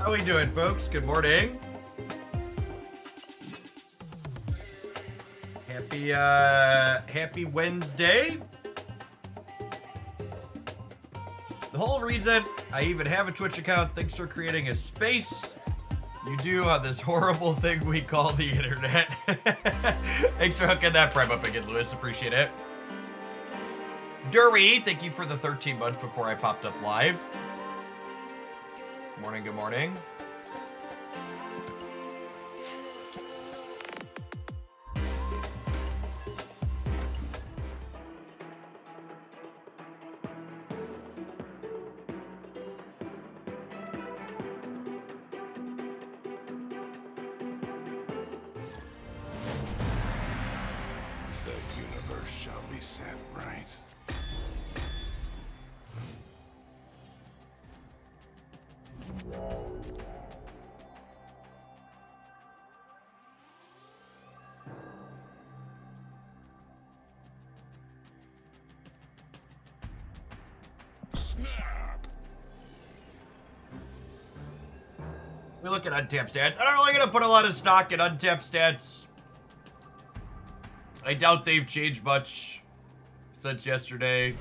How we doing, folks? Good morning. Happy Wednesday. The whole reason I even have a Twitch account, thanks for creating a space you do on this horrible thing we call the internet. Thanks for hooking that prime up again, Lewis. Appreciate it. Dury, thank you for the 13 months before I popped up live. Good morning, good morning. Shall be set right. Snap. We look at untapped stats. I'm not really gonna put a lot of stock in untapped stats. I doubt they've changed much since yesterday.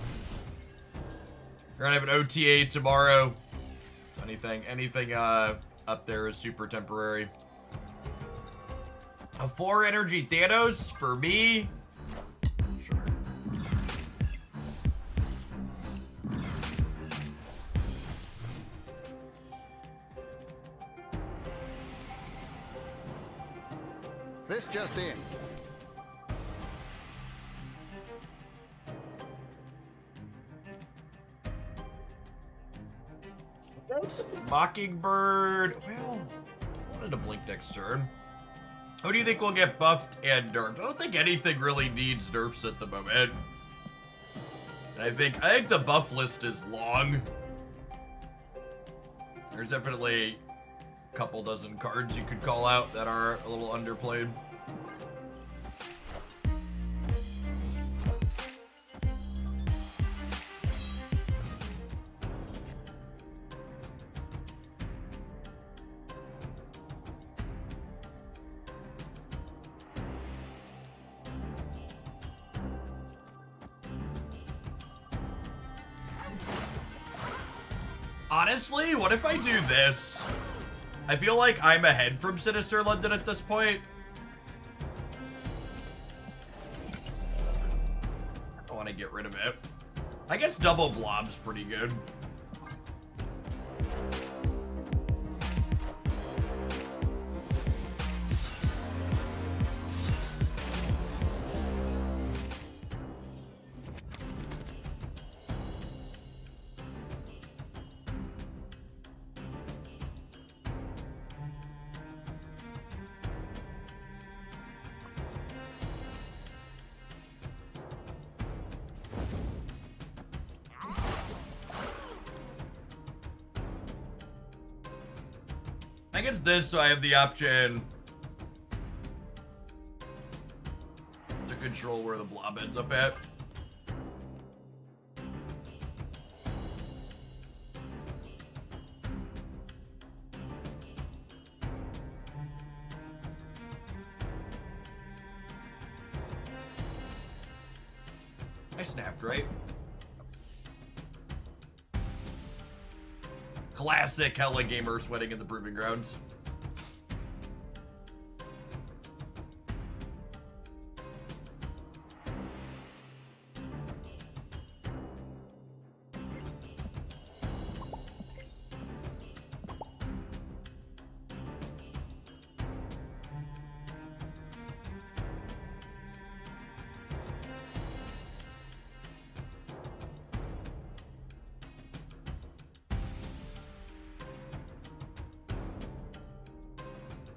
We're gonna have an OTA tomorrow. So anything up there is super temporary. A 4 energy Thanos for me. Sure. This just in. Mockingbird. Well, I wanted to blink next turn. Who do you think will get buffed and nerfed? I don't think anything really needs nerfs at the moment. And I think the buff list is long. There's definitely a couple dozen cards you could call out that are a little underplayed. Honestly, what if I do this? I feel like I'm ahead from Sinister London at this point. I want to get rid of it. I guess double blob's pretty good. I guess this, so I have the option to control where the blob ends up at. I snapped, right? Classic hella gamer sweating in the proving grounds.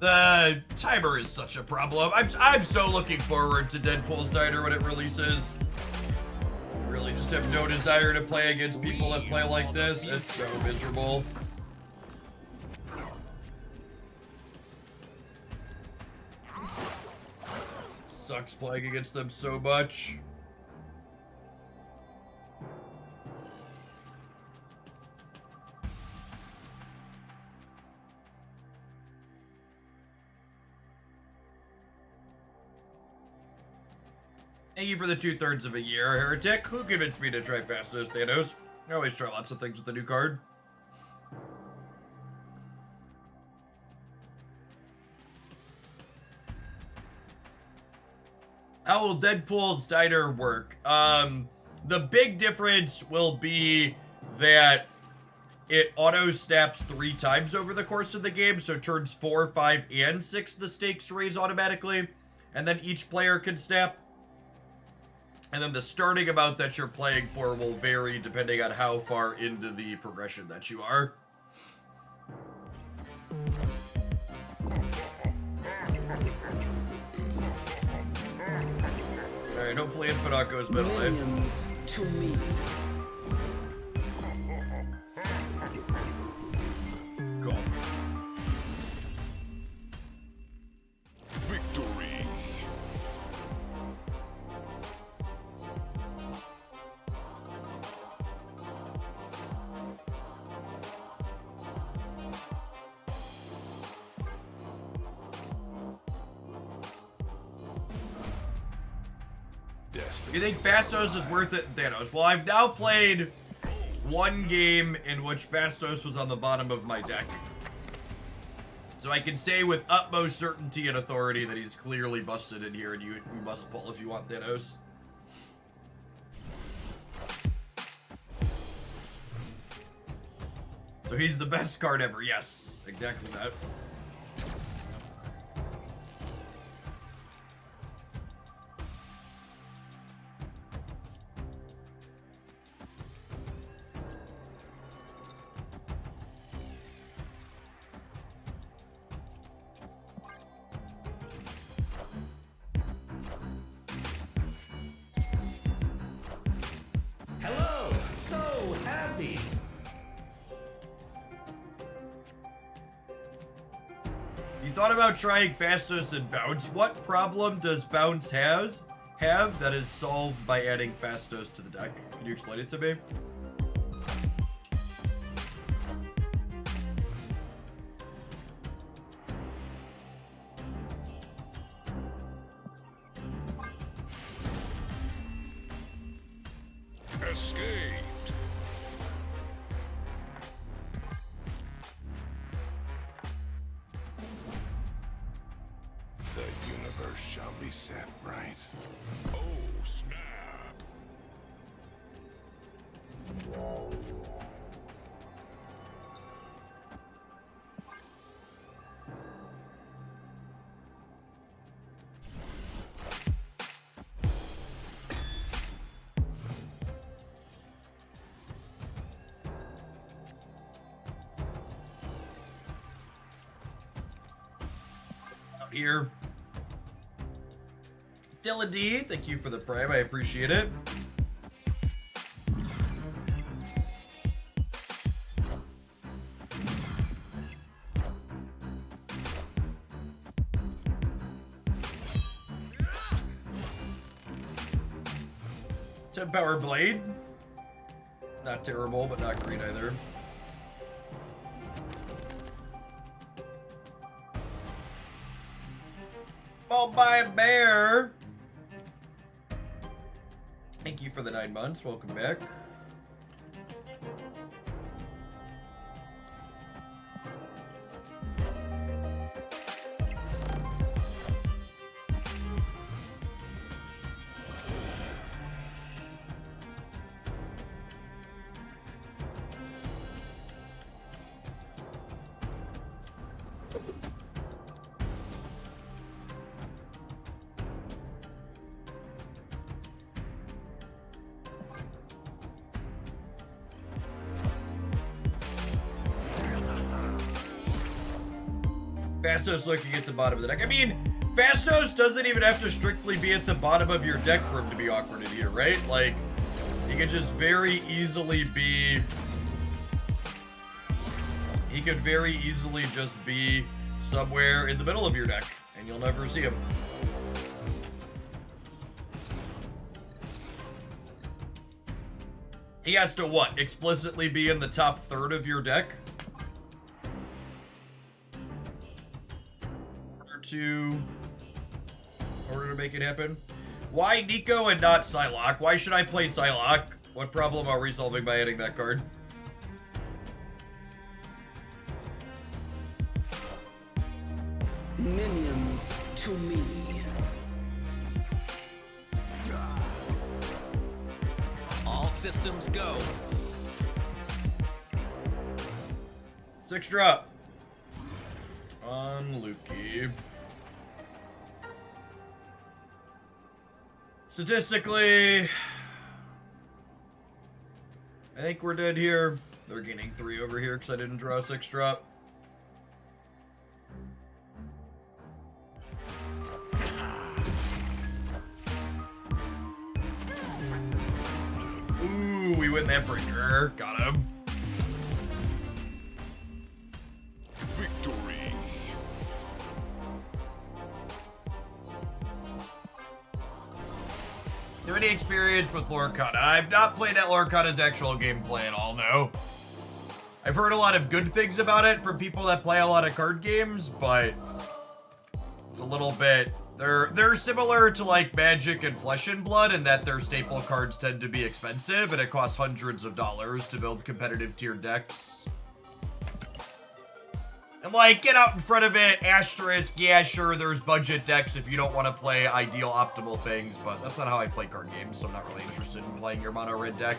The timer is such a problem. I'm so looking forward to Deadpool's Diner when it releases. Really just have no desire to play against people that play like this. It's so miserable. Sucks playing against them so much. Thank you for the 2/3 of a year, Heretic. Who convinced me to try Fastos, Thanos? I always try lots of things with the new card. How will Deadpool Steiner work? The big difference will be that it auto-snaps 3 times over the course of the game, so turns 4, 5, and 6 the stakes raise automatically, and then each player can snap. And then the starting amount that you're playing for will vary depending on how far into the progression that you are. Alright, hopefully Infinite goes middle lane. Minions to me. Cool. Victory. You think Fastos is worth it, Thanos? Well, I've now played one game in which Fastos was on the bottom of my deck. So I can say with utmost certainty and authority that he's clearly busted in here, and you must pull if you want Thanos. So he's the best card ever. Yes, exactly that. Hello, so happy. You thought about trying Fastos and Bounce. What problem does Bounce have that is solved by adding Fastos to the deck? Can you explain it to me? Escaped. The universe shall be set right. Oh, snap. Here. Dylan D, thank you for the prime. I appreciate it. Power Blade. Not terrible, but not great either. I'll buy a bear. Thank you for the 9 months. Welcome back. Fastos looking at the bottom of the deck. I mean, Fastos doesn't even have to strictly be at the bottom of your deck for him to be awkward in here, right? Like, he could just very easily be... He could very easily just be somewhere in the middle of your deck, and you'll never see him. He has to, what, explicitly be in the top third of your deck? In order to make it happen. Why Nico and not Psylocke? Why should I play Psylocke? What problem are we solving by adding that card? Minions to me. All systems go. 6 drop. On Lukey. Statistically, I think we're dead here. They're gaining 3 over here because I didn't draw a 6 drop. Ooh, we win that breaker. Got him. Victory. Do you have any experience with Lorcana? I've not played that Lorcana's actual gameplay at all, no. I've heard a lot of good things about it from people that play a lot of card games, but it's a little bit... They're similar to like Magic and Flesh and Blood in that their staple cards tend to be expensive and it costs hundreds of dollars to build competitive tier decks. And like, get out in front of it, asterisk, yeah, sure, there's budget decks if you don't want to play ideal optimal things, but that's not how I play card games, so I'm not really interested in playing your mono red deck.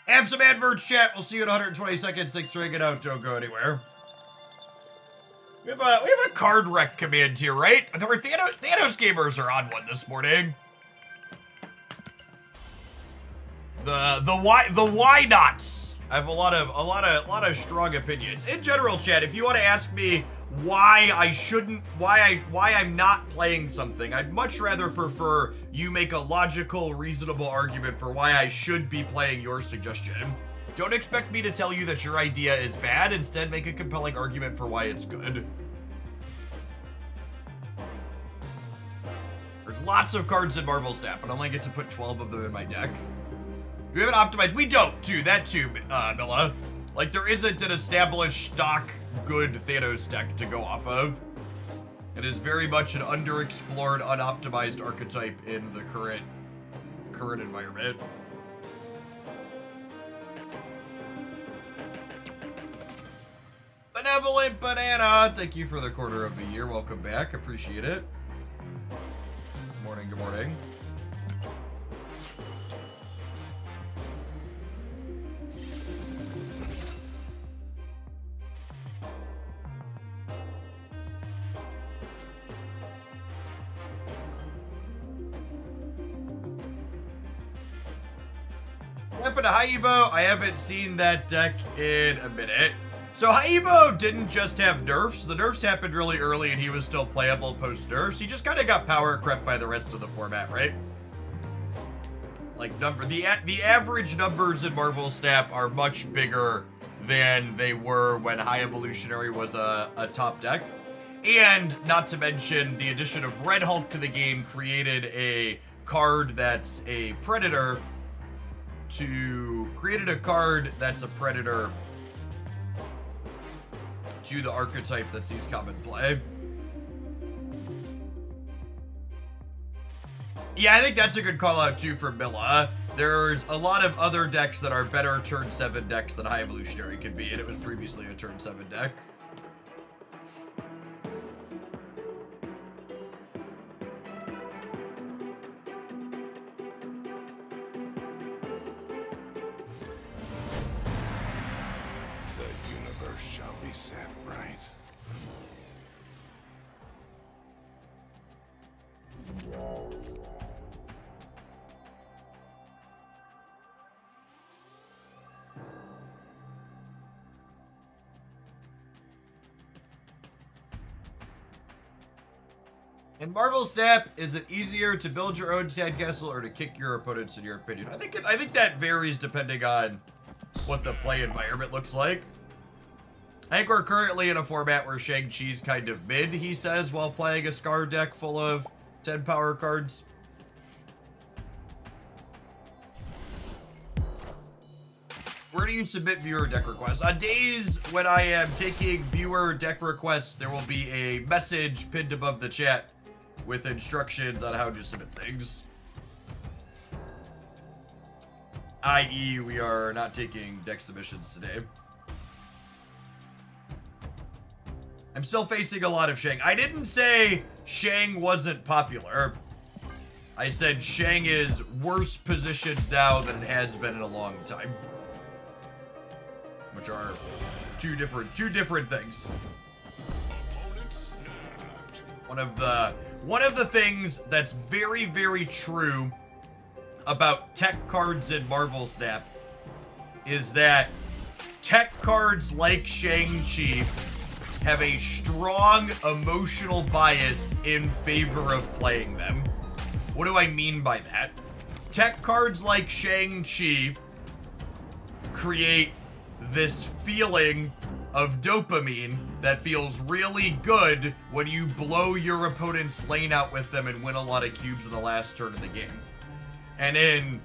Have some adverts, chat. We'll see you in 120 seconds. Thanks for hanging out. Don't go anywhere. We have a card rec command here, right? There were Thanos gamers are on one this morning. The why nots. I have a lot of strong opinions. In general, chat, if you want to ask me why I'm not playing something, I'd much rather prefer you make a logical, reasonable argument for why I should be playing your suggestion. Don't expect me to tell you that your idea is bad. Instead, make a compelling argument for why it's good. There's lots of cards in Marvel Snap, but I only get to put 12 of them in my deck. Do we have it optimized? We don't, too. That too, Milla. Like, there isn't an established stock good Thanos deck to go off of. It is very much an underexplored, unoptimized archetype in the current environment. Benevolent Banana, thank you for the quarter of the year. Welcome back. Appreciate it. Good morning, good morning. Weapon to High Evo, I haven't seen that deck in a minute. So High Evo didn't just have nerfs. The nerfs happened really early and he was still playable post nerfs. He just kind of got power crept by the rest of the format, right? Like the average numbers in Marvel Snap are much bigger than they were when High Evolutionary was a top deck. And not to mention the addition of Red Hulk to the game created a card that's a predator created a card that's a predator to the archetype that sees common play. Yeah, I think that's a good call out too for Milla. There's a lot of other decks that are better turn 7 decks than High Evolutionary could be, and it was previously a turn 7 deck. Shall be set right. In Marvel Snap, is it easier to build your own sandcastle or to kick your opponents, in your opinion? I think that varies depending on what the play environment looks like. I think we're currently in a format where Shang-Chi's kind of mid, he says, while playing a Scar deck full of 10 power cards. do you submit viewer deck requests? On days when I am taking viewer deck requests, there will be a message pinned above the chat with instructions on how to submit things. I.e., we are not taking deck submissions today. I'm still facing a lot of Shang. I didn't say Shang wasn't popular. I said Shang is worse positioned now than it has been in a long time. Which are two different things. One of the things that's very, very true about tech cards in Marvel Snap is that tech cards like Shang-Chi have a strong emotional bias in favor of playing them. What do I mean by that? Tech cards like Shang-Chi create this feeling of dopamine that feels really good when you blow your opponent's lane out with them and win a lot of cubes in the last turn of the game. And in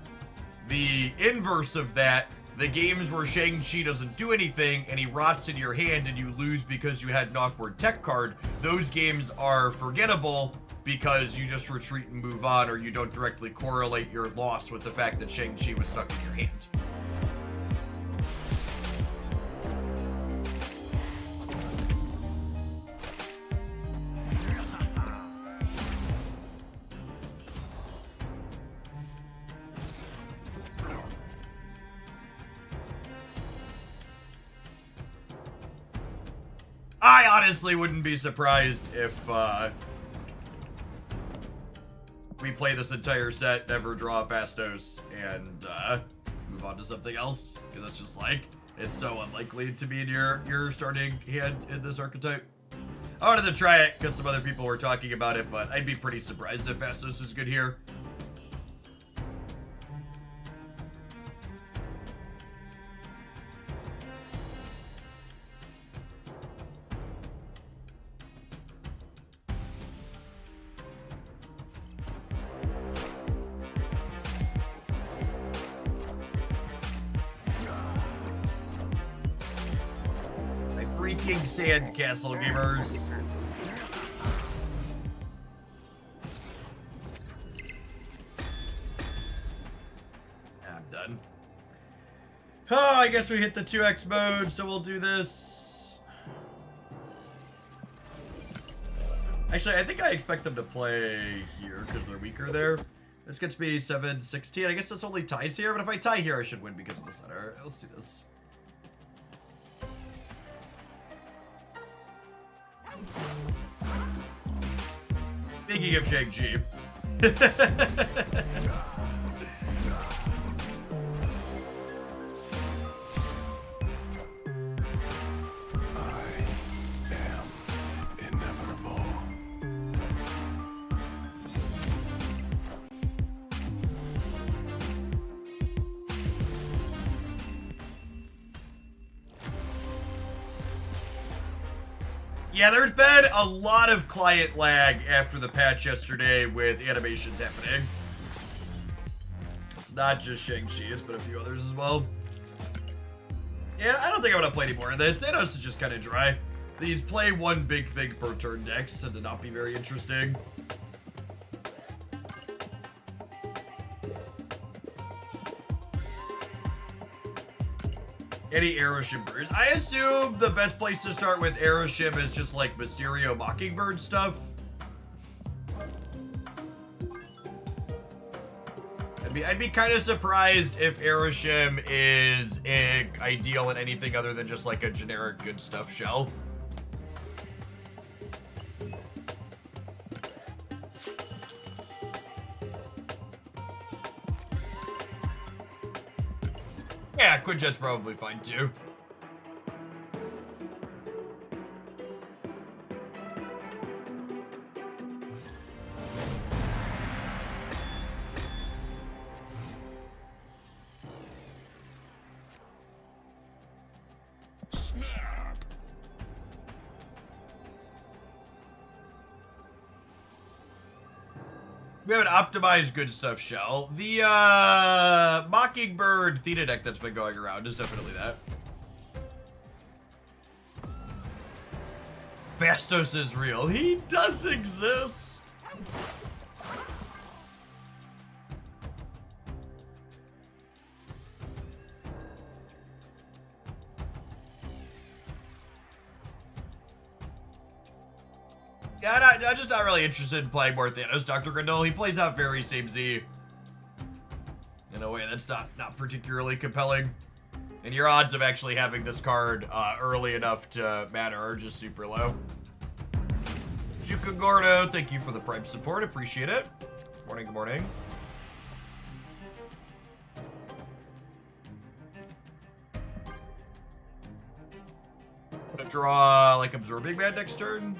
the inverse of that, the games where Shang-Chi doesn't do anything and he rots in your hand and you lose because you had an awkward tech card, those games are forgettable because you just retreat and move on, or you don't directly correlate your loss with the fact that Shang-Chi was stuck in your hand. I honestly wouldn't be surprised if we play this entire set, never draw a Fastos, and move on to something else, because it's just like, it's so unlikely to be in your starting hand in this archetype. I wanted to try it because some other people were talking about it, but I'd be pretty surprised if Fastos is good here. Freaking Sandcastle gamers. I'm done. Oh, I guess we hit the 2x mode, so we'll do this. Actually, I think I expect them to play here because they're weaker there. This gets me 7-16. I guess that's only ties here, but if I tie here, I should win because of the center. Let's do this. Speaking of Shang-Chi. I am inevitable. Yeah, there's been a lot of client lag after the patch yesterday with animations happening. It's not just Shang-Chi, it's been a few others as well. Yeah, I don't think I'm gonna play any more of this. Thanos is just kind of dry. These play one big thing per turn decks tend to not be very interesting. Any Aeroshim birds? I assume the best place to start with Aeroshim is just like Mysterio Mockingbird stuff. I'd be kind of surprised if Aeroshim is ideal in anything other than just like a generic good stuff shell. Yeah, Quinjet's probably fine too. We have an optimized good stuff shell. The Mockingbird Theta deck that's been going around is definitely that. Fastos is real. He does exist. Yeah, I'm just not really interested in playing more Thanos, Dr. Grindel. He plays out very same Z in a way that's not particularly compelling. And your odds of actually having this card early enough to matter are just super low. Juka Gordo, thank you for the Prime support. Appreciate it. Good morning, good morning. Gonna draw like Absorbing Man next turn.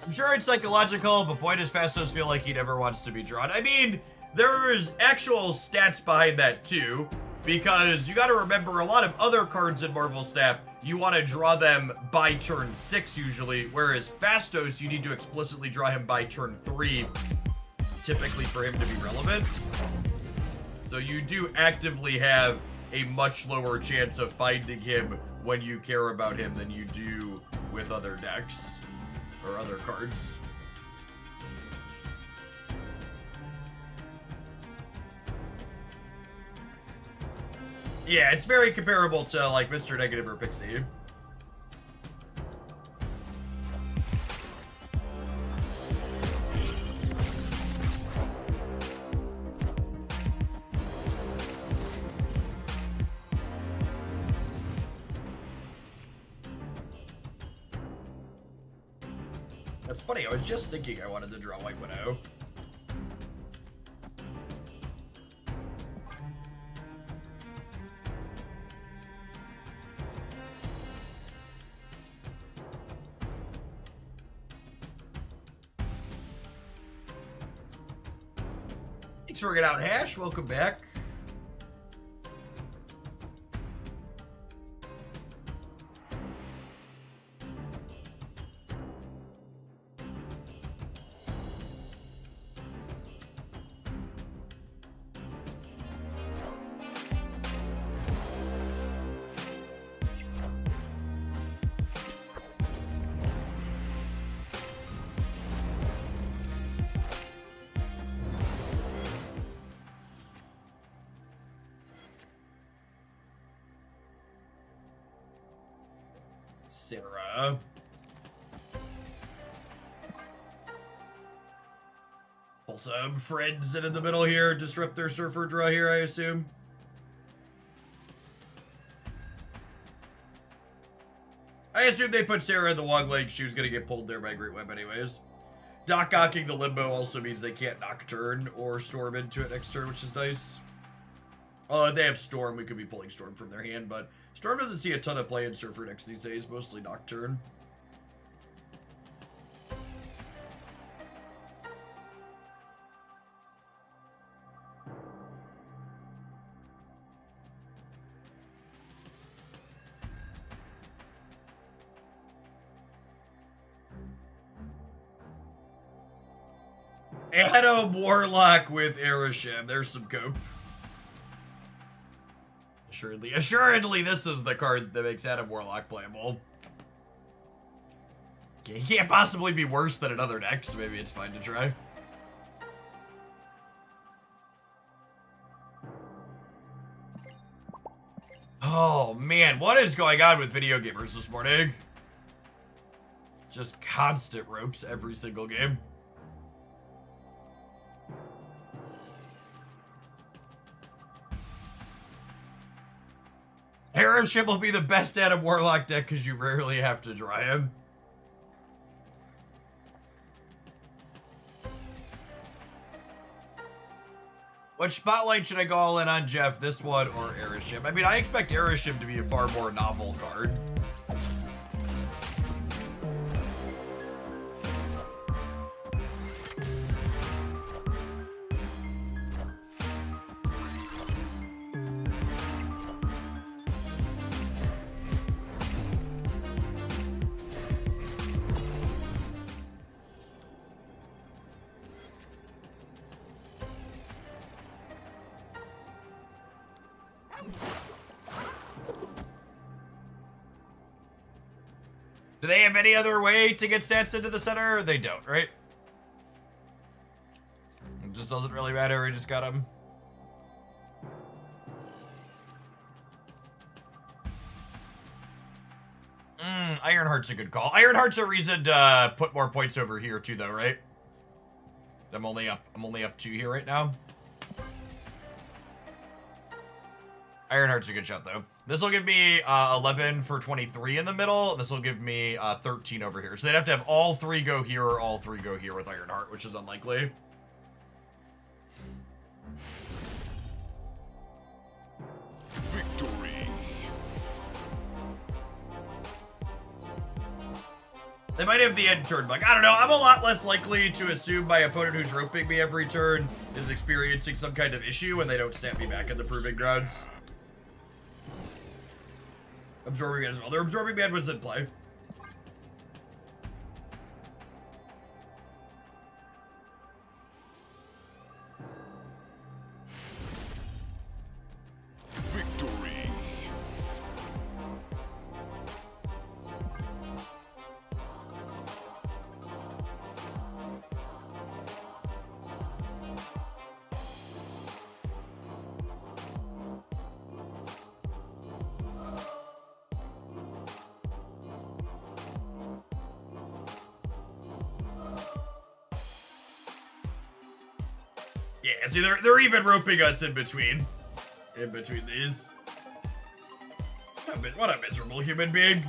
I'm sure it's psychological, but boy does Fastos feel like he never wants to be drawn. I mean, there's actual stats behind that too, because you gotta remember a lot of other cards in Marvel Snap, you wanna draw them by turn 6 usually, whereas Fastos, you need to explicitly draw him by turn 3, typically for him to be relevant. So you do actively have a much lower chance of finding him when you care about him than you do with other decks. Or other cards. Yeah, it's very comparable to like Mr. Negative or Pixie. That's funny, I was just thinking I wanted to draw White Widow. Thanks for getting out, Hash. Welcome back. Sarah. Also, Fred's in the middle here. Disrupt their surfer draw here, I assume. I assume they put Sarah in the Wog Lake. She was going to get pulled there by Great Web anyways. Doc Gocking the Limbo also means they can't Nocturne or Storm into it next turn, which is nice. They have Storm. We could be pulling Storm from their hand, but Storm doesn't see a ton of play in Surfer decks these days, mostly Nocturne. Adam Warlock with Aerosham. There's some cope. Assuredly, this is the card that makes Adam Warlock playable. He can't possibly be worse than another deck, so maybe it's fine to try. Oh man, what is going on with video gamers this morning? Just constant ropes every single game. Aeroship will be the best Adam Warlock deck because you rarely have to draw him. What spotlight should I go all in on, Jeff? This one or Aeroship? I mean, I expect Aeroship to be a far more novel card. Do they have any other way to get stats into the center? They don't, right? It just doesn't really matter. We just got them. Ironheart's a good call. Ironheart's a reason to put more points over here too, though, right? I'm only up 2 here right now. Ironheart's a good shot, though. This will give me 11 for 23 in the middle. This will give me 13 over here. So they'd have to have all 3 go here or all 3 go here with Ironheart, which is unlikely. Victory. They might have the end turn bug. I don't know. I'm a lot less likely to assume my opponent who's roping me every turn is experiencing some kind of issue when they don't snap me back in the proving grounds. Absorbing Man as well. Their Absorbing Man was in play. Victory. Yeah, see, they're even roping us in between these. What a miserable human being.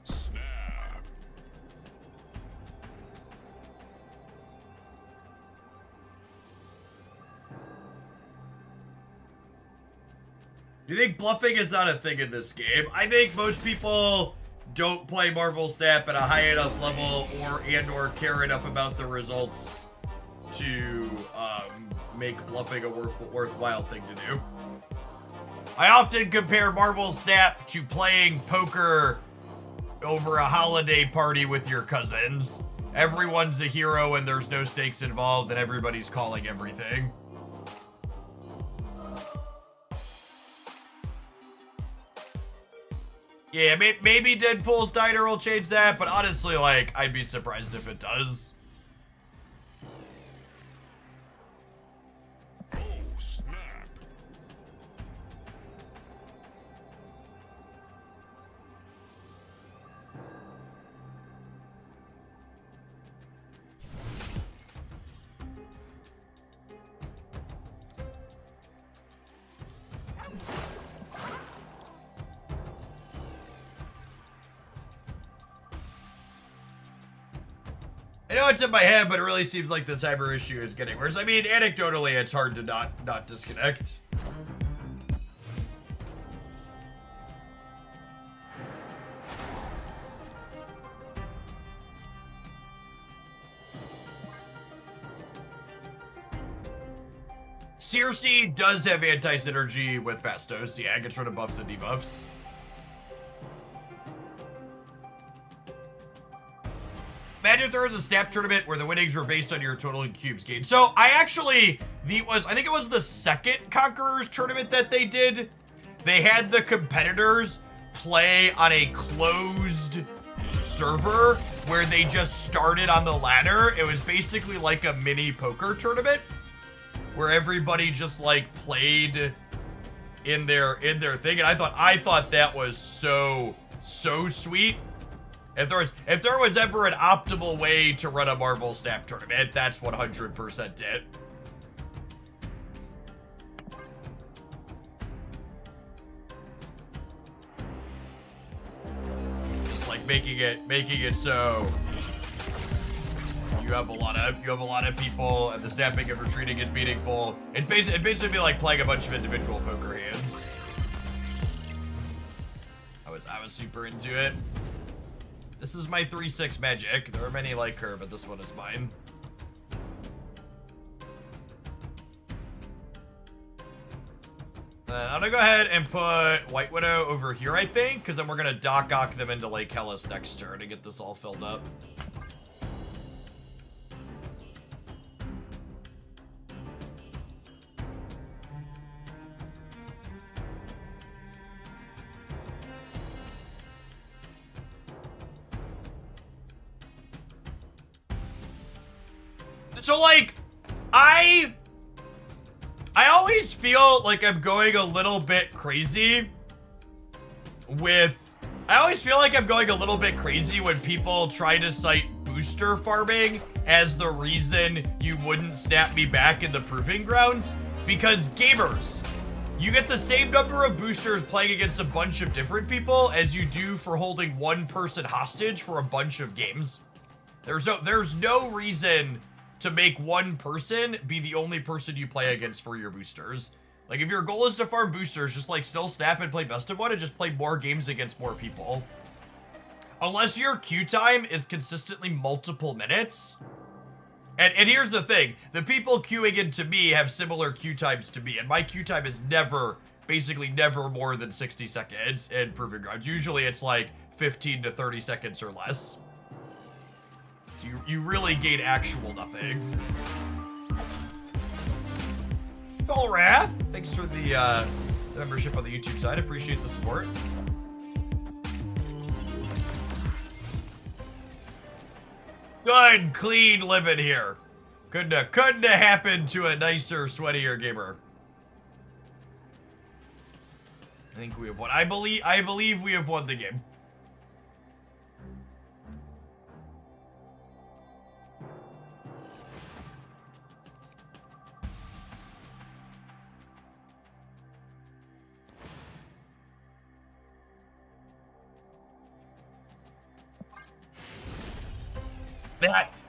Snap. Do you think bluffing is not a thing in this game? I think most people don't play Marvel Snap at a high enough level or care enough about the results to make bluffing a worthwhile thing to do. I often compare Marvel Snap to playing poker over a holiday party with your cousins. Everyone's a hero and there's no stakes involved and everybody's calling everything. Yeah, maybe Deadpool's diner will change that, but honestly, like, I'd be surprised if it does. Oh, snap. I know it's in my head, but it really seems like the cyber issue is getting worse. I mean, anecdotally, it's hard to not disconnect. Circe does have anti-synergy with Fastos. Yeah, it gets rid of buffs and debuffs. Imagine if there was a snap tournament where the winnings were based on your total in cubes gained. So I think it was the second Conquerors tournament that they did. They had the competitors play on a closed server where they just started on the ladder. It was basically like a mini poker tournament where everybody just like played in their thing. And I thought that was so sweet. If there was ever an optimal way to run a Marvel Snap tournament, that's 100% it. Just like making it so you have a lot of people and the snapping and retreating is meaningful. It'd basically be like playing a bunch of individual poker hands. I was super into it. This is my 3/6 magic. There are many like her, but this one is mine. I'm gonna go ahead and put White Widow over here, I think, because then we're gonna Doc Ock them into Lake Hellas next turn to get this all filled up. So like, I always feel like I'm going a little bit crazy with, I always feel like I'm going a little bit crazy when people try to cite booster farming as the reason you wouldn't snap me back in the proving grounds. Because gamers, you get the same number of boosters playing against a bunch of different people as you do for holding one person hostage for a bunch of games. There's no reason to make one person be the only person you play against for your boosters. Like, if your goal is to farm boosters, just like still snap and play best of one and just play more games against more people. Unless your queue time is consistently multiple minutes. And here's the thing, the people queuing into me have similar queue times to me, and my queue time is never, basically never more than 60 seconds in Proving Grounds. Usually it's like 15 to 30 seconds or less. So you really gain actual nothing. All Wrath, thanks for the membership on the YouTube side. Appreciate the support. Good, clean living here. Couldn't have happened to a nicer, sweatier gamer. I think we have won. I believe we have won the game.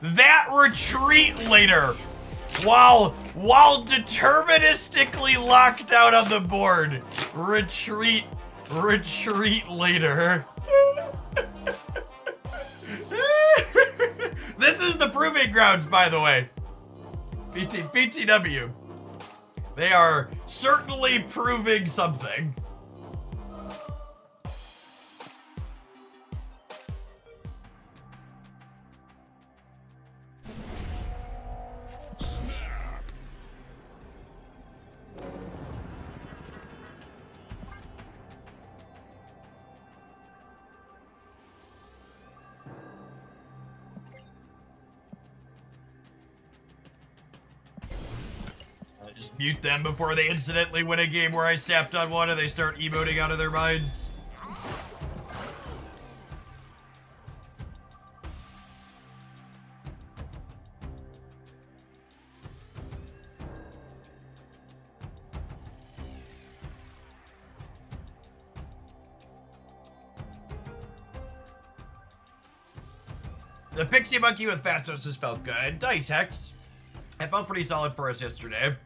That retreat later, while deterministically locked out on the board, retreat later. This is the Proving Grounds, by the way. BTW. They are certainly proving something. Just mute them before they incidentally win a game where I snapped on one and they start emoting out of their minds. The Pixie Monkey with Fastos has felt good. Dice Hex. It felt pretty solid for us yesterday.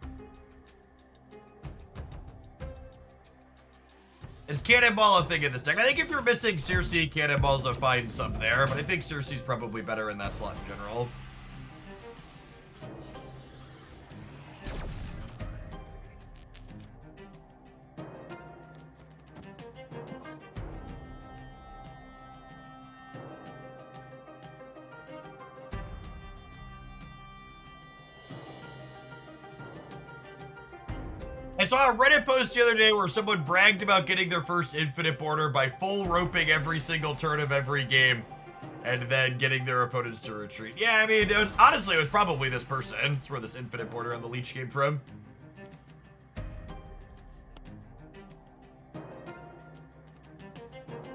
Is Cannonball a thing in this deck? I think if you're missing Circe, Cannonball's a fine sub there, but I think Circe's probably better in that slot in general. I saw a Reddit post the other day where someone bragged about getting their first infinite border by full roping every single turn of every game and then getting their opponents to retreat. Yeah, I mean, honestly, it was probably this person. It's where this infinite border on the leech came from.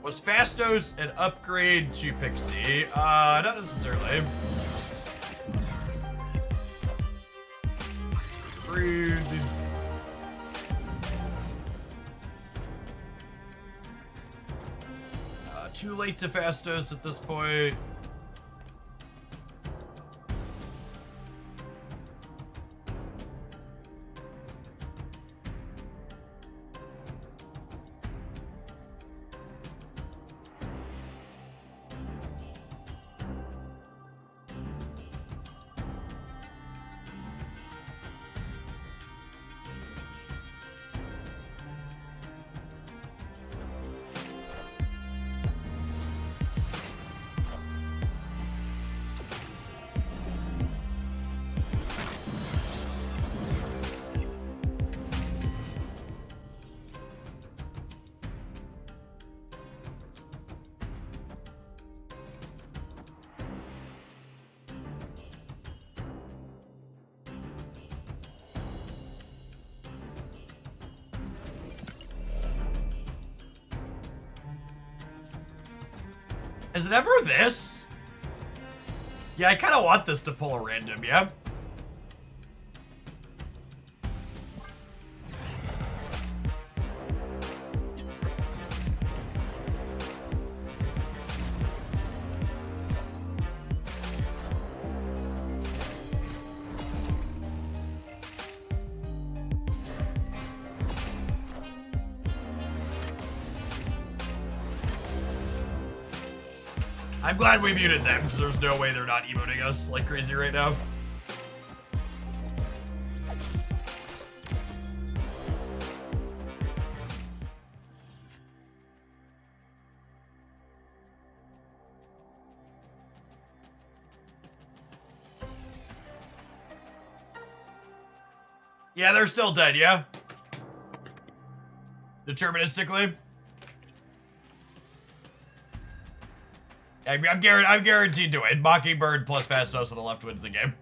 Was Fastos an upgrade to Pixie? Not necessarily. Rude. Too late to Fastos at this point. Is it ever this? Yeah, I kind of want this to pull a random, yeah? I'm glad we muted them, because there's no way they're not emoting us like crazy right now. Yeah, they're still dead, yeah? Deterministically? I'm guaranteed to win. Mockingbird plus Fastos on the left wins the game.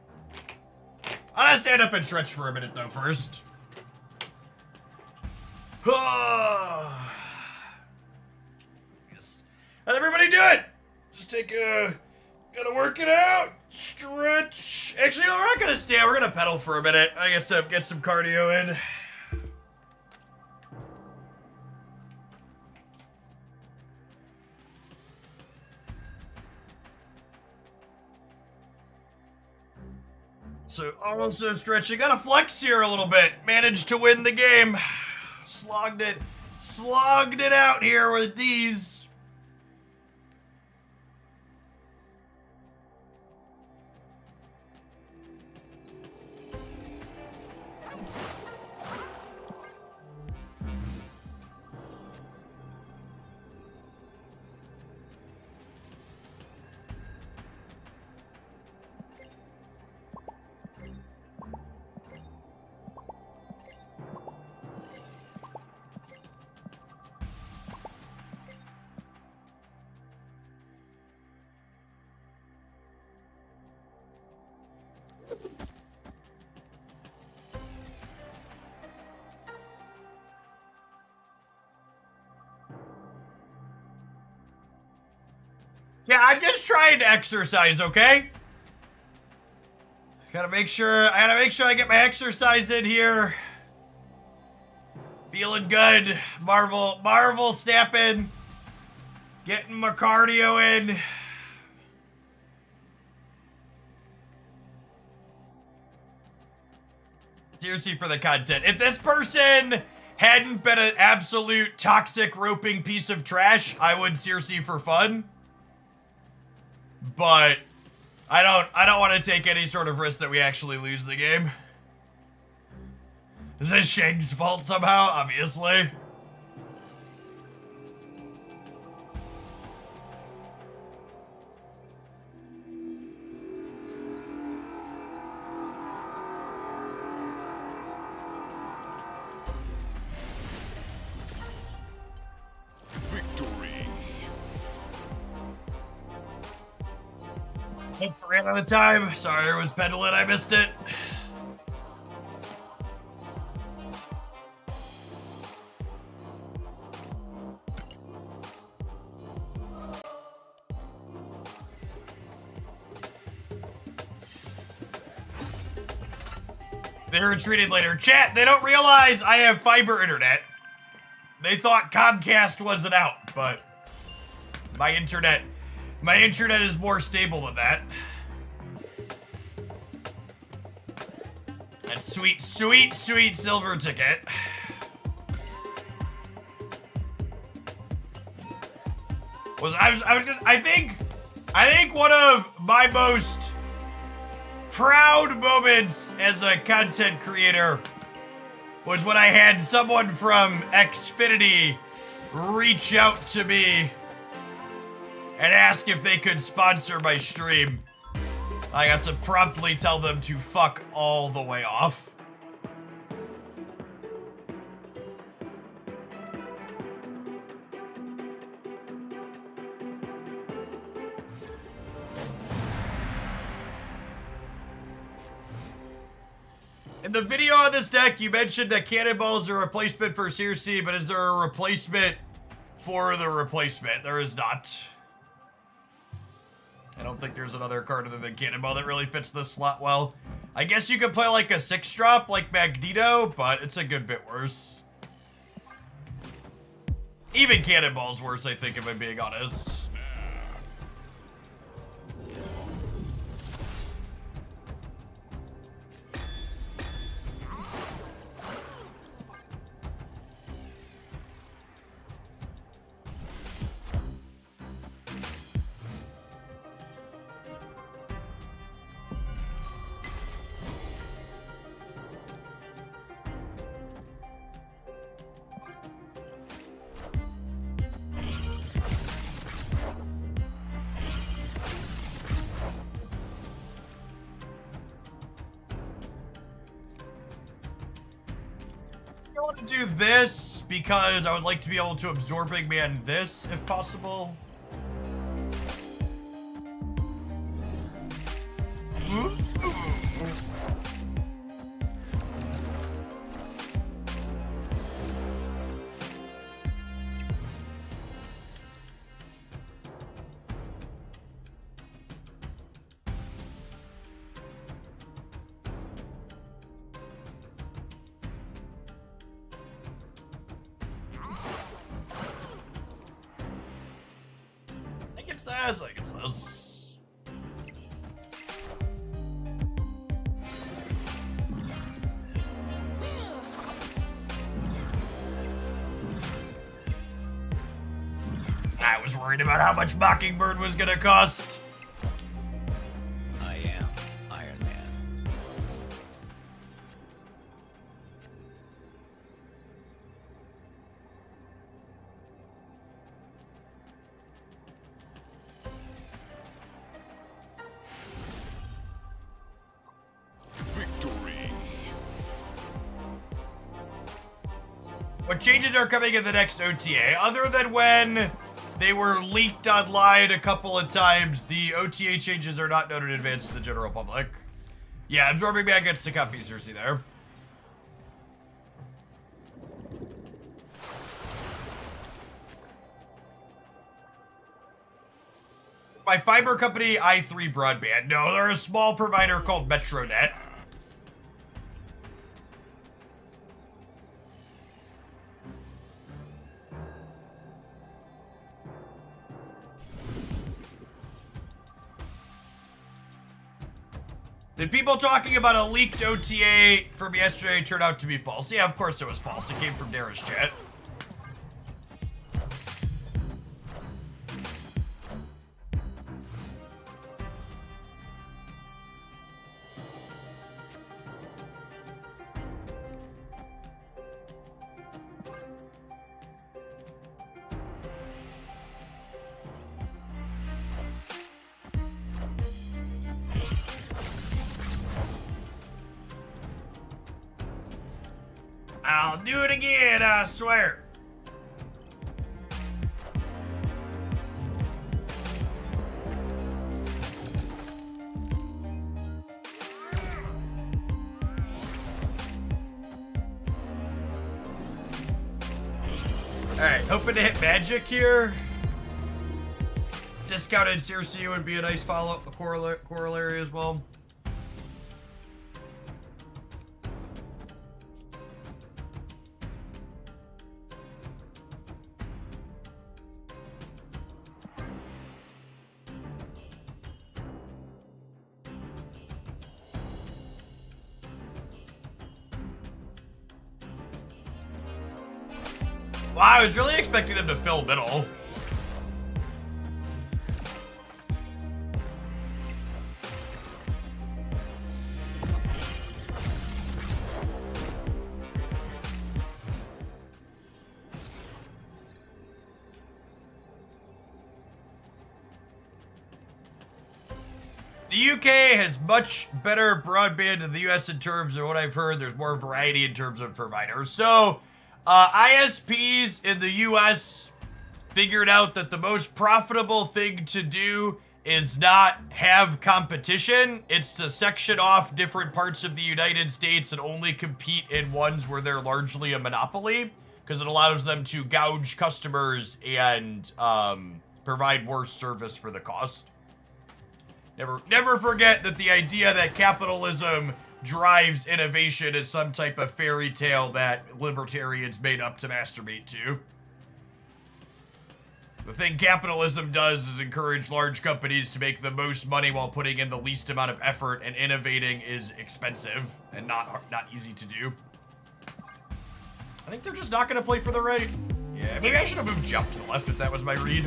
I'm gonna stand up and stretch for a minute though first. Yes. How's everybody doing? Just take a... Gotta work it out. Stretch. Actually, no, we're not gonna stand. We're gonna pedal for a minute. I get some cardio in. So also stretching. Gotta flex here a little bit. Managed to win the game. Slogged it out here with these. Yeah, I'm just trying to exercise, okay? I gotta make sure I get my exercise in here. Feeling good. Marvel snapping. Getting my cardio in. Seriously for the content. If this person hadn't been an absolute toxic roping piece of trash, I would seriously for fun. But I don't want to take any sort of risk that we actually lose the game. Is this Shang's fault somehow? Obviously. Ran out of time. Sorry, I was pedaling. I missed it. They retreated later. Chat, they don't realize I have fiber internet. They thought Comcast wasn't out, but my internet is more stable than that. And sweet silver ticket. I think one of my most proud moments as a content creator was when I had someone from Xfinity reach out to me and ask if they could sponsor my stream. I got to promptly tell them to fuck all the way off. In the video on this deck, you mentioned that cannonballs are a replacement for CRC, but is there a replacement for the replacement? There is not. I don't think there's another card other than Cannonball that really fits this slot well. I guess you could play like a 6-drop like Magneto, but it's a good bit worse. Even Cannonball's worse, I think, if I'm being honest. I want to do this because I would like to be able to Absorbing Man this if possible. I guess this. I was worried about how much Mockingbird was gonna cost. I am Iron Man. Victory. What changes are coming in the next OTA? Other than when they were leaked online a couple of times, the OTA changes are not known in advance to the general public. Yeah, Absorbing Man gets to copy Cersei there. My fiber company, i3 Broadband. No, they're a small provider called Metronet. Did people talking about a leaked OTA from yesterday turn out to be false? Yeah, of course it was false. It came from Dara's chat. I'll do it again, I swear. Alright, hoping to hit magic here. Discounted Cersei would be a nice follow-up, corollary as well. Wow, I was really expecting them to fill middle. The UK has much better broadband than the US in terms of what I've heard. There's more variety in terms of providers. So, ISPs in the US figured out that the most profitable thing to do is not have competition. It's to section off different parts of the United States and only compete in ones where they're largely a monopoly, because it allows them to gouge customers and provide worse service for the cost. Never forget that the idea that capitalism drives innovation is some type of fairy tale that libertarians made up to masturbate to. The thing capitalism does is encourage large companies to make the most money while putting in the least amount of effort, and innovating is expensive and not easy to do. I think they're just not going to play for the right. Yeah, maybe I should have moved jump to the left if that was my read.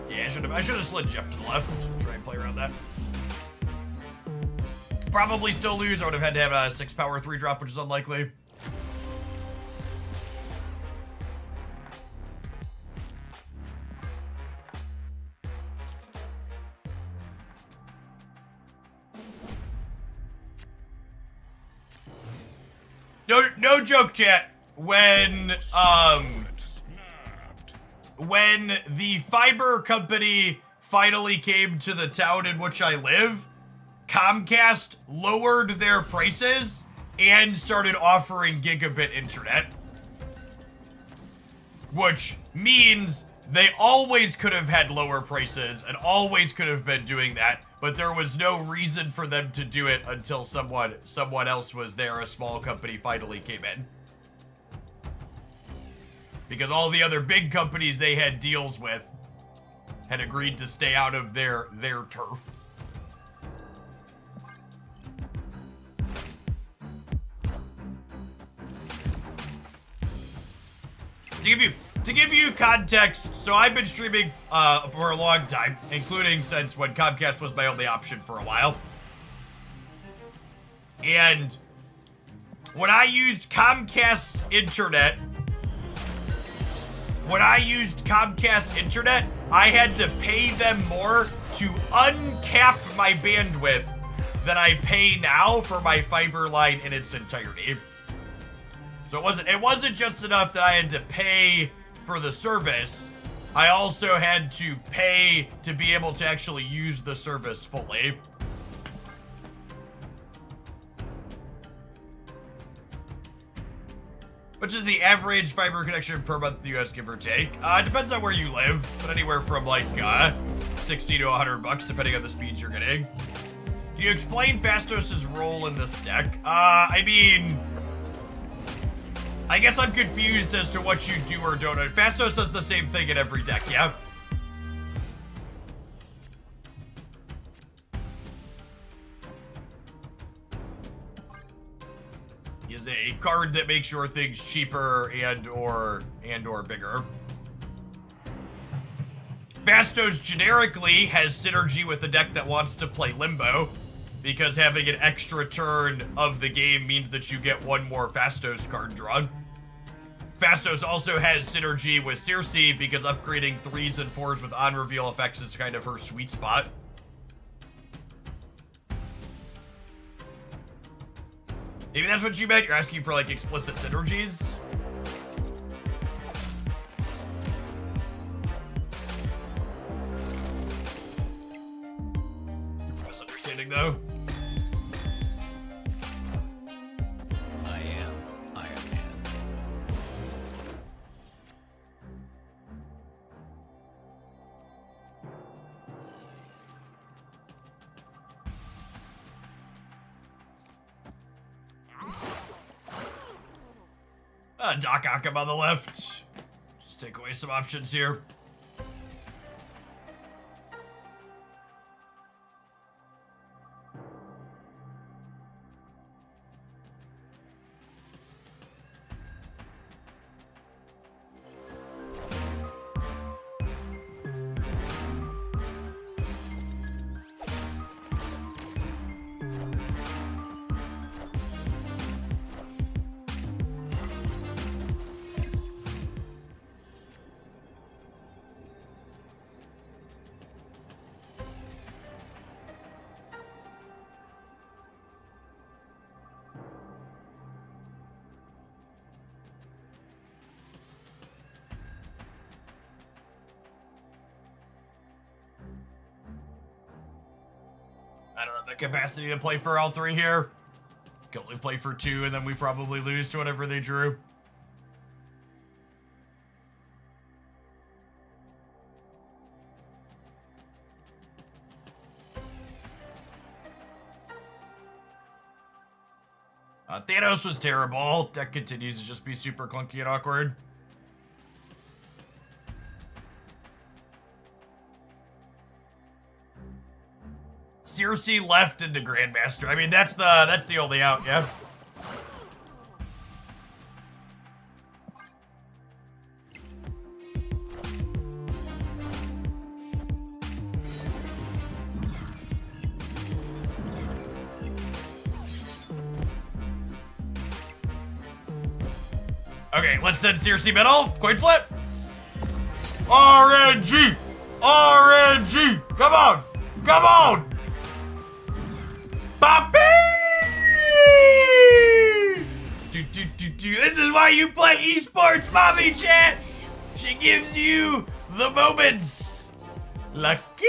Yeah, I should have slid jump to the left. Try and play around that. Probably still lose. I would have had to have a 6 power 3 drop, which is unlikely. No joke, chat. When the fiber company finally came to the town in which I live, Comcast lowered their prices and started offering gigabit internet. Which means they always could have had lower prices and always could have been doing that, but there was no reason for them to do it until someone else was there, a small company finally came in. Because all the other big companies they had deals with had agreed to stay out of their turf. To give you context, so I've been streaming for a long time, including since when Comcast was my only option for a while. And when I used Comcast's internet, I had to pay them more to uncap my bandwidth than I pay now for my fiber line in its entirety. So it wasn't just enough that I had to pay for the service. I also had to pay to be able to actually use the service fully. Which is the average fiber connection per month in the US, give or take. It depends on where you live, but anywhere from like 60 to 100 bucks, depending on the speeds you're getting. Can you explain Fastos' role in this deck? I mean, I guess I'm confused as to what you do or don't. Fastos does the same thing in every deck, yeah? He is a card that makes your things cheaper and or bigger. Fastos generically has synergy with the deck that wants to play Limbo, because having an extra turn of the game means that you get one more Fastos card drawn. Fastos also has synergy with Circe because upgrading 3s and 4s with on-reveal effects is kind of her sweet spot. Maybe that's what you meant? You're asking for, like, explicit synergies? Misunderstanding, though. I am Iron Man. Doc Occam on the left. Just take away some options here. I don't have the capacity to play for all 3 here. Can only play for 2, and then we probably lose to whatever they drew. Thanos was terrible. Deck continues to just be super clunky and awkward. Circe left into Grandmaster. I mean, that's the only out, yeah. Okay, let's send Circe middle. Coin flip. RNG! RNG! Come on! Come on! Poppy! This is why you play esports, mommy chat! She gives you the moments. Lucky!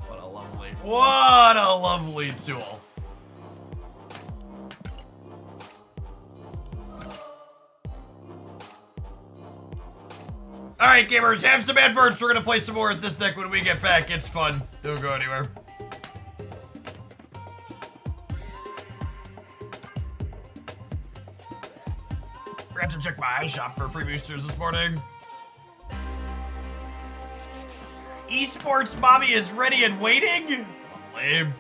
What a lovely tool. Alright, gamers, have some adverts. We're gonna play some more at this deck when we get back. It's fun. Don't go anywhere. Forgot to check my iShop for free boosters this morning. Esports Bobby is ready and waiting? Lame.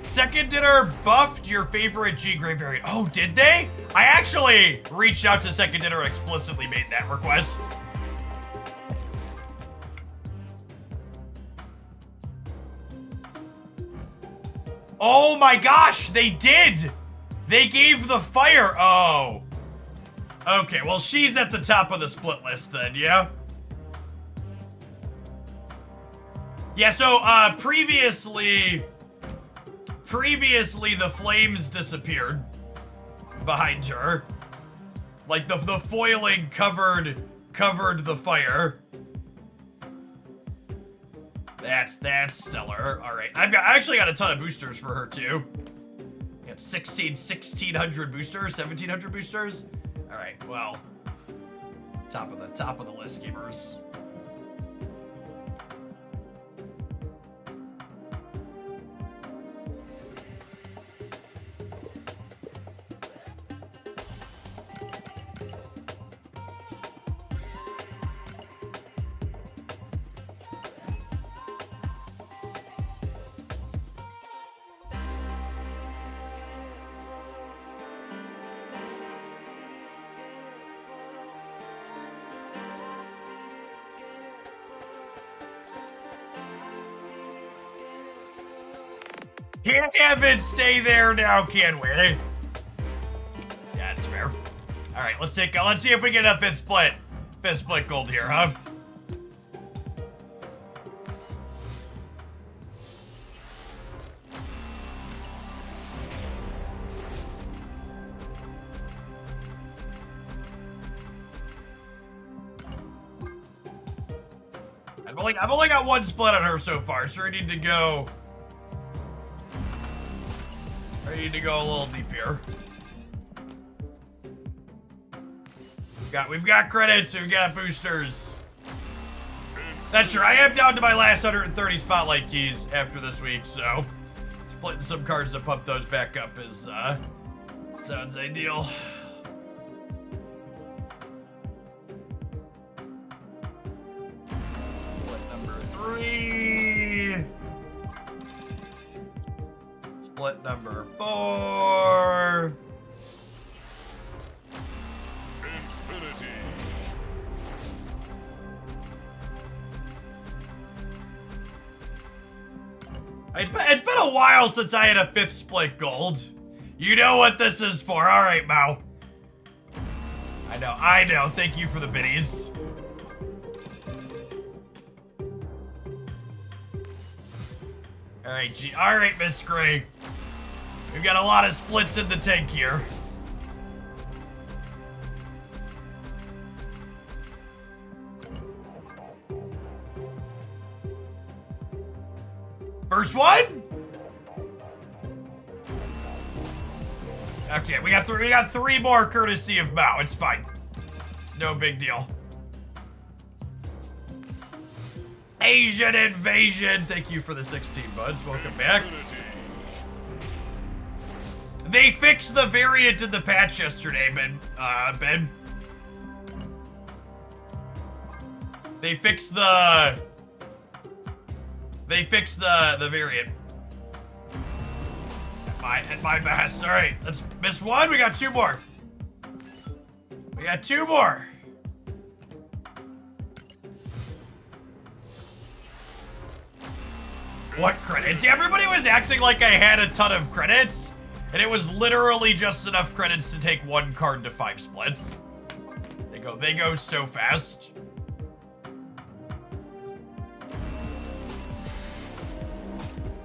Second Dinner buffed your favorite G-Grade variant. Oh, did they? I actually reached out to Second Dinner and explicitly made that request. Oh my gosh, they did! They gave the fire. Oh. Okay, well, she's at the top of the split list then, yeah? Yeah, so, previously the flames disappeared behind her. Like, the foiling covered the fire. That's stellar. All right, I actually got a ton of boosters for her too. Got 1,600 boosters, 1,700 boosters. All right, well, top of the list, gamers. Can't have it stay there now, can we? Yeah, that's fair. All right, let's see if we get a fifth split gold here, huh? I've only got one split on her so far, so I need to go. I need to go a little deep here. We've got credits, we've got boosters. That's true. I am down to my last 130 spotlight keys after this week, so splitting some cards to pump those back up is sounds ideal. Split number 3. Split number 4. Infinity. It's been a while since I had a fifth split gold. You know what this is for. All right, Mao. I know. Thank you for the biddies. All right, Miss Gray. We've got a lot of splits in the tank here. First one? Okay, we got three more courtesy of Mao. It's fine. It's no big deal. Asian invasion. Thank you for the 16 buds. Welcome back. They fixed the variant in the patch yesterday, Ben. They fixed the variant. At my best. All right, let's miss one. We got two more. We got two more. What credits? Yeah, everybody was acting like I had a ton of credits, and it was literally just enough credits to take one card to 5 splits. They go so fast.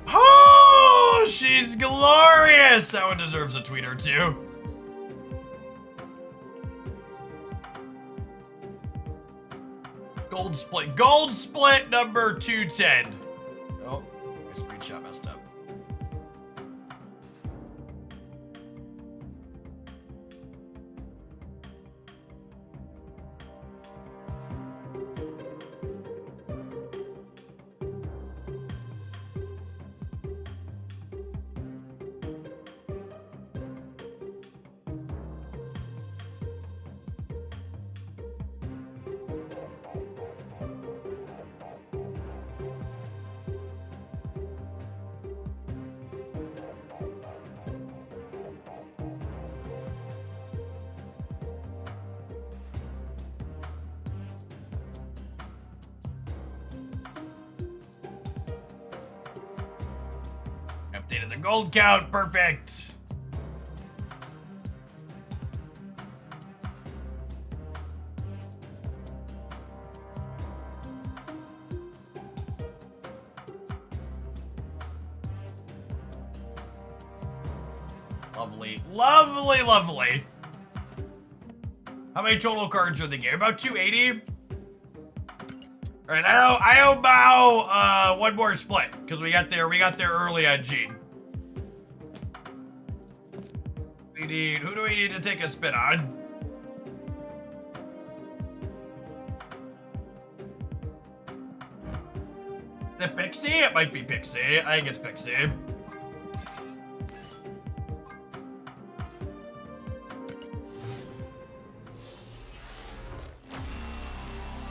Oh, she's glorious! That one deserves a tweet or two. Gold split number 210. Oh, my screenshot messed up. Updated the gold count, perfect. Lovely, lovely, lovely. How many total cards are in the game? About 280. All right, I owe Mao one more split because we got there early on Gene. Who do we need to take a spin on? The Pixie? It might be Pixie. I think it's Pixie.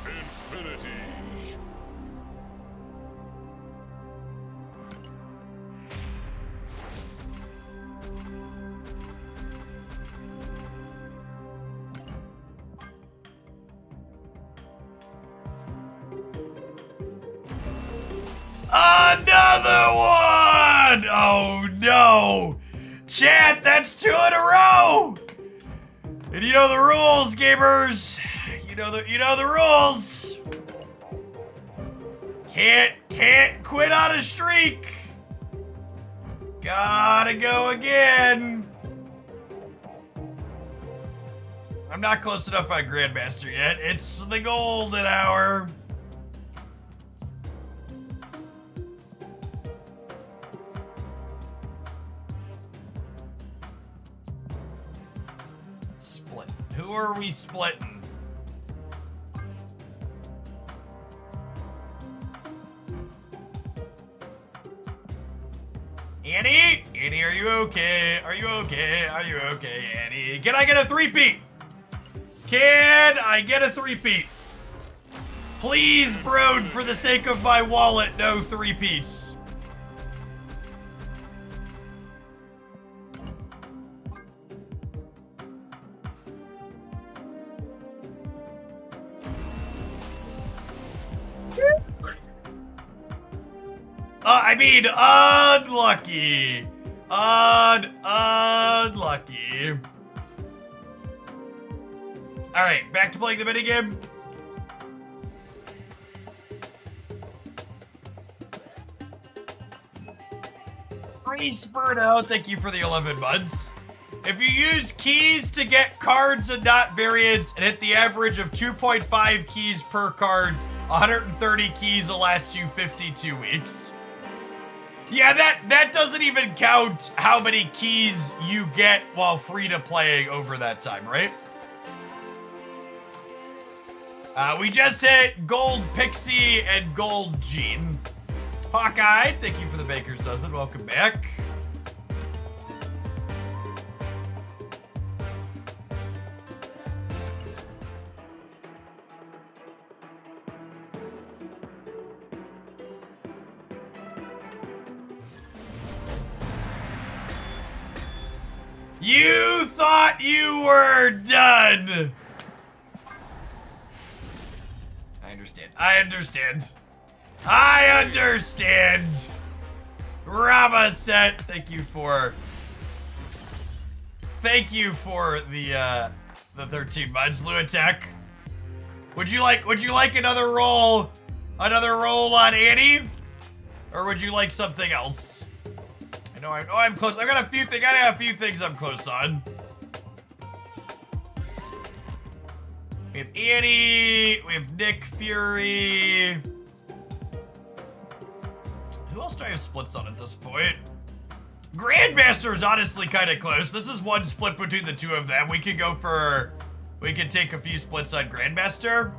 Infinity. Another one! Oh no! Chat, that's 2 in a row! And you know the rules, gamers. You know the rules. Can't quit on a streak. Gotta go again. I'm not close enough on Grandmaster yet. It's the golden hour. Split. Who are we splitting? Annie? Annie, are you okay? Are you okay? Are you okay, Annie? Can I get a 3-peat? Can I get a 3-peat? Please, Broad, for the sake of my wallet, no 3-peats. I mean, unlucky. Unlucky. Alright, back to playing the minigame. Reese Burno, thank you for the 11 months. If you use keys to get cards and not variants and hit the average of 2.5 keys per card, 130 keys will last you 52 weeks. Yeah, that doesn't even count how many keys you get while free to playing over that time, right? We just hit Gold Pixie and Gold Jean. Hawkeye, thank you for the Baker's Dozen. Welcome back. You thought you were done. I understand. I understand. I understand. Ramaset, thank you for the 13 months, Luatek. Would you like another roll on Annie? Or would you like something else? I know I'm close. I got a few things I'm close on. We have Annie, we have Nick Fury. Who else do I have splits on at this point? Grandmaster is honestly kind of close. This is one split between the two of them. We could take a few splits on Grandmaster.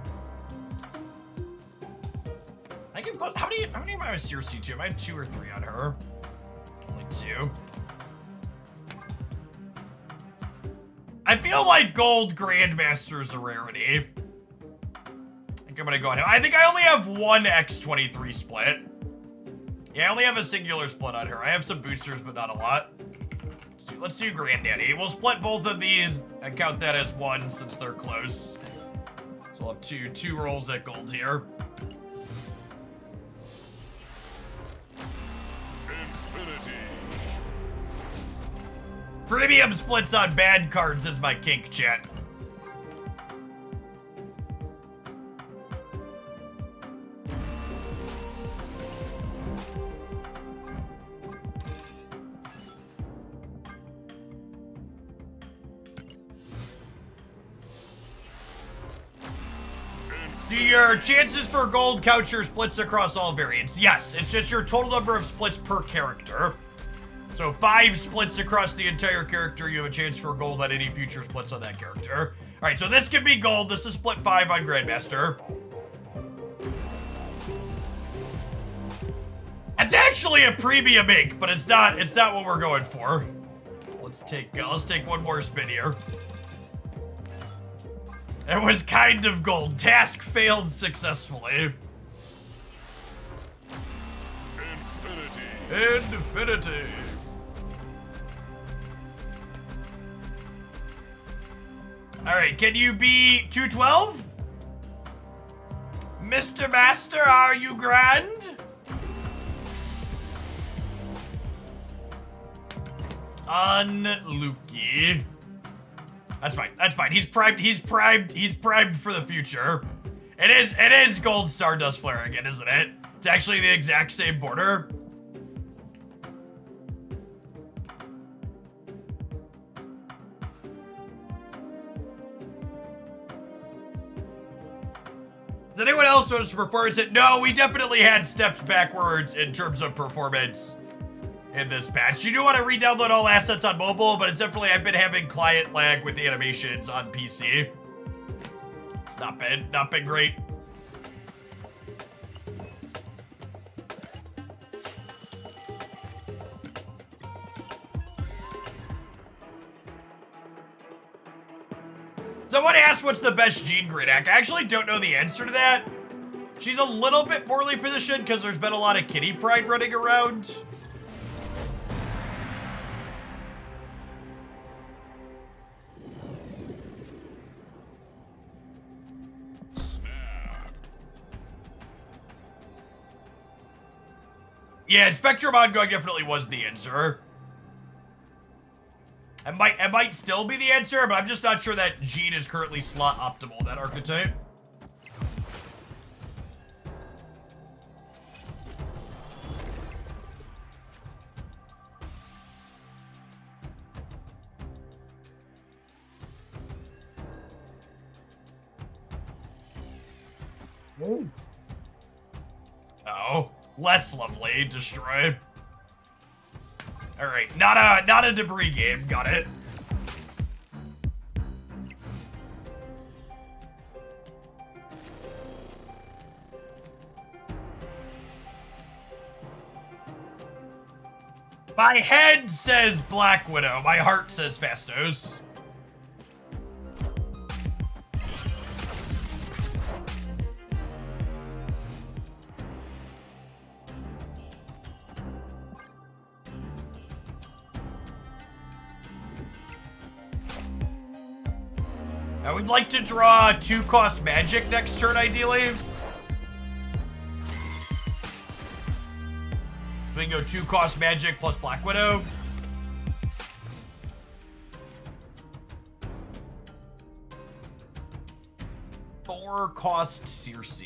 I can close. How many am I with Circe 2? Am I 2 or 3 on her? Only 2. I feel like Gold Grandmaster is a rarity. I think I'm gonna go on him. I think I only have one X23 split. Yeah, I only have a singular split on her. I have some boosters, but not a lot. Let's do Granddaddy. We'll split both of these and count that as one since they're close. So we'll have two rolls at gold here. Infinity. Premium splits on bad cards is my kink, chat. Do your chances for gold count your splits across all variants? Yes, it's just your total number of splits per character. So 5 splits across the entire character, you have a chance for gold on any future splits on that character. All right, so this could be gold. This is split 5 on Grandmaster. It's actually a premium ink, but it's not what we're going for. So let's take one more spin here. It was kind of gold. Task failed successfully. Infinity. Alright, can you be 212? Mr. Master, are you grand? Unlucky. That's fine. He's primed for the future. It is gold Stardust Flare again, isn't it? It's actually the exact same border. Does anyone else notice performance? No, we definitely had steps backwards in terms of performance in this patch. You do want to re-download all assets on mobile, but it's definitely, I've been having client lag with the animations on PC. It's not been great. Someone asked what's the best Jean Grid act. I actually don't know the answer to that. She's a little bit poorly positioned because there's been a lot of kitty pride running around. Yeah, Spectrum ongoing definitely was the answer. It might still be the answer, but I'm just not sure that Jean is currently slot optimal, that archetype. Oh, less lovely. Destroy. All right, not a debris game. Got it. My head says Black Widow. My heart says Fastos. I would like to draw 2-cost magic next turn, ideally. We can go 2-cost magic plus Black Widow. Four-cost Circe.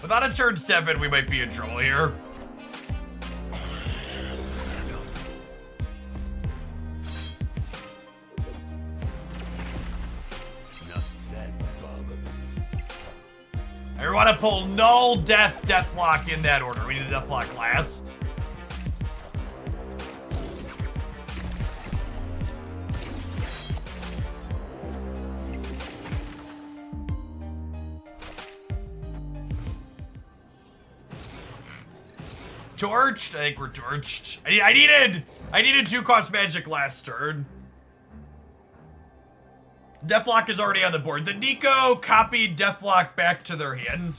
Without a turn 7, we might be in trouble here. Enough said, bub. I want to pull Null, Death, Deathlock in that order. We need a Deathlock last. Torched? I think we're torched. I needed 2-cost magic last turn. Deathlock is already on the board. The Nico copied Deathlock back to their hand.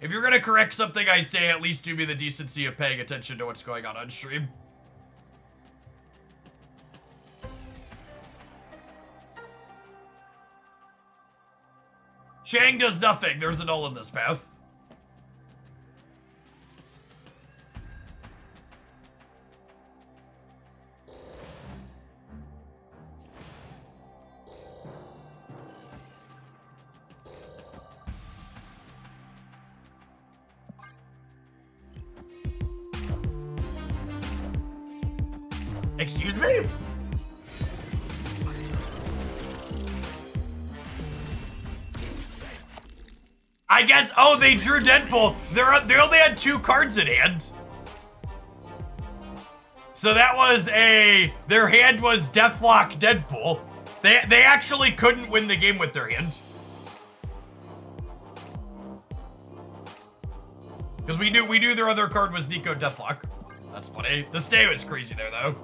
If you're gonna correct something I say, at least do me the decency of paying attention to what's going on stream. Chang does nothing. There's a null in this path. Excuse me? I guess, oh, they drew Deadpool. They only had 2 cards in hand. So that was their hand was Deathlock Deadpool. They actually couldn't win the game with their hand. Because we knew their other card was Nico Deathlock. That's funny. The stay was crazy there, though.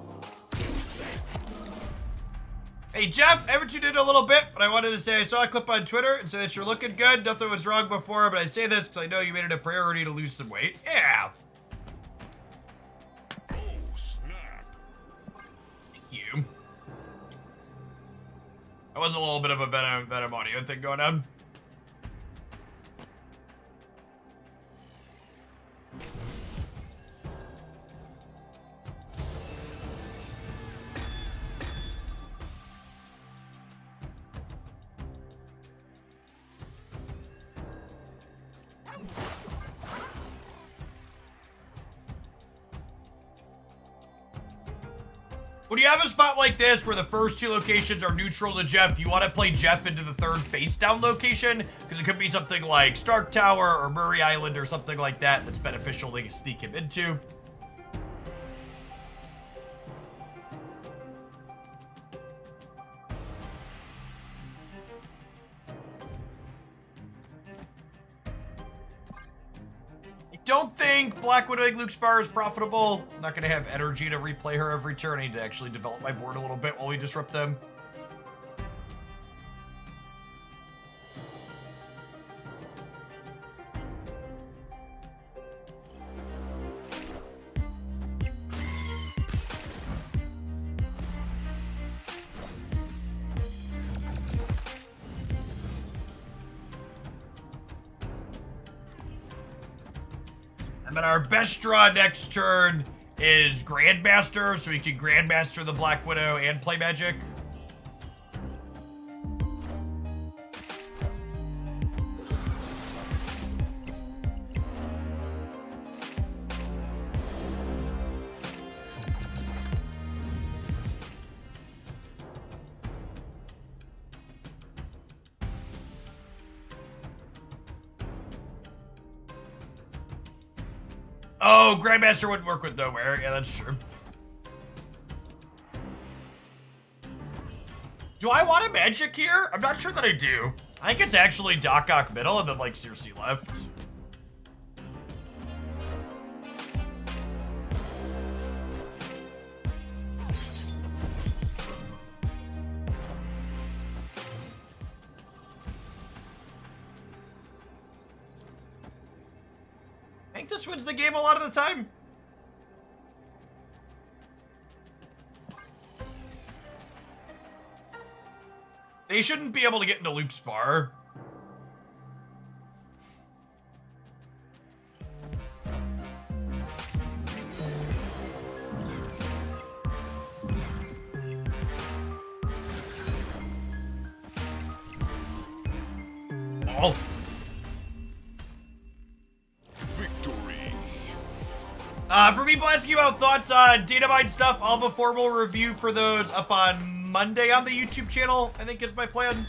Hey, Jeff, I haven't tuned in a little bit, but I wanted to say I saw a clip on Twitter and say that you're looking good. Nothing was wrong before, but I say this because I know you made it a priority to lose some weight. Yeah. Oh, snap. Thank you. That was a little bit of a Venom audio thing going on. When you have a spot like this where the first 2 locations are neutral to Jeff, you want to play Jeff into the 3rd face down location, because it could be something like Stark Tower or Murray Island or something like that that's beneficial to sneak him into. Don't think Black Widowing Luke Spar is profitable. I'm not going to have energy to replay her every turn. I need to actually develop my board a little bit while we disrupt them. And then our best draw next turn is Grandmaster, so we can Grandmaster the Black Widow and play Magic. Oh, Grandmaster wouldn't work with nowhere. Yeah, that's true. Do I want a magic here? I'm not sure that I do. I think it's actually Doc Ock middle and then like Circe left. I think this wins the game a lot of the time. They shouldn't be able to get into Luke's bar. Oh. Victory. For people asking about thoughts on data mine stuff, I'll have a formal review for those up on Monday on the YouTube channel, I think is my plan.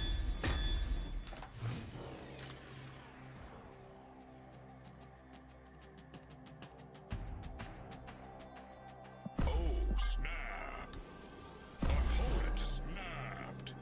Oh, snap. Opponent snapped.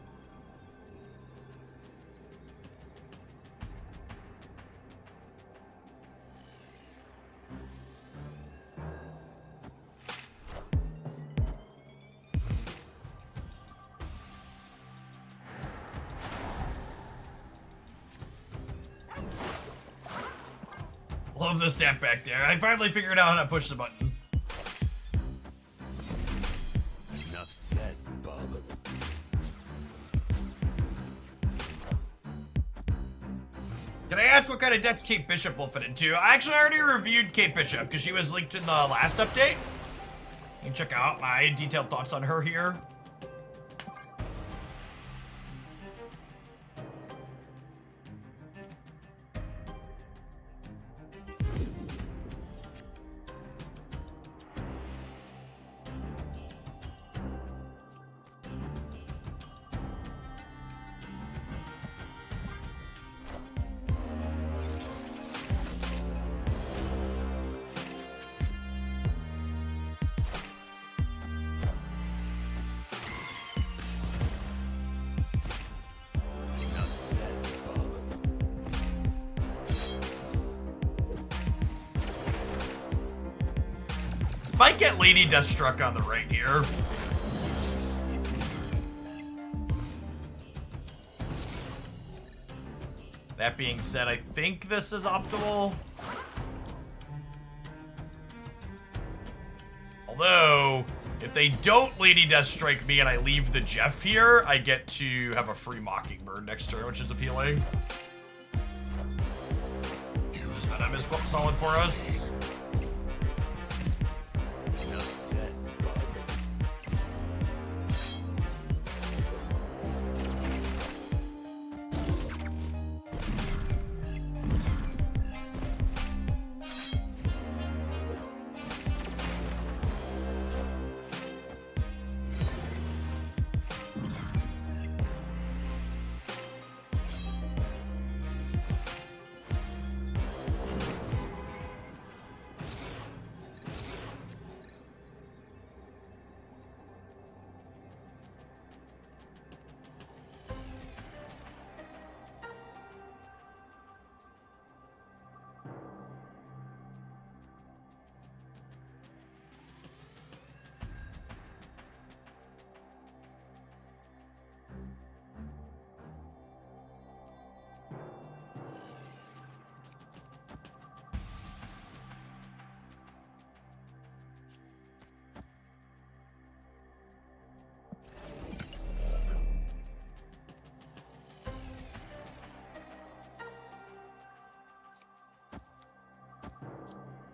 Love the snap back there. I finally figured out how to push the button. Enough said, bub. Can I ask what kind of decks Kate Bishop will fit into? I actually already reviewed Kate Bishop because she was linked in the last update. You can check out my detailed thoughts on her here. Enough said, bub. Might get Lady Deathstruck on the right here. That being said, I think this is optimal. Although, if they don't Lady Deathstrike me and I leave the Jeff here, I get to have a free Mockingbird next turn, which is appealing. Use Venom is solid for us. Enough said, bub.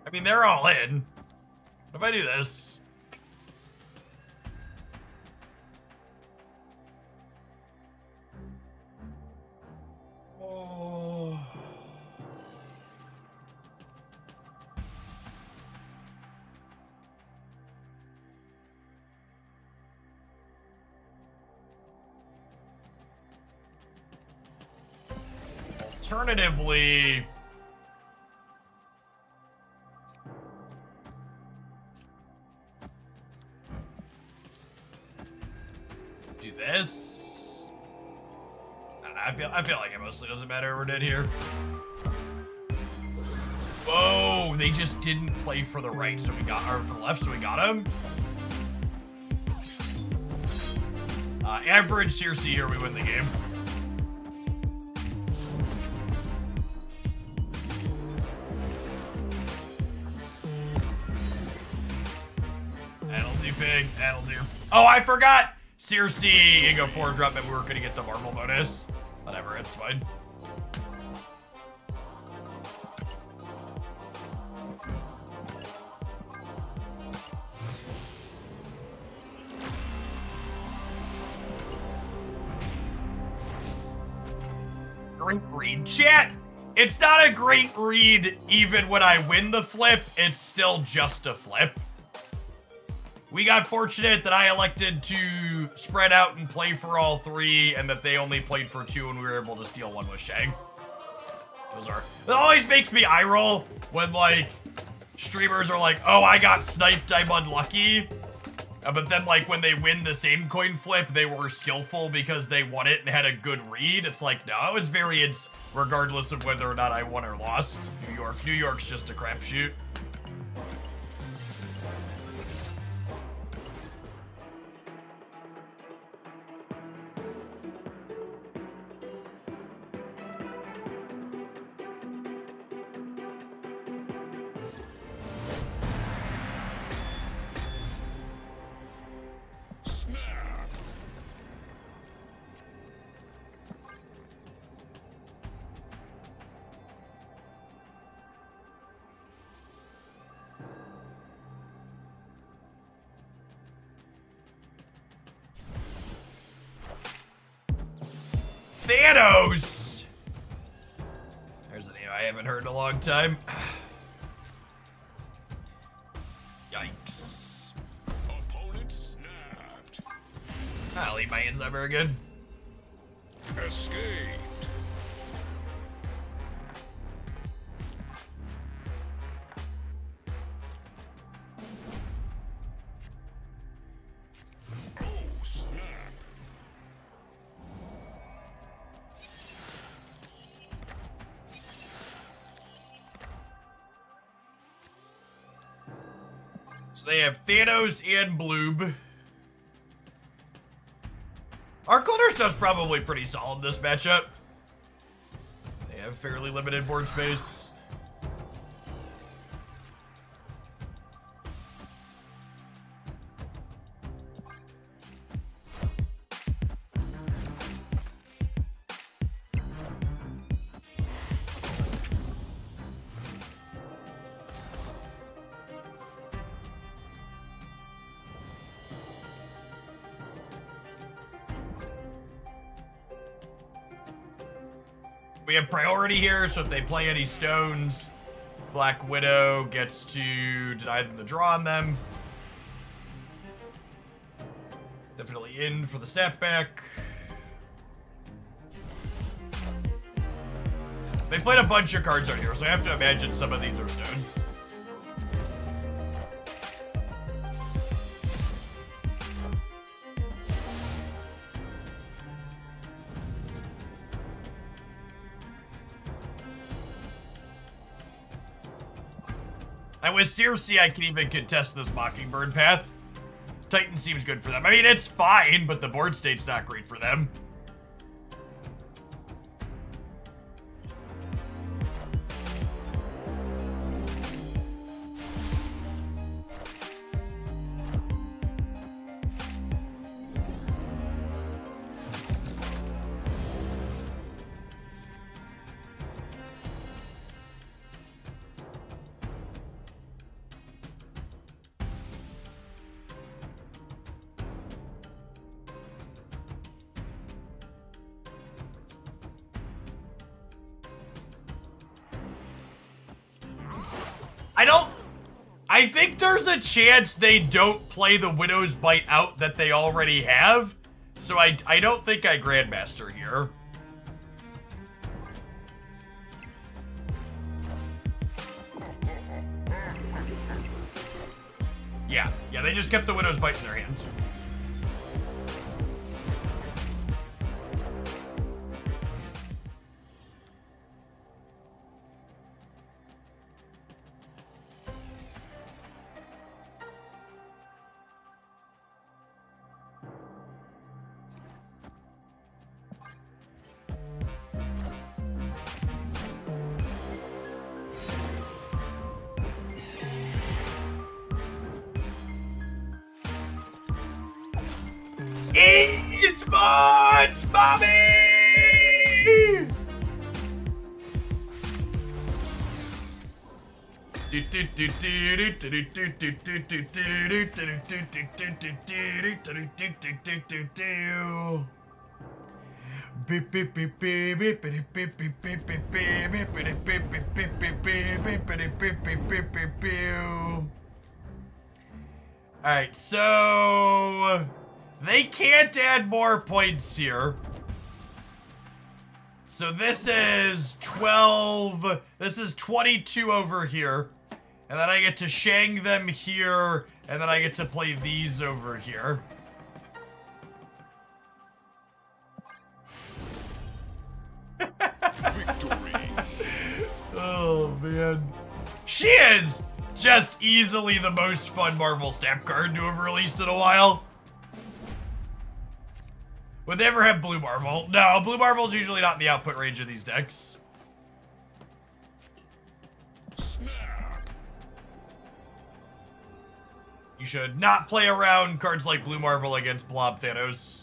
I mean, they're all in. What if I do this? Oh. Alternatively, I feel like it mostly doesn't matter. We're dead here. Whoa, they just didn't play for the right, so we got, or for the left, so we got him. Average Circe here, we win the game. That'll do, big. That'll do. Oh, I forgot! Circe, Ego 4 drop, and we were gonna get the Marvel bonus. Whatever, it's fine. Great read. Chat, it's not a great read even when I win the flip. It's still just a flip. We got fortunate that I elected to spread out and play for all three, and that they only played for two, and we were able to steal one with Shang. It always makes me eye roll when, like, streamers are like, oh, I got sniped, I'm unlucky. But then, like, when they win the same coin flip, they were skillful because they won it and had a good read. It's like, no, it was variance regardless of whether or not I won or lost. New York's just a crapshoot. Thanos! There's a name I haven't heard in a long time. Yikes. Opponent snapped. I'll eat my hands up very good. Escaped. Oh, snap. So they have Thanos and Bloob. Our Clutter stuff's probably pretty solid this matchup. They have fairly limited board space. We have priority here, so if they play any stones, Black Widow gets to deny them the draw on them. Definitely in for the snapback. They played a bunch of cards out here, so I have to imagine some of these are stones. And with Circe, I can even contest this Mockingbird path. Titan seems good for them. I mean, it's fine, but the board state's not great for them. I think there's a chance they don't play the Widow's Bite out that they already have. So I don't think I Grandmaster here. Yeah, they just kept the Widow's Bite in their hands. esports, Bobby! Alright, so they can't add more points here. So this is 12, this is 22 over here. And then I get to Shang them here, and then I get to play these over here. Victory. Oh, man. She is just easily the most fun Marvel Snap card to have released in a while. Would they ever have Blue Marvel? No, Blue Marvel's usually not in the output range of these decks. Snap. You should not play around cards like Blue Marvel against Blob Thanos.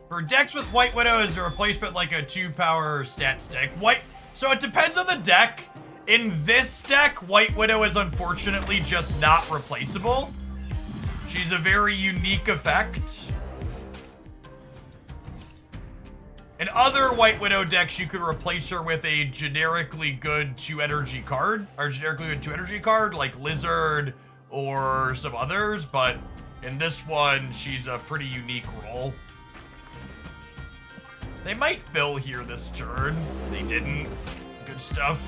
For decks with White Widow as a replacement, like a 2-power stat stick. So it depends on the deck. In this deck, White Widow is unfortunately just not replaceable. She's a very unique effect. In other White Widow decks, you could replace her with a generically good 2-energy card, or generically good 2-energy card, like Lizard or some others, but in this one, she's a pretty unique role. They might fill here this turn. They didn't. Good stuff.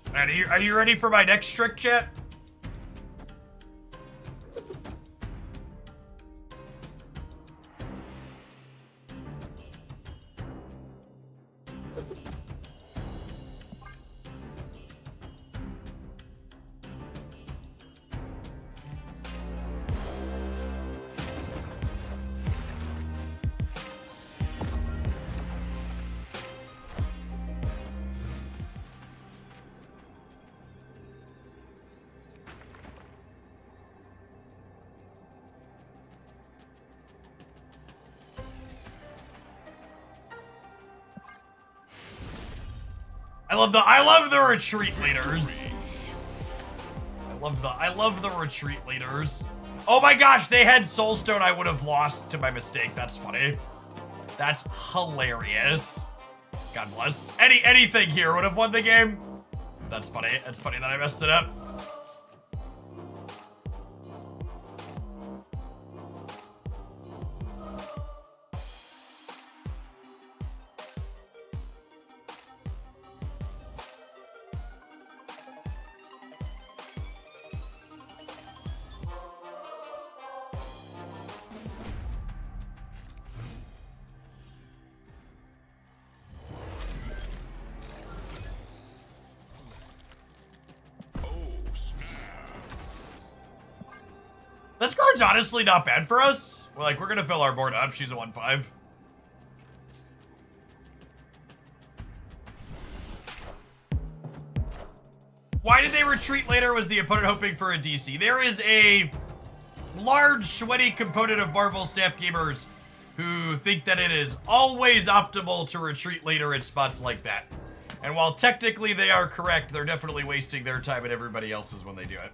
Alright, are you ready for my next trick, chat? I love the retreat leaders. I love the retreat leaders. Oh my gosh, they had Soulstone. I would have lost to my mistake. That's funny. That's hilarious. God bless. Anything here would have won the game. That's funny. It's funny that I messed it up. This card's honestly not bad for us. We're gonna fill our board up. She's a 1/5. Why did they retreat later? Was the opponent hoping for a DC? There is a large, sweaty component of Marvel Snap gamers who think that it is always optimal to retreat later in spots like that. And while technically they are correct, they're definitely wasting their time and everybody else's when they do it.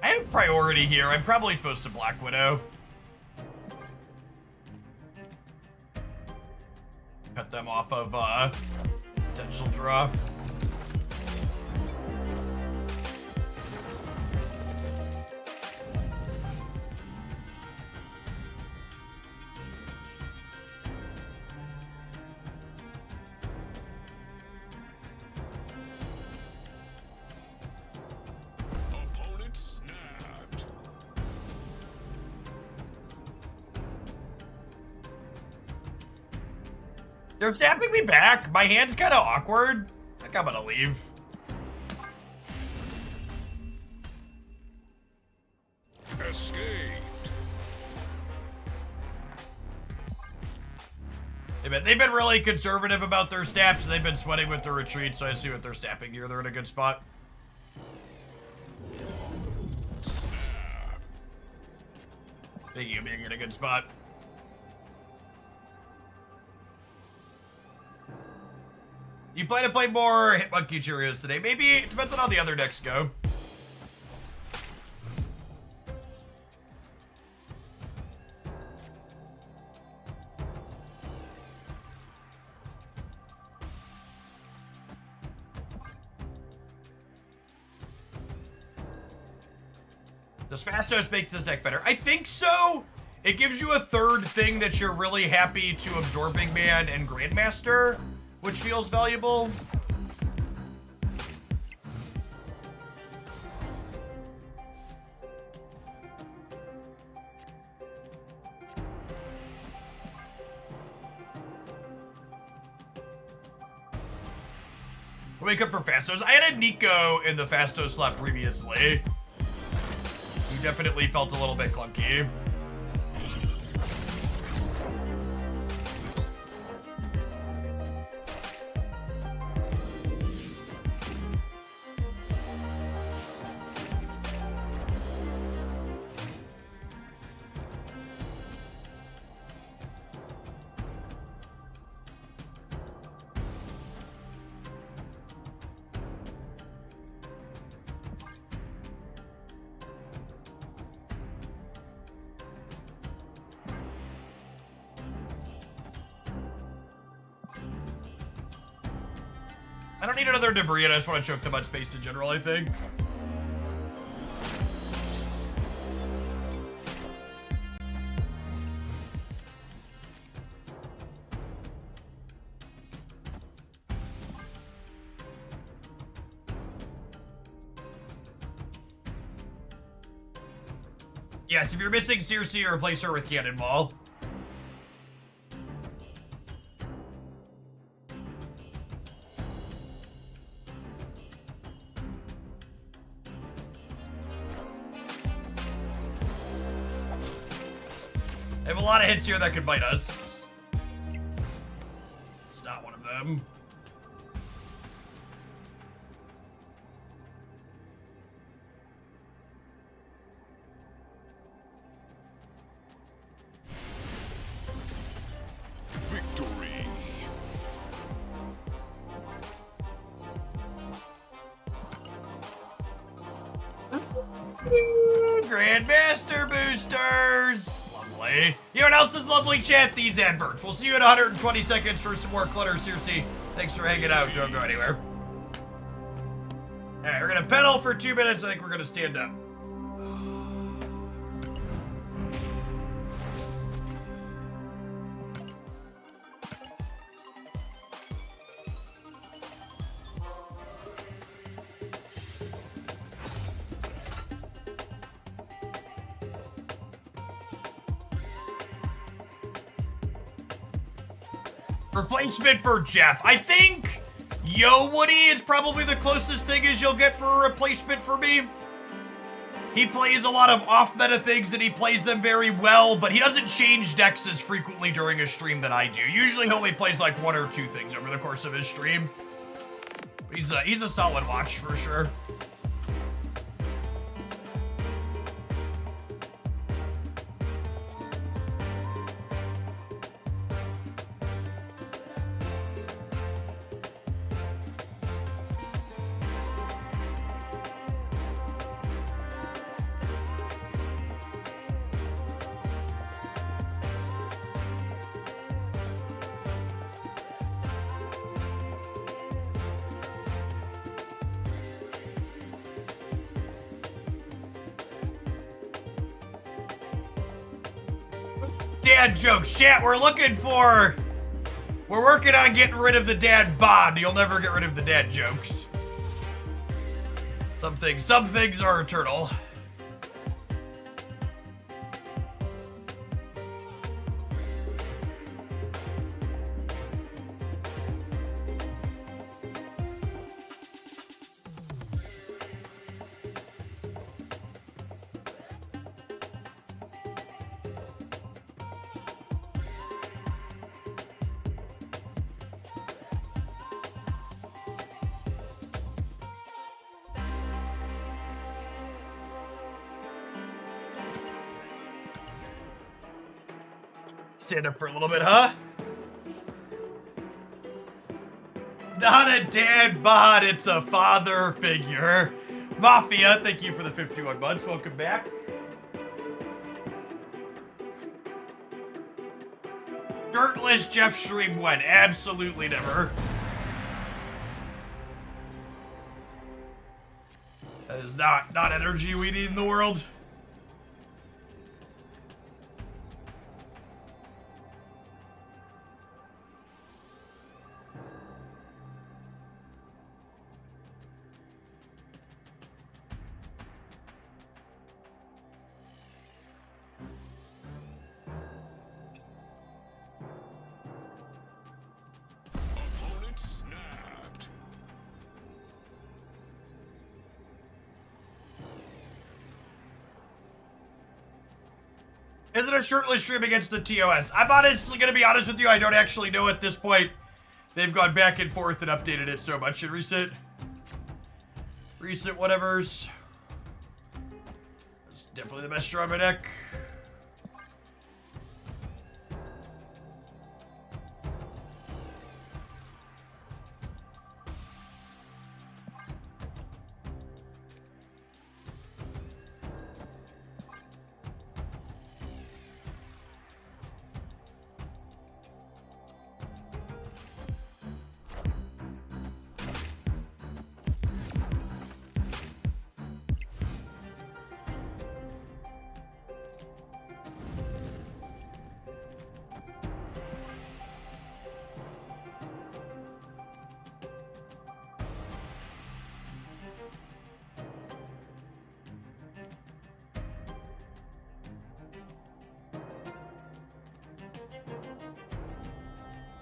I have priority here? I'm probably supposed to Black Widow. Cut them off of potential draw. Opponent snapped. They're snapping me back. My hand's kind of awkward. I think I'm gonna leave. Escaped. They've been really conservative about their snaps. They've been sweating with their retreat, so I assume if they're snapping here, they're in a good spot. Thank you, being in a good spot. You plan to play more Hitmonkey Cheerios today? Maybe. It depends on how the other decks go. Does Fastos make this deck better? I think so. It gives you a third thing that you're really happy to Absorbing Man and Grandmaster, which feels valuable. Wake up for Fastos. I had a Nico in the Fastos slot previously. He definitely felt a little bit clunky. I don't need another debris, and I just want to choke them on space in general, I think. Yes, if you're missing Circe, replace her with Cannonball. I have a lot of hits here that could bite us. It's not one of them. Victory. Grandmaster boosters! Lovely. You know what else is lovely, chat? These adverts. We'll see you in 120 seconds for some more Clutter. Circe, thanks for hanging out. Don't go anywhere. Alright, we're gonna pedal for 2 minutes. I think we're gonna stand up. Replacement for Jeff. I think Yo Woody is probably the closest thing as you'll get for a replacement for me. He plays a lot of off-meta things and he plays them very well, but he doesn't change decks as frequently during a stream that I do. Usually he only plays like 1 or 2 things over the course of his stream. But he's a solid watch for sure. Dad jokes. Chat, we're working on getting rid of the dad bod. You'll never get rid of the dad jokes. Some things are eternal. Stand up for a little bit, huh? Not a dad bod, it's a father figure. Mafia, thank you for the 51 months. Welcome back. Shirtless Jeff stream when? Absolutely never. That is not energy we need in the world. Opponent snapped. Is it a shirtless stream against the TOS? I'm honestly gonna be honest with you, I don't actually know at this point. They've gone back and forth and updated it so much in recent whatevers. It's definitely the best draw on my deck.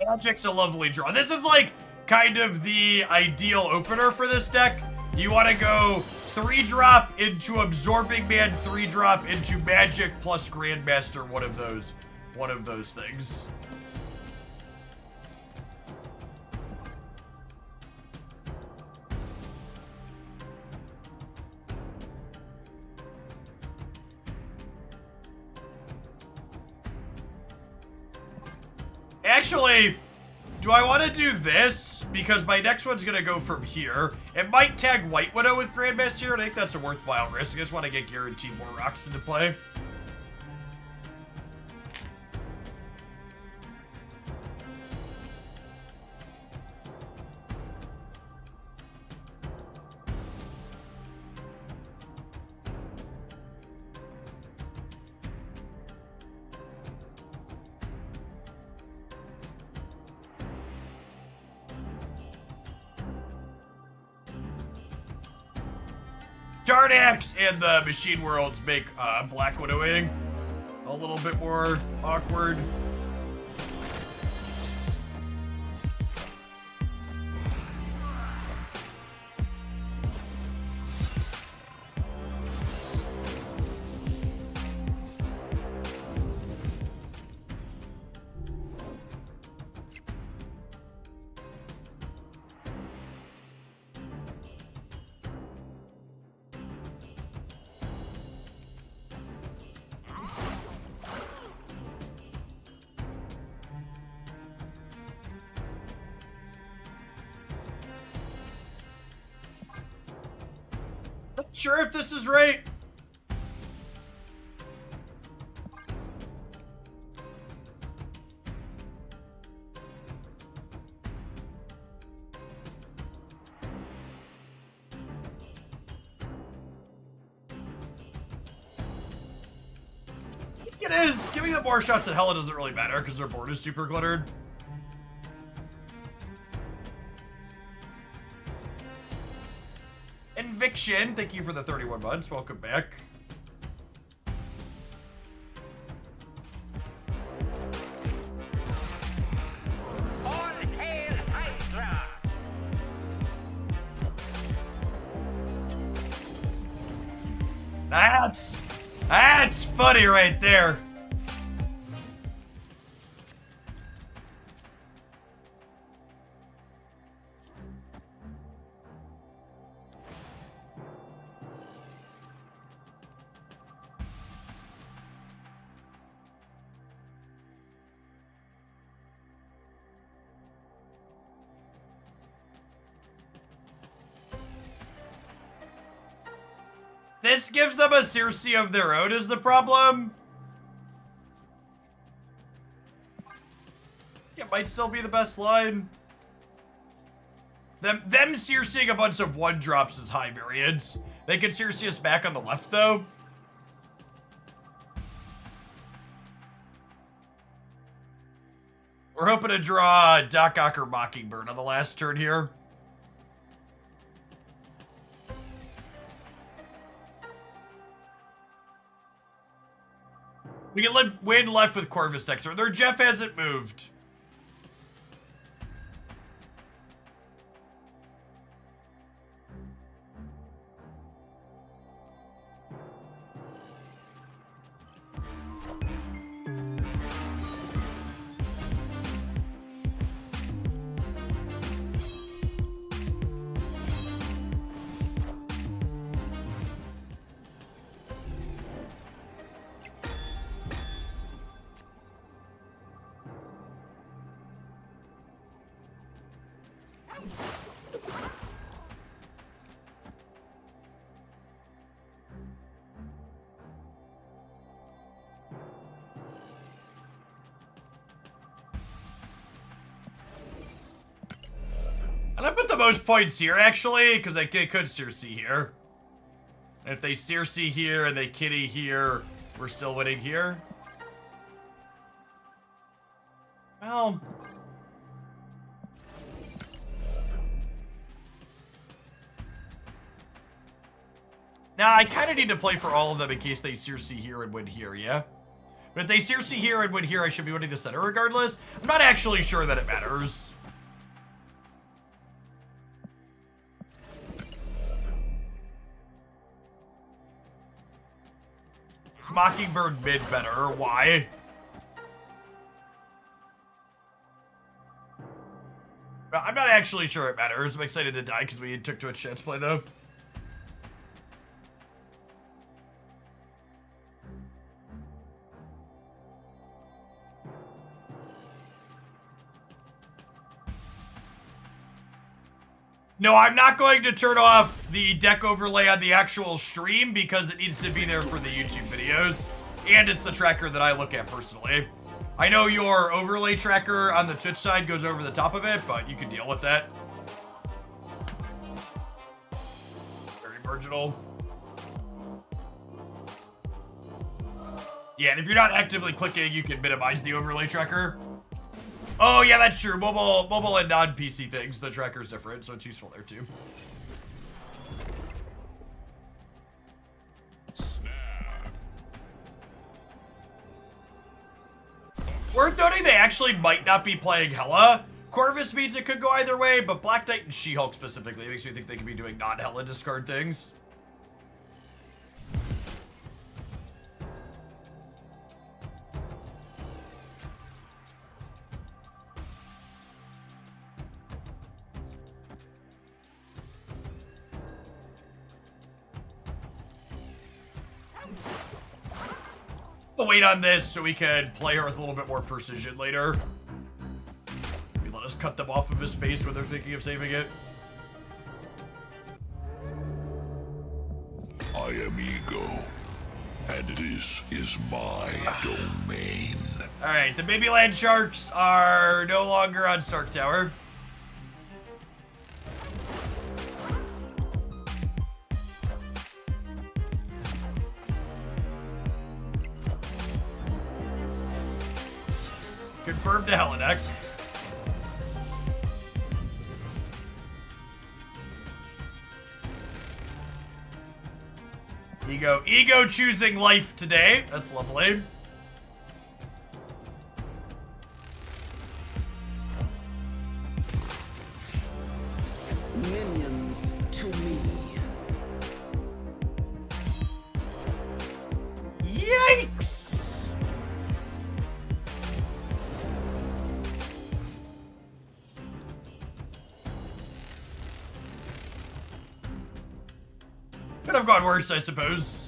Magic's a lovely draw. This is like kind of the ideal opener for this deck. You want to go 3-drop into Absorbing Man, 3-drop into Magic plus Grandmaster, one of those things. Actually, do I want to do this? Because my next one's going to go from here. It might tag White Widow with Grandmaster here, and I think that's a worthwhile risk. I just want to get guaranteed more rocks into play. Dardax and the Machine Worlds make Black Widowing a little bit more awkward. Sure if this is right. It is. Giving them more shots at Hella doesn't really matter because their board is super cluttered. Inviction, thank you for the 31 months. Welcome back. All hail Hydra! That's funny right there. This gives them a Circe of their own is the problem. It might still be the best line. Them Circing a bunch of 1-drops is high variance. They can Circe us back on the left, though. We're hoping to draw Doc Ock or Mockingbird on the last turn here. We can win left with Corvus next turn. Their Jeff hasn't moved. And I put the most points here, actually, because they could Circe here. And if they Circe here and they Kitty here, we're still winning here. Well... Now, I kind of need to play for all of them in case they Circe here and win here, yeah? But if they Circe here and win here, I should be winning the center regardless. I'm not actually sure that it matters. It's Mockingbird mid better. Why? I'm not actually sure it matters. I'm excited to die because we took to a chance play, though. No, I'm not going to turn off the deck overlay on the actual stream because it needs to be there for the YouTube videos. And it's the tracker that I look at personally. I know your overlay tracker on the Twitch side goes over the top of it, but you can deal with that. Very marginal. Yeah, and if you're not actively clicking, you can minimize the overlay tracker. Oh, yeah, that's true. Mobile and non-PC things, the tracker's different, so it's useful there, too. Worth noting, they actually might not be playing Hella. Corvus means it could go either way, but Black Knight and She-Hulk specifically makes me think they could be doing non-Hella discard things. We'll wait on this so we can play her with a little bit more precision later. Maybe let us cut them off of his space when they're thinking of saving it. I am Ego, and this is my domain. Alright, the Babyland Sharks are no longer on Stark Tower. Confirmed to Helinek. Ego choosing life today. That's lovely. Minions to me. Yikes! Could have gone worse, I suppose.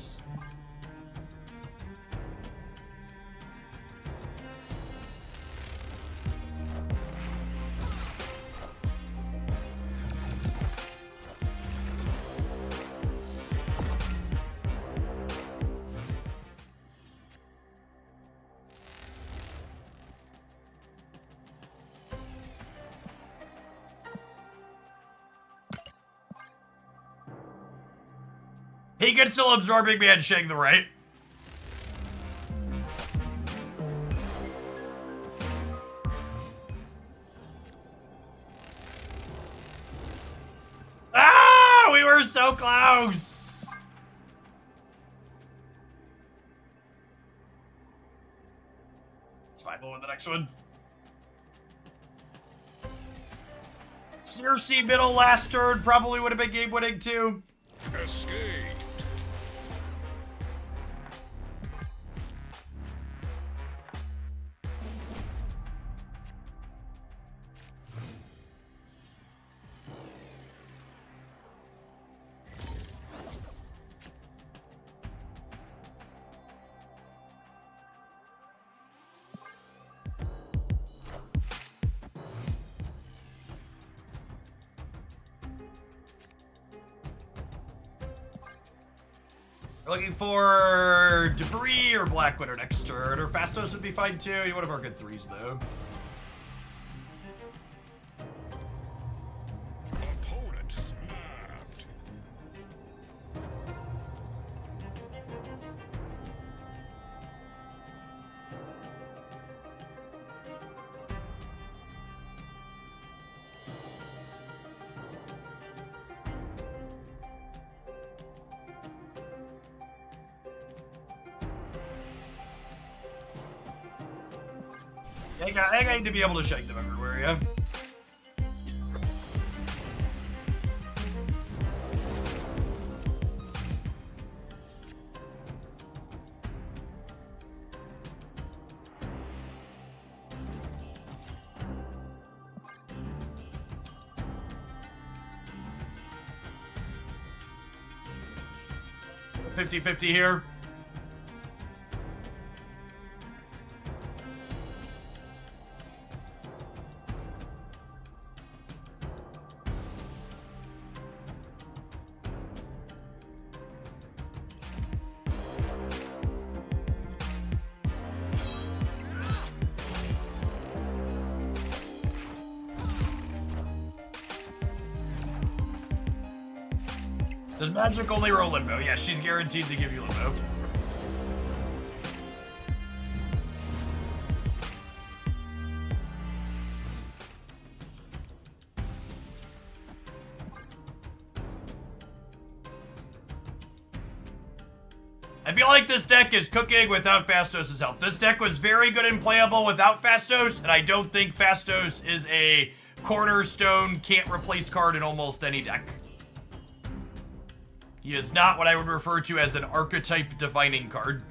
He can still absorbing me and shake the right. Ah, we were so close. It's fine, we'll win the next one. Cersei middle last turn probably would have been game winning too. Escape. We're looking for Debris or Black Widow next turn, or Fastos would be fine too. You one of our good threes though. Opponent snapped. I think I need to be able to shake them everywhere, yeah? $50-50 here. Does Magic only roll Limbo? Yeah, she's guaranteed to give you Limbo. I feel like this deck is cooking without Fastos' help. This deck was very good and playable without Fastos, and I don't think Fastos is a cornerstone, can't replace card in almost any deck. He is not what I would refer to as an archetype-defining card.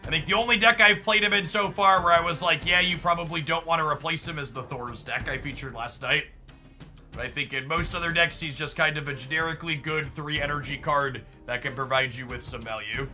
I think the only deck I've played him in so far where I was like, yeah, you probably don't want to replace him is the Thor's deck I featured last night. But I think in most other decks, he's just kind of a generically good 3-energy card that can provide you with some value.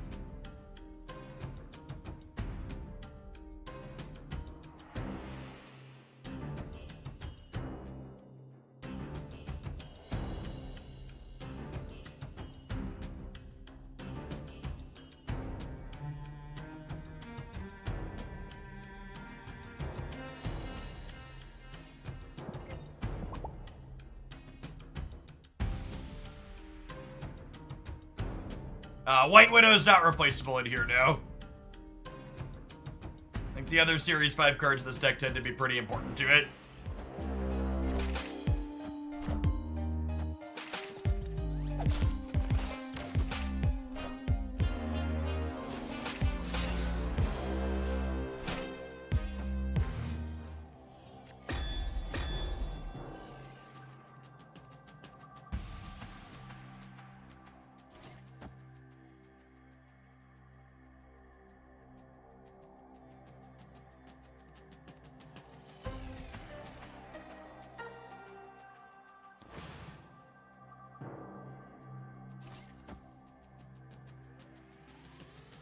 White Widow's not replaceable in here now. I think The other Series 5 cards in this deck tend to be pretty important to it.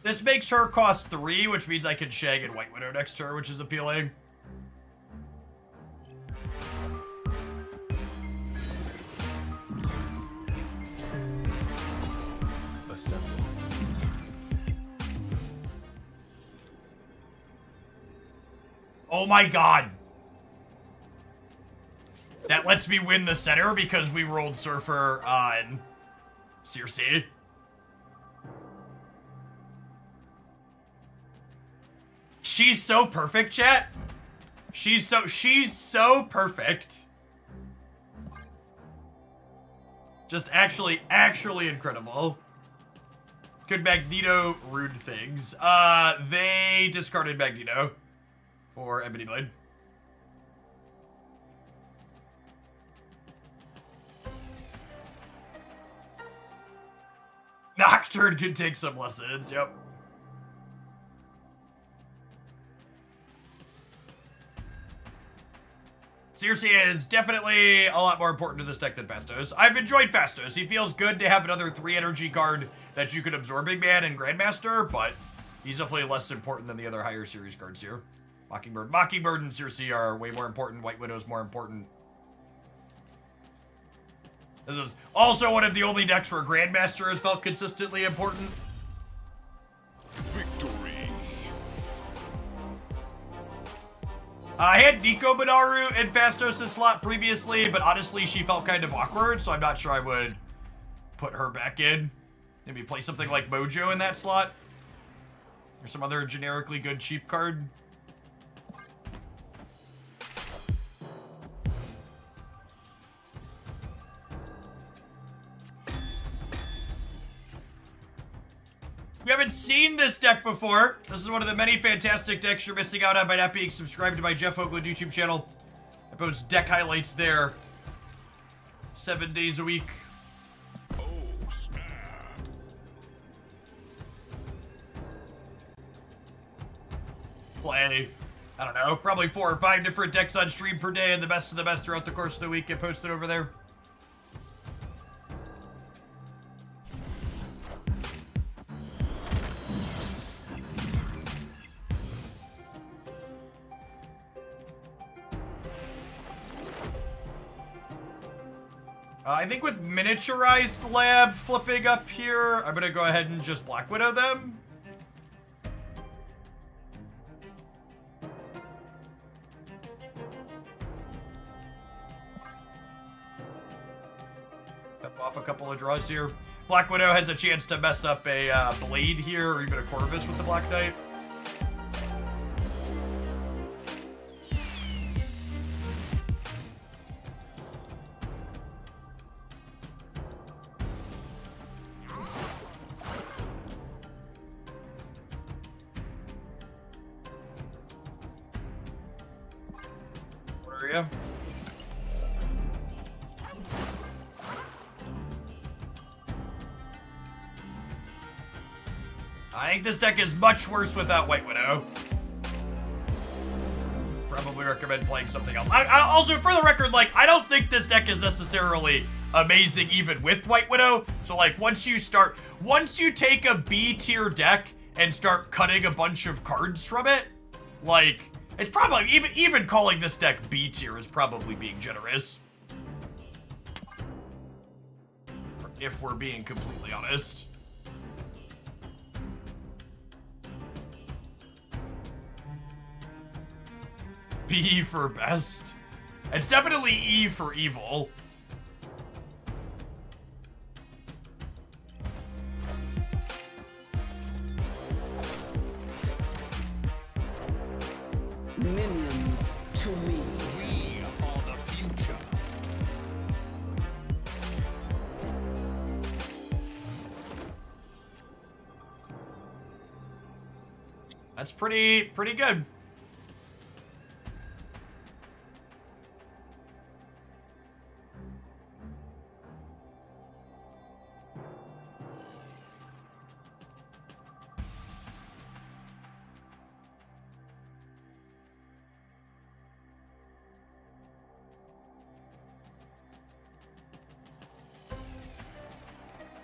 This makes her cost 3, which means I can Shag and White Widow next turn, which is appealing. Assemble. Oh my god! That lets me win the center because we rolled Surfer on Circe. She's so perfect, chat. She's so perfect. Just actually incredible. Could Magneto rude things? They discarded Magneto for Ebony Blade. Nocturne could take some lessons, yep. Circe is definitely a lot more important to this deck than Fastos. I've enjoyed Fastos. He feels good to have another 3 energy card that you could Absorbing Man and Grandmaster, but he's definitely less important than the other higher series cards here. Mockingbird and Circe are way more important. White Widow's more important. This is also one of the only decks where Grandmaster has felt consistently important. Victory. I had Nico Minaru in Fastos' slot previously, but honestly, she felt kind of awkward, so I'm not sure I would put her back in. Maybe play something like Mojo in that slot. Or some other generically good cheap card. We haven't seen this deck before. This is one of the many fantastic decks you're missing out on by not being subscribed to my Jeff Oakland YouTube channel. I post deck highlights there 7 days a week. Oh, snap. Play, I don't know, probably 4 or 5 different decks on stream per day, and the best of the best throughout the course of the week get posted over there. I think with miniaturized lab flipping up here, I'm gonna go ahead and just Black Widow them. Cut off a couple of draws here. Black Widow has a chance to mess up a Blade here, or even a Corvus with the Black Knight. Area. I think this deck is much worse without White Widow. Probably recommend playing something else. I also, for the record, like, I don't think this deck is necessarily amazing even with White Widow. So, like, once you take a B tier deck and start cutting a bunch of cards from it, like, it's probably, even calling this deck B tier is probably being generous. If we're being completely honest. B for best. It's definitely E for evil. That's pretty good.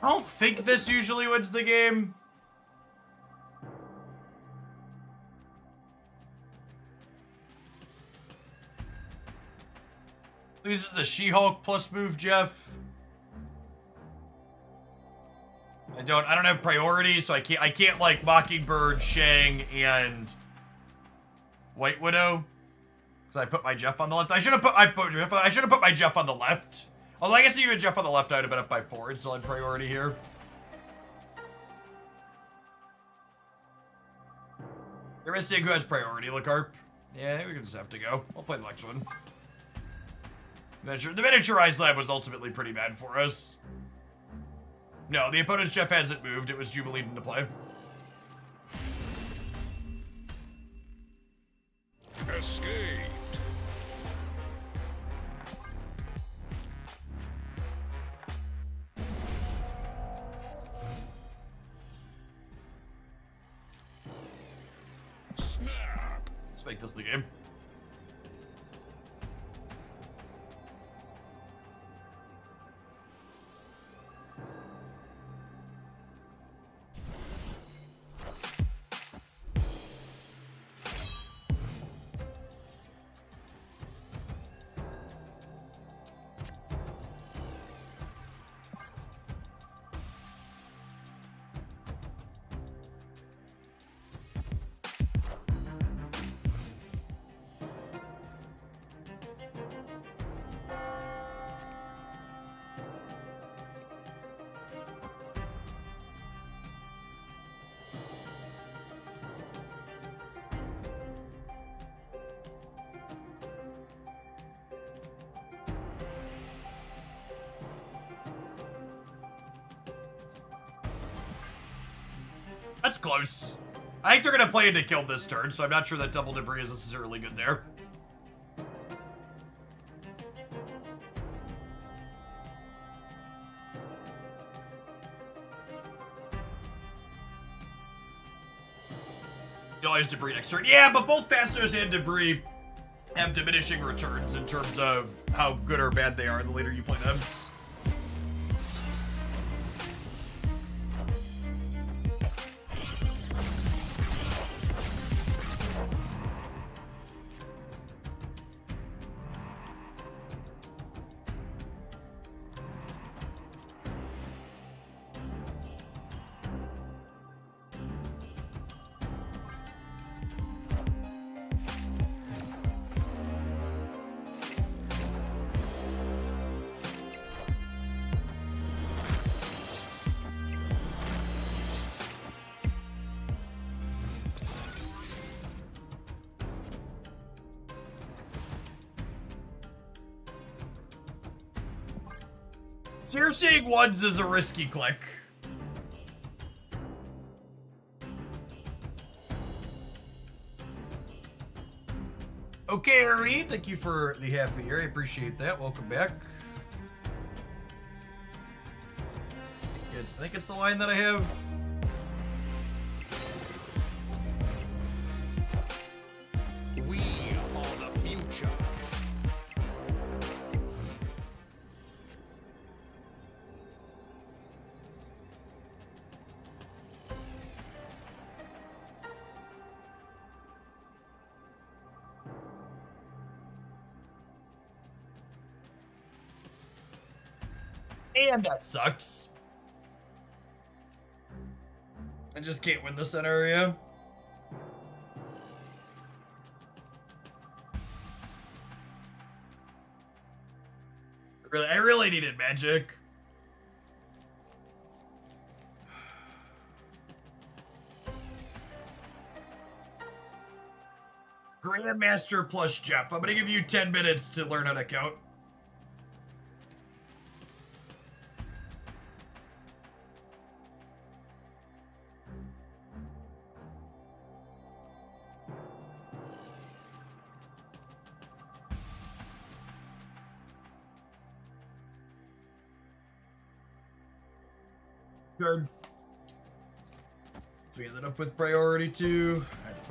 I don't think this usually wins the game. Loses the She-Hulk plus move, Jeff. I don't have priority, so I can't like Mockingbird, Shang, and White Widow. Because I put my Jeff on the left. I should have put my Jeff on the left. Although I guess even Jeff on the left, I would have been up by 4 and still had priority here. You're missing who has priority, Lacarp. Yeah, we can just have to go. I'll play the next one. The miniaturized lab was ultimately pretty bad for us. No, the opponent's Jeff hasn't moved. It was Jubilee into play. Escaped. Snap. Let's make this the game. That's close. I think they're going to play into kill this turn, so I'm not sure that double debris is necessarily good there. You'll use debris next turn. Yeah, but both Fastos and debris have diminishing returns in terms of how good or bad they are the later you play them. So you're seeing ones as a risky click. Okay, Ari, thank you for the half a year. I appreciate that. Welcome back. I think it's the line that I have. We are the future. And that sucks. I just can't win this scenario. I really needed magic. Grandmaster plus Jeff. I'm gonna give you 10 minutes to learn how to count. turn. We ended up with priority 2. The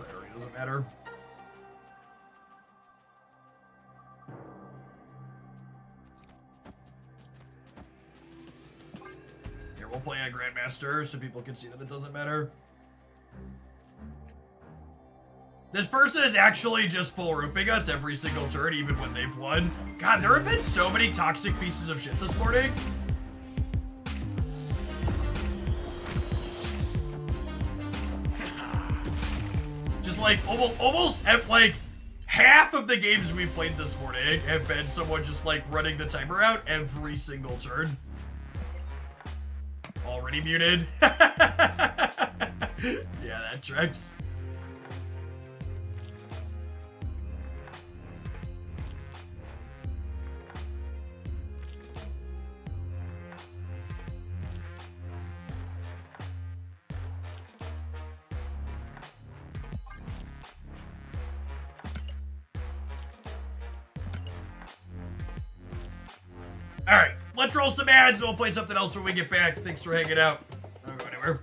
priority doesn't matter. Here, we'll play a Grandmaster so people can see that it doesn't matter. This person is actually just full rooping us every single turn, even when they've won. God, there have been so many toxic pieces of shit this morning. Just like almost like half of the games we've played this morning have been someone just like running the timer out every single turn. Already muted. Yeah, that tracks. Alright, let's roll some ads and we'll play something else when we get back. Thanks for hanging out. Don't go anywhere.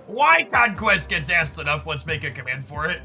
Why Conquest gets asked enough, let's make a command for it.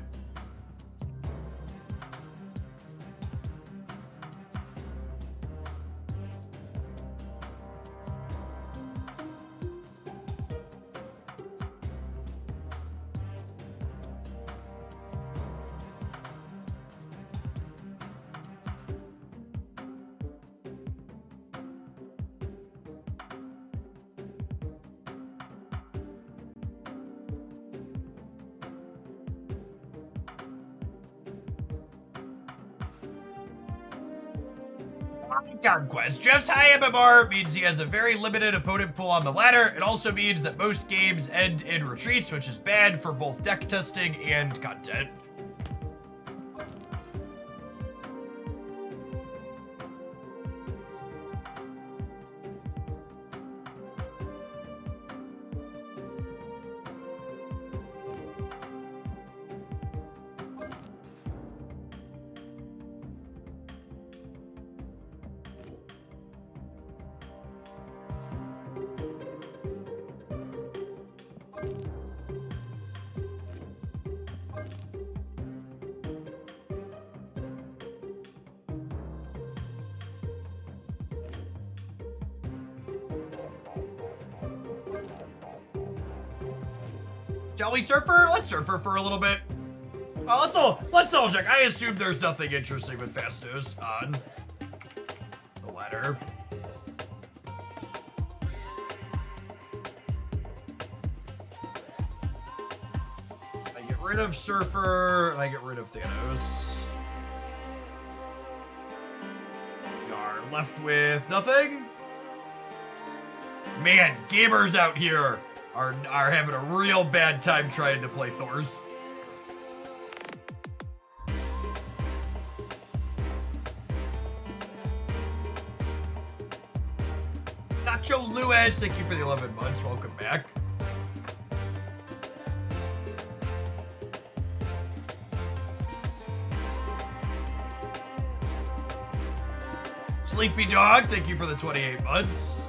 Conquest. Jeff's high MMR means he has a very limited opponent pool on the ladder. It also means that most games end in retreats, which is bad for both deck testing and content. Shall we surfer? Let's surfer for a little bit. Let's all check. I assume there's nothing interesting with Fastos on the ladder. I get rid of Surfer, and I get rid of Thanos. We are left with nothing. Man, gamers out here are having a real bad time trying to play Thors. Nacho Luez, thank you for the 11 months. Welcome back. Sleepy Dog, thank you for the 28 months.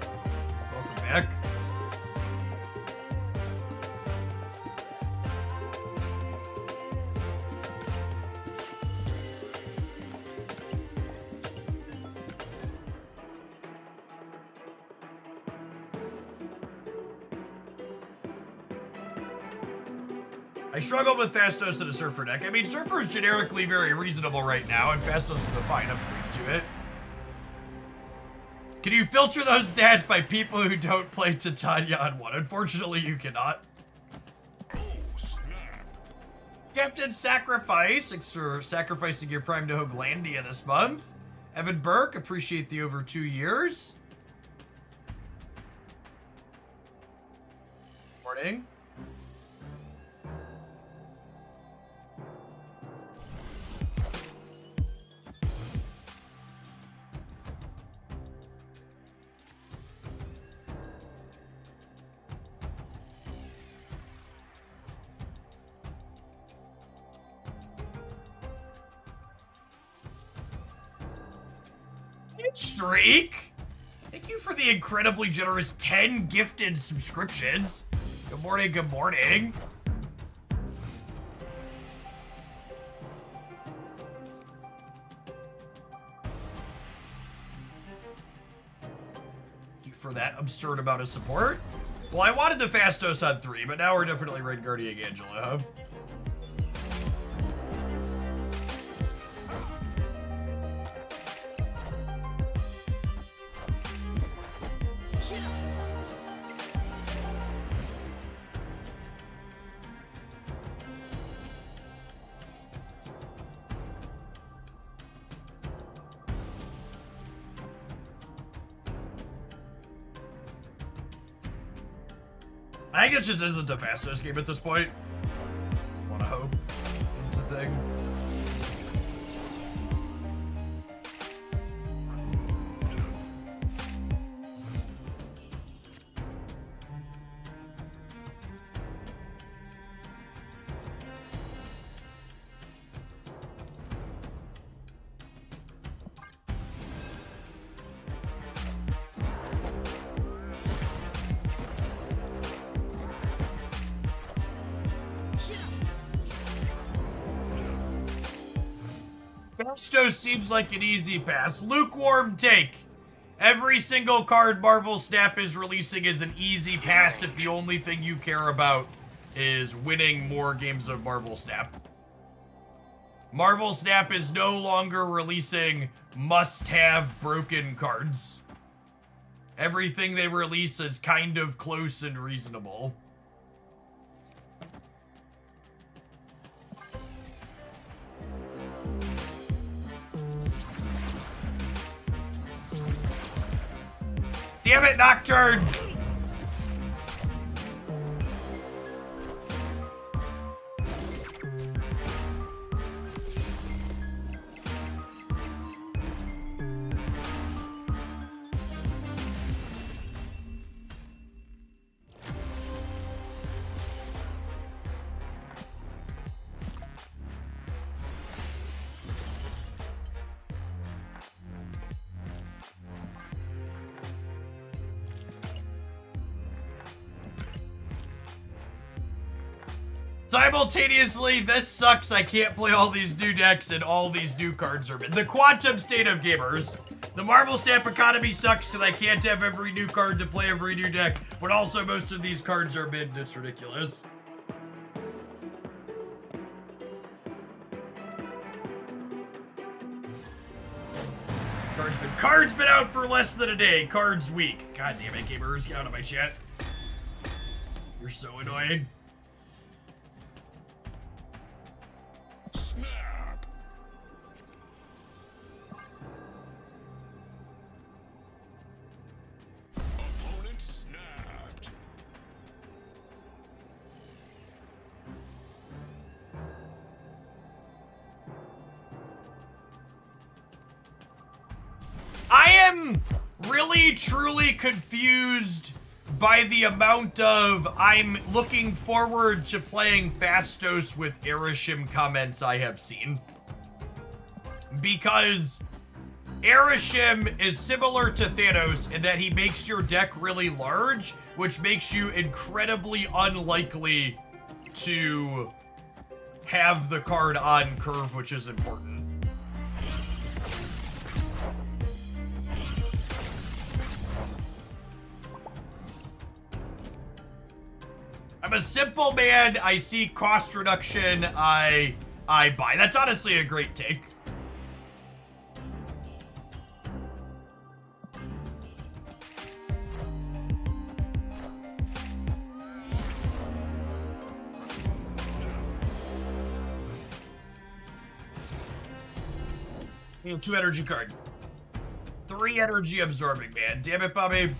Welcome back. I struggled with Fastos in a Surfer deck. I mean, Surfer is generically very reasonable right now, and Fastos is a fine upgrade to it. Can you filter those stats by people who don't play Titania on 1? Unfortunately, you cannot. Oh, snap. Captain Sacrifice, thanks for sacrificing your Prime to Hoaglandia this month. Evan Burke, appreciate the over 2 years. Morning. Streak, thank you for the incredibly generous 10 gifted subscriptions. Good morning, good morning. Thank you for that absurd amount of support. Well, I wanted the Fastos on 3, but now we're definitely Red Guardian Angela, huh? I think it just isn't a Fastos game at this point. Wanna hope it's a thing. Fastos seems like an easy pass. Lukewarm take. Every single card Marvel Snap is releasing is an easy pass if the only thing you care about is winning more games of Marvel Snap. Marvel Snap is no longer releasing must-have broken cards. Everything they release is kind of close and reasonable. Damn it, Nocturne! Simultaneously, this sucks. I can't play all these new decks and all these new cards are mid. The quantum state of gamers. The Marvel Snap economy sucks because I can't have every new card to play every new deck, but also most of these cards are mid and it's ridiculous. Cards been out for less than a day. Cards weak. God damn it, gamers. Get out of my chat. You're so annoying. Snap. Opponent snapped. I am really, truly confused by the amount of I'm looking forward to playing Fastos with Erishim comments I have seen. Because Erishim is similar to Thanos in that he makes your deck really large, which makes you incredibly unlikely to have the card on curve, which is important. I'm a simple man. I see cost reduction. I buy. That's honestly a great take. You know, 2 energy card. 3 energy absorbing, man. Damn it, Bobby.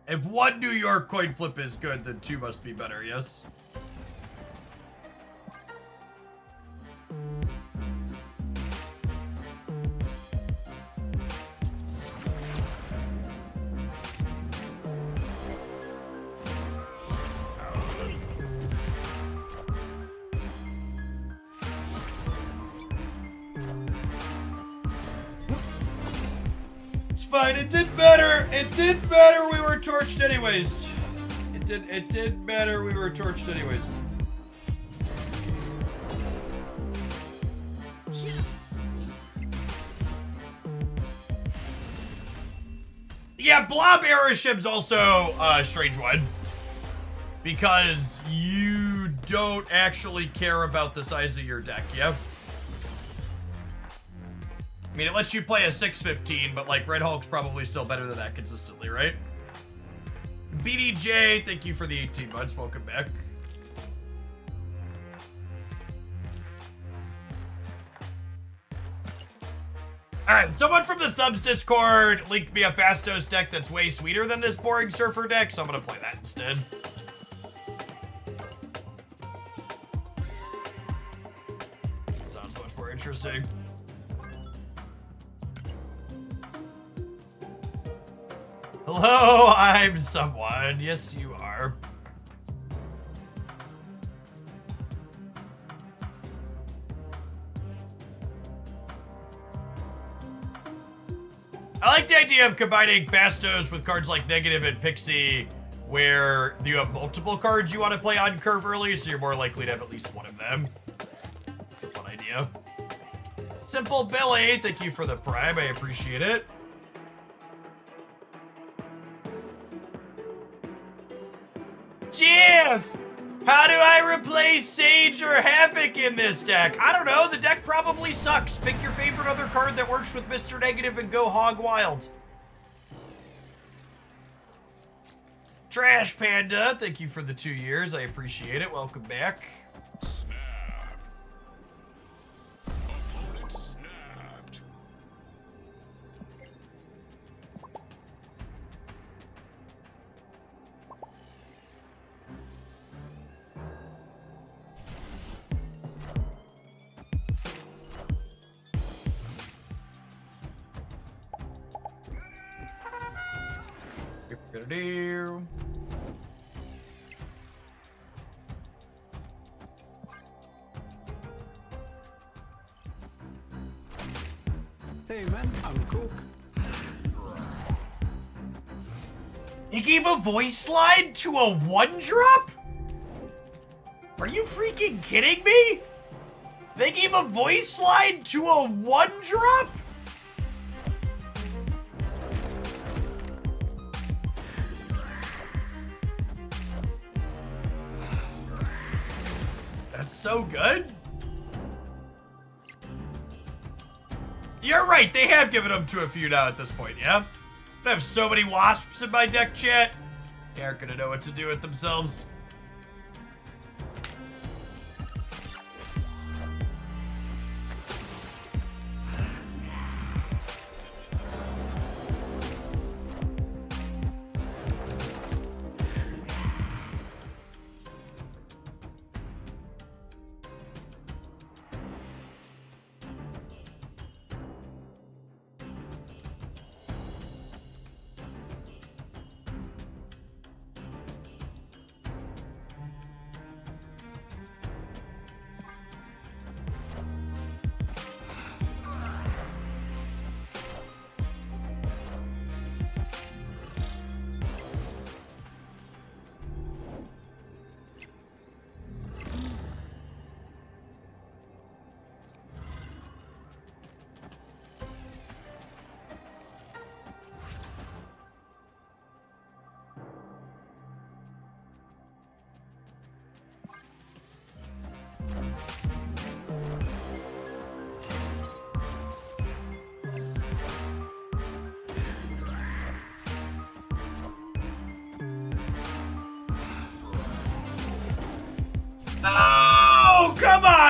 If 1 New York coin flip is good, then 2 must be better, yes? Fine, it did better. It did better. We were torched anyways. It did better. We were torched anyways. Yeah, Blob Aeroship's also a strange one. Because you don't actually care about the size of your deck, yeah? I mean, it lets you play a 615, but like Red Hulk's probably still better than that consistently, right? BDJ, thank you for the 18 months. Welcome back. Alright, someone from the subs Discord linked me a Fastos deck that's way sweeter than this boring Surfer deck, so I'm gonna play that instead. Sounds much more interesting. Hello, I'm someone. Yes, you are. I like the idea of combining Fastos with cards like Negative and Pixie, where you have multiple cards you want to play on curve early, so you're more likely to have at least one of them. It's a fun idea. Simple Billy, thank you for the prime. I appreciate it. Jeff! How do I replace Sage or Havoc in this deck? I don't know, the deck probably sucks. Pick your favorite other card that works with Mr. Negative and go hog wild. Trash Panda, thank you for the 2 years. I appreciate it. Welcome back. Snap. Opponent snapped. Do. Hey man, I'm Cook. He gave a voice slide to a 1-drop? Are you freaking kidding me? They gave a voice slide to a 1-drop? That's so good. You're right, they have given them to a few now at this point, yeah? I have so many wasps in my deck, chat. They aren't gonna know what to do with themselves.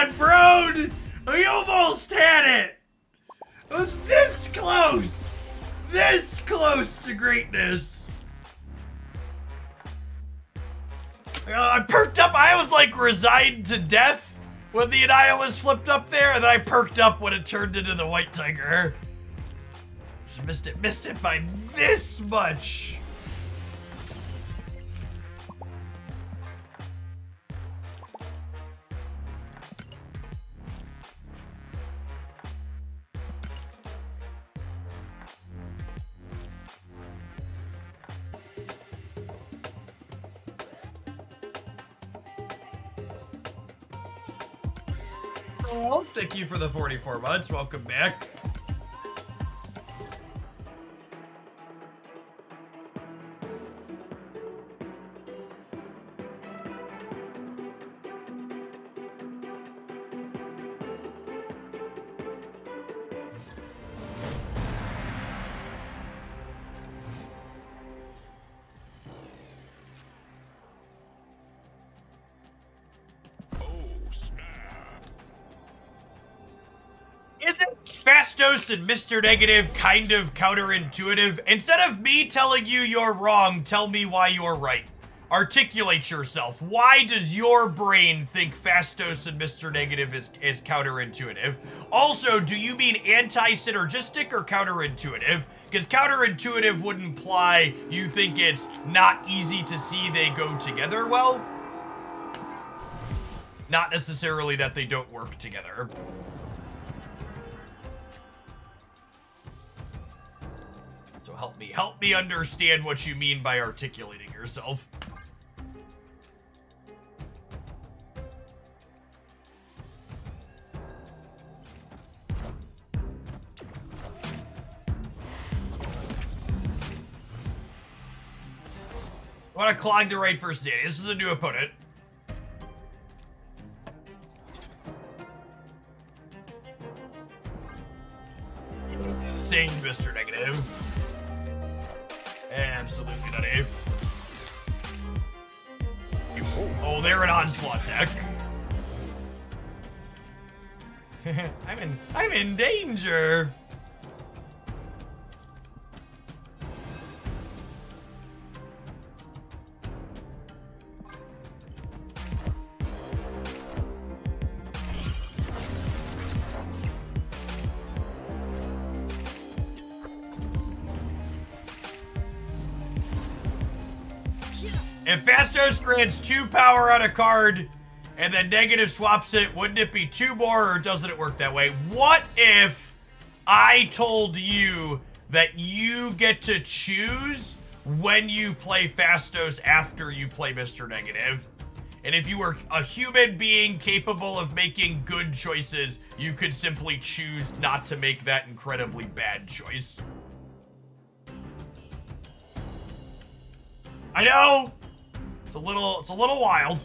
on, bro! We almost had it! It was this close! This close to greatness! I perked up, I was like resigned to death when the Annihilus flipped up there, and then I perked up when it turned into the White Tiger. Just missed it by this much! Oh, thank you for the 44 months. Welcome back. Isn't Fastos and Mr. Negative kind of counterintuitive? Instead of me telling you you're wrong, tell me why you're right. Articulate yourself. Why does your brain think Fastos and Mr. Negative is counterintuitive? Also, do you mean anti-synergistic or counterintuitive? Because counterintuitive would imply you think it's not easy to see they go together well. Not necessarily that they don't work together. So help me understand what you mean by articulating yourself. I want to clog the right first day. This is a new opponent. Sing, Mr. Negative. Absolutely not Abe. Oh, they're an onslaught deck. I'm in danger. If Fastos grants 2 power on a card and then negative swaps it, wouldn't it be 2 more, or doesn't it work that way? What if I told you that you get to choose when you play Fastos after you play Mr. Negative? And if you were a human being capable of making good choices, you could simply choose not to make that incredibly bad choice. I know! It's a little wild.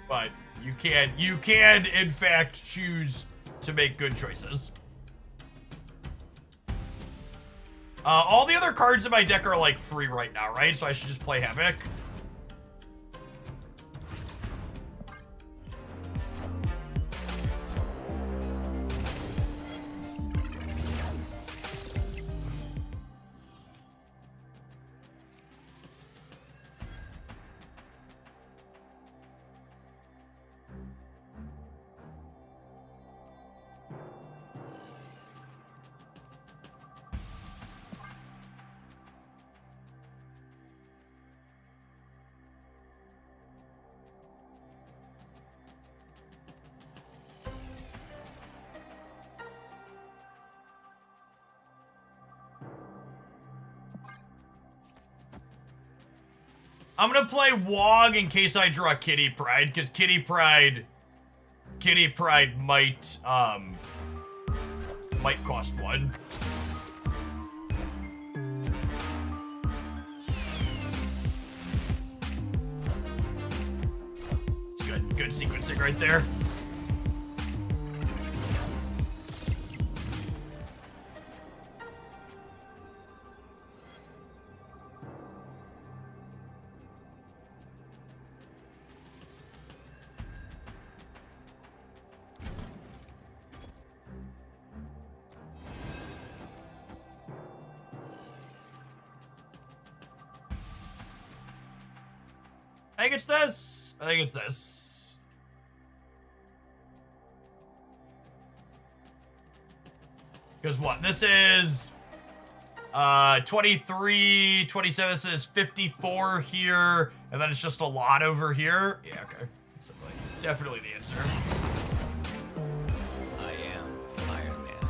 But you can in fact choose to make good choices. All the other cards in my deck are like free right now, right? So I should just play Havoc. I'm gonna play Wog in case I draw Kitty Pryde, because Kitty Pryde might cost 1. It's good sequencing right there. I think it's this. I think it's this. Because what? This is 23, 27. This is 54 here. And then it's just a lot over here. Yeah, okay. So, like, definitely the answer. I am Iron Man.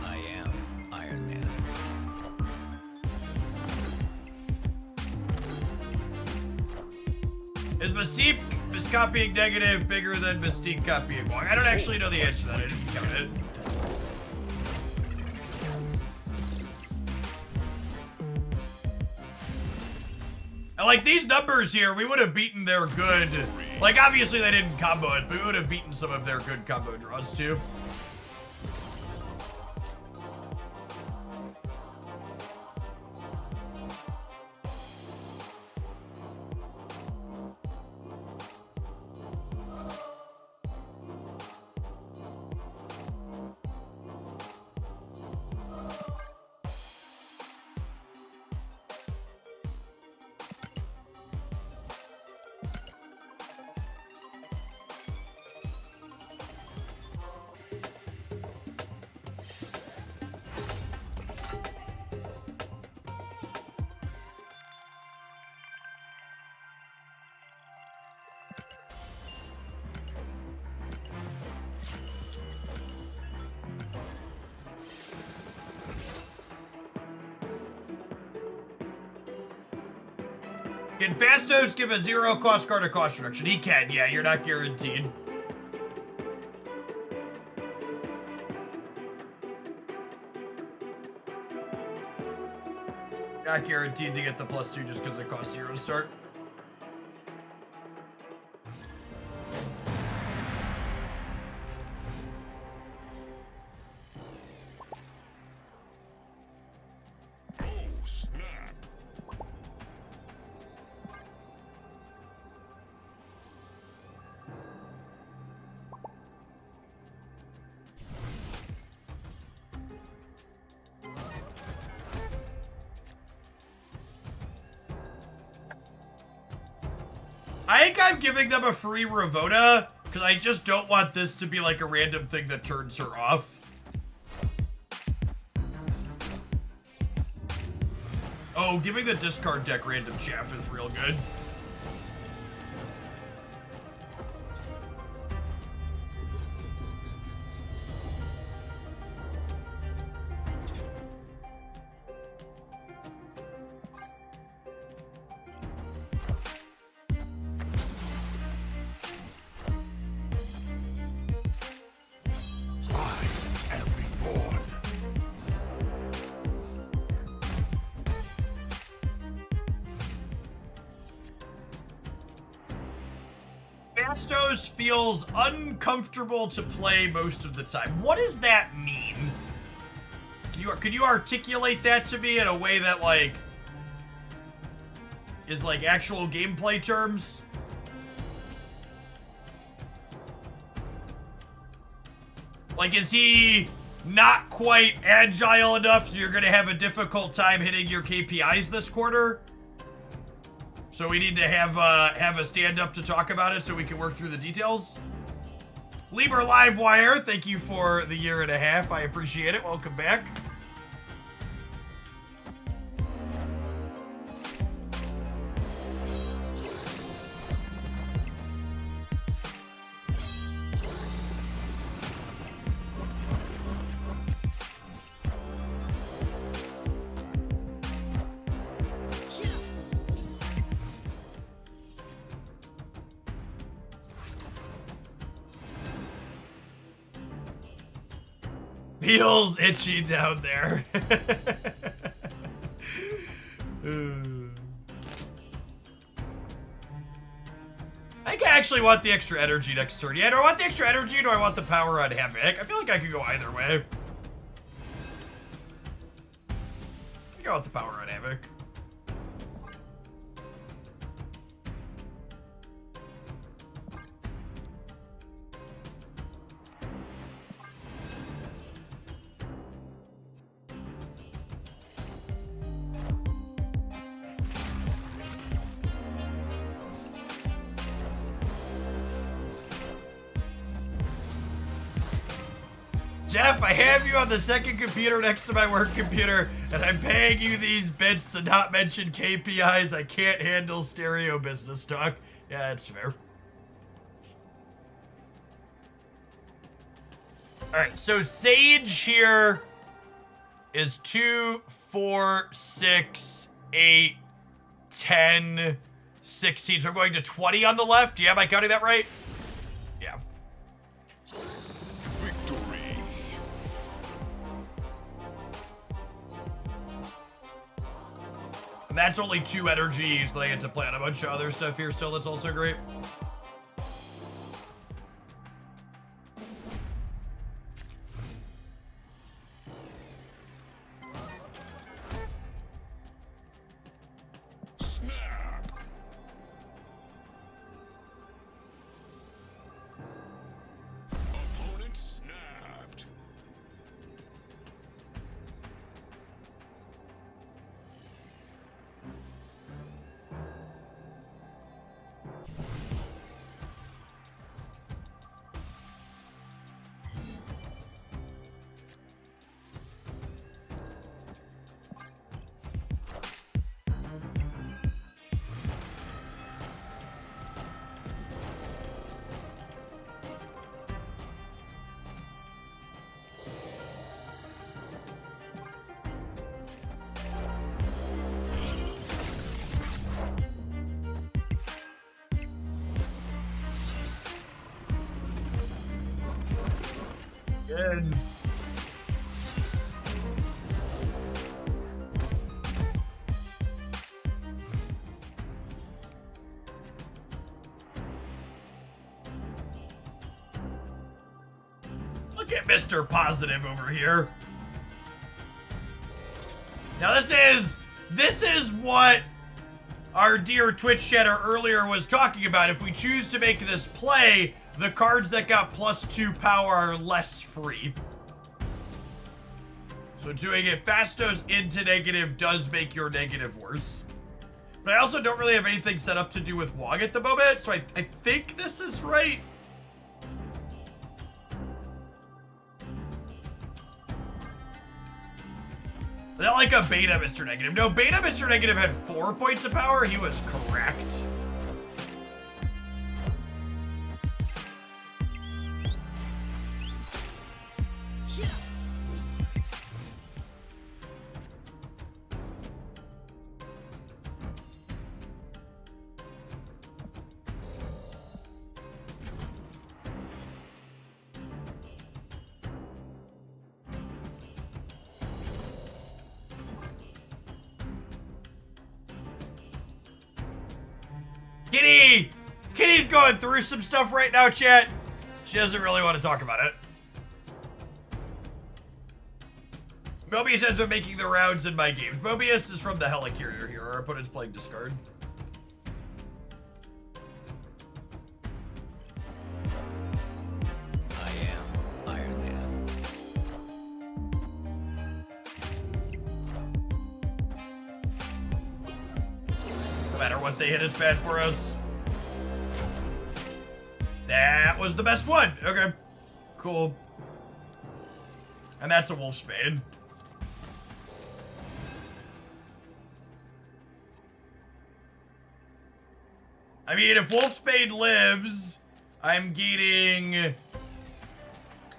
I am Iron Man. Is Mystique copying negative bigger than Mystique copying Wong? I don't actually know the answer to that. I didn't count it. And like these numbers here, we would have beaten their good. Like obviously they didn't combo it, but we would have beaten some of their good combo draws too. Can Fastos give a 0 cost card or cost reduction? He can, yeah, you're not guaranteed. Not guaranteed to get the +2 just because it costs 0 to start. I think I'm giving them a free Ravona because I just don't want this to be like a random thing that turns her off. Oh, giving the discard deck random chaff is real good. Fastos feels uncomfortable to play most of the time. What does that mean? Can you articulate that to me in a way that like is like actual gameplay terms? Like, is he not quite agile enough so you're gonna have a difficult time hitting your KPIs this quarter? So we need to have a stand-up to talk about it so we can work through the details. Lieber Livewire, thank you for the 1.5 years. I appreciate it. Welcome back. Feels itchy down there. I think I actually want the extra energy next turn. Yeah, do I want the extra energy or do I want the power on Havoc? I feel like I could go either way. I think I want the power on Havoc. Jeff, I have you on the second computer next to my work computer, and I'm paying you these bits to not mention KPIs. I can't handle stereo business talk. Yeah, that's fair. Alright, so Sage here is 2, 4, 6, 8, 10, 16. So I'm going to 20 on the left. Yeah, am I counting that right? Yeah. Victory. And that's only 2 energy, so I get to play on a bunch of other stuff here still. That's also great. Snap. Opponent snapped. Good. Look at Mr. Positive over here. Now this is what our dear Twitch chatter earlier was talking about. If we choose to make this play, the cards that got +2 power are less free. So doing it Fastos into negative does make your negative worse. But I also don't really have anything set up to do with Wong at the moment, so I think this is right. Is that like a beta Mr. Negative? No, beta Mr. Negative had 4 points of power. He was correct. Kitty's going through some stuff right now, chat. She doesn't really want to talk about it. Mobius has been making the rounds in my games. Mobius is from the Helicarrier here. Our opponent's playing discard. I am Iron Man. No matter what they hit, it's bad for us. That was the best one. Okay. Cool. And that's a Wolfsbane. I mean, if Wolfsbane lives, I'm getting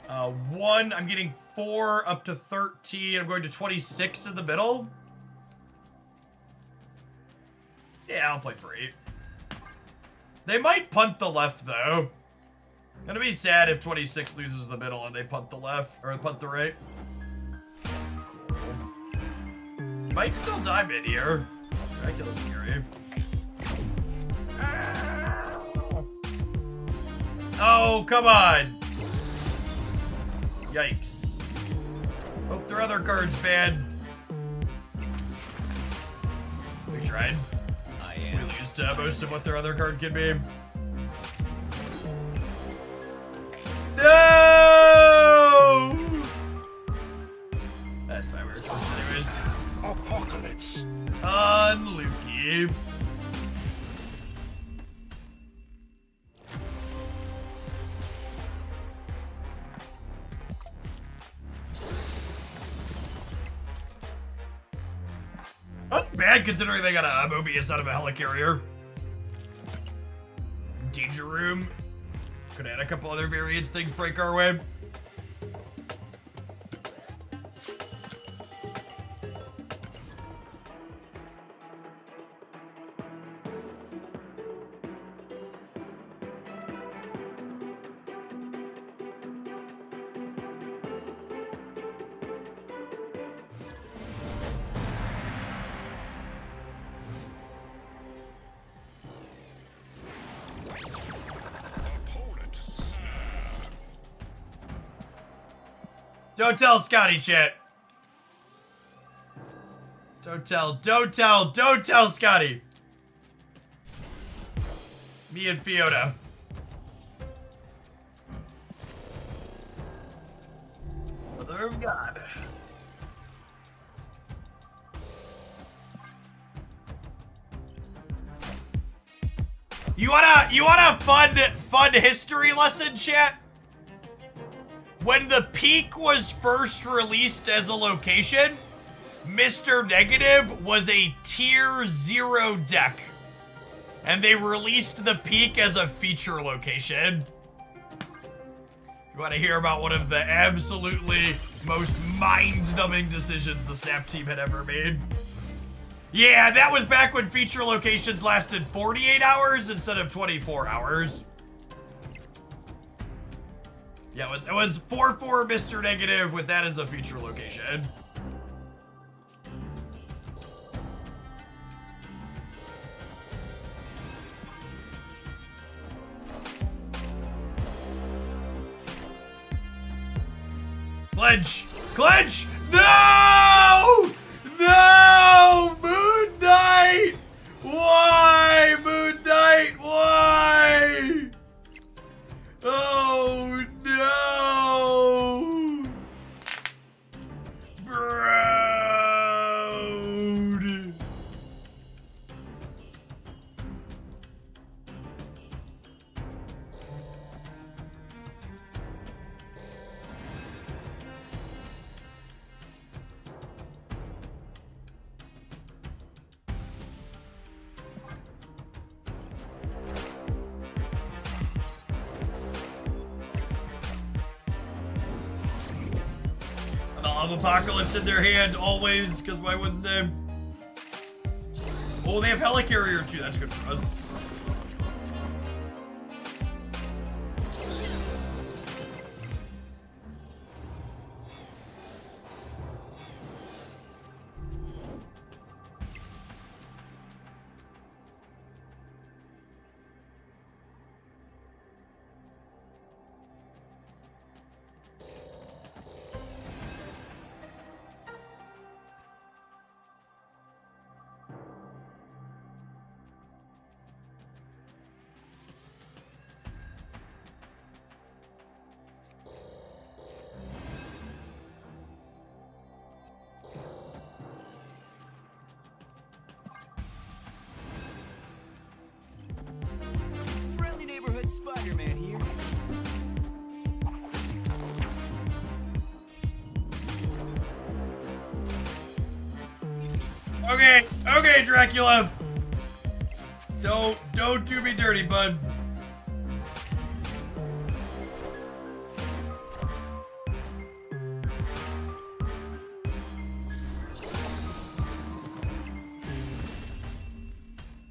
1. I'm getting 4 up to 13. I'm going to 26 in the middle. Yeah, I'll play for 8. They might punt the left, though. Gonna be sad if 26 loses the middle and they punt the left, or punt the right. Cool. Might still die mid here. Dracula's scary. Oh, come on. Yikes. Hope their other card's bad. We tried. I We am. lose to most of what their other card can be. No! That's my weird choice anyways. Apocalypse. Unlucky. bad considering they got a Mobius out of a helicarrier. Danger room. Could add a couple other variants, things break our way. Don't tell Scotty, chat. Don't tell Scotty. Me and Fiona. Mother of God. You want a fun history lesson, chat? When the Peak was first released as a location, Mr. Negative was a tier 0 deck. And they released the Peak as a feature location. You want to hear about one of the absolutely most mind-numbing decisions the Snap team had ever made? Yeah, that was back when feature locations lasted 48 hours instead of 24 hours. Yeah, it was 4-4 Mr. Negative with that as a feature location. Clench! Clench! No! No! Moon Knight! Why? Moon Knight, why? Oh no! Brood! Of Apocalypse in their hand always, because why wouldn't they? Oh, they have Helicarrier too. That's good for us. Spider-Man here. Okay, Dracula. Don't do me dirty, bud.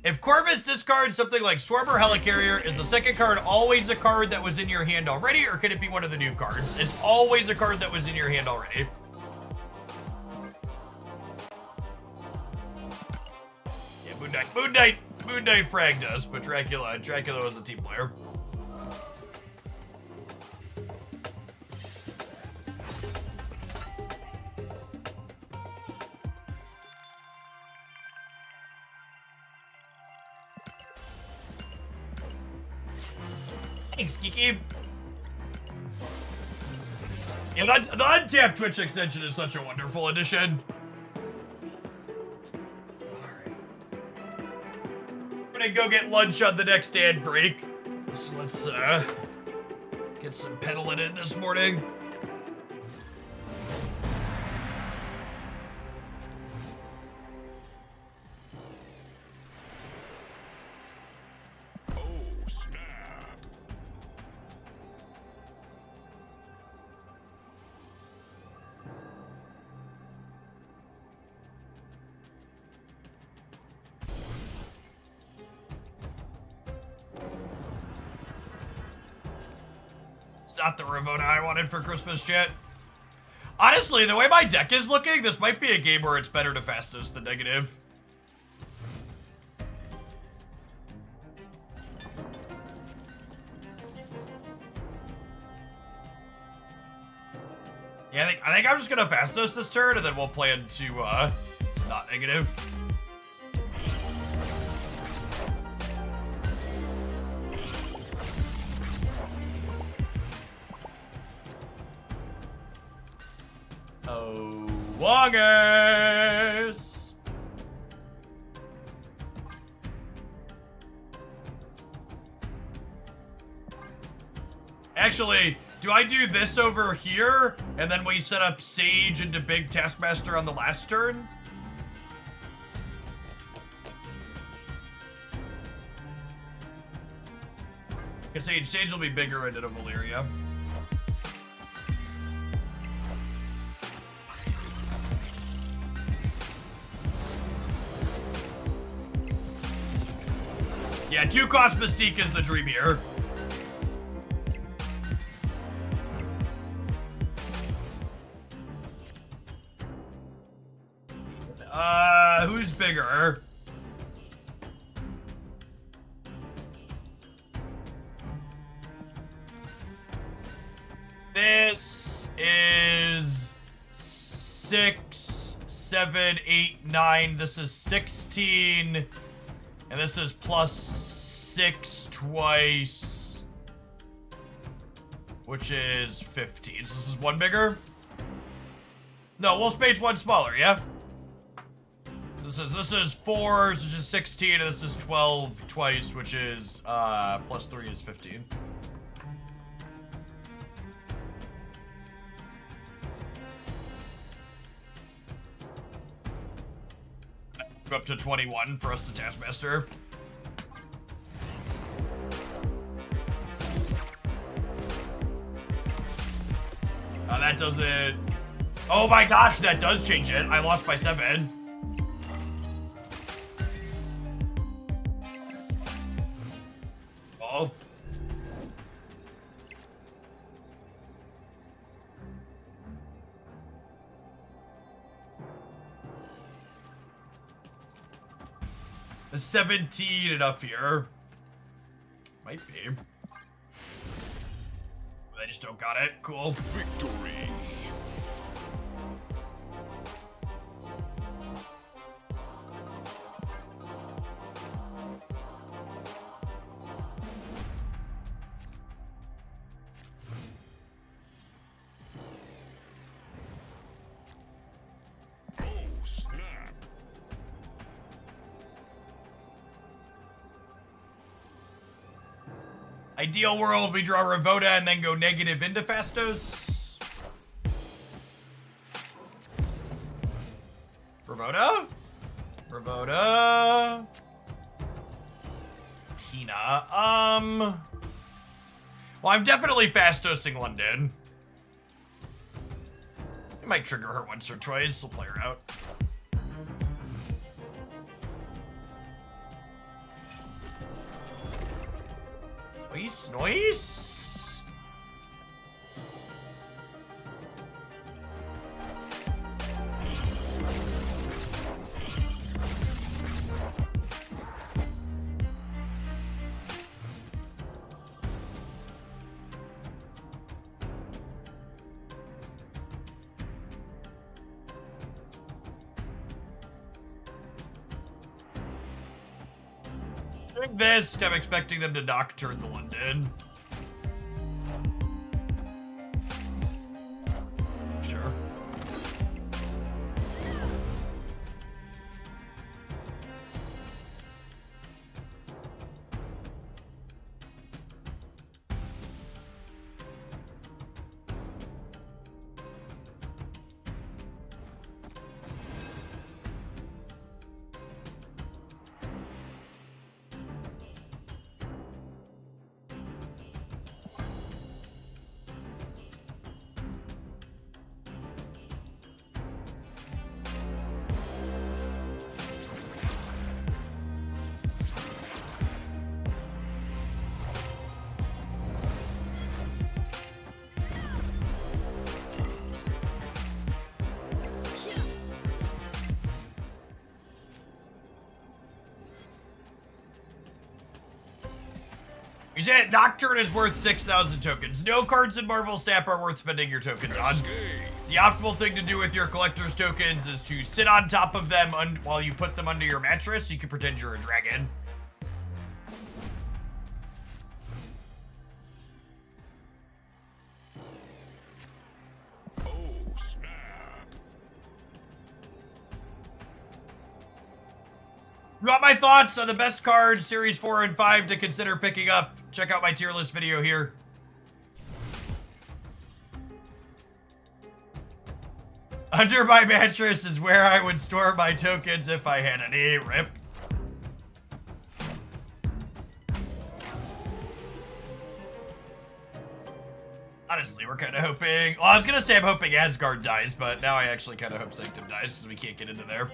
If Corvus discards something like Swarm or Helicarrier, is the second card always a card that was in your hand already, or could it be one of the new cards? It's always a card that was in your hand already. Yeah, Moon Knight fragged us, but Dracula was a team player. Thanks, Geeky. Yeah, the untapped Twitch extension is such a wonderful addition. Alright. We're gonna go get lunch on the next ad break. So let's get some pedaling in this morning. Not the Ravona I wanted for Christmas, chat. Honestly, the way my deck is looking, this might be a game where it's better to Fastos than negative. Yeah, I think I'm just gonna Fastos this turn, and then we'll play into, not negative. Oh, Longest! Actually, do I do this over here, and then we set up Sage into Big Taskmaster on the last turn? Because Sage will be bigger into Valyria. Yeah, 2-cost Mystique is the dream here. Who's bigger? This is 6, 7, 8, 9. This is 16. And this is +6 twice. Which is 15. So this is one bigger? No, Wolf Spade's one smaller, yeah? This is 4, which is 16, and this is 12 twice, which is +3 is 15. Go up to 21 for us to Taskmaster. That doesn't. Oh my gosh, that does change it. I lost by 7. Oh. A 17 enough here. Might be. I just don't got it. Cool. Victory. Oh, snap. Ideal world, we draw Ravona and then go negative into Fastos. Ravona? Ravona. Tina. Well, I'm definitely Fastosing London. I might trigger her once or twice. We'll play her out. Noise. Doing this, I'm expecting them to Nocturne the London. Sure. You said Nocturne is worth 6,000 tokens. No cards in Marvel Snap are worth spending your tokens on. The optimal thing to do with your collector's tokens is to sit on top of them while you put them under your mattress so you can pretend you're a dragon. Oh, snap. You want my thoughts on the best cards, Series 4 and 5 to consider picking up? Check out my tier list video here. Under my mattress is where I would store my tokens if I had any. Rip. Honestly, we're kind of hoping... Well, I was going to say I'm hoping Asgard dies, but now I actually kind of hope Sanctum dies because we can't get into there.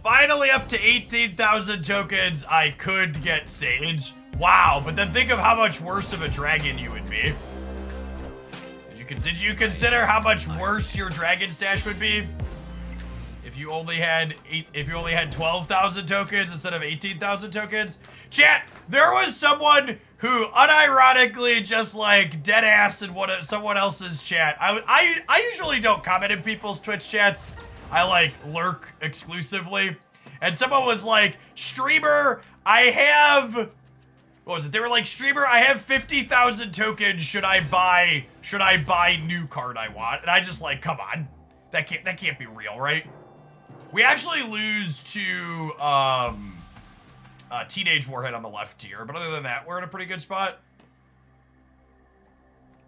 Finally up to 18,000 tokens, I could get Sage. Wow, but then think of how much worse of a dragon you would be. Did you consider how much worse your dragon stash would be? If you only had 12,000 tokens instead of 18,000 tokens? Chat, there was someone who unironically just like dead ass in someone else's chat. I usually don't comment in people's Twitch chats. I like lurk exclusively. And someone was like, streamer, I have, what was it? They were like, streamer, I have 50,000 tokens. Should I buy new card I want? And I just like, come on. That can't be real, right? We actually lose to Teenage Warhead on the left tier, but other than that, we're in a pretty good spot.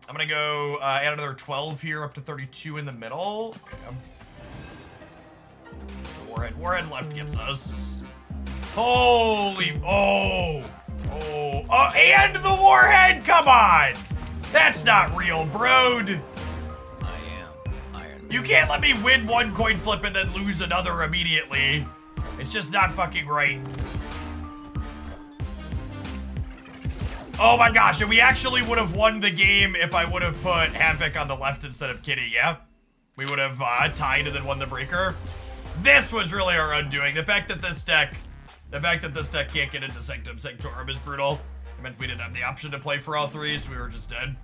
I'm gonna go add another 12 here up to 32 in the middle. Okay. Warhead left gets us. Holy, and the Warhead, come on! That's not real, broed. I am Iron Man. You can't let me win one coin flip and then lose another immediately. It's just not fucking right. Oh my gosh, and we actually would have won the game if I would have put Havoc on the left instead of Kitty, yeah? We would have tied and then won the breaker. This was really our undoing. The fact that this deck can't get into Sanctum Sanctorum is brutal. It meant we didn't have the option to play for all three, so we were just dead.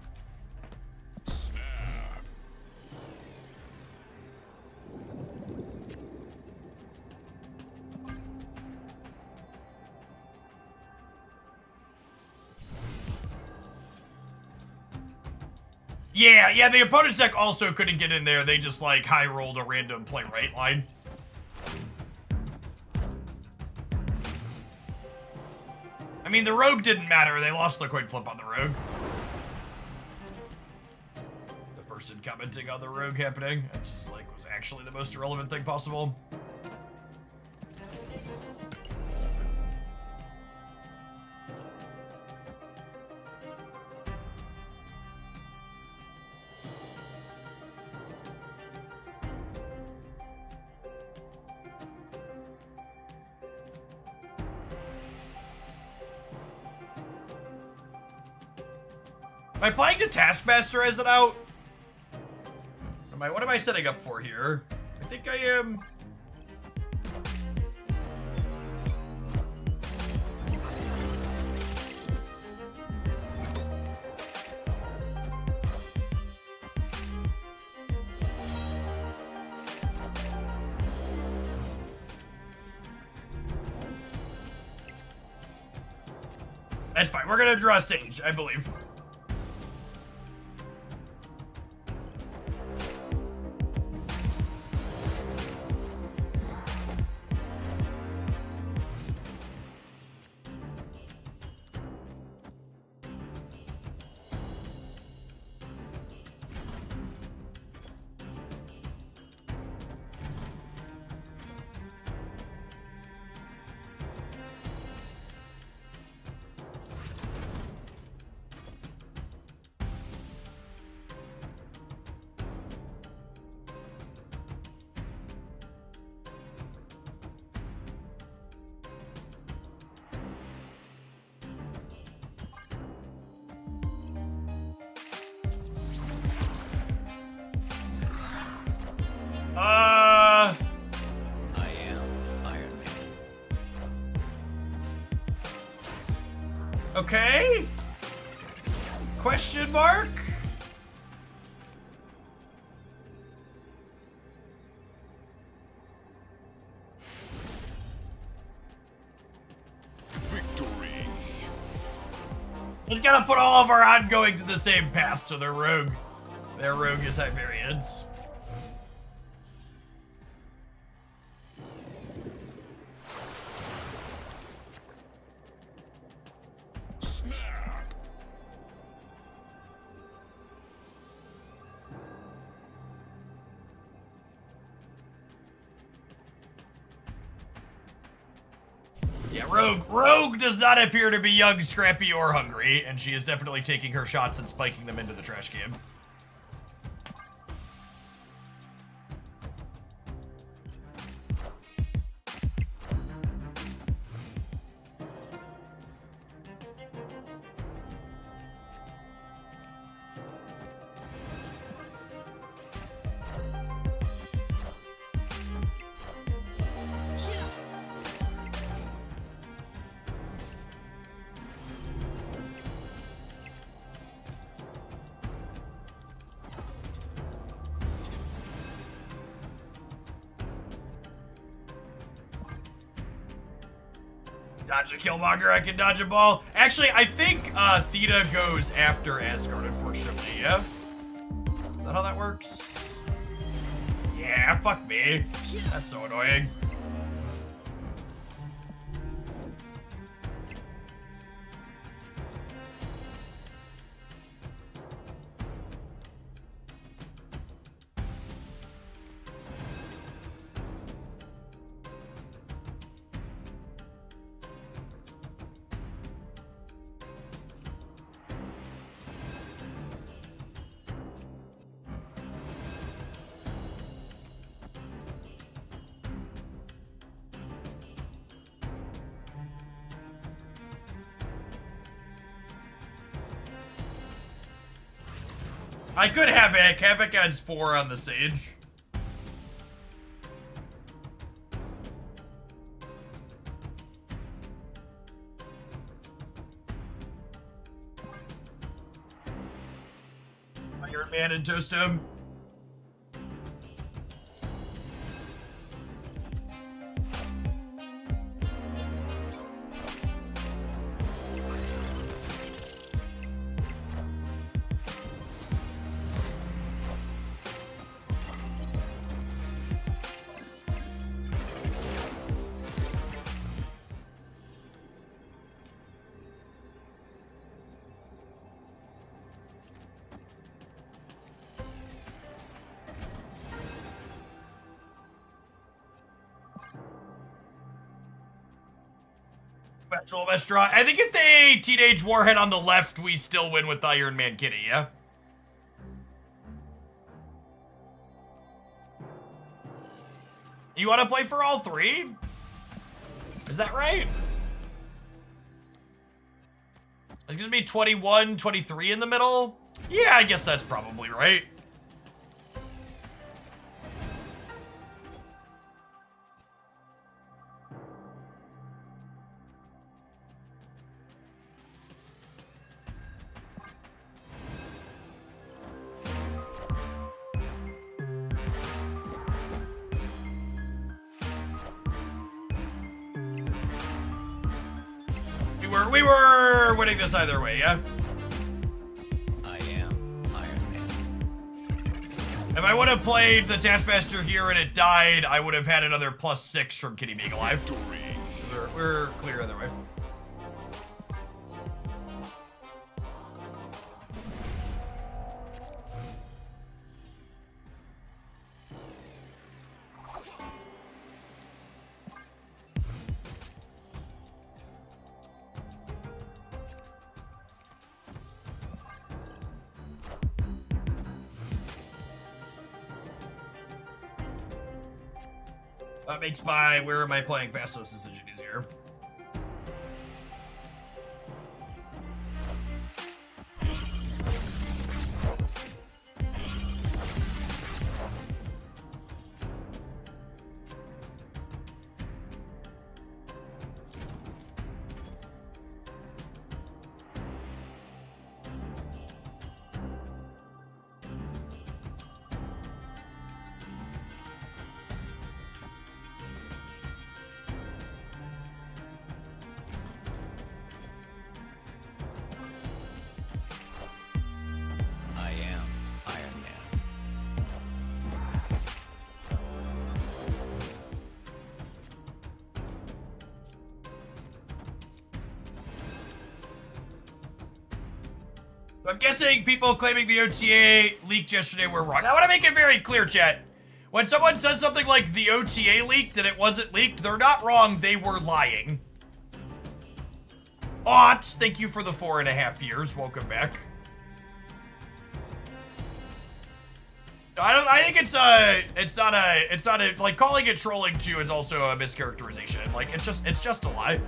Yeah, the opponent's deck also couldn't get in there. They just like high rolled a random play right line. I mean, the rogue didn't matter. They lost the coin flip on the rogue. The person commenting on the rogue happening, that just like was actually the most irrelevant thing possible. Am I playing the Taskmaster as it out? What am I setting up for here? I think I am. That's fine. We're gonna draw Sage, I believe. I am Iron Man. Okay. Question mark? Victory. Just gotta put all of our ongoings in the same path so they're rogue. They're rogue as Iberians. Snap. Yeah, Rogue does not appear to be young, scrappy, or hungry, and she is definitely taking her shots and spiking them into the trash can. Dodge a Killmonger, I can dodge a ball. Actually, I think Theta goes after Asgard, unfortunately, yeah? Is that how that works? Yeah, fuck me. That's so annoying. I could have Havoc. Havoc adds 4 on the Sage. Iron Man and toast him. Perpetual best draw. I think if they Teenage Warhead on the left, we still win with Iron Man Kitty, yeah? You want to play for all 3? Is that right? It's gonna be 21, 23 in the middle? Yeah, I guess that's probably right. were winning this either way, yeah? I am Iron Man. If I would have played the Taskmaster here and it died, I would have had another +6 from Kitty being alive. We're clear either way. That makes my where am I playing Fastos decision easier. I am Iron Man. I'm guessing people claiming the OTA leaked yesterday were wrong. I want to make it very clear, chat. When someone says something like the OTA leaked and it wasn't leaked, they're not wrong, they were lying. Aughts, thank you for the 4.5 years. Welcome back. I think it's not a, like, calling it trolling too is also a mischaracterization. Like, it's just a lie.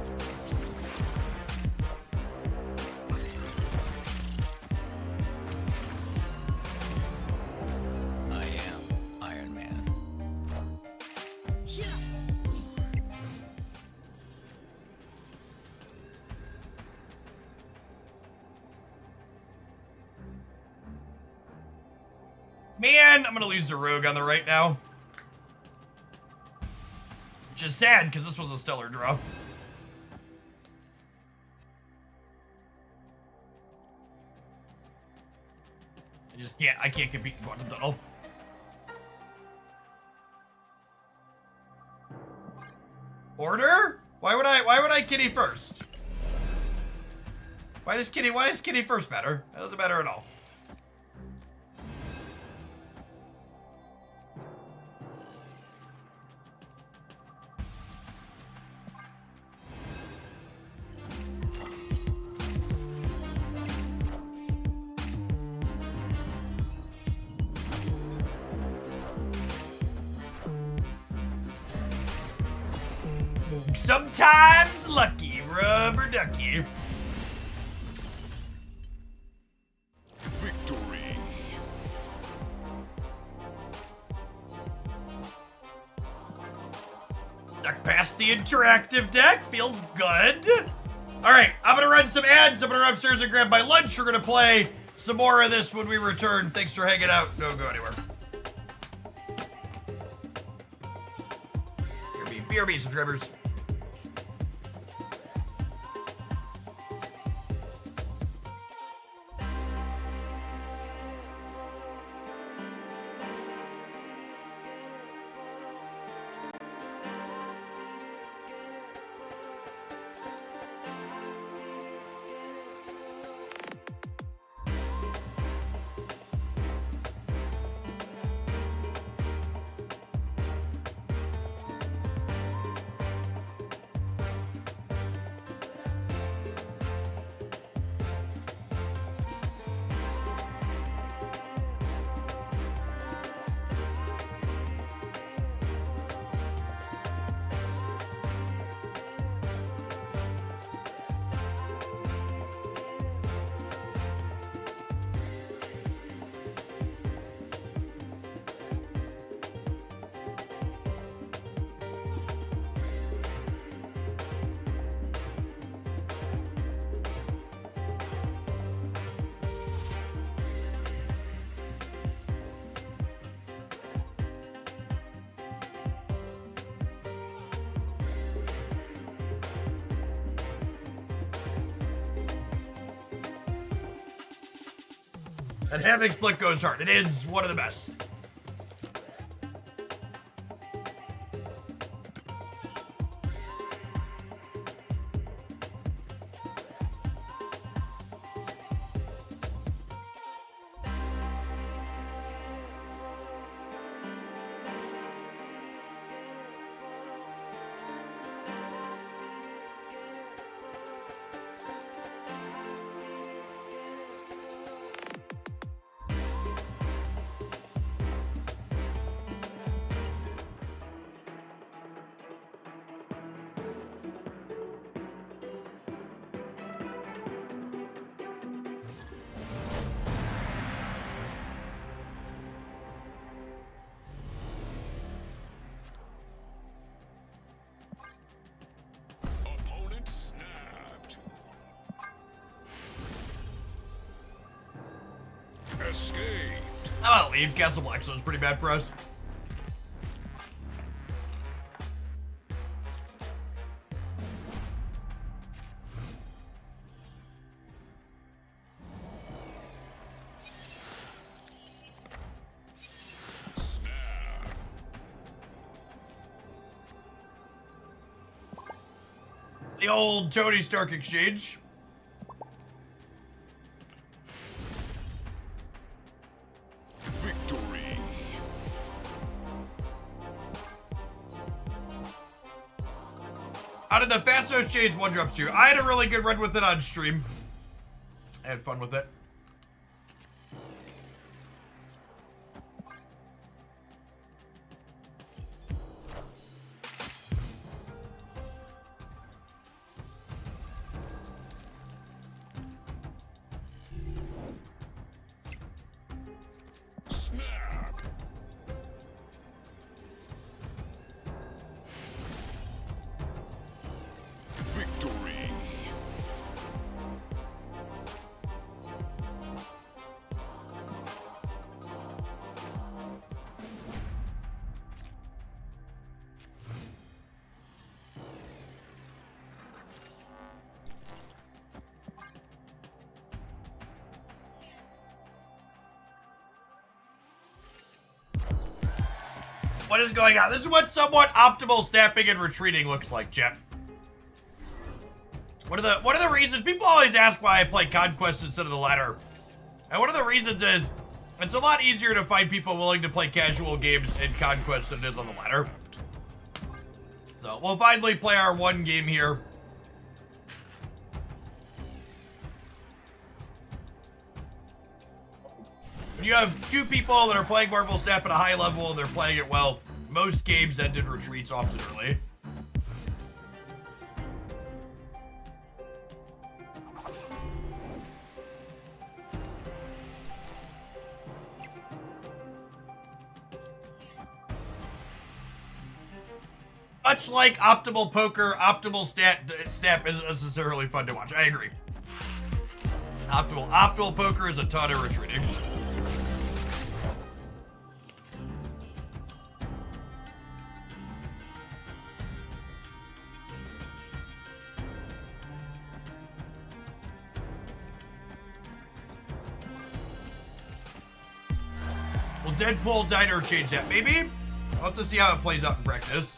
I am Iron Man. Man, I'm gonna lose the rogue on the right now. Which is sad, because this was a stellar draw. I can't compete in Quantum Tunnel. Order? Why would I kitty first? Why does kitty first matter? That doesn't matter at all. Sometimes lucky, rubber ducky. Victory. Duck past the interactive deck. Feels good. Alright, I'm gonna run some ads. I'm gonna run upstairs and grab my lunch. We're gonna play some more of this when we return. Thanks for hanging out. Don't go anywhere. BRB subscribers. And Hammock Split goes hard. It is one of the best. Opponent snapped. Escaped. How about leave? Castle Blackstone's pretty bad for us. The old Tony Stark exchange. Victory. How did the Fastos change 1-drops to? I had a really good run with it on stream. I had fun with it. Snap. Victory. What is going on? This is what somewhat optimal snapping and retreating looks like, chat. One of the reasons people always ask why I play Conquest instead of the ladder. And one of the reasons is it's a lot easier to find people willing to play casual games in Conquest than it is on the ladder. So we'll finally play our one game here. When you have two people that are playing Marvel Snap at a high level and they're playing it well, most games end in retreats often early. Much like optimal poker, optimal snap isn't necessarily fun to watch. I agree. Optimal poker is a ton of retreating. Will Deadpool Diner change that? Maybe? I'll have to see how it plays out in practice.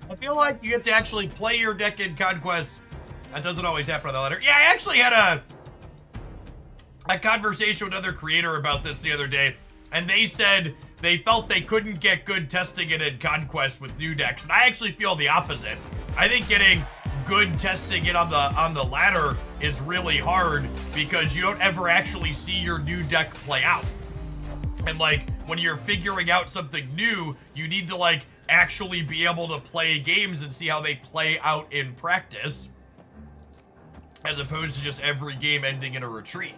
I feel like you get to actually play your deck in Conquest. That doesn't always happen on the ladder. Yeah, I actually had a conversation with another creator about this the other day, and they said they felt they couldn't get good testing in Conquest with new decks, and I actually feel the opposite. I think getting good testing in on the ladder is really hard because you don't ever actually see your new deck play out. And like when you're figuring out something new, you need to like actually be able to play games and see how they play out in practice, as opposed to just every game ending in a retreat.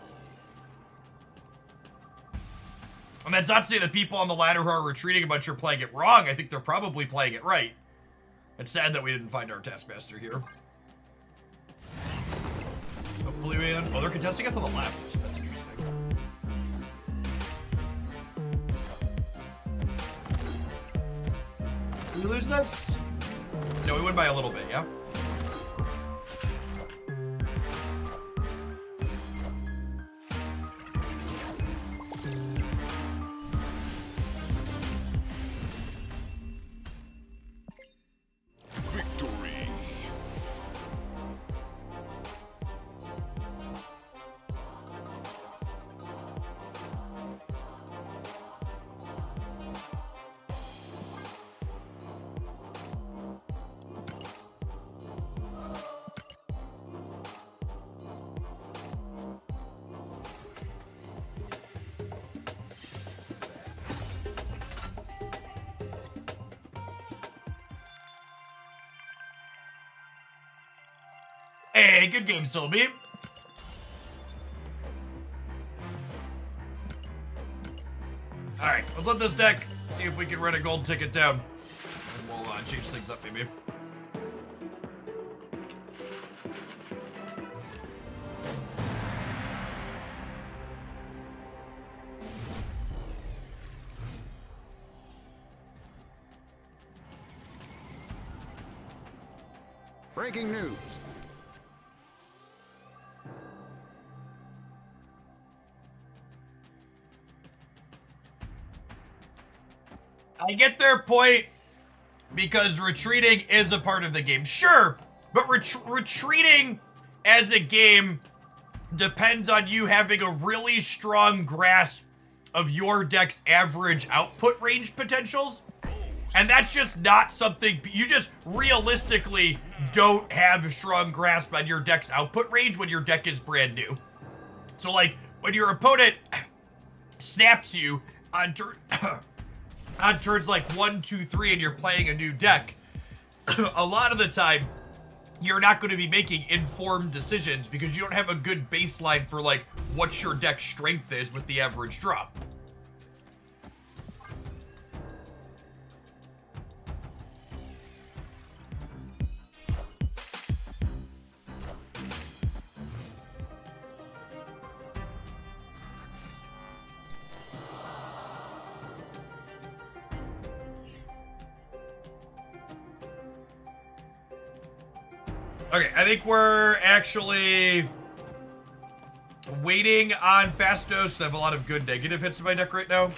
And that's not to say the people on the ladder who are retreating a bunch are playing it wrong. I think they're probably playing it right. It's sad that we didn't find our Taskmaster here. Hopefully we... Oh, they're contesting us on the left. That's interesting. Did we lose this? No, we win by a little bit, yeah? Victory. Hey, good game, Silby. Alright, let's let this deck see if we can run a gold ticket down. And we'll change things up, maybe. Breaking news. I get their point because retreating is a part of the game. Sure, but retreating as a game depends on you having a really strong grasp of your deck's average output range potentials. And that's just not something, you just realistically don't have a strong grasp on your deck's output range when your deck is brand new. So like, when your opponent snaps you on on turns like 1, 2, 3 and you're playing a new deck, a lot of the time, you're not going to be making informed decisions because you don't have a good baseline for like what your deck strength is with the average drop. Okay, I think we're actually waiting on Fastos. I have a lot of good negative hits in my deck right now.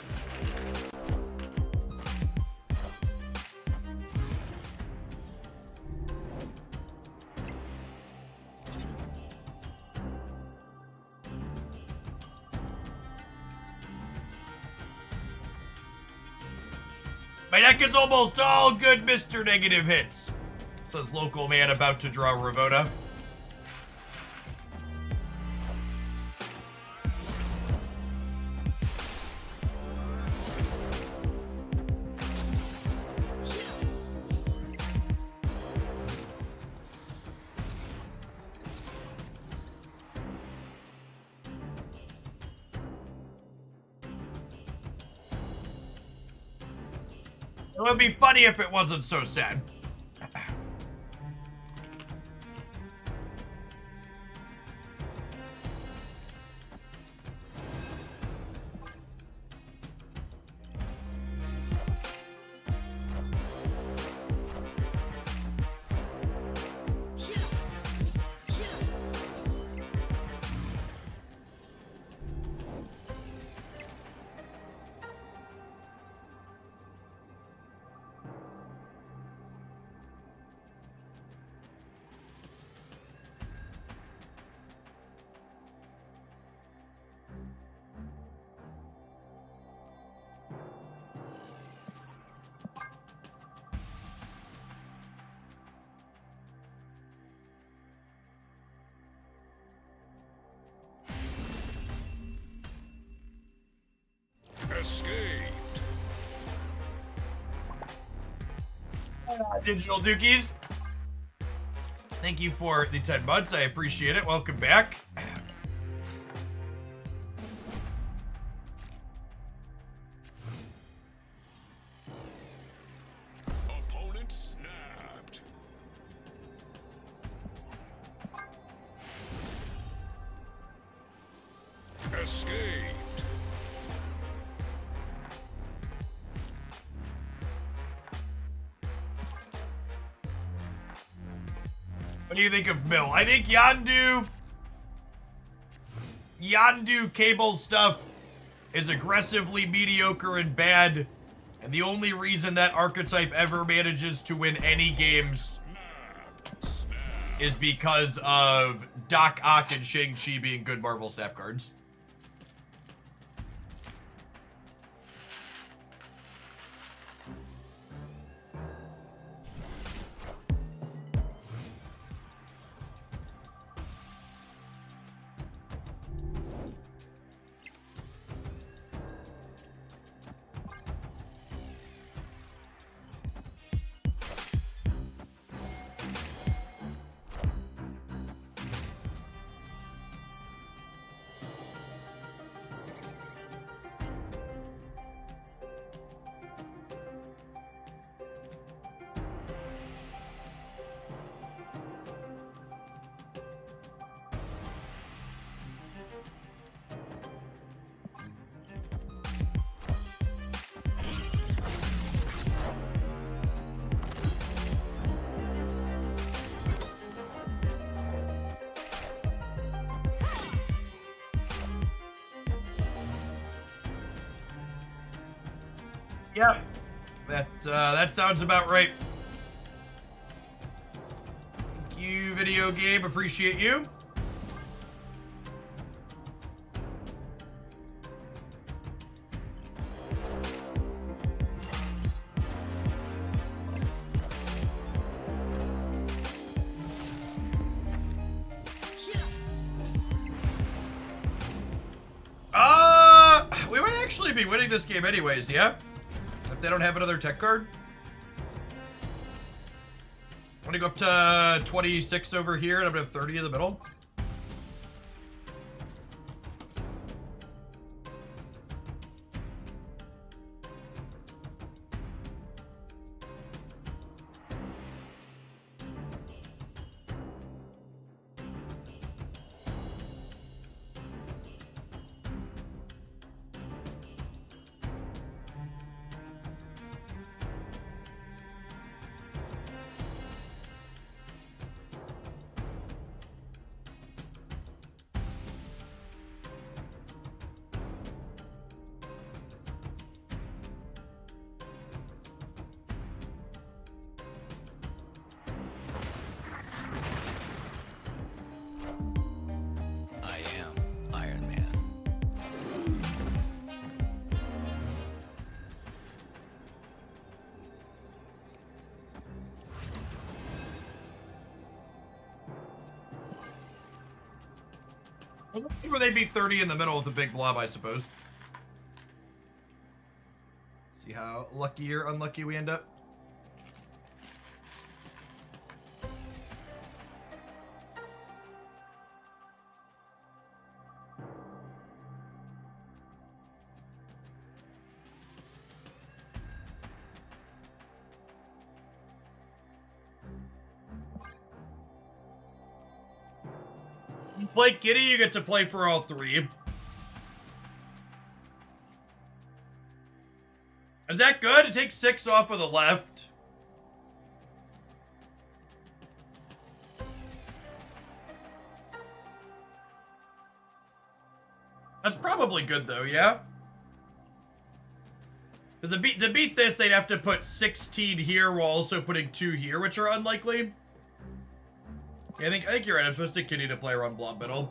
My deck is almost all good Mr. Negative hits. Says local man about to draw Ravona. It would be funny if it wasn't so sad. Escaped. Digital Dookies. Thank you for the 10 months. I appreciate it. Welcome back. Opponent snapped. escaped. What do you think of Mill? I think Yondu cable stuff is aggressively mediocre and bad, and the only reason that archetype ever manages to win any games is because of Doc Ock and Shang-Chi being good Marvel Snap cards. Yep, that sounds about right. Thank you, video game. Appreciate you. We might actually be winning this game anyways, yeah? If they don't have another tech card. I'm gonna go up to 26 over here, and I'm gonna have 30 in the middle. I am Iron Man. Where they'd be 30 in the middle with a big blob, I suppose. See how lucky or unlucky we end up. You play Kitty, you get to play for all three. Is that good? It takes 6 off of the left. That's probably good though, yeah? Because to beat this, they'd have to put 16 here while also putting 2 here, which are unlikely. Yeah, I think you're right. I'm supposed to Kitty to play around blob middle.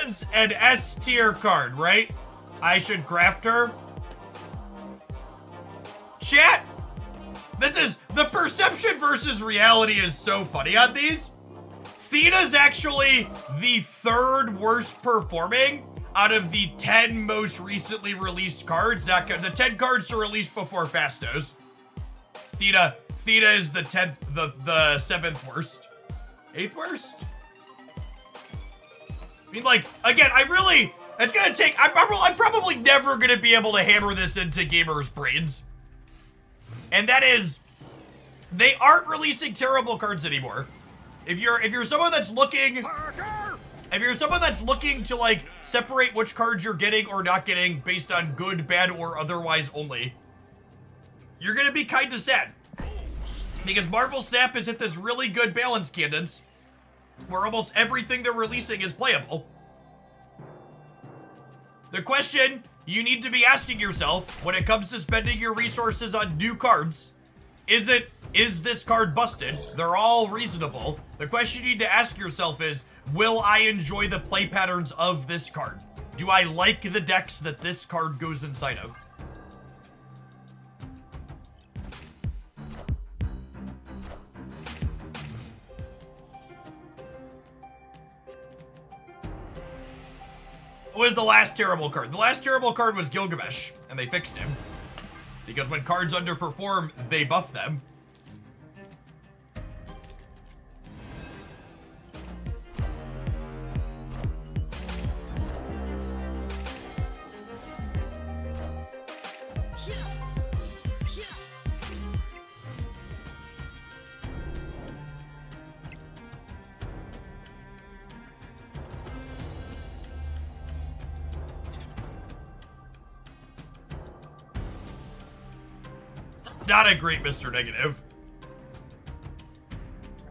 is an S tier card, right? I should craft her. Chat, this is, the perception versus reality is so funny on these. Thena's actually the 3rd worst performing out of the 10 most recently released cards. Not the 10 cards to release before Fastos. Thena is the 10th, the 7th worst. 8th worst? I mean, like, again, it's gonna take, I'm probably never gonna be able to hammer this into gamers' brains. And that is, they aren't releasing terrible cards anymore. If you're someone that's looking, to like separate which cards you're getting or not getting based on good, bad, or otherwise only, you're gonna be kind of sad. Because Marvel Snap is at this really good balance cadence where almost everything they're releasing is playable. The question you need to be asking yourself when it comes to spending your resources on new cards, is this card busted? They're all reasonable. The question you need to ask yourself is, will I enjoy the play patterns of this card? Do I like the decks that this card goes inside of? What was the last terrible card? The last terrible card was Gilgamesh, and they fixed him. Because when cards underperform, they buff them. Not a great Mr. Negative.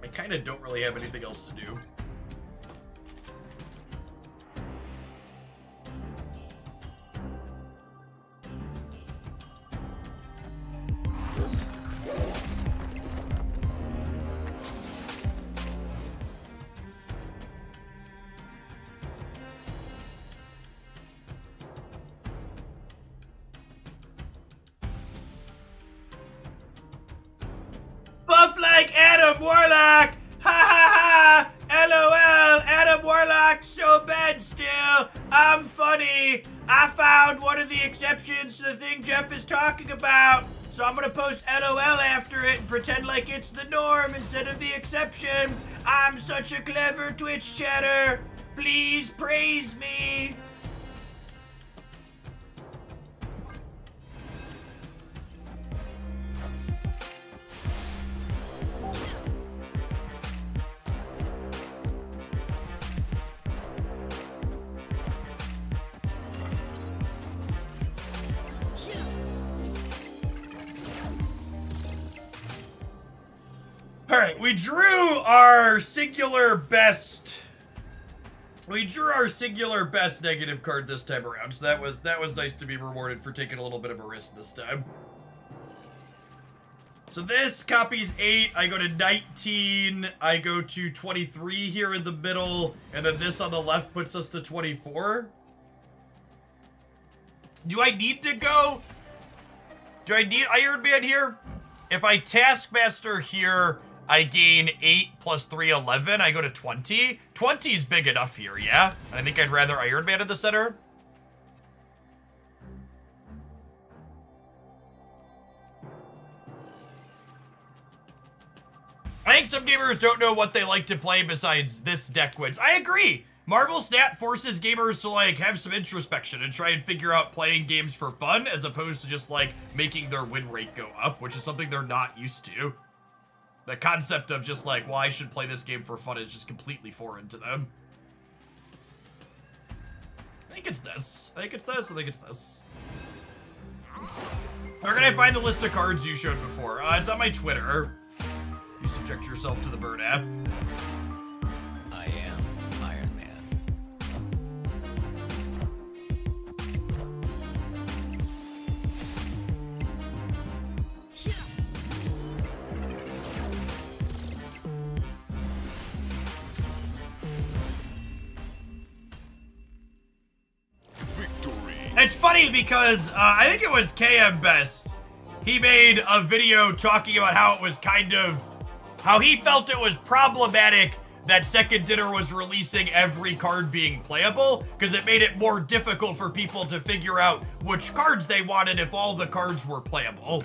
I kind of don't really have anything else to do. Buff like Adam Warlock! Ha ha ha! LOL! Adam Warlock so bad still! I'm funny! I found one of the exceptions to the thing Jeff is talking about! So I'm gonna post LOL after it and pretend like it's the norm instead of the exception! I'm such a clever Twitch chatter! Please praise me! Alright, we drew our singular best negative card this time around, so that was nice to be rewarded for taking a little bit of a risk this time. So this copies 8, I go to 19, I go to 23 here in the middle, and then this on the left puts us to 24. Do I need Iron Man here? If I Taskmaster here, I gain 8 plus 3, 11. I go to 20. 20's big enough here, yeah? And I think I'd rather Iron Man in the center. I think some gamers don't know what they like to play besides this deck wins. I agree. Marvel Snap forces gamers to, like, have some introspection and try and figure out playing games for fun as opposed to just, like, making their win rate go up, which is something they're not used to. The concept of just, like, well, I should play this game for fun is just completely foreign to them. I think it's this. I think it's this. Where can I find the list of cards you showed before? It's on my Twitter. You subject yourself to the bird app. I am Iron Man. It's funny because I think it was KM Best. He made a video talking about how it was how he felt it was problematic that Second Dinner was releasing every card being playable because it made it more difficult for people to figure out which cards they wanted if all the cards were playable.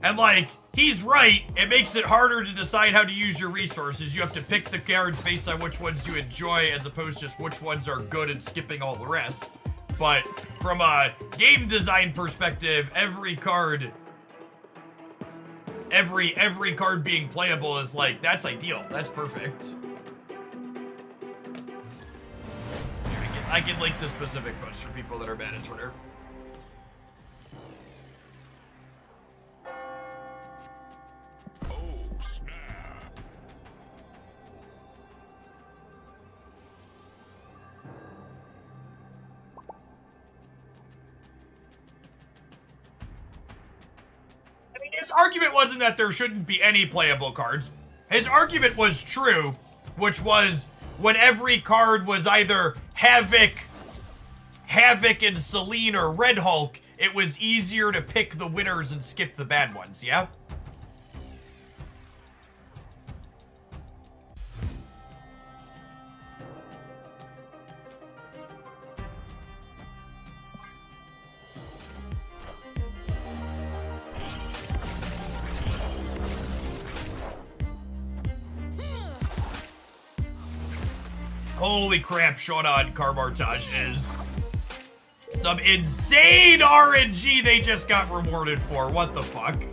And like, he's right, it makes it harder to decide how to use your resources. You have to pick the cards based on which ones you enjoy as opposed to just which ones are good and skipping all the rest. But from a game design perspective, every card being playable is like, that's ideal. That's perfect. I can link the specific posts for people that are bad at Twitter. Oh, snap. I mean, his argument wasn't that there shouldn't be any playable cards. His argument was true, which was when every card was either Havoc and Selene or Red Hulk, it was easier to pick the winners and skip the bad ones, yeah? Holy crap, Shodan Carmartage is some insane RNG they just got rewarded for. What the fuck?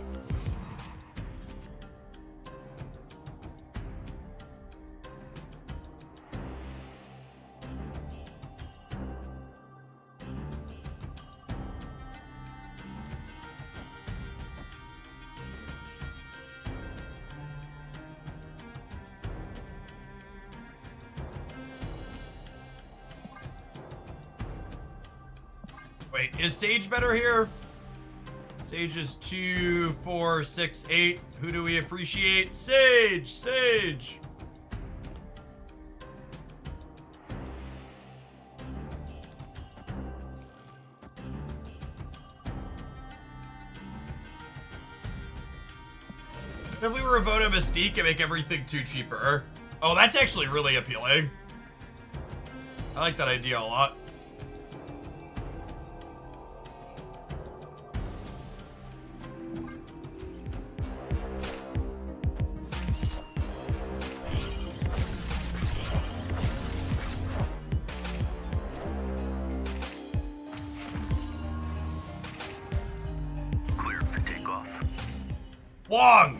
Wait, is Sage better here? Sage is 2, 4, 6, 8. Who do we appreciate? Sage! Sage! If we were a vote of Mystique and make everything too cheaper. Oh, that's actually really appealing. I like that idea a lot. Clear for takeoff. Wong!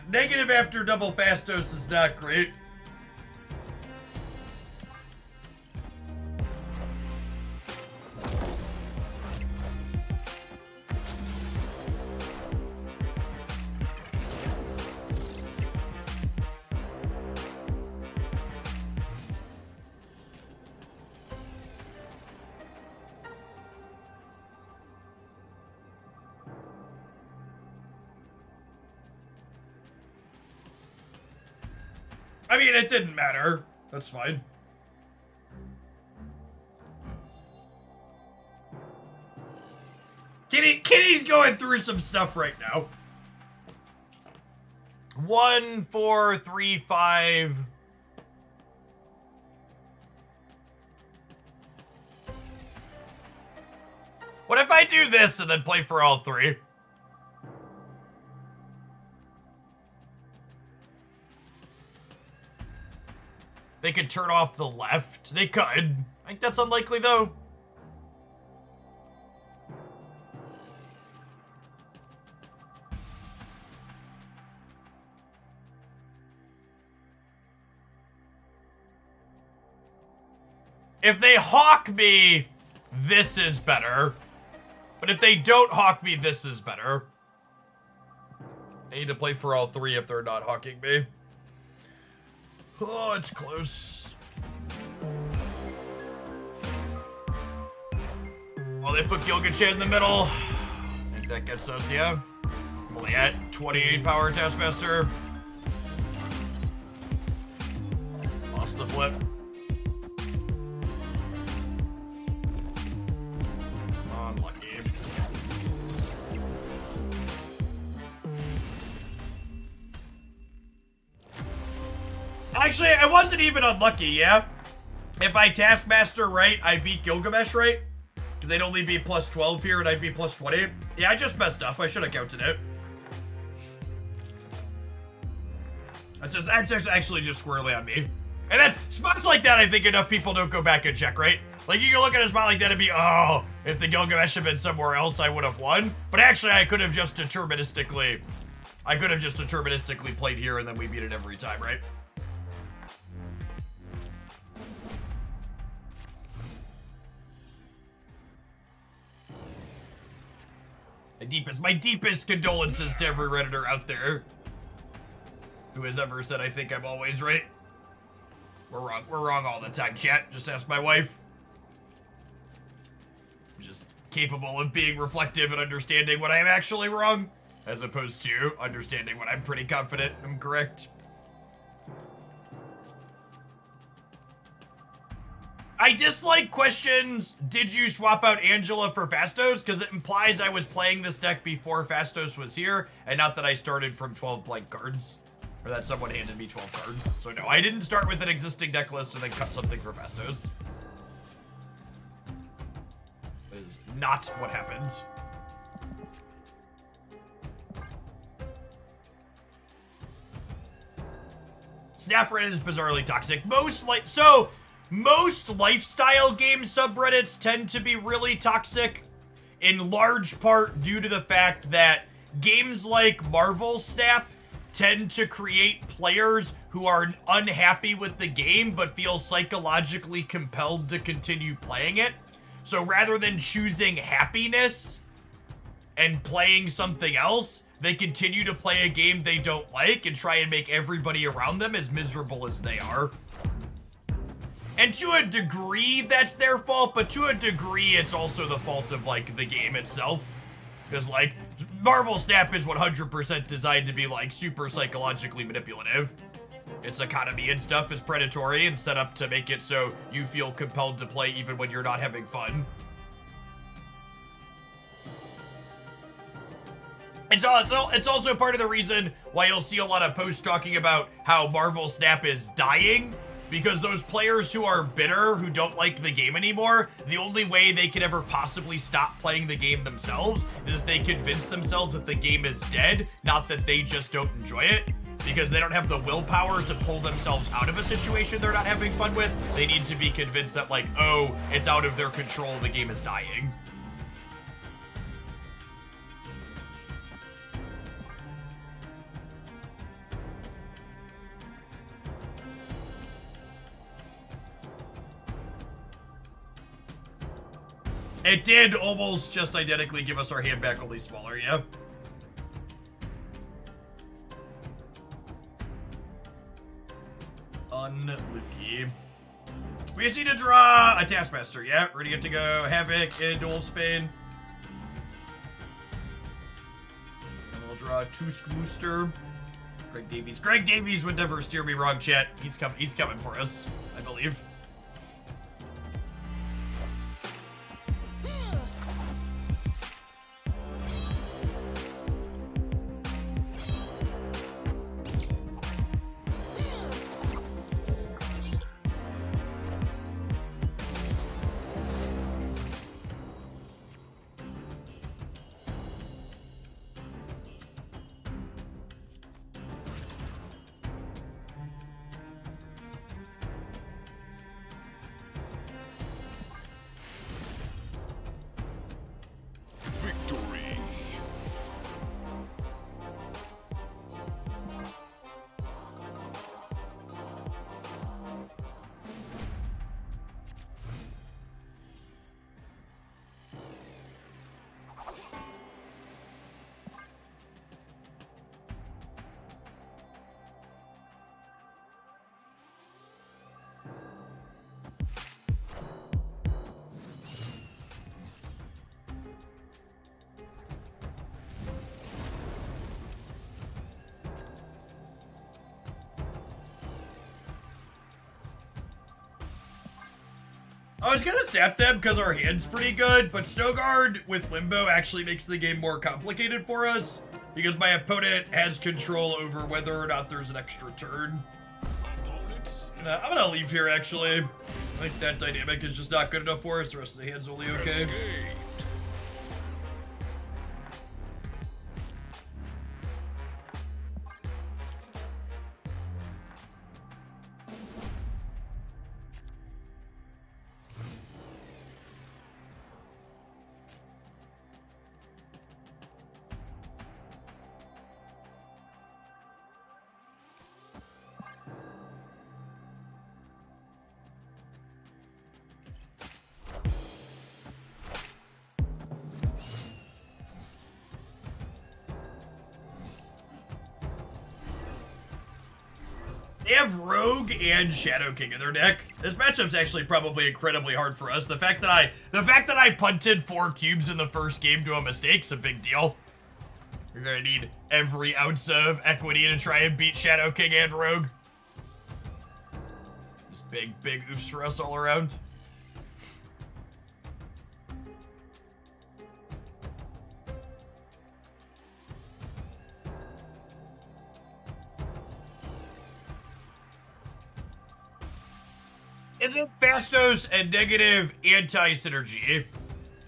Negative after double Fastos is not great. I mean, it didn't matter. That's fine. Kitty's going through some stuff right now. 1, 4, 3, 5. What if I do this and then play for all 3? They could turn off the left. They could. I think that's unlikely, though. If they hawk me, this is better. But if they don't hawk me, this is better. I need to play for all three if they're not hawking me. Oh, it's close. Oh, they put Gilgamesh in the middle. I think that gets us, yeah. I'm only at 28 power Taskmaster. Lost the flip. Unlucky. Actually, I wasn't even unlucky, yeah? If I Taskmaster right, I beat Gilgamesh right? Because they'd only be plus 12 here and I'd be plus 20. Yeah, I just messed up. I should have counted it. That's actually just squarely on me. And that's spots like that, I think enough people don't go back and check, right? Like, you can look at a spot like that and be, oh, if the Gilgamesh had been somewhere else, I would have won. But actually, I could have just deterministically played here and then we beat it every time, right? My deepest condolences to every Redditor out there who has ever said I think I'm always right. We're wrong all the time, chat. Just ask my wife. I'm just capable of being reflective and understanding when I am actually wrong, as opposed to understanding when I'm pretty confident I'm correct. I dislike questions, did you swap out Angela for Fastos? Because it implies I was playing this deck before Fastos was here, and not that I started from 12 blank cards. Or that someone handed me 12 cards. So no, I didn't start with an existing deck list and then cut something for Fastos. That is not what happened. Snapred is bizarrely toxic. Most lifestyle game subreddits tend to be really toxic, in large part due to the fact that games like Marvel Snap tend to create players who are unhappy with the game but feel psychologically compelled to continue playing it. So rather than choosing happiness and playing something else, they continue to play a game they don't like and try and make everybody around them as miserable as they are. And to a degree, that's their fault, but to a degree, it's also the fault of, like, the game itself. Because, like, Marvel Snap is 100% designed to be, like, super psychologically manipulative. Its economy and stuff is predatory and set up to make it so you feel compelled to play even when you're not having fun. It's also part of the reason why you'll see a lot of posts talking about how Marvel Snap is dying. Because those players who are bitter, who don't like the game anymore, the only way they could ever possibly stop playing the game themselves is if they convince themselves that the game is dead, not that they just don't enjoy it. Because they don't have the willpower to pull themselves out of a situation they're not having fun with. They need to be convinced that, like, oh, it's out of their control, the game is dying. It did almost just identically give us our hand back, only smaller, yeah. Unlucky. We just need to draw a Taskmaster, yeah? We're gonna get to go Havoc and Dual Spain. And we'll draw Tusk Booster. Greg Davies. Greg Davies would never steer me wrong, chat. He's coming for us, I believe. I was gonna snap them because our hand's pretty good, but Snowguard with Limbo actually makes the game more complicated for us because my opponent has control over whether or not there's an extra turn. I'm gonna leave here, actually. I think that dynamic is just not good enough for us. The rest of the hand's only okay. Escape. They have Rogue and Shadow King in their deck. This matchup's actually probably incredibly hard for us. The fact that I punted 4 cubes in the first game to a mistake's a big deal. You're gonna need every ounce of equity to try and beat Shadow King and Rogue. Just big oofs for us all around. Isn't Fastos a negative anti-synergy?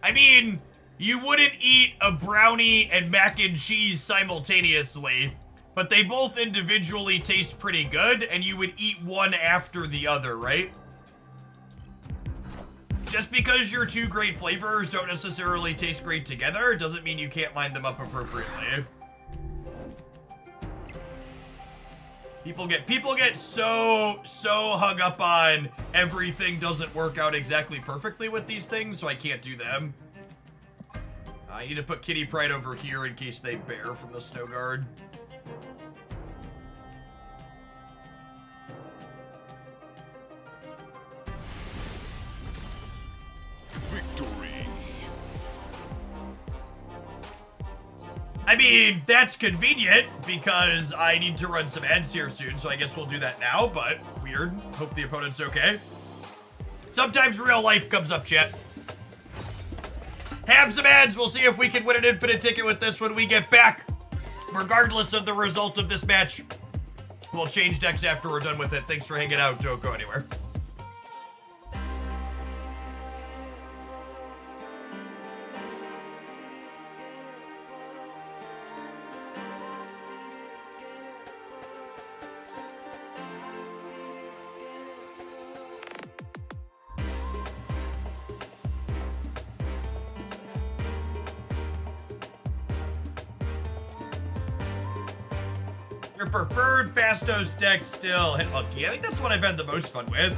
I mean, you wouldn't eat a brownie and mac and cheese simultaneously, but they both individually taste pretty good, and you would eat one after the other, right? Just because your 2 great flavors don't necessarily taste great together doesn't mean you can't line them up appropriately. People get so hung up on everything doesn't work out exactly perfectly with these things, so I can't do them. I need to put Kitty Pride over here in case they bear from the Snow Guard. Victory. I mean, that's convenient because I need to run some ads here soon, so I guess we'll do that now, but weird. Hope the opponent's okay. Sometimes real life comes up, chat. Have some ads. We'll see if we can win an infinite ticket with this when we get back. Regardless of the result of this match, we'll change decks after we're done with it. Thanks for hanging out. Don't go anywhere. Your preferred Fastos deck still hit Lucky. I think that's what I've had the most fun with.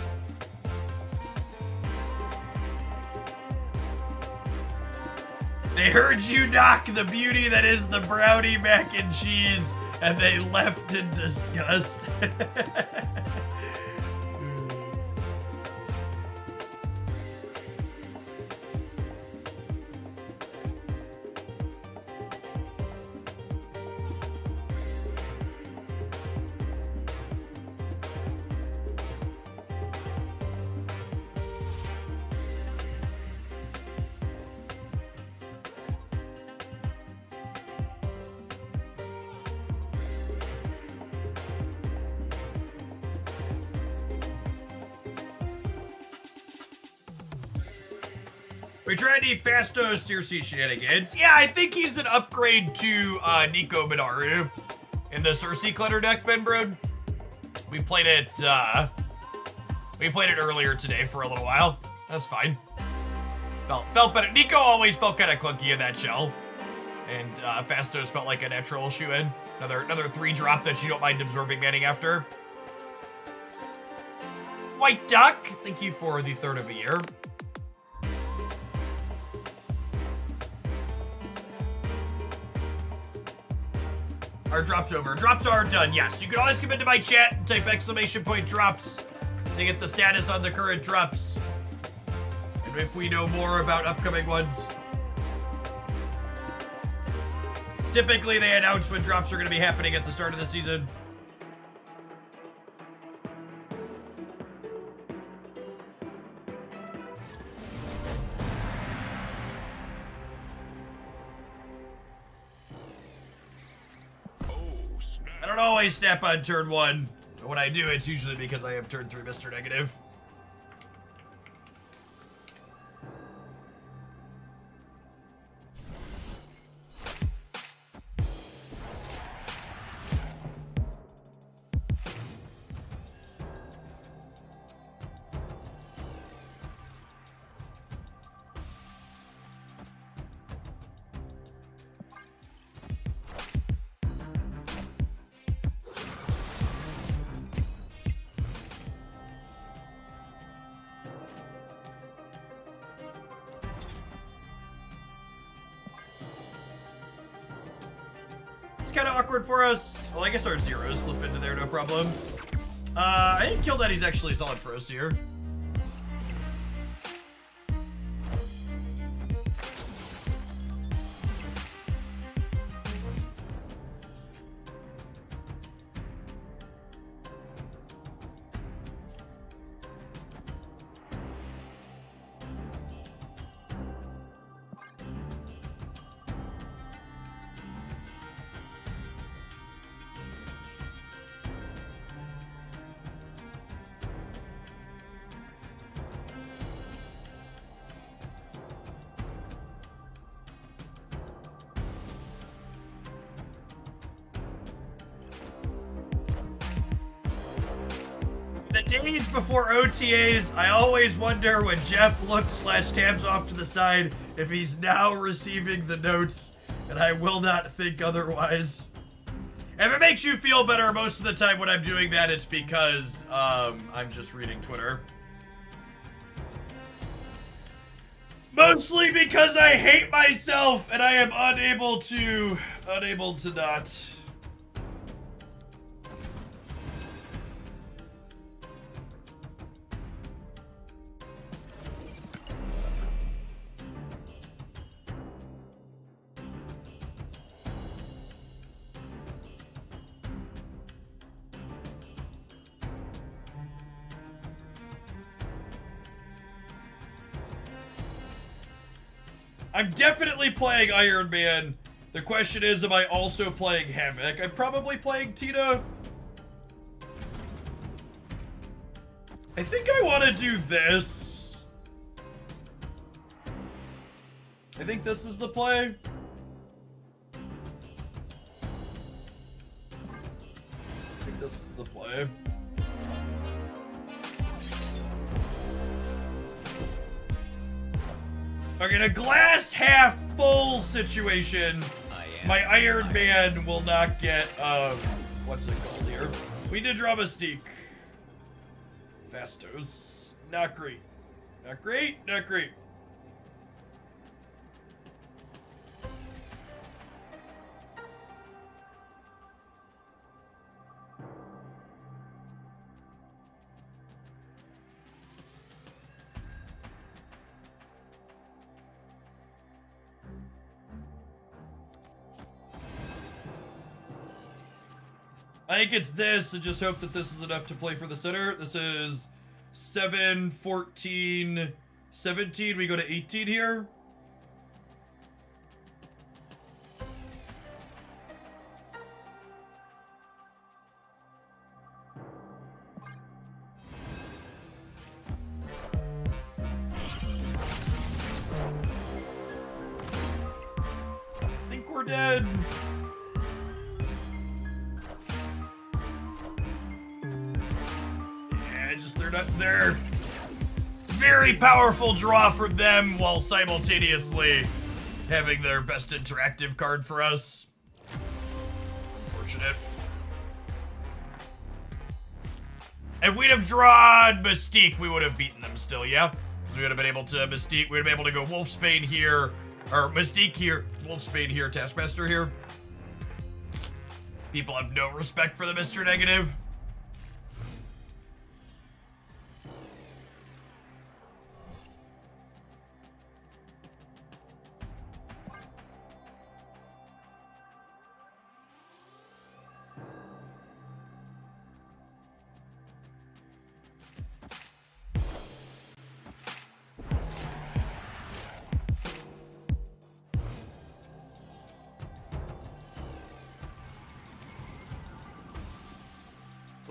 They heard you knock the beauty that is the brownie mac and cheese, and they left in disgust. We try to need Fastos Circe shenanigans. Yeah, I think he's an upgrade to Nico Minaru in the Circe Clutter deck, Ben Broad. We played it earlier today for a little while. That's fine. Felt better. Nico always felt kind of clunky in that shell. And Fastos felt like a natural shoe-in. Another 3-drop that you don't mind absorbing manning after. White Duck, thank you for the 3rd of a year. Our drops over. Drops are done, yes. You can always come into my chat and type !drops to get the status on the current drops. And if we know more about upcoming ones. Typically, they announce when drops are going to be happening at the start of the season. always snap on turn 1. But when I do, it's usually because I have turn 3 Mr. Negative. It's kind of awkward for us. Well, I guess our zeros slip into there, no problem. I think Kill Daddy's actually solid for us here. The days before OTAs, I always wonder when Jeff looks / tabs off to the side if he's now receiving the notes, and I will not think otherwise. If it makes you feel better, most of the time when I'm doing that, it's because I'm just reading Twitter. Mostly because I hate myself and I am unable to not. I'm definitely playing Iron Man. The question is, am I also playing Havoc? I'm probably playing Tina. I think I want to do this. I think this is the play. I think this is the play. Okay, in a glass half full situation, my Iron Man will not get, what's it called here? We did draw Mystique. Fastos. Not great. Not great, not great. I think it's this, and just hope that this is enough to play for the center. This is 7, 14, 17. We go to 18 here. I think we're dead. They're very powerful draw from them while simultaneously having their best interactive card for us. Unfortunate. If we'd have drawn Mystique, we would have beaten them still, yeah? We would have been able to Mystique, we would have been able to go Wolfsbane here, or Mystique here, Wolfsbane here, Taskmaster here. People have no respect for the Mr. Negative.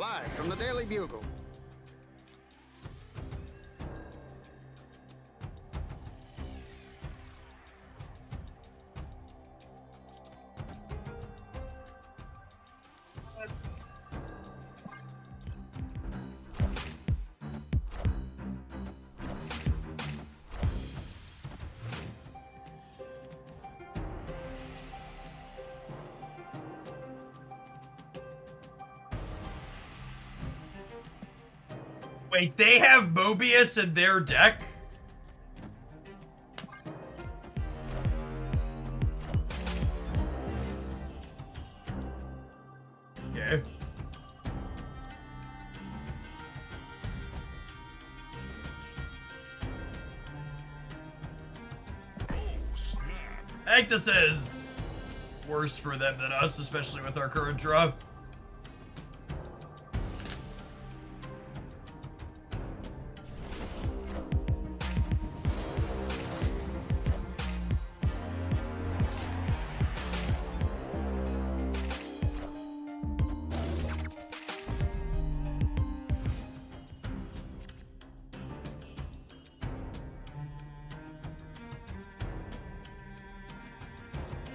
Live from the Daily Bugle. Wait, they have Mobius in their deck? Okay. I think this is worse for them than us, especially with our current draw.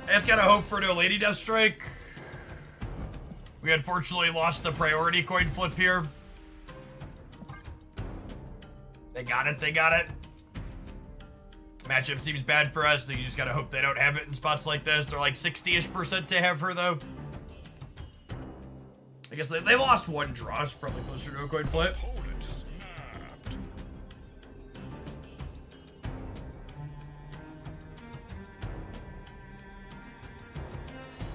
I just gotta hope for no Lady Deathstrike. We unfortunately lost the priority coin flip here. They got it, they got it. Matchup seems bad for us, so you just gotta hope they don't have it in spots like this. They're like 60-ish% to have her, though. I guess they lost one draw, it's probably closer to a coin flip.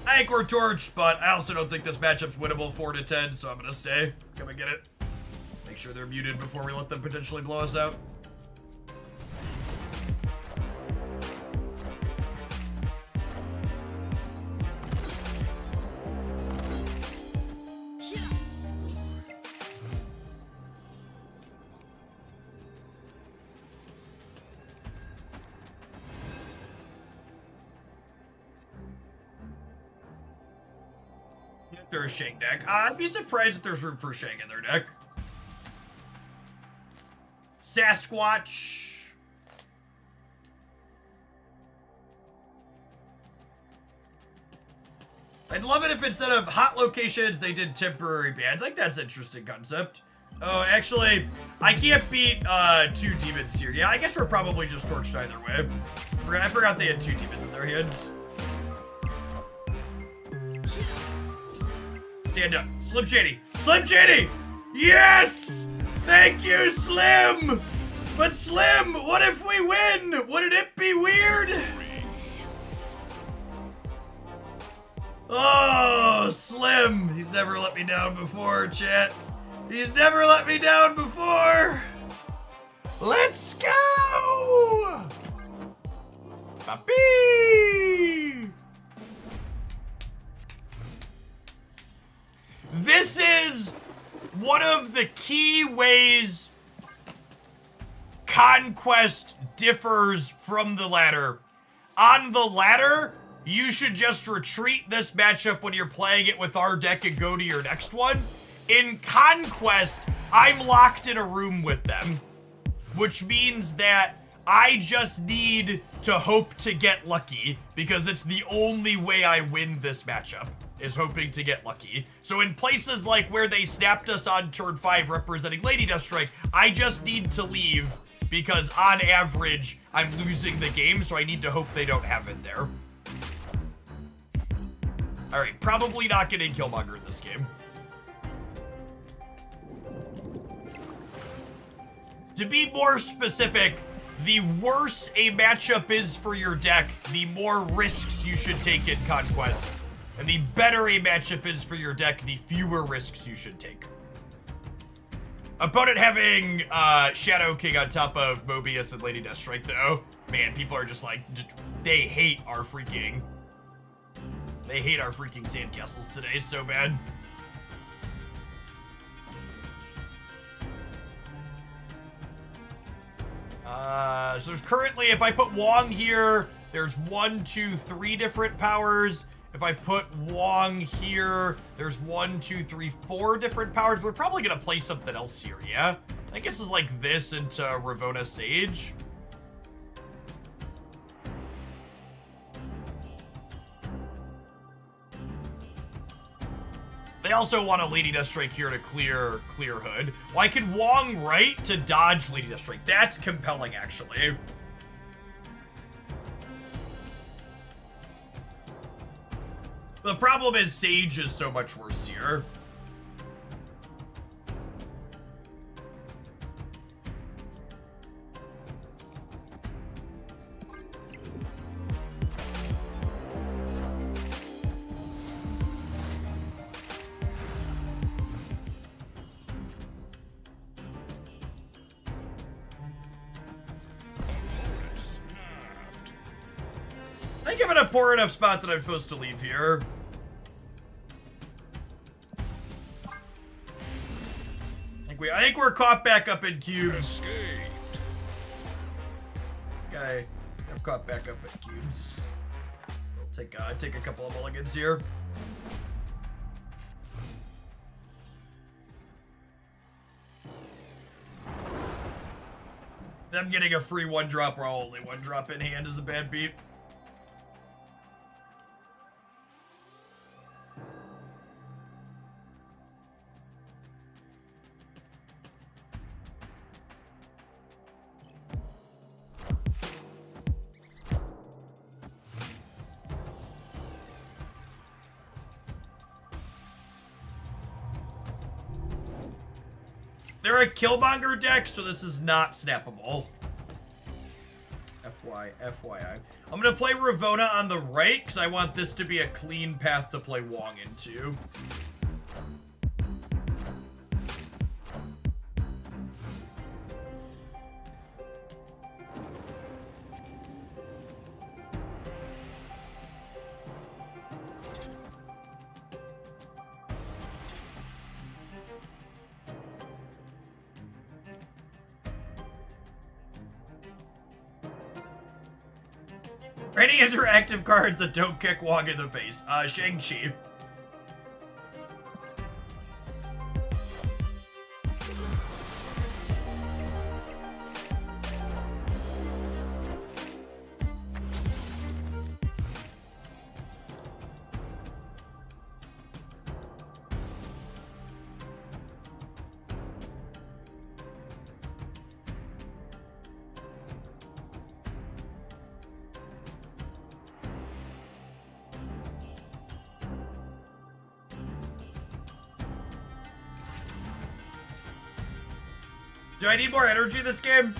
I think we're torched, but I also don't think this matchup's winnable 4-10, so I'm gonna stay. Come and get it. Make sure they're muted before we let them potentially blow us out. There's a Shang deck. I'd be surprised if there's room for Shang in their deck. Sasquatch. I'd love it if instead of hot locations, they did temporary bans. I think that's an interesting concept. Oh, actually, I can't beat 2 demons here. Yeah, I guess we're probably just torched either way. I forgot they had 2 demons in their hands. Stand up. Slim Shady. Slim Shady! Yes! Thank you, Slim! But Slim, what if we win? Wouldn't it be weird? Oh, Slim. He's never let me down before, chat. He's never let me down before. Let's go! Papi! This is one of the key ways Conquest differs from the ladder. On the ladder, you should just retreat this matchup when you're playing it with our deck and go to your next one. In Conquest, I'm locked in a room with them, which means that I just need to hope to get lucky because it's the only way I win this matchup. Is hoping to get lucky. So in places like where they snapped us on turn 5 representing Lady Deathstrike, I just need to leave because on average, I'm losing the game, so I need to hope they don't have it there. Alright, probably not getting Killmonger in this game. To be more specific, the worse a matchup is for your deck, the more risks you should take in Conquest. And the better a matchup is for your deck, the fewer risks you should take. Opponent having Shadow King on top of Mobius and Lady Deathstrike, though. Man, people are just like, they hate our freaking sandcastles today so bad. So there's currently, if I put Wong here, there's 1, 2, 3 different powers. If I put Wong here, there's 1, 2, 3, 4 different powers. We're probably gonna play something else here, yeah? I think it's like this into Ravona Sage. They also want a Lady Deathstrike here to clear Hood. Well, I can Wong right to dodge Lady Deathstrike. That's compelling, actually. The problem is Sage is so much worse here. I think I'm in a poor enough spot that I'm supposed to leave here. I think we're caught back up in cubes. Okay, I'm caught back up in cubes. I'll take a couple of mulligans here. Them getting a free 1-drop while only 1-drop in hand is a bad beat. They're a Killmonger deck, so this is not snappable. FYI. I'm going to play Ravona on the right, because I want this to be a clean path to play Wong into. Any interactive cards that don't kick Wong in the face. Shang-Chi. Do I need more energy this game?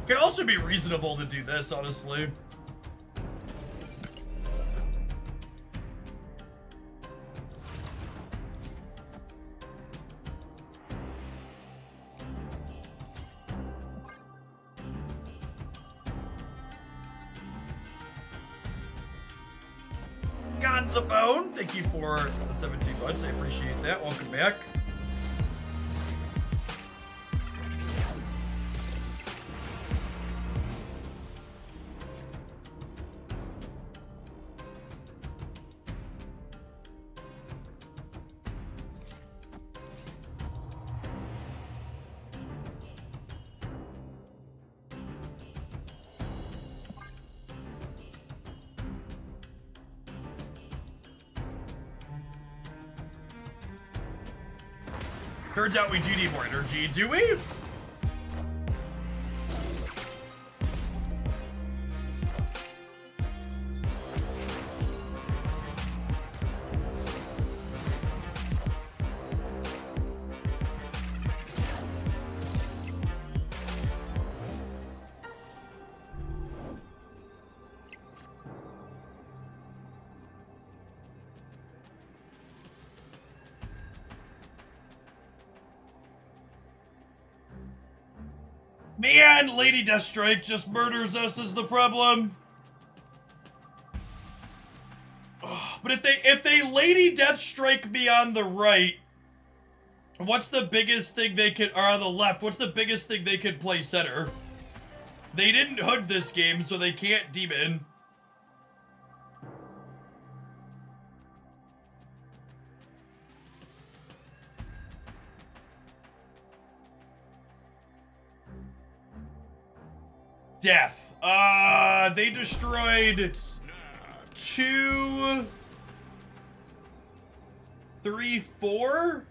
Could also be reasonable to do this, honestly. Gonzabone, thank you for the 17 months. I appreciate that. Welcome back. Turns out we do need more energy, do we? Man, Lady Deathstrike just murders us is the problem. But if they Lady Deathstrike me on the right, What's the biggest thing they could, or on the left, what's the biggest thing they could play center? They didn't hood this game, so they can't demon. Death. They destroyed 2, 3, 4?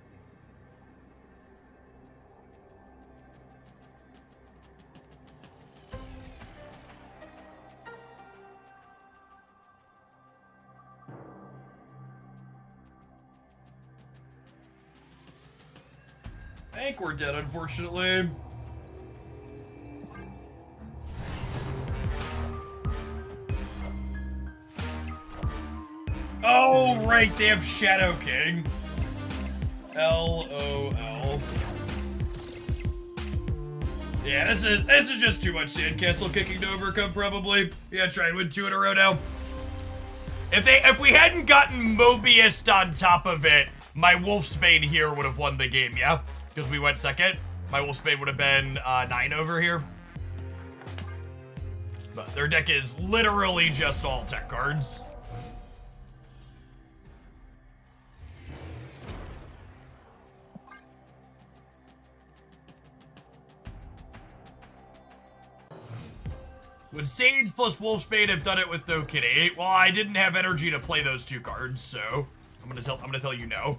I think we're dead, unfortunately. Oh, right, they have Shadow King. LOL. Yeah, this is just too much sandcastle kicking to overcome, probably. Yeah, try and win 2 in a row now. If we hadn't gotten Mobius on top of it, my Wolfsbane here would have won the game, yeah? Because we went second. My Wolfsbane would have been 9 over here. But their deck is literally just all tech cards. Would Sage plus Wolfsbane have done it with No Kitty? Well, I didn't have energy to play those 2 cards, so I'm gonna tell you no.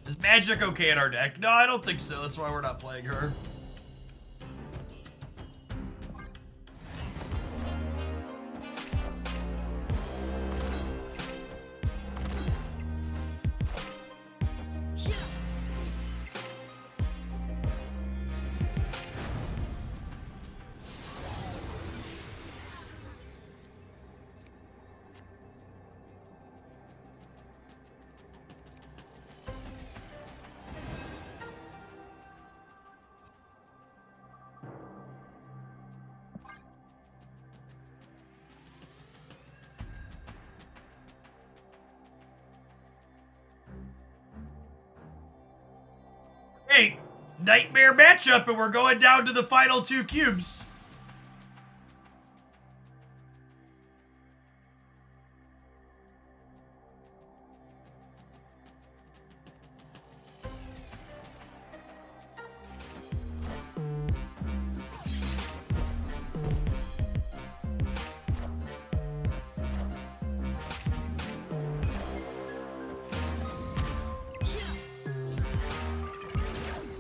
Is Magic okay in our deck? No, I don't think so. That's why we're not playing her. Hey, nightmare matchup, and we're going down to the final 2 cubes.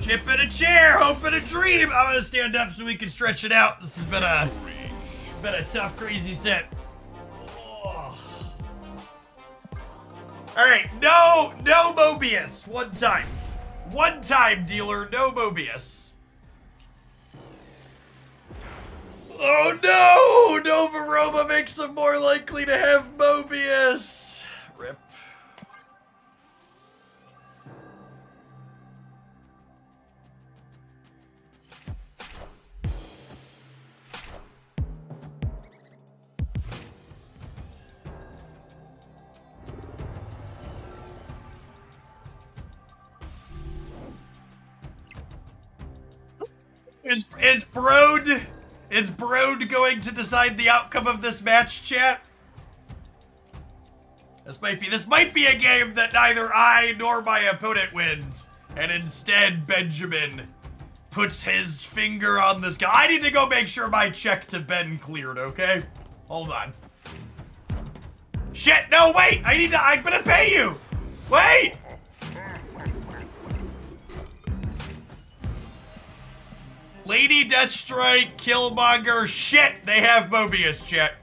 Chip in a chair, hope in a dream. I'm gonna stand up so we can stretch it out. This has been a tough, crazy set. Oh. All right, no Mobius. One time, dealer, no Mobius. Oh no, Nova Roma makes him more likely to have Mobius. Rip. Is Brode going to decide the outcome of this match, chat? This might be a game that neither I nor my opponent wins, and instead Benjamin puts his finger on this guy. I need to go make sure my check to Ben cleared, okay? Hold on. Shit, no, wait! I'm gonna pay you! Wait! Lady Deathstrike, Killmonger, shit! They have Mobius, chat.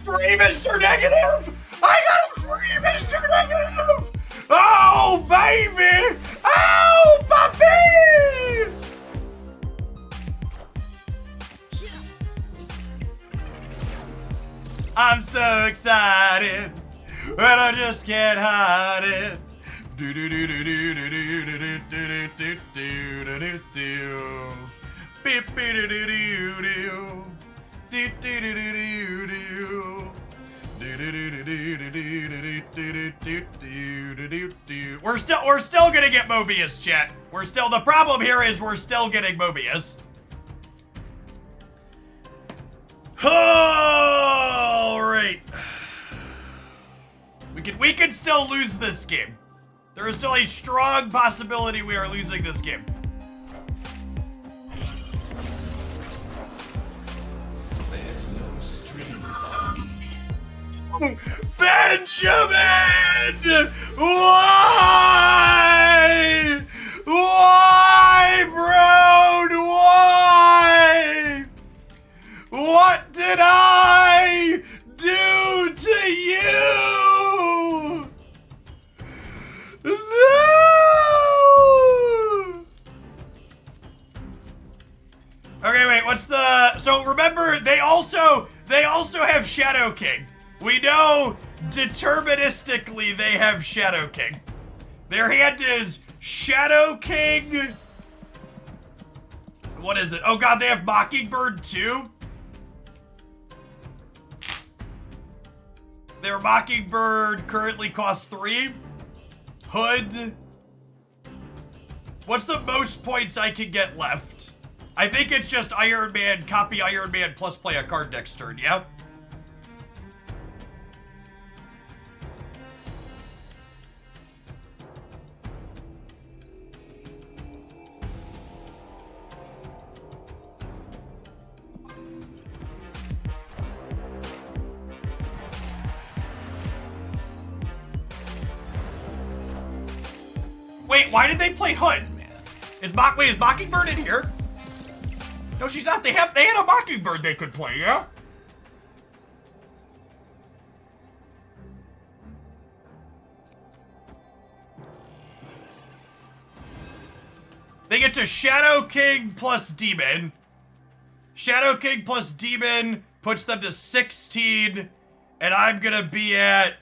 Free Mr. Negative! I got a free Mr. Negative! Oh, baby! Oh, puppy! I'm so excited, and I just can't hide it. Do do do do do do do do do do do do do do. Beep beep do do do do. Do do do do do do. We're still gonna get Mobius, chat. The problem here is we're still getting Mobius. Alright. We can still lose this game. There is still a strong possibility we are losing this game. There's no strings on me. Benjamin! Why? Why, bro? Why? What did I do to you? No! Okay, wait, what's the... So remember, they also have Shadow King. We know deterministically they have Shadow King. Their hand is Shadow King. What is it? Oh god, they have Mockingbird too? Their Mockingbird currently costs 3. Hood. What's the most points I can get left? I think it's just Iron Man, copy Iron Man plus play a card next turn, yeah? Wait, why did they play Hood? Is Mockingbird in here? No, she's not. They had a Mockingbird they could play, yeah? They get to Shadow King plus Demon. Shadow King plus Demon puts them to 16, and I'm gonna be at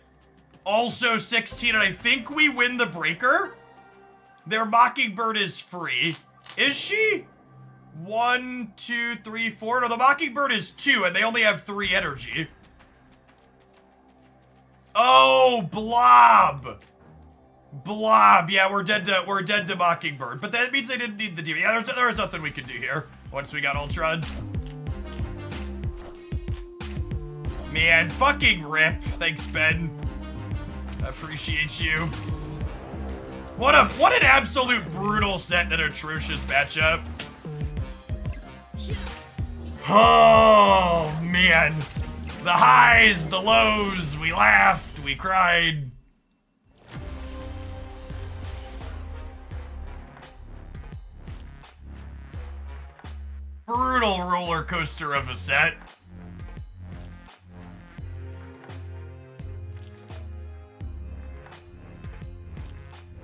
also 16, and I think we win the breaker. Their Mockingbird is free. Is she? 1, 2, 3, 4. No, the Mockingbird is 2, and they only have 3 energy. Oh, Blob. Blob. Yeah, we're dead to Mockingbird. But that means they didn't need the demon. Yeah, there's nothing we can do here once we got Ultron. Man, fucking rip. Thanks, Ben. I appreciate you. What an absolute brutal set and an atrocious matchup. Oh, man. The highs, the lows, we laughed, we cried. Brutal roller coaster of a set.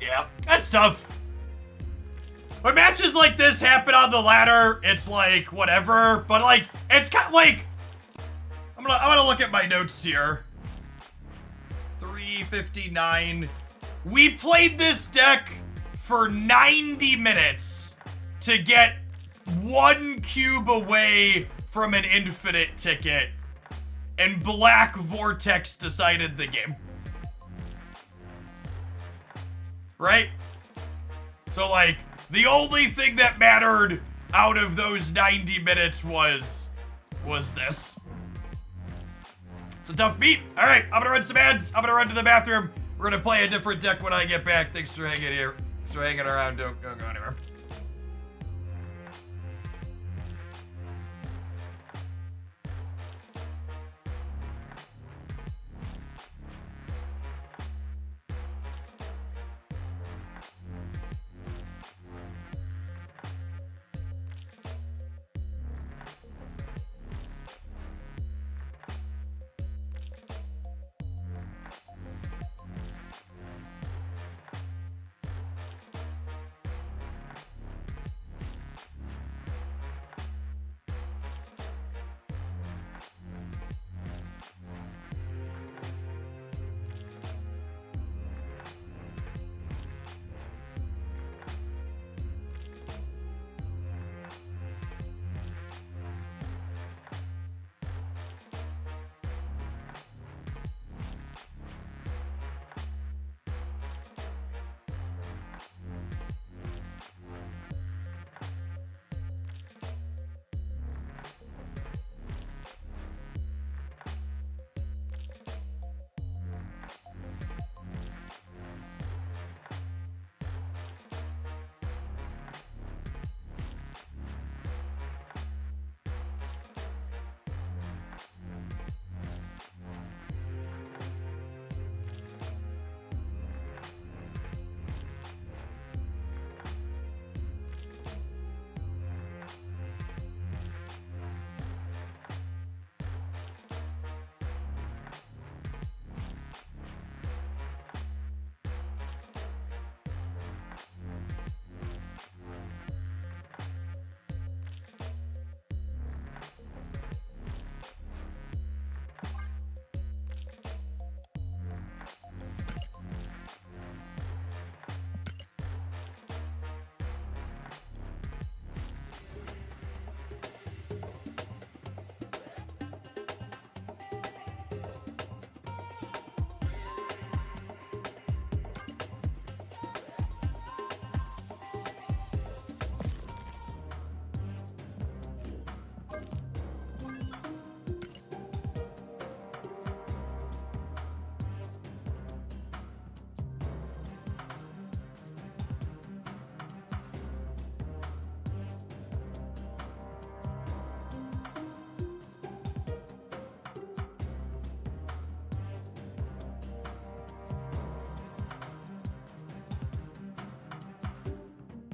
Yeah, that's tough. When matches like this happen on the ladder, it's like, whatever. But like, it's kind of like, I'm gonna look at my notes here. 359. We played this deck for 90 minutes to get 1 cube away from an infinite ticket, and Black Vortex decided the game. Right? So, like, the only thing that mattered out of those 90 minutes was this. It's a tough beat. All right, I'm gonna run some ads. I'm gonna run to the bathroom. We're gonna play a different deck when I get back. Thanks for hanging here. Thanks for hanging around. Don't go anywhere.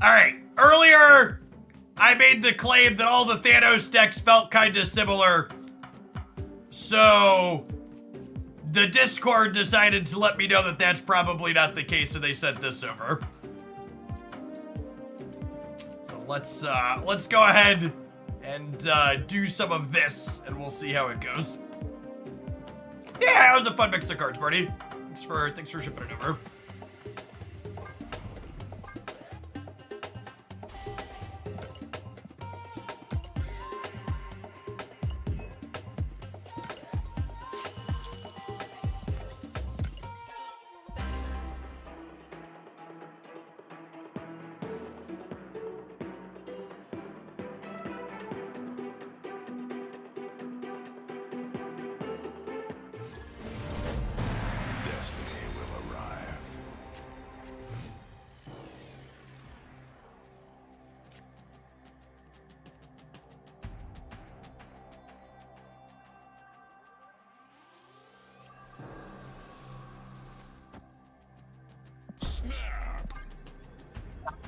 All right, earlier I made the claim that all the Thanos decks felt kind of similar. So the Discord decided to let me know that that's probably not the case, so they sent this over. So let's go ahead and do some of this, and we'll see how it goes. Yeah, it was a fun mix of cards, Marty. Thanks for shipping it over.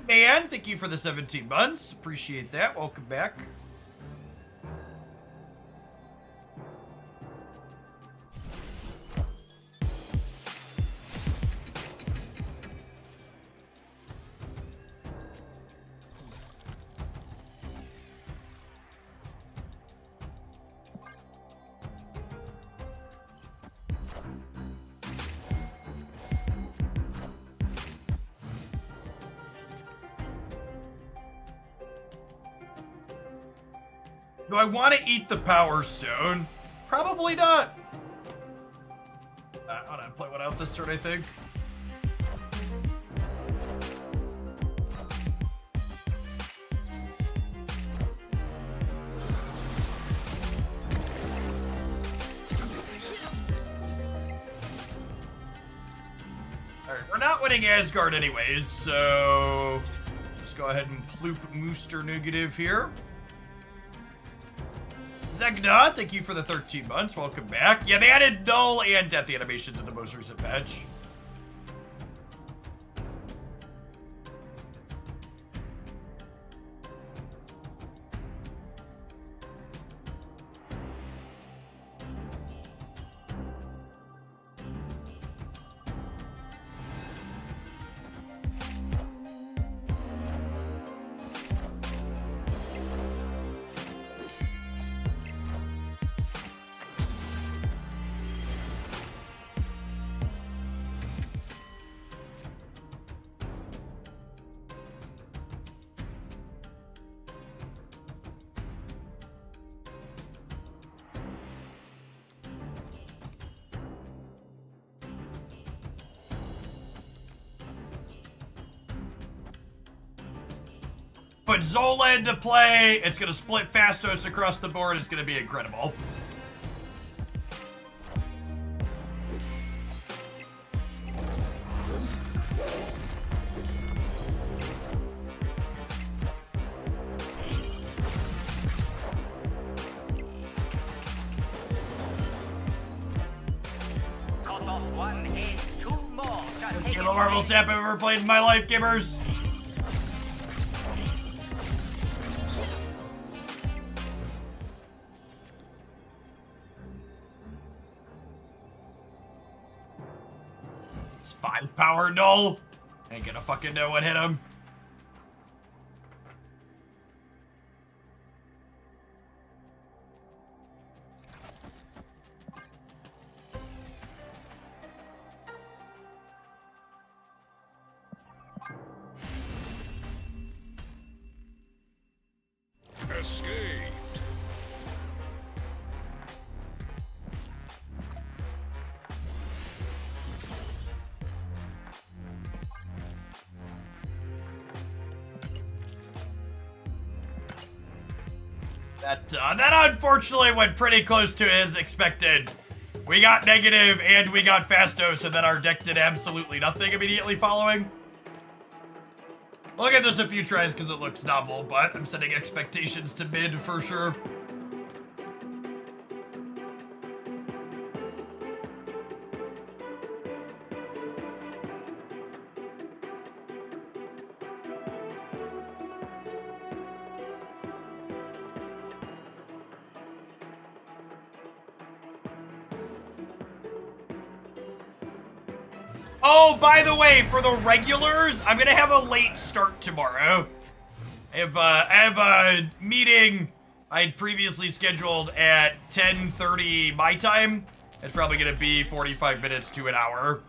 Dan, thank you for the 17 months. Appreciate that. Welcome back. Do I want to eat the Power Stone? Probably not. I'm gonna play one out this turn, I think. Alright, we're not winning Asgard anyways, so just go ahead and ploop Mooster negative here. Zegna, thank you for the 13 months. Welcome back. Yeah, they added null and death animations in the most recent patch. Put Zola into play. It's going to split Fastos across the board. It's going to be incredible. Cut off one head, two more. Just This take game it of Marvel away. Snap I've ever played in my life, gamers. It's 5 power null. Ain't gonna fucking know what hit him. Escaped. That unfortunately went pretty close to as expected. We got negative and we got Fastos, and then our deck did absolutely nothing immediately following. We'll get this a few tries because it looks novel, but I'm setting expectations to mid for sure. Oh, by the way, for the regulars, I'm gonna have a late start tomorrow. I have a meeting I'd previously scheduled at 10:30 my time. It's probably gonna be 45 minutes to an hour.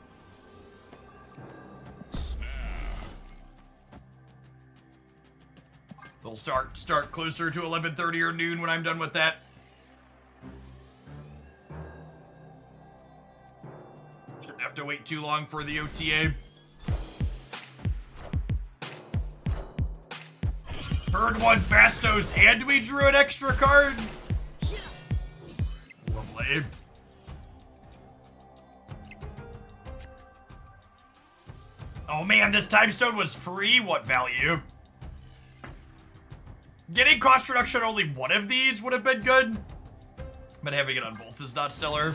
They'll start closer to 11:30 or noon when I'm done with that. Shouldn't have to wait too long for the OTA. Heard one Fastos and we drew an extra card. Lovely. Oh man, this time stone was free? What value? Getting cost reduction on only one of these would have been good, but having it on both is not stellar.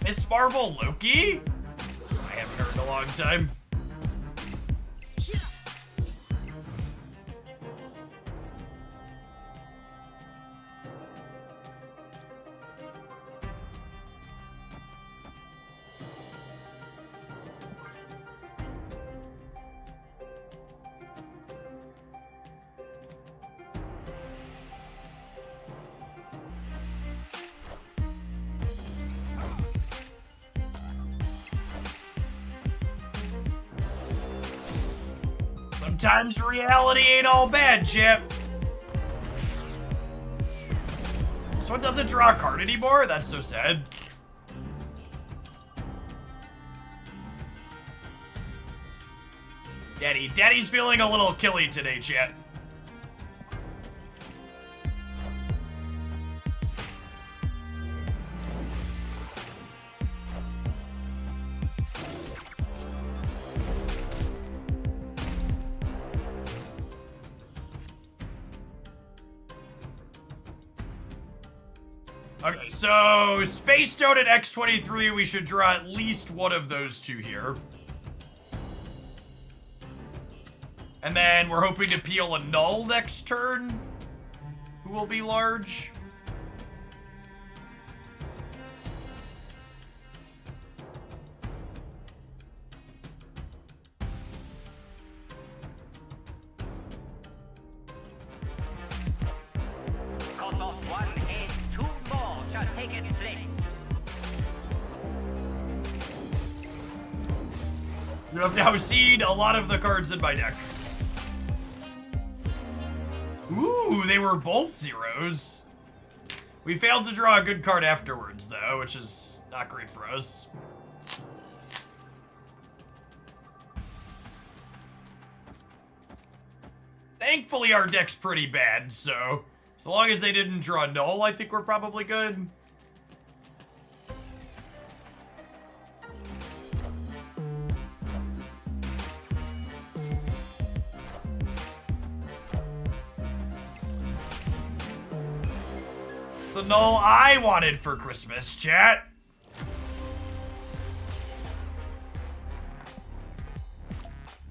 Miss Marvel Loki? I haven't heard in a long time. Sometimes reality ain't all bad, chip. This one doesn't draw a card anymore? That's so sad. Daddy's feeling a little killy today, chat. Okay, so Space Stone at X23, we should draw at least one of those two here. And then we're hoping to peel a null next turn, who will be large. Cut off one head, two more shall take its place. You have now seen a lot of the cards in my deck. Ooh, they were both zeros. We failed to draw a good card afterwards, though, which is not great for us. Thankfully, our deck's pretty bad, so as long as they didn't draw null, I think we're probably good. It's the null I wanted for Christmas, chat.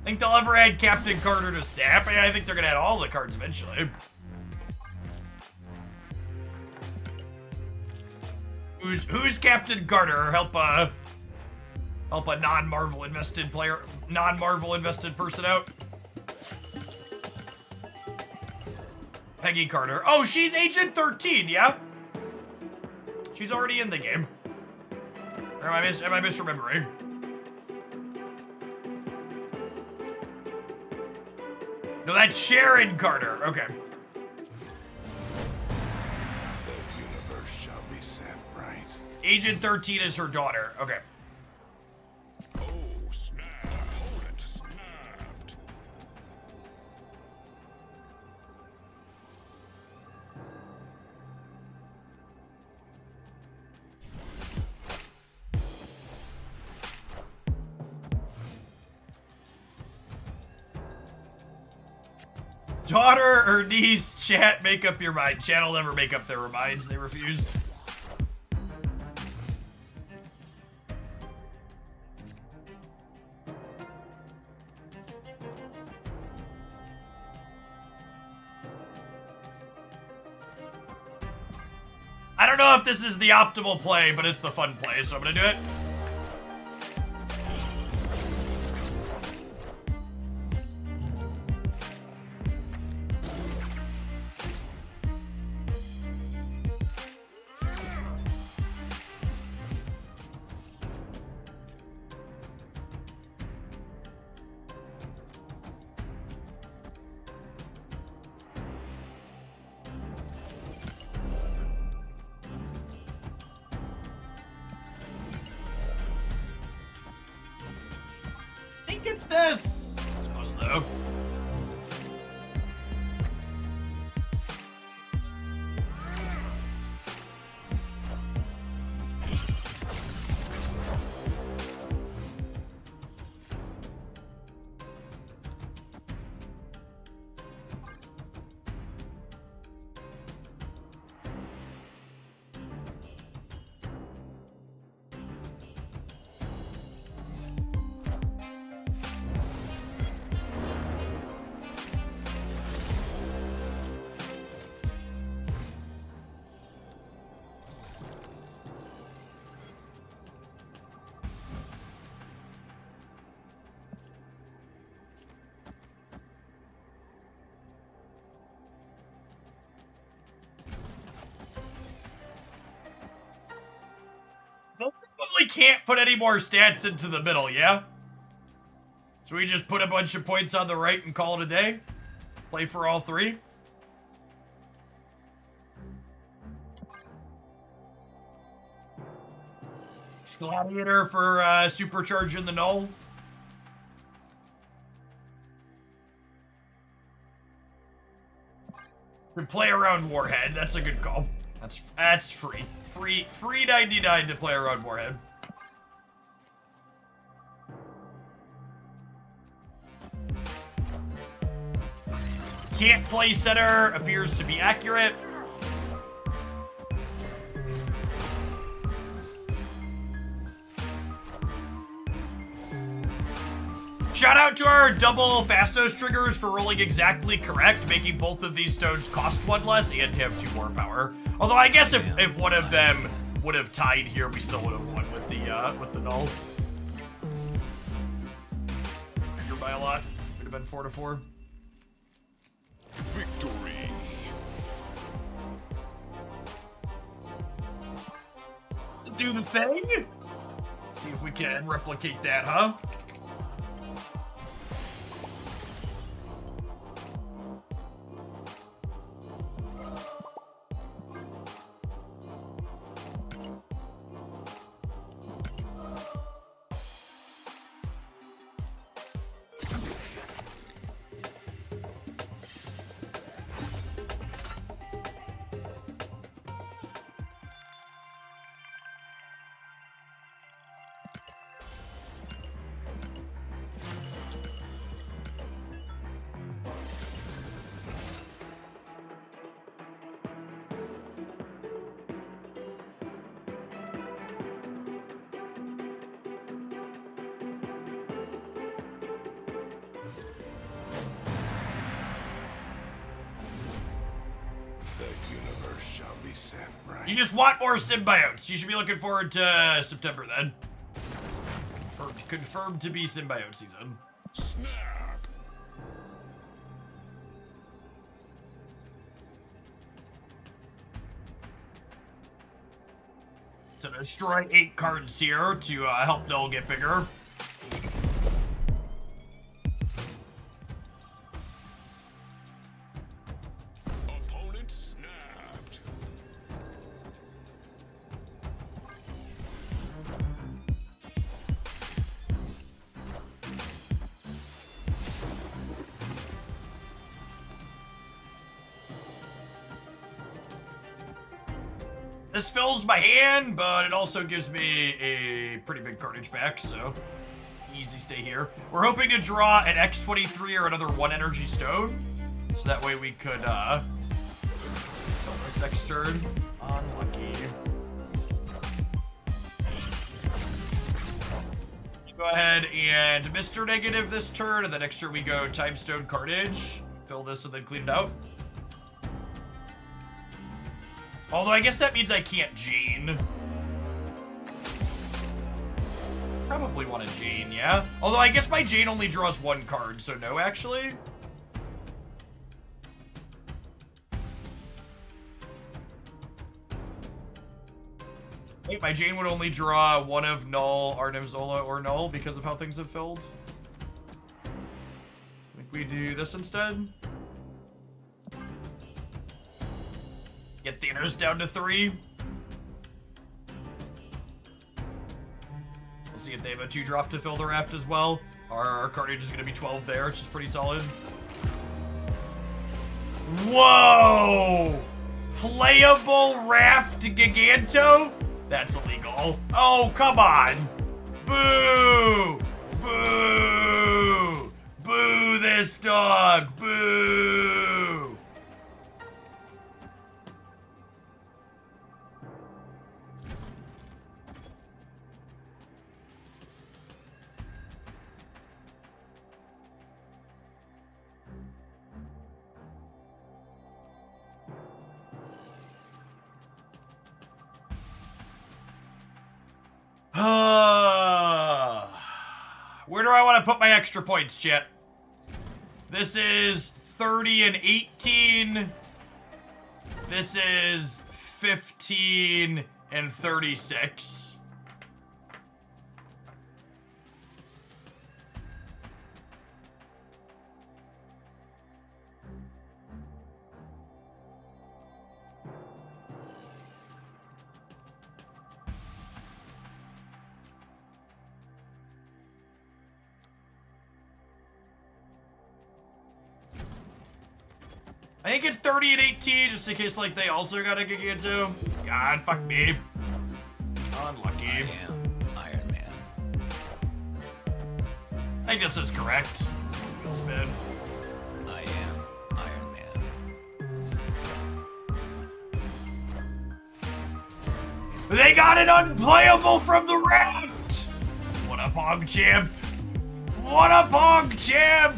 Think they'll ever add Captain Carter to Snap? I think they're gonna add all the cards eventually. Who's Captain Carter? Help a non-Marvel invested player, non-Marvel invested person out. Peggy Carter. Oh, she's Agent 13, yeah? She's already in the game. Or am I misremembering? No, that's Sharon Carter. Okay. The universe shall be set right. Agent 13 is her daughter. Okay. Oh, snap. Hold it. Snapped. Daughter or niece, chat, make up your mind. Chat will never make up their minds. They refuse. I don't know if this is the optimal play, but it's the fun play, so I'm gonna do it. I think it's this. It's close though. They probably can't put any more stats into the middle, yeah? So we just put a bunch of points on the right and call it a day? Play for all three? Gladiator for supercharging the null. We play around Warhead. That's a good call. That's free. Free 99 to play around Warhead. Can't play center appears to be accurate. Shout out to our double Fastos triggers for rolling exactly correct, making both of these stones cost 1 less and to have 2 more power. Although I guess if one of them would have tied here, we still would have won with the null. Bigger by a lot. Would have been 4-4. Victory. Do the thing? See if we can replicate that, huh? You just want more symbiotes. You should be looking forward to September then. Confirmed to be symbiote season. Snap. So destroy 8 cards here to help Null get bigger. Opponent snapped. This fills my hand, but it also gives me a pretty big carnage back, so easy stay here. We're hoping to draw an X23 or another 1 energy stone, so that way we could kill this next turn. Unlucky. Go ahead and Mr. Negative this turn, and the next turn we go Time Stone Carnage. Fill this and then clean it out. Although I guess that means I can't Jane. Probably want to Jane, yeah? Although I guess my Jane only draws 1 card, so no, actually. Wait, my Jane would only draw 1 of Null, Arnim Zola, or Null because of how things have filled. I think we do this instead. Get Thanos down to 3. We'll see if they have a 2-drop to fill the raft as well. Our carnage is going to be 12 there, which is pretty solid. Whoa! Playable raft Giganto? That's illegal. Oh, come on! Boo! Boo! Boo this dog! Boo! Where do I want to put my extra points, chat? This is 30 and 18. This is 15 and 36. I think it's 30 and 18, just in case like they also got a Giganto. God, fuck me. Unlucky. I am Iron Man. I think this is correct. This feels bad. I am Iron Man. They got it unplayable from the raft! What a pog champ! What a pog champ!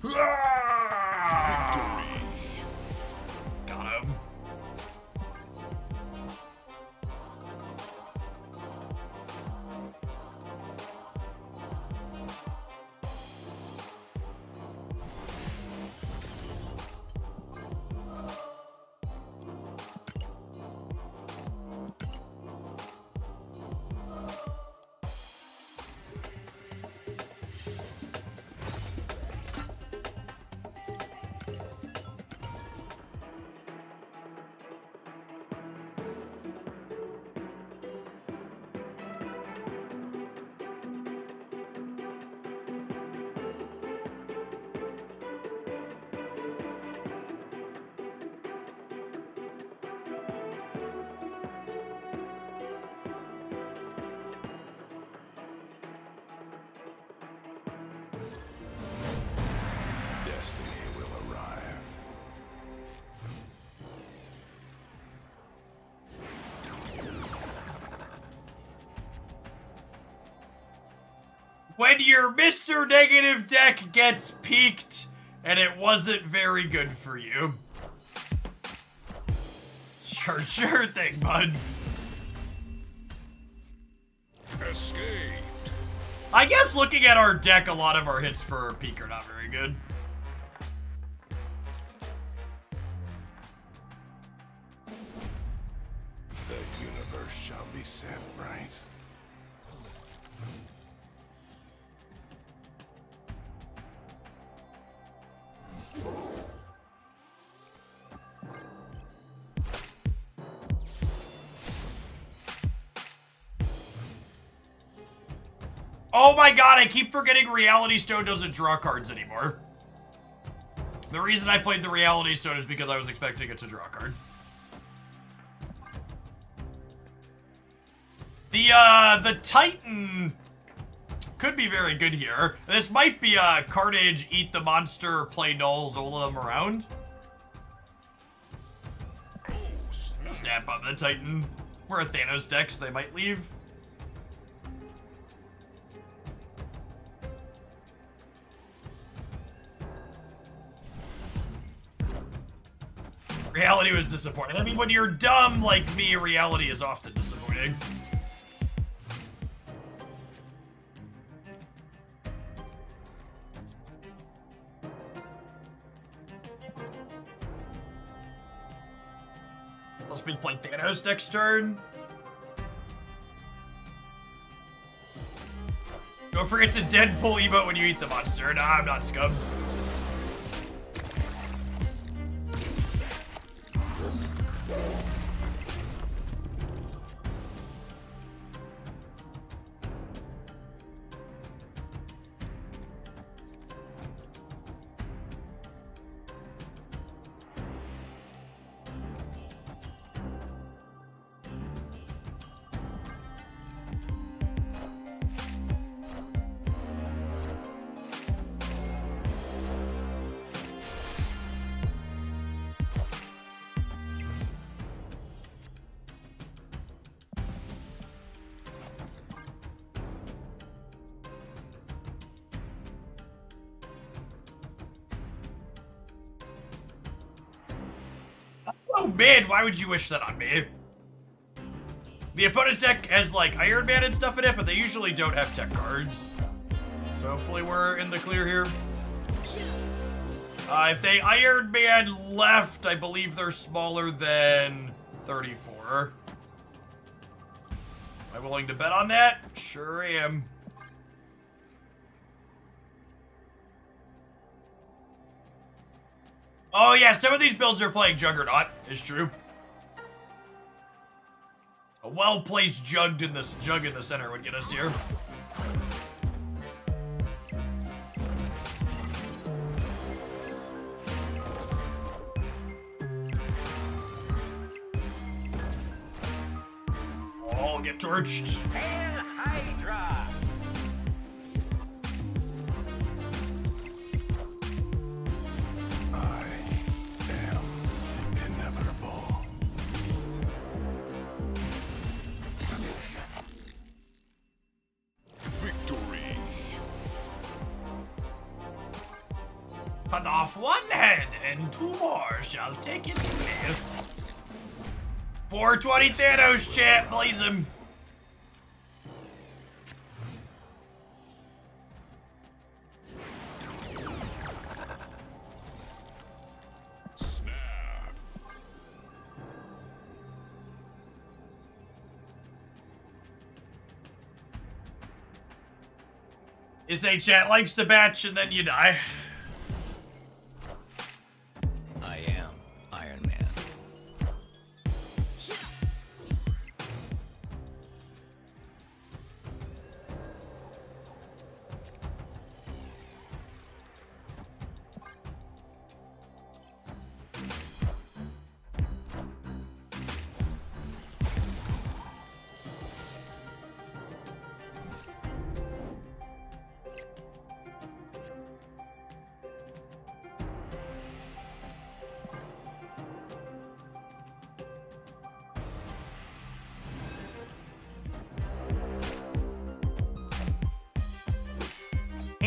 Ah! Got him. Destiny will arrive. When your Mr. Negative deck gets peaked and it wasn't very good for you. Sure thing, bud. Escaped. I guess looking at our deck, a lot of our hits for peak are not very good. The universe shall be set right. Oh my god, I keep forgetting Reality Stone doesn't draw cards anymore. The reason I played the Reality Stone is because I was expecting it to draw a card. The Titan could be very good here. This might be a Carnage, eat the monster, play nulls, all of them around. Snap on the Titan. We're a Thanos deck, so they might leave. Reality was disappointing. I mean, when you're dumb like me, reality is often disappointing. Must be playing Thanos next turn. Don't forget to Deadpool emote when you eat the monster. Nah, I'm not scum. Oh man, why would you wish that on me? The opponent's deck has like Iron Man and stuff in it, but they usually don't have tech cards. So hopefully we're in the clear here. If they Iron Man left, I believe they're smaller than 34. Am I willing to bet on that? Sure am. Oh yeah, some of these builds are playing Juggernaut, is true. A well-placed jug in the center would get us here. All get torched. Hail Hydra! I am inevitable. Victory. Cut off one head, and 2 more shall take its place. 420 Thanos, chat, blaze him. Snap. You say, chat, life's a batch, and then you die. I am Iron Man.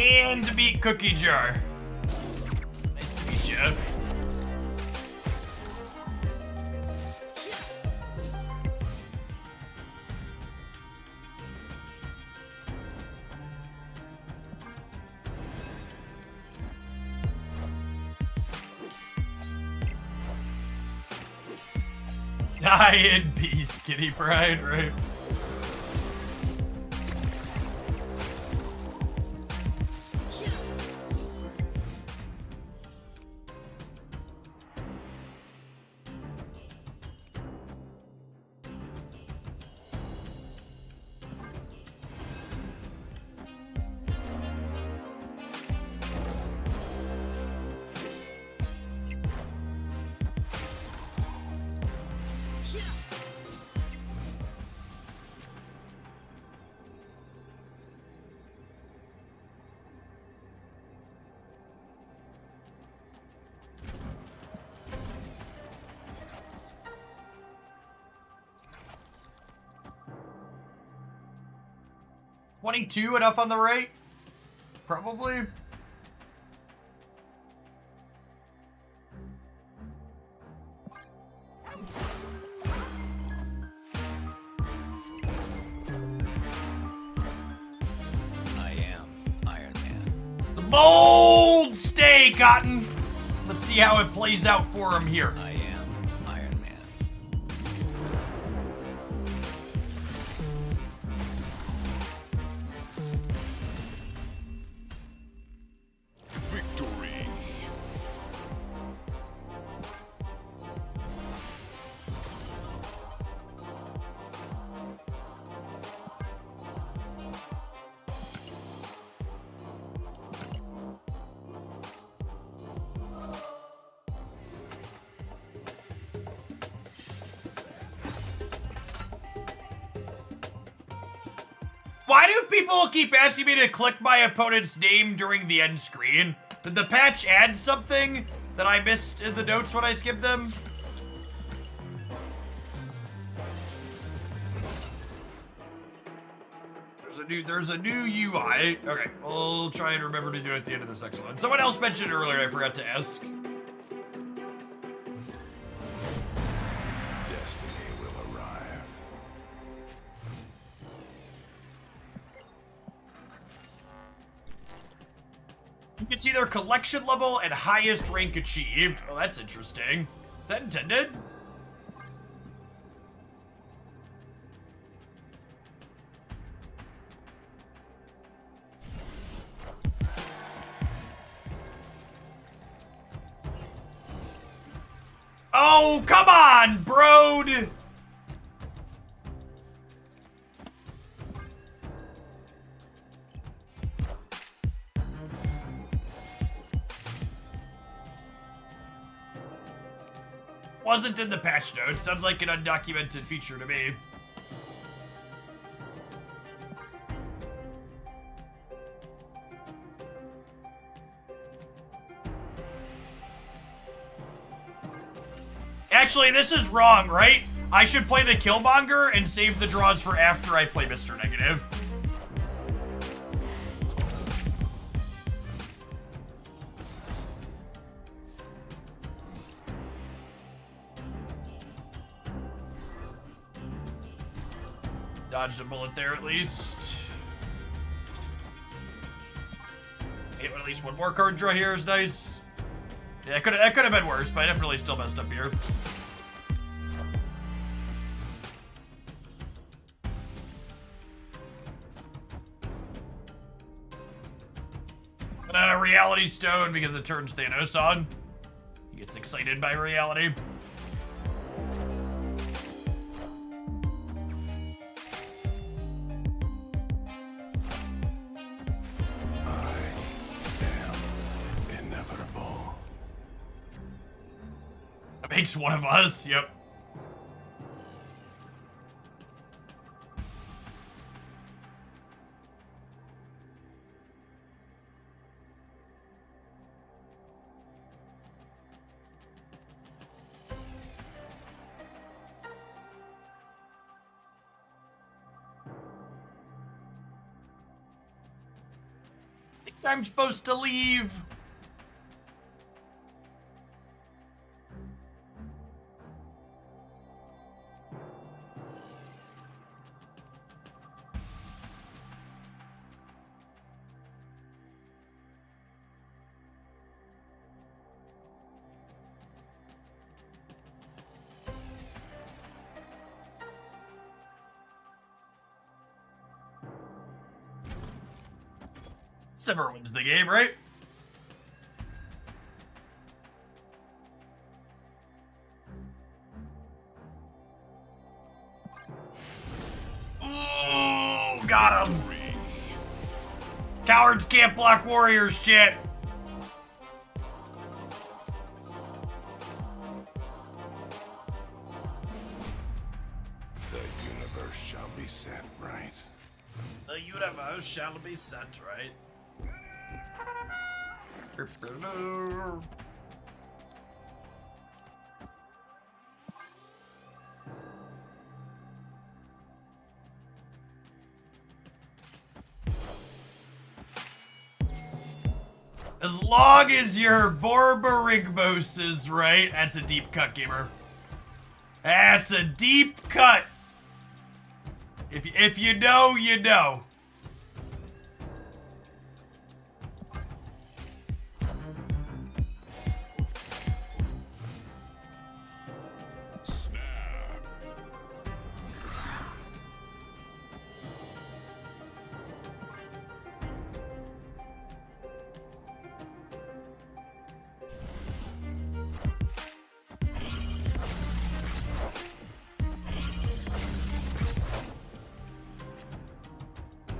And meat cookie jar. Nice to meet you. Die in peace, Kitty Pride, right? $22 enough on the right? Probably. I am Iron Man. The bold stay, Cotton. Let's see how it plays out for him here. I am Iron Man. Victory. Why do people keep asking me to click my opponent's name during the end screen? Did the patch add something that I missed in the notes when I skipped them? There's a new UI. Okay, we'll try and remember to do it at the end of this next one. Someone else mentioned earlier, I forgot to ask. Destiny will arrive. You can see their collection level and highest rank achieved. Oh, that's interesting. Is that intended? Oh, come on, bro! Wasn't in the patch notes. Sounds like an undocumented feature to me. Actually, this is wrong, right? I should play the Killmonger and save the draws for after I play Mr. Negative. Dodged a bullet there at least. Hit at least one more card draw here is nice. Yeah, that could have been worse, but I definitely still messed up here. And a reality stone because it turns Thanos on. He gets excited by reality. Makes one of us, yep. I think I'm supposed to leave. Never wins the game, right? Ooh, got him. Cowards can't block warriors, shit. The universe shall be set right. The universe shall be set right. As long as your Borborigmos is right, that's a deep cut, gamer. That's a deep cut. If you know, you know.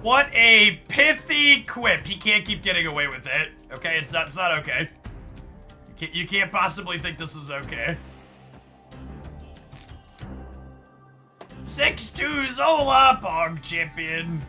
What a pithy quip. He can't keep getting away with it. Okay, it's not okay. You can't possibly think this is okay. 6-2 Zola, Pog champion.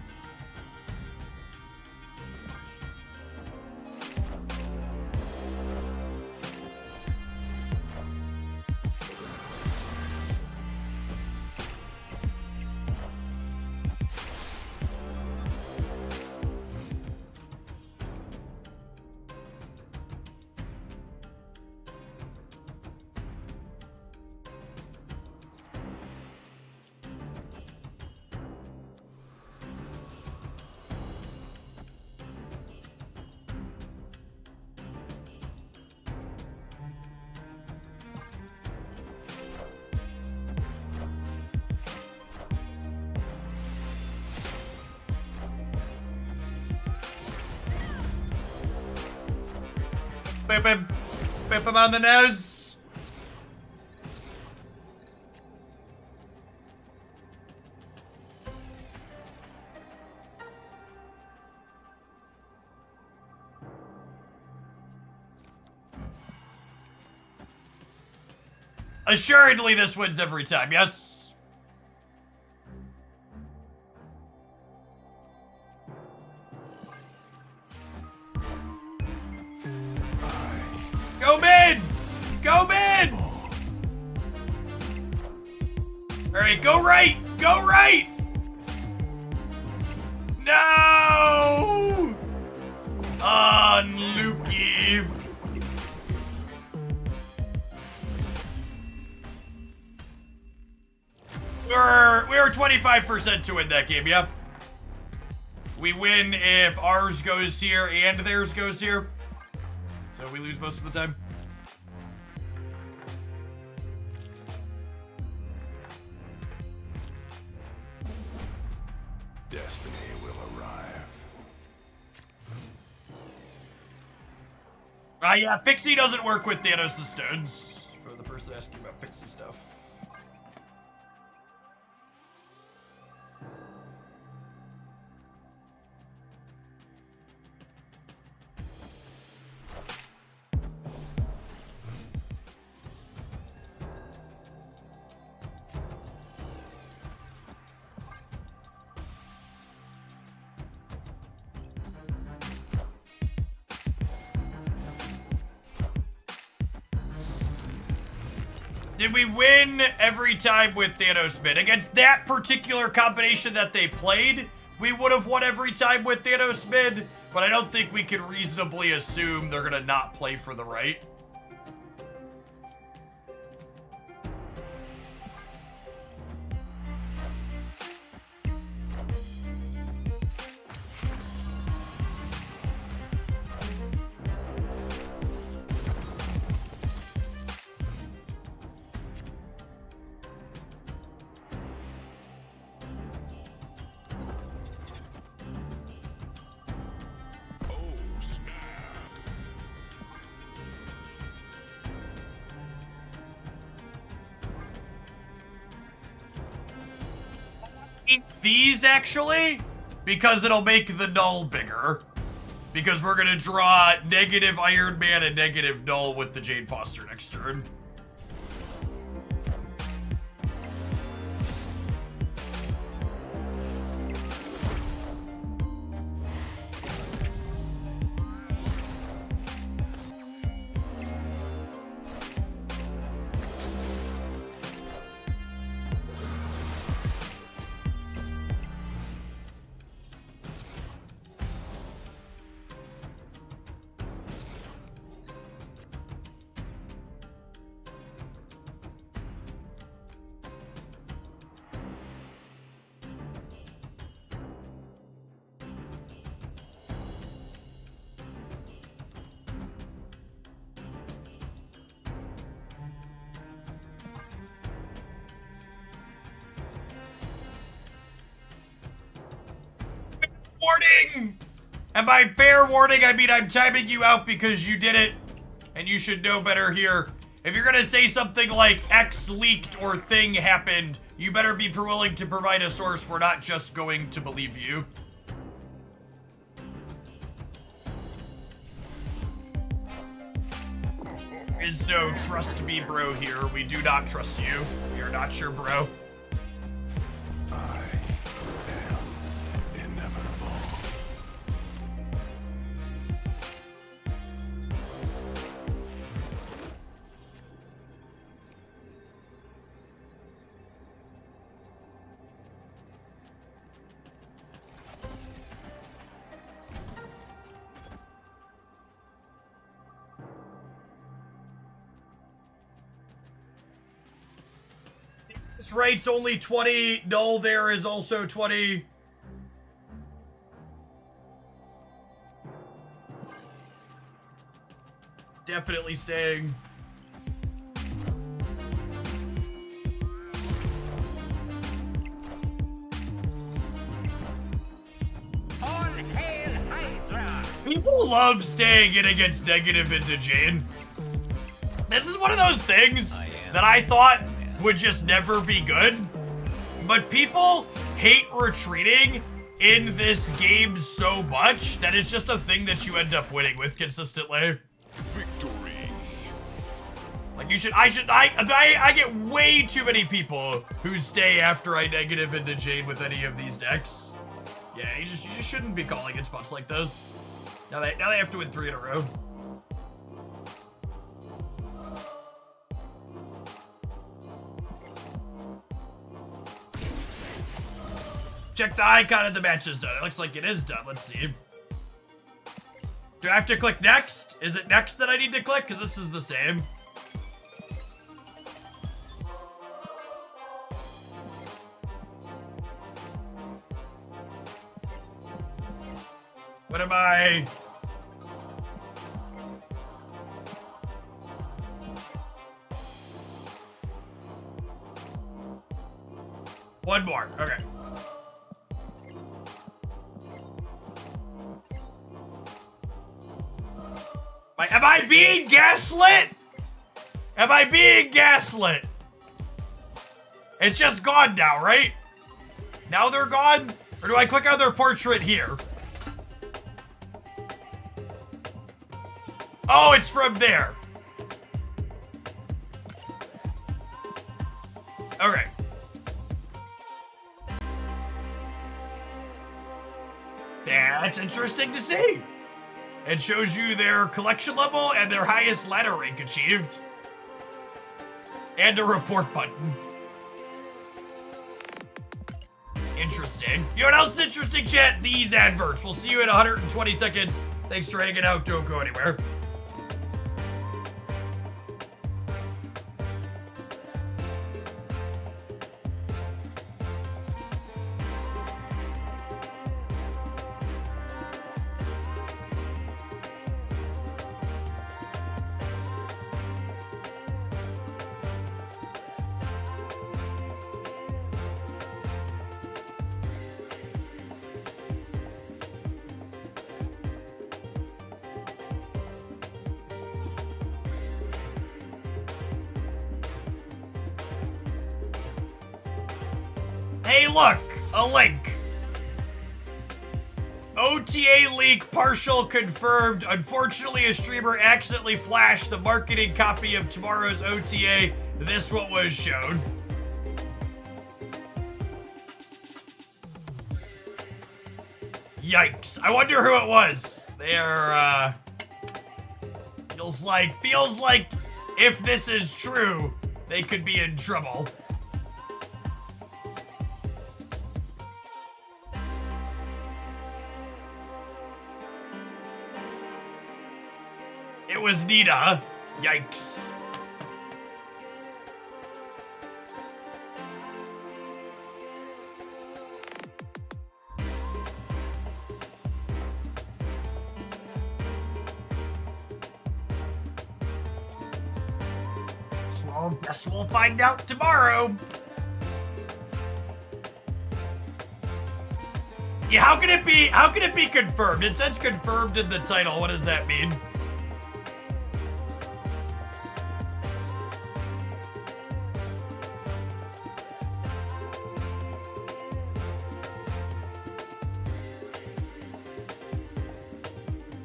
Boop him. Boop him on the nose. Assuredly, this wins every time, yes? Go mid! Go mid! Alright, go right! Go right! No! Unlucky. We're 25% to win that game, yep. We win if ours goes here and theirs goes here. So we lose most of the time. Destiny will arrive. Yeah, Pixie doesn't work with Thanos' stones. For the person asking about Pixie stuff. Did we win every time with Thanos mid? Against that particular combination that they played, we would have won every time with Thanos mid, but I don't think we can reasonably assume they're gonna not play for the right. These actually, because it'll make the null bigger. Because we're gonna draw negative Iron Man and negative null with the Jane Foster next turn. Warning! And by fair warning, I mean I'm timing you out because you did it, and you should know better here. If you're gonna say something like X leaked or thing happened, you better be willing to provide a source. We're not just going to believe you. There is no trust me bro here. We do not trust you. We are not your bro. I am inevitable. This rate's only 20. Null there is also 20. Definitely staying. All hail Hydra! People love staying in against negative into Jane. This is one of those things that I thought would just never be good. But people hate retreating in this game so much that it's just a thing that you end up winning with consistently. Victory. Like I get way too many people who stay after I negative into Jade with any of these decks. Yeah, you just shouldn't be calling in spots like this. Now they have to win 3 in a row. Check the icon of the match is done. It looks like it is done. Let's see. Do I have to click next? Is it next that I need to click? Because this is the same. What am I? One more. Okay. Am I being gaslit? Am I being gaslit? It's just gone now, right? Now they're gone? Or do I click on their portrait here? Oh, it's from there. Okay. That's interesting to see. It shows you their collection level and their highest ladder rank achieved. And a report button. Interesting. You know what else is interesting, chat? These adverts. We'll see you in 120 seconds. Thanks for hanging out. Don't go anywhere. Hey, look, a link. OTA leak partial confirmed. Unfortunately, a streamer accidentally flashed the marketing copy of tomorrow's OTA. This what was shown. Yikes. I wonder who it was. They're, feels like if this is true, they could be in trouble. It was Nita. Yikes. Guess we'll find out tomorrow. Yeah, how can it be confirmed? It says confirmed in the title. What does that mean?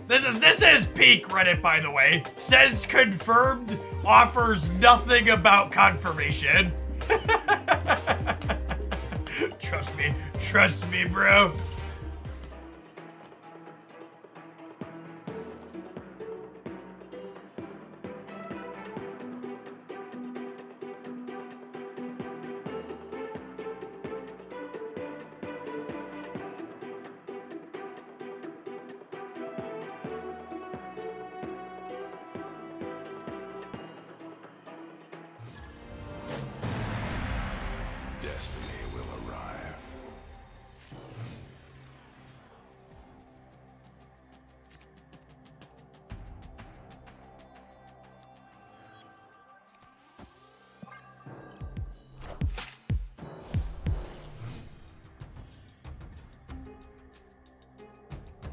This is peak Reddit, by the way. Says confirmed, offers nothing about confirmation. Trust me, bro. Destiny will arrive.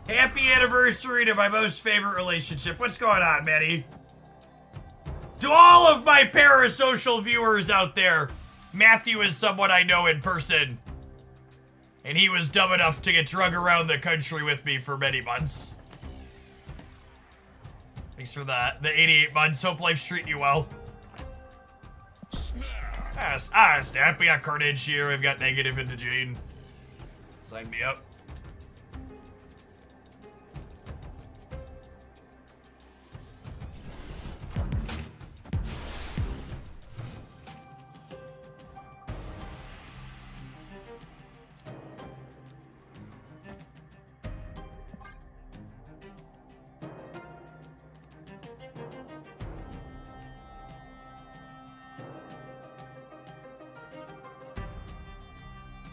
Happy anniversary to my most favorite relationship. What's going on, Manny? To all of my parasocial viewers out there, Matthew is someone I know in person. And he was dumb enough to get drug around the country with me for many months. Thanks for the 88 months. Hope life's treating you well. Snap. We got Carnage here. We've got Negative into Jane. Sign me up.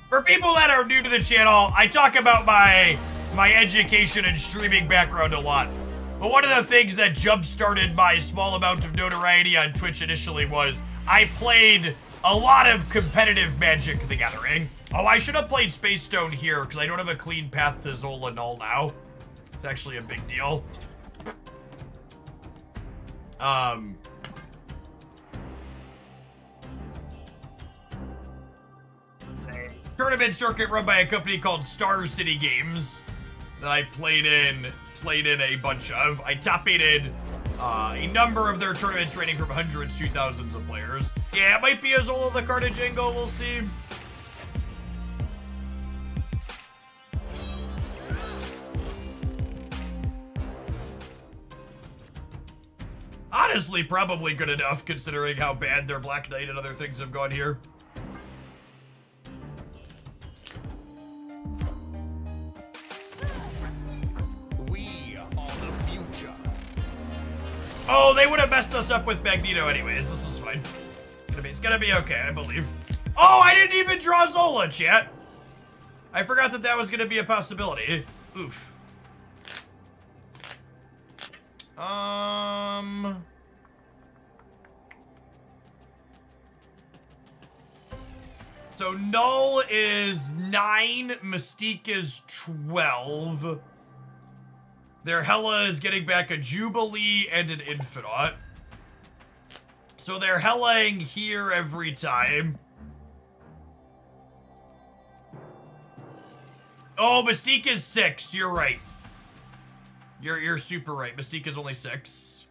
For people that are new to the channel, I talk about my education and streaming background a lot. But one of the things that jump-started my small amount of notoriety on Twitch initially was I played a lot of competitive Magic the Gathering. Oh, I should have played Space Stone here because I don't have a clean path to Zola Null now. It's actually a big deal. Tournament circuit run by a company called Star City Games that I played in a bunch of. I top-aided a number of their tournaments ranging from hundreds to thousands of players. Yeah, it might be a Zola the Carnage angle, we'll see. Honestly, probably good enough considering how bad their Black Knight and other things have gone here. Oh, they would have messed us up with Magneto anyways. This is fine. It's gonna be okay, I believe. Oh, I didn't even draw Zola, chat. I forgot that was gonna be a possibility. Oof. So Null is 9, Mystique is 12. Their Hela is getting back a Jubilee and an Infinite. So they're Helaing here every time. Oh, Mystique is 6. You're right. You're super right. Mystique is only 6.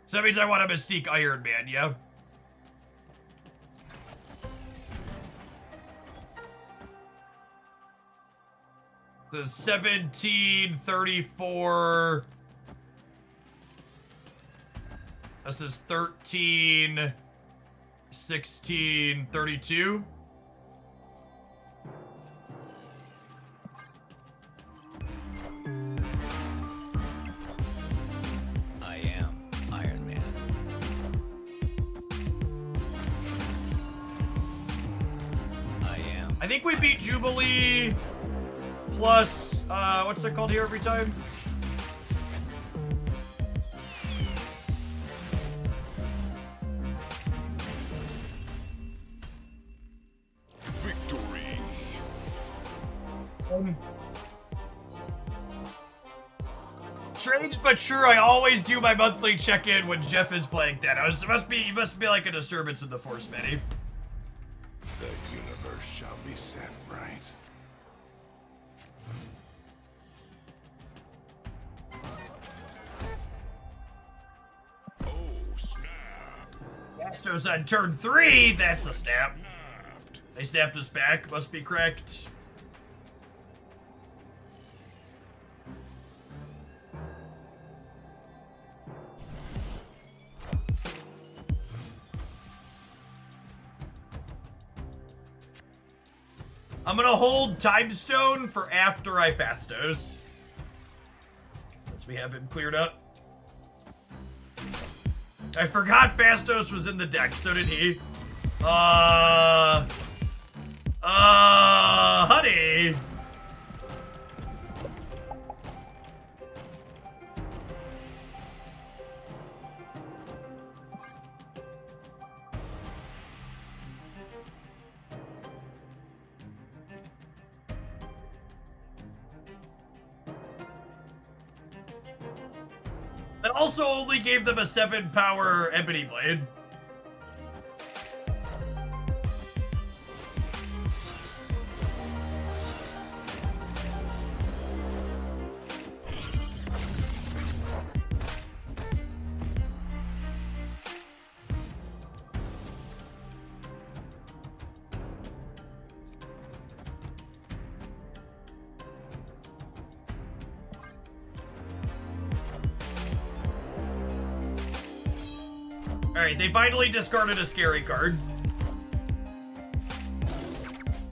So that means I want a Mystique Iron Man, yeah? The 17, 34. This is 13, 16, 32. I am Iron Man. I think we beat Jubilee plus, what's it called here every time? Victory. Strange but true, I always do my monthly check-in when Jeff is playing Thanos. It must be like a disturbance in the Force, Manny. The universe shall be set right. Oh, snap. Fastos on turn 3, that's a snap. They snapped us back, must be correct. I'm gonna hold Time Stone for after I Fastos. Once we have him cleared up. I forgot Fastos was in the deck, so did he. Honey. That also only gave them a 7-power Ebony Blade. Alright, they finally discarded a scary card.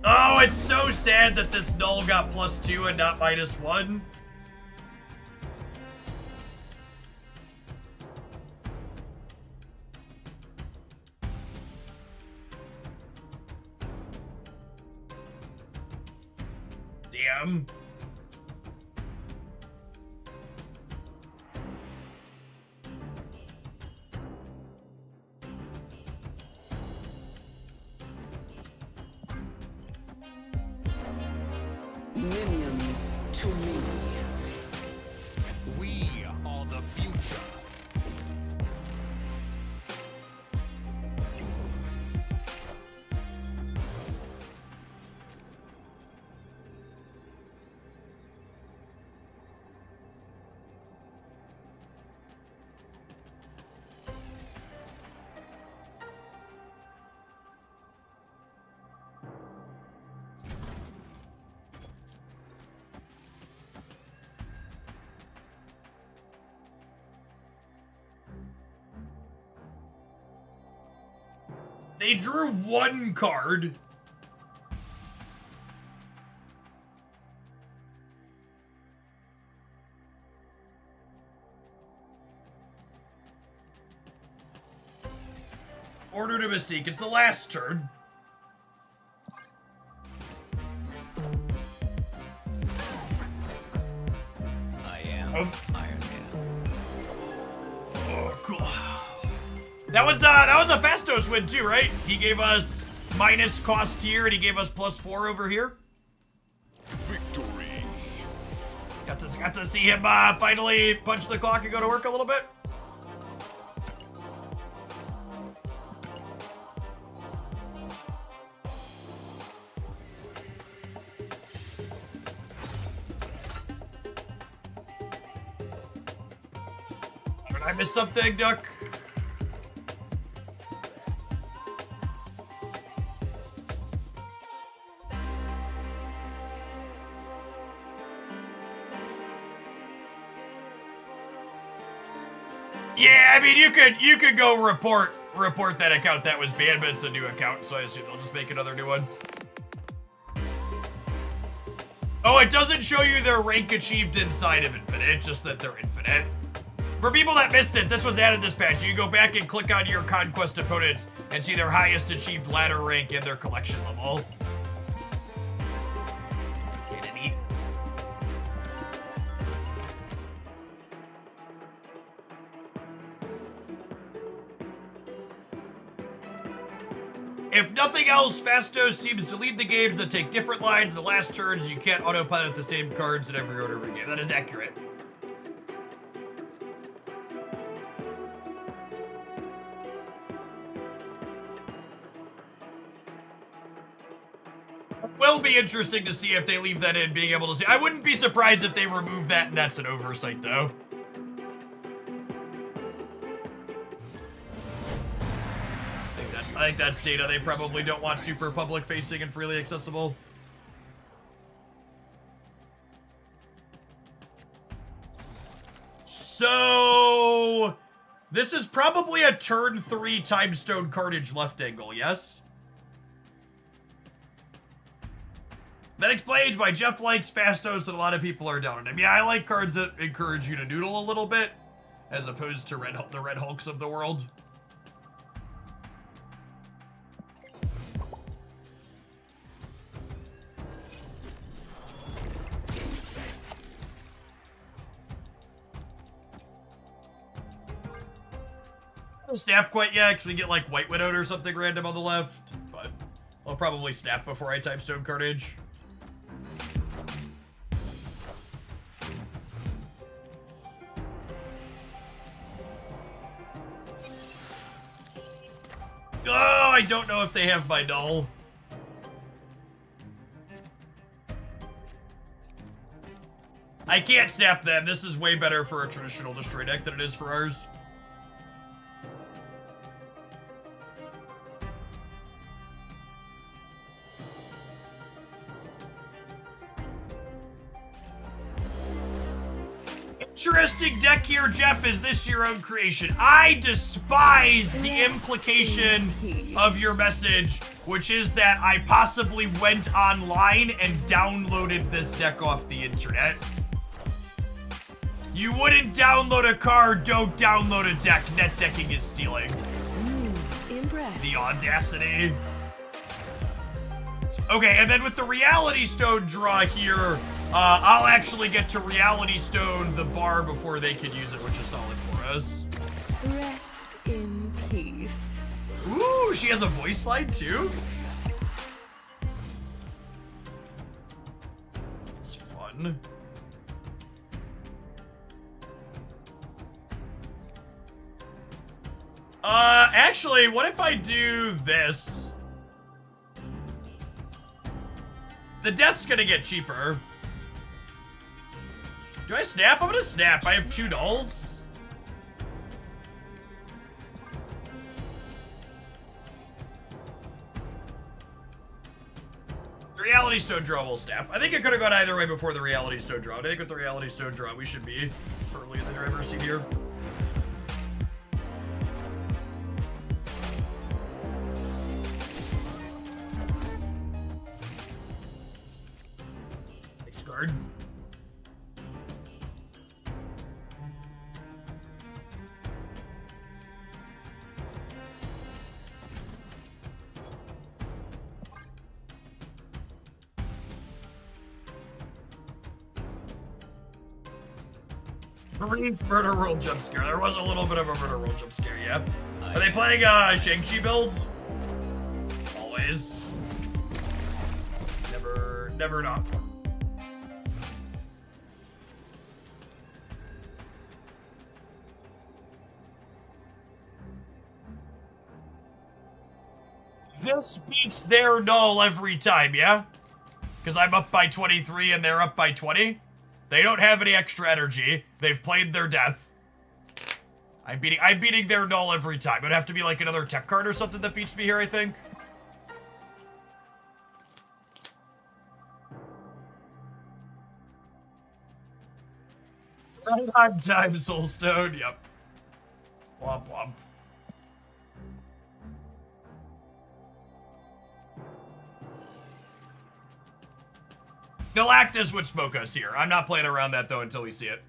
Oh, it's so sad that this Null got +2 and not -1. am. Minions to me. We are the future. They drew one card. Order to Mystique. It's the last turn. I am Oh. Iron Man. Oh, cool. That was a Fastos win too, right? He gave us minus cost here, and he gave us +4 over here. Victory. Got to see him finally punch the clock and go to work a little bit. Did I miss something, Duck? Yeah, I mean, you could go report that account that was banned, but it's a new account, so I assume they'll just make another new one. Oh, it doesn't show you their rank achieved inside of Infinite, just that they're Infinite. For people that missed it, this was added this patch. You go back and click on your Conquest opponents and see their highest achieved ladder rank and their collection level. It's kind of neat. If nothing else, Fastos seems to lead the games that take different lines. The last turns, you can't autopilot the same cards in every order of a game. That is accurate. Will be interesting to see if they leave that in, being able to see. I wouldn't be surprised if they remove that and that's an oversight, though. I think that's data they probably don't want super public facing and freely accessible. So this is probably a turn 3 Timestone Carnage left angle, yes? That explains why Jeff likes Fastos and a lot of people are down on him. Yeah, I like cards that encourage you to noodle a little bit, as opposed to the Red Hulks of the world. Snap quite yet, because we get like White Widowed or something random on the left, but I'll probably snap before I type Stone Carnage. Oh, I don't know if they have my null. I can't snap them. This is way better for a traditional destroy deck than it is for ours. Interesting deck here, Jeff. Is this your own creation? I despise the implication of your message, which is that I possibly went online and downloaded this deck off the internet. You wouldn't download a card, don't download a deck. Net decking is stealing. Impressed. The audacity. Okay, and then with the Reality Stone draw here, I'll actually get to Reality Stone the bar before they can use it, which is solid for us. Rest in peace. Ooh, she has a voice line too? It's fun. Actually, what if I do this? The death's gonna get cheaper. Do I snap? I'm gonna snap. I have 2 dolls. The Reality Stone draw will snap. I think it could have gone either way before the Reality Stone draw. I think with the Reality Stone draw, we should be firmly in the driver's seat here. Next card. Brief Murder World jump scare. There was a little bit of a Murder World jump scare, yeah. Are they playing Shang-Chi build? Always. Never not. This beats their null every time, yeah? Because I'm up by 23 and they're up by 20. They don't have any extra energy. They've played their death. I'm beating their null every time. It would have to be like another tech card or something that beats me here, I think. Right on time, Soulstone. Yep. Womp womp. Galactus would smoke us here. I'm not playing around that, though, until we see it.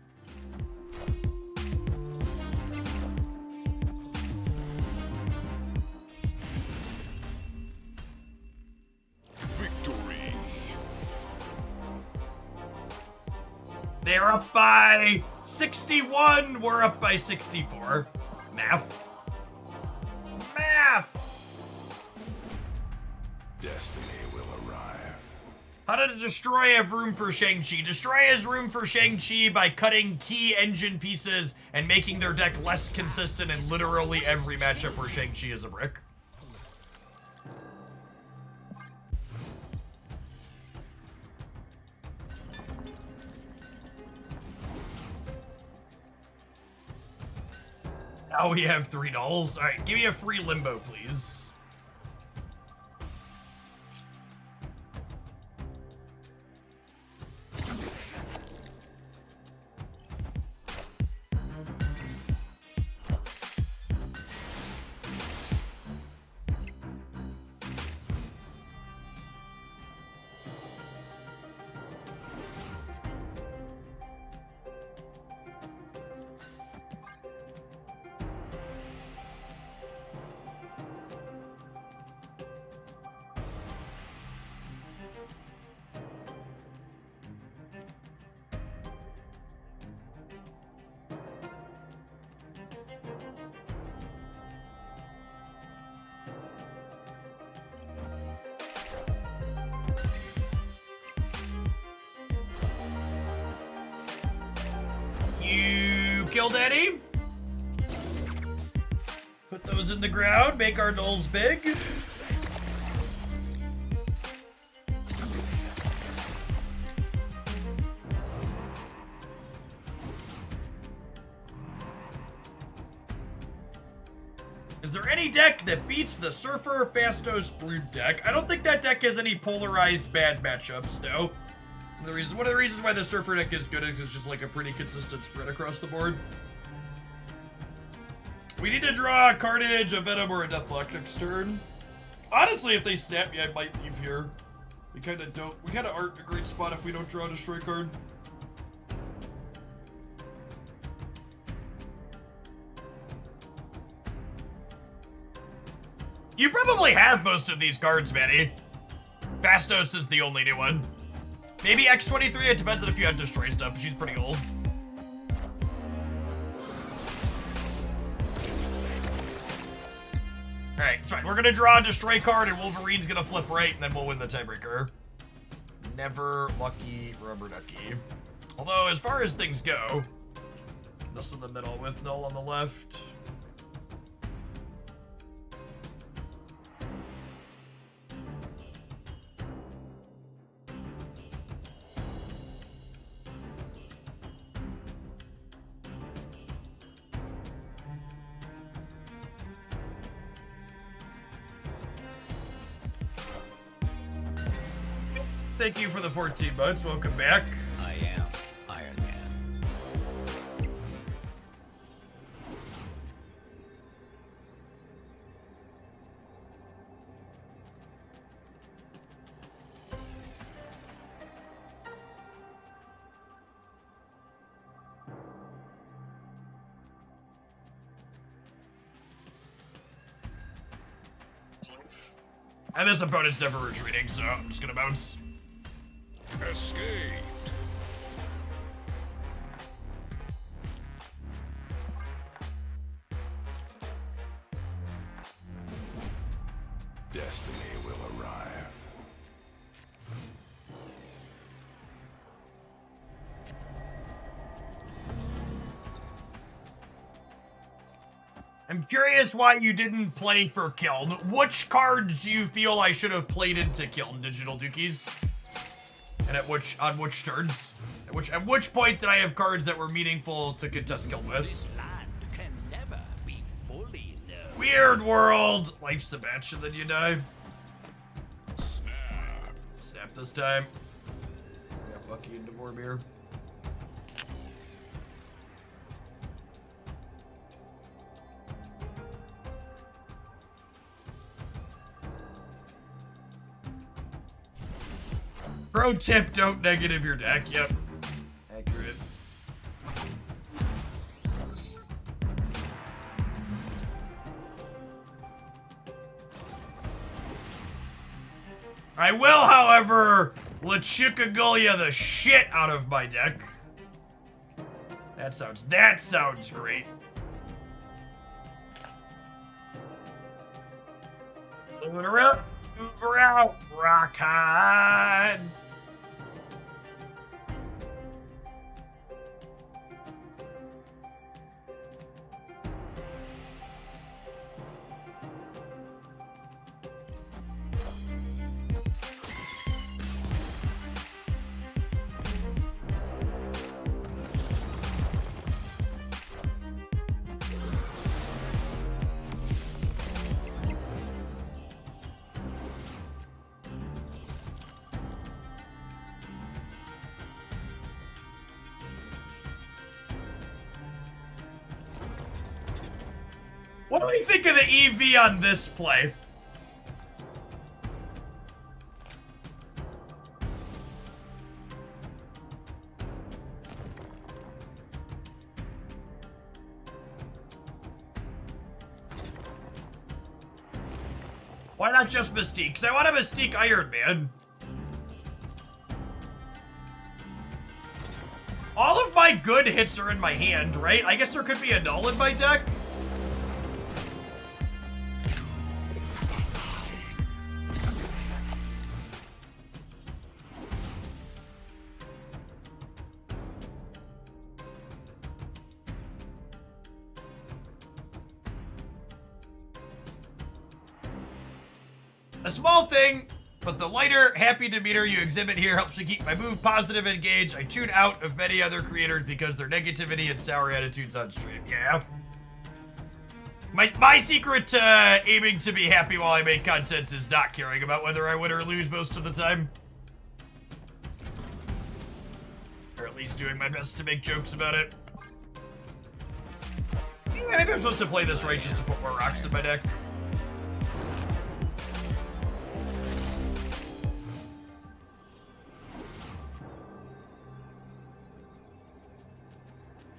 Victory. They're up by 61. We're up by 64. Math. Math! Destiny will arrive. How does Destroy have room for Shang-Chi? Destroy has room for Shang-Chi by cutting key engine pieces and making their deck less consistent in literally every matchup where Shang-Chi is a brick. Now we have $3. All right, give me a free limbo, please. You killed Eddie. Put those in the ground, make our nulls big. Is there any deck that beats the Surfer Fastos Brood deck? I don't think that deck has any polarized bad matchups, no. One of the reasons why the Surfer deck is good is it's just like a pretty consistent spread across the board. We need to draw a Carnage, a Venom, or a Deathlock next turn. Honestly, if they snap me, I might leave here. We kind of aren't in a great spot if we don't draw a Destroy card. You probably have most of these cards, Manny. Fastos is the only new one. Maybe X23, it depends on if you have Destroy stuff, but she's pretty old. Alright, it's fine. We're gonna draw a Destroy card and Wolverine's gonna flip right and then we'll win the tiebreaker. Never lucky rubber ducky. Although, as far as things go, this in the middle with null on the left. Thank you for the 14 months. Welcome back. I am Iron Man. And this opponent's never retreating, so I'm just gonna bounce. Escaped. Destiny will arrive. I'm curious why you didn't play for Kiln. Which cards do you feel I should have played into Kiln, Digital Dookies? And on which turns? At which point did I have cards that were meaningful to contest Kiln with? This land can never be fully known. Weird world! Life's a match and then you die. Snap. Snap this time. We got Bucky and Devormir. Pro tip, don't negative your deck. Yep. Accurate. I will, however, Lechukagulya the shit out of my deck. That sounds great. Moving around, move around, rock hard. What do we think of the EV on this play? Why not just Mystique? Because I want a Mystique Iron Man. All of my good hits are in my hand, right? I guess there could be a null in my deck. A small thing, but the lighter, happy demeanor you exhibit here helps me keep my move positive and engaged. I tune out of many other creators because their negativity and sour attitudes on stream. Yeah. My secret to aiming to be happy while I make content is not caring about whether I win or lose most of the time. Or at least doing my best to make jokes about it. Yeah, maybe I'm supposed to play this right just to put more rocks in my deck.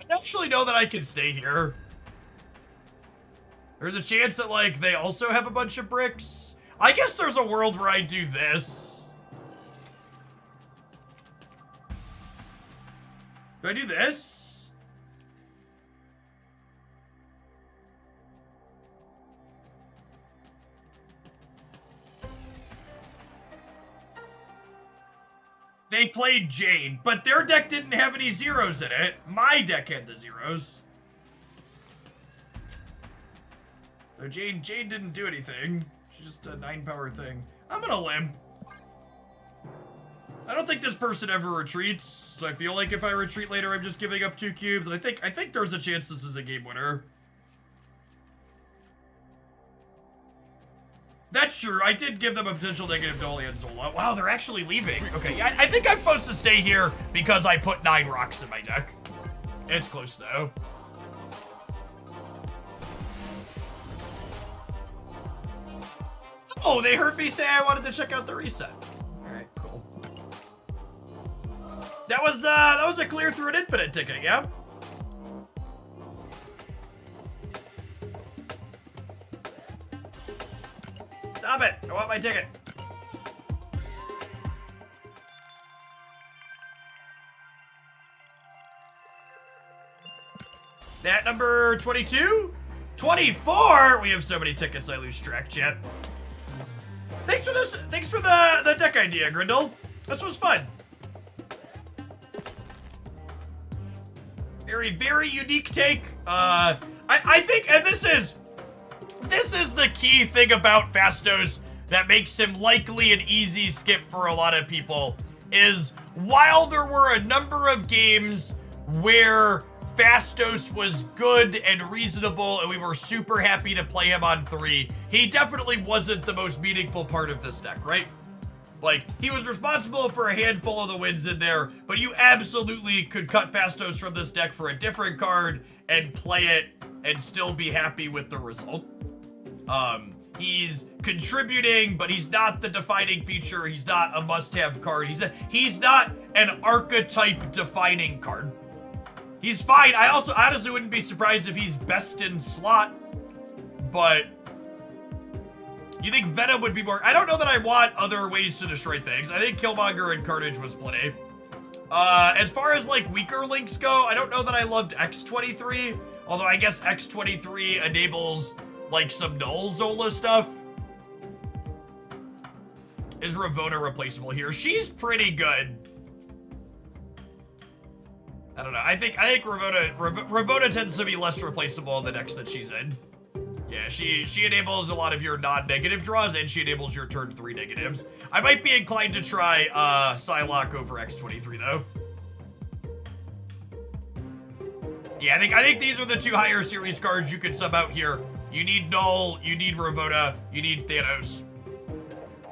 I actually know that I can stay here. There's a chance that, like, they also have a bunch of bricks. I guess there's a world where I do this. Do I do this? They played Jane, but their deck didn't have any zeros in it. My deck had the zeros. So Jane didn't do anything. She's just a 9-power thing. I'm gonna limp. I don't think this person ever retreats, so I feel like if I retreat later, I'm just giving up 2 cubes. And I think there's a chance this is a game winner. That's true. I did give them a potential negative Dolly and Zola. Wow, they're actually leaving. Okay, yeah, I think I'm supposed to stay here because I put 9 rocks in my deck. It's close, though. Oh, they heard me say I wanted to check out the reset. All right, cool. That was a clear through an infinite ticket, yeah? Stop it! I want my ticket. That number 22? 24? We have so many tickets I lose track, chat. Thanks for this. Thanks for the deck idea, Grindle. This was fun. Very unique take. I think, and this is the key thing about Fastos that makes him likely an easy skip for a lot of people, is while there were a number of games where Fastos was good and reasonable and we were super happy to play him on 3, he definitely wasn't the most meaningful part of this deck, right? Like, he was responsible for a handful of the wins in there, but you absolutely could cut Fastos from this deck for a different card and play it and still be happy with the result. He's contributing, but he's not the defining feature. He's not a must-have card. He's not an archetype defining card. He's fine. I honestly wouldn't be surprised if he's best in slot, but you think Venom would be more? I don't know that I want other ways to destroy things. I think Killmonger and Carnage was plenty. As far as like weaker links go, I don't know that I loved X-23, although I guess X-23 enables like some null Zola stuff. Is Ravona replaceable here? She's pretty good. I don't know. I think Ravona tends to be less replaceable in the decks that she's in. Yeah, she enables a lot of your non-negative draws, and she enables your turn 3 negatives. I might be inclined to try Psylocke over X-23 though. Yeah, I think these are the 2 higher series cards you could sub out here. You need Null, you need Ravona, you need Thanos.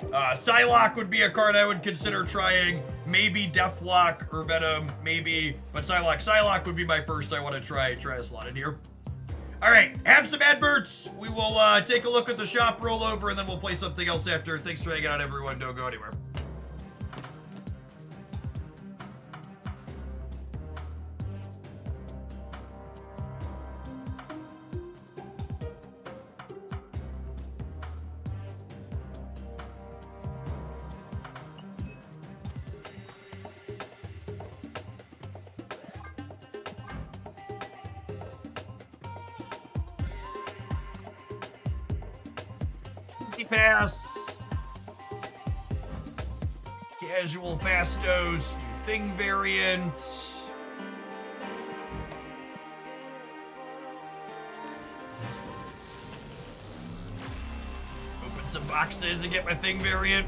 Psylocke would be a card I would consider trying. Maybe Deathlock or Venom, maybe. But Psylocke would be my first I want to try a slot in here. All right, have some adverts. We will take a look at the shop rollover, and then we'll play something else after. Thanks for hanging out, everyone. Don't go anywhere. Pass. Casual Fastos, do thing variant. Open some boxes and get my thing variant.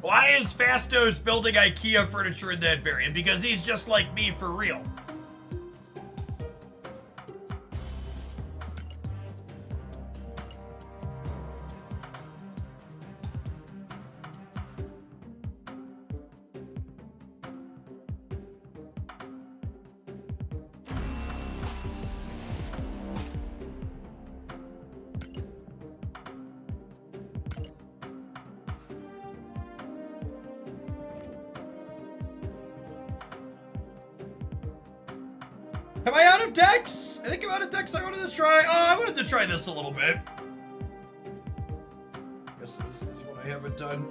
Why is Fastos building IKEA furniture in that variant? Because he's just like me for real. Am I out of decks? I think I'm out of decks I wanted to try. Oh, I wanted to try this a little bit. Guess this is what I haven't done.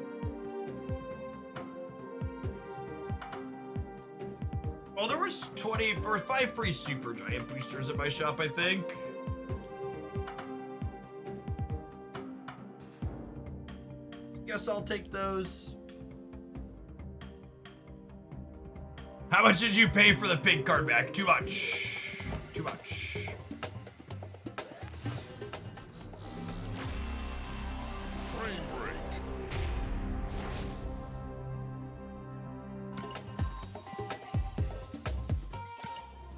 Oh, there was 5 free super giant boosters at my shop, I think. Guess I'll take those. How much did you pay for the pink card back? Too much. Too much. Frame break.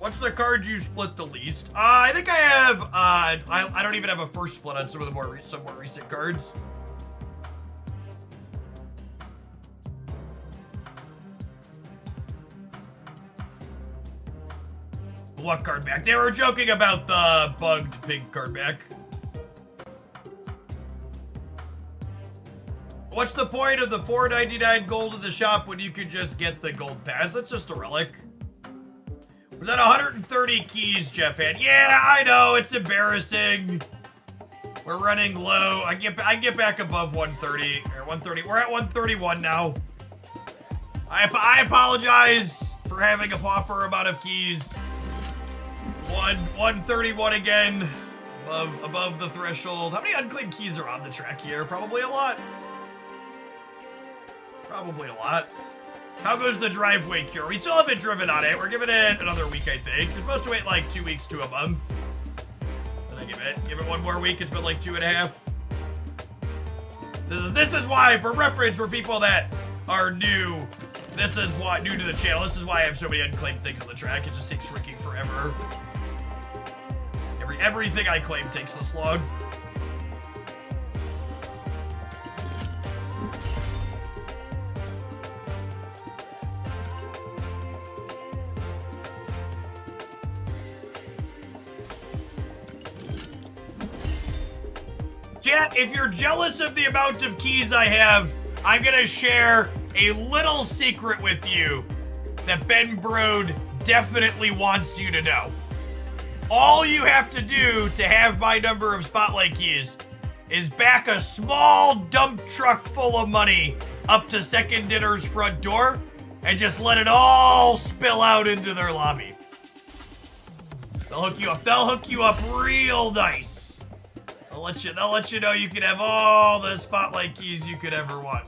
What's the card you split the least? I think I have. I don't even have a first split on some of the some more recent cards. What card back? They were joking about the bugged pink card back. What's the point of the $4.99 gold in the shop when you could just get the gold pass? That's just a relic. Was that 130 keys, Jeff had? Yeah, I know, it's embarrassing. We're running low. I get back above 130 or 130. We're at 131 now. I apologize for having a pauper amount of keys. 131 again, above the threshold. How many unclaimed keys are on the track here? Probably a lot. Probably a lot. How goes the driveway cure? We still haven't driven on it. We're giving it another week, I think. You're supposed to wait like 2 weeks to a month. And I give it 1 more week. It's been like 2.5. This is why, for reference, for people that are new, this is why new to the channel. This is why I have so many unclaimed things on the track. It just takes freaking forever. Everything I claim takes this long. Chat, if you're jealous of the amount of keys I have, I'm gonna share a little secret with you that Ben Brode definitely wants you to know. All you have to do to have my number of spotlight keys is back a small dump truck full of money up to Second Dinner's front door and just let it all spill out into their lobby. They'll hook you up. They'll hook you up real nice. They'll let you know you can have all the spotlight keys you could ever want.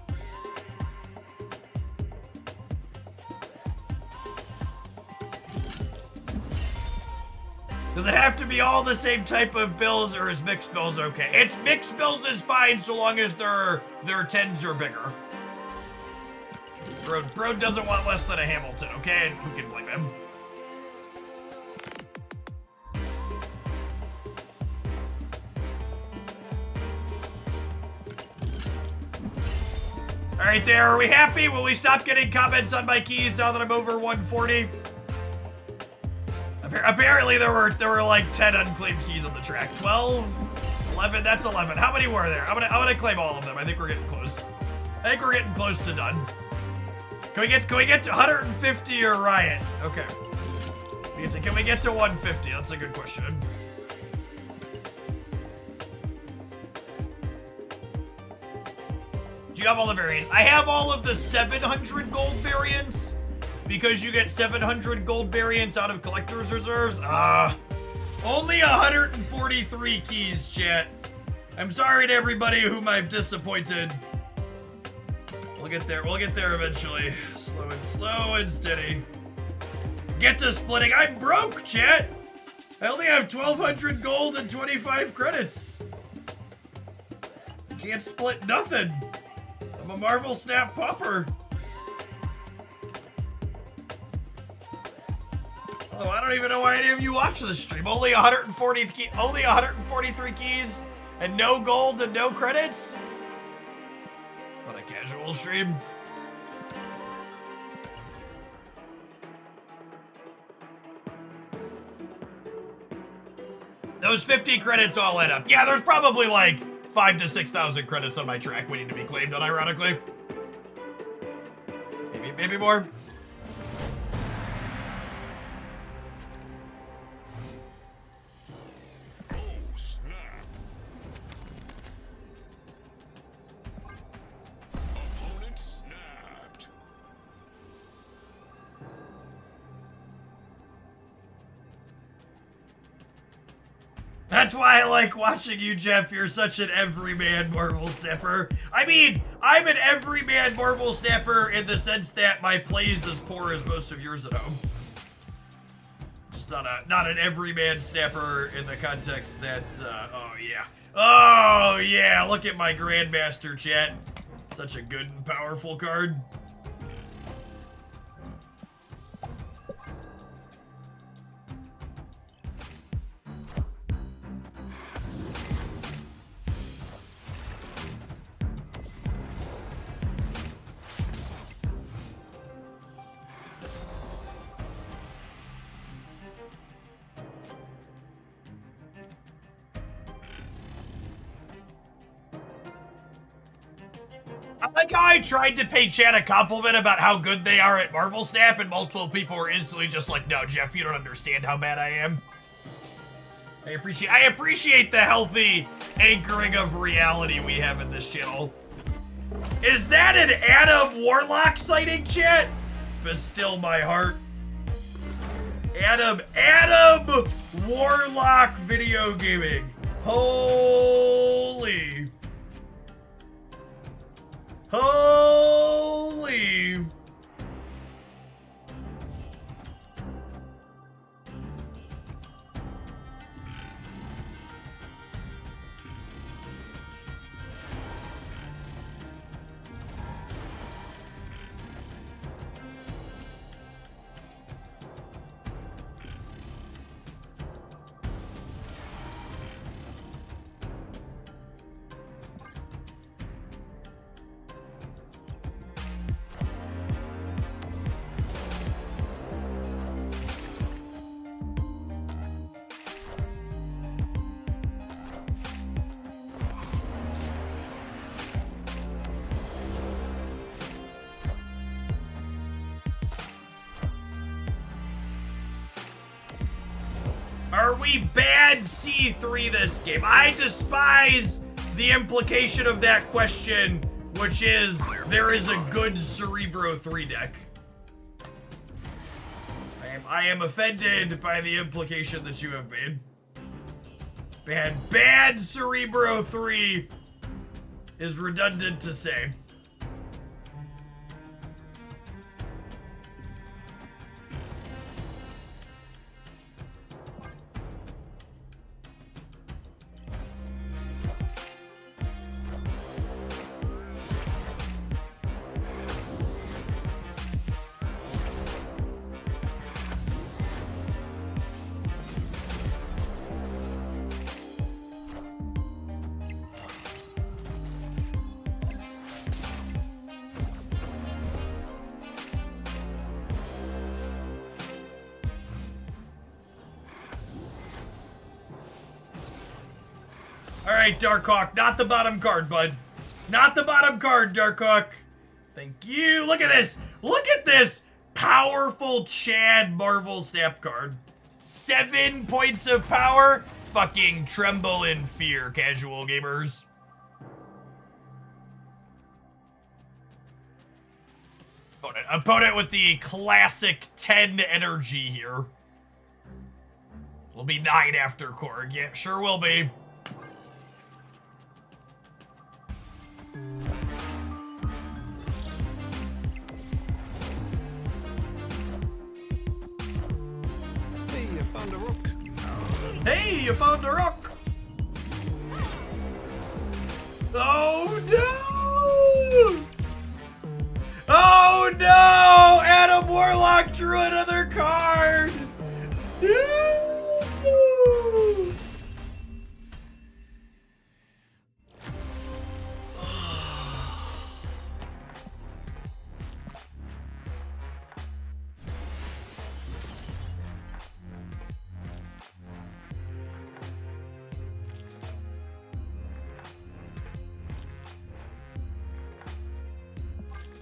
Does it have to be all the same type of bills, or is mixed bills okay? It's mixed bills is fine so long as their 10s are bigger. Bro doesn't want less than a Hamilton, okay? And who can blame him? All right, there. Are we happy? Will we stop getting comments on my keys now that I'm over 140? Apparently there were like 10 unclaimed keys on the track. 12, 11. That's 11. How many were there? I'm gonna claim all of them. I think we're getting close. I think we're getting close to done. Can we get to 150 or riot? Okay. Can we get to 150? That's a good question. Do you have all the variants? I have all of the 700 gold variants. Because you get 700 gold variants out of collector's reserves? Only 143 keys, chat. I'm sorry to everybody whom I've disappointed. We'll get there. We'll get there eventually. Slow and steady. Get to splitting. I'm broke, chat. I only have 1,200 gold and 25 credits. I can't split nothing. I'm a Marvel Snap Popper. Oh, I don't even know why any of you watch this stream. Only 143 keys and no gold and no credits? What a casual stream. Those 50 credits all add up. Yeah, there's probably like 5,000 to 6,000 credits on my track waiting to be claimed, unironically. Maybe more. That's why I like watching you, Jeff. You're such an everyman Marvel Snapper. I mean, I'm an everyman Marvel Snapper in the sense that my play is as poor as most of yours at home. Just not an everyman Snapper in the context that, oh yeah. Oh yeah, look at my Grandmaster, chat. Such a good and powerful card. I like how I tried to pay chat a compliment about how good they are at Marvel Snap, and multiple people were instantly just like, no, Jeff, you don't understand how bad I am. I appreciate the healthy anchoring of reality we have in this channel. Is that an Adam Warlock sighting, chat? But still my heart. Adam Warlock video gaming. Holy. Are we bad C3 this game? I despise the implication of that question, which is there is a good Cerebro 3 deck. I am offended by the implication that you have made. Bad Cerebro 3 is redundant to say. All right, Darkhawk, not the bottom card, bud. Not the bottom card, Darkhawk. Thank you. Look at this. Look at this powerful Chad Marvel Snap card. 7 points of power. Fucking tremble in fear, casual gamers. Opponent with the classic 10 energy here. Will be 9 after Korg. Yeah, sure will be. Hey, you found a rook. Hey, you found a rook. Oh no! Oh no! Adam Warlock drew another card!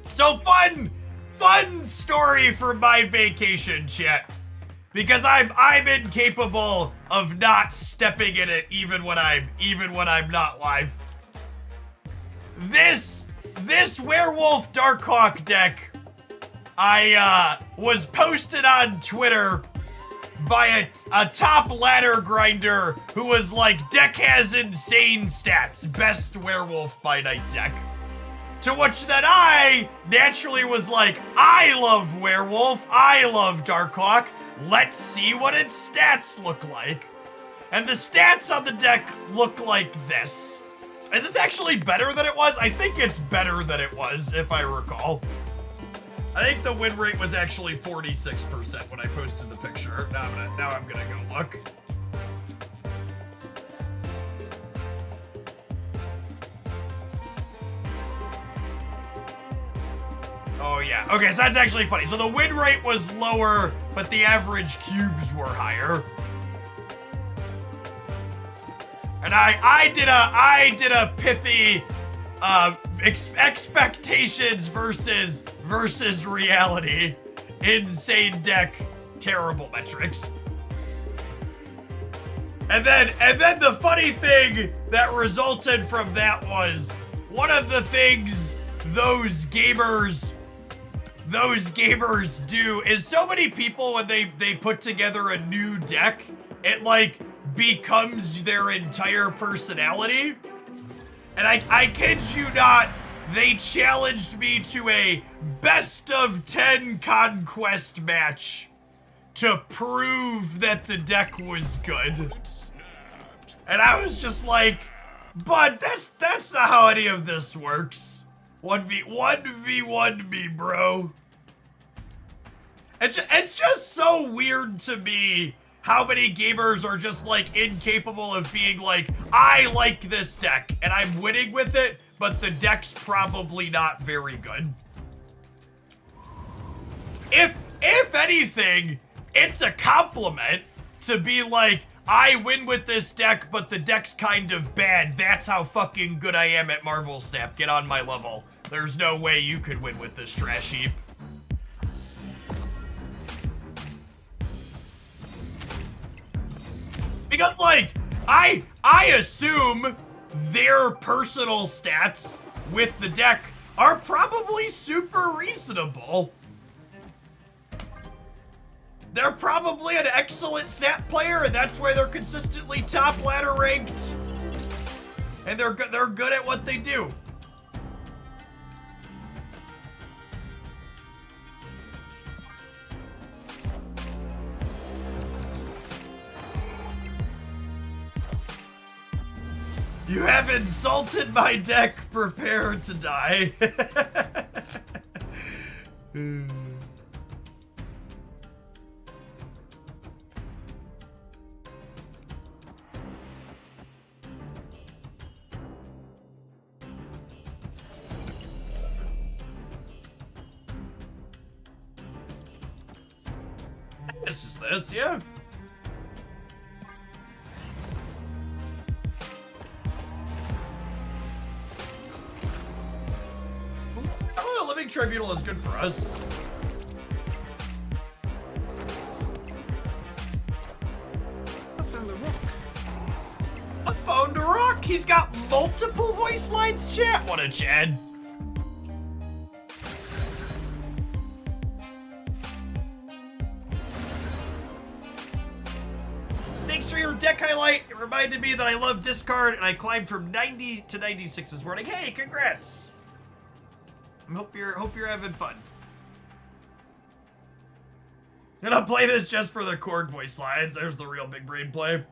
So fun story for my vacation, chat. Because I'm incapable of not stepping in it even when I'm not live. This Werewolf Darkhawk deck I was posted on Twitter by a top ladder grinder who was like, deck has insane stats, best werewolf by night deck. To which then I naturally was like, I love werewolf, I love Darkhawk, let's see what its stats look like. And the stats on the deck look like this. Is this actually better than it was? I think it's better than it was, if I recall. I think the win rate was actually 46% when I posted the picture. Now I'm gonna go look. Oh yeah, okay, so that's actually funny. So the win rate was lower, but the average cubes were higher. And I did a pithy expectations versus reality. Insane deck, terrible metrics. And then the funny thing that resulted from that was one of the things those gamers do is so many people when they put together a new deck, it like becomes their entire personality. And I kid you not, they challenged me to a best of 10 Conquest match to prove that the deck was good. And I was just like, but that's not how any of this works. 1v1 me, bro. It's just so weird to me how many gamers are just like incapable of being like, I like this deck and I'm winning with it, but the deck's probably not very good. If anything, it's a compliment to be like, I win with this deck, but the deck's kind of bad. That's how fucking good I am at Marvel Snap. Get on my level. There's no way you could win with this trash heap. Because, like, I assume their personal stats with the deck are probably super reasonable. They're probably an excellent snap player, and that's why they're consistently top ladder ranked. And they're good at what they do. You have insulted my deck. Prepare to die. It's just this, yeah. Oh, the Living Tribunal is good for us. I found a rock. I found a rock. He's got multiple voice lines, chat. What a Chad. Thanks for your deck highlight. It reminded me that I love discard, and I climbed from 90 to 96 this morning. Hey, congrats! I hope you're having fun. Gonna play this just for the Korg voice lines. There's the real big brain play.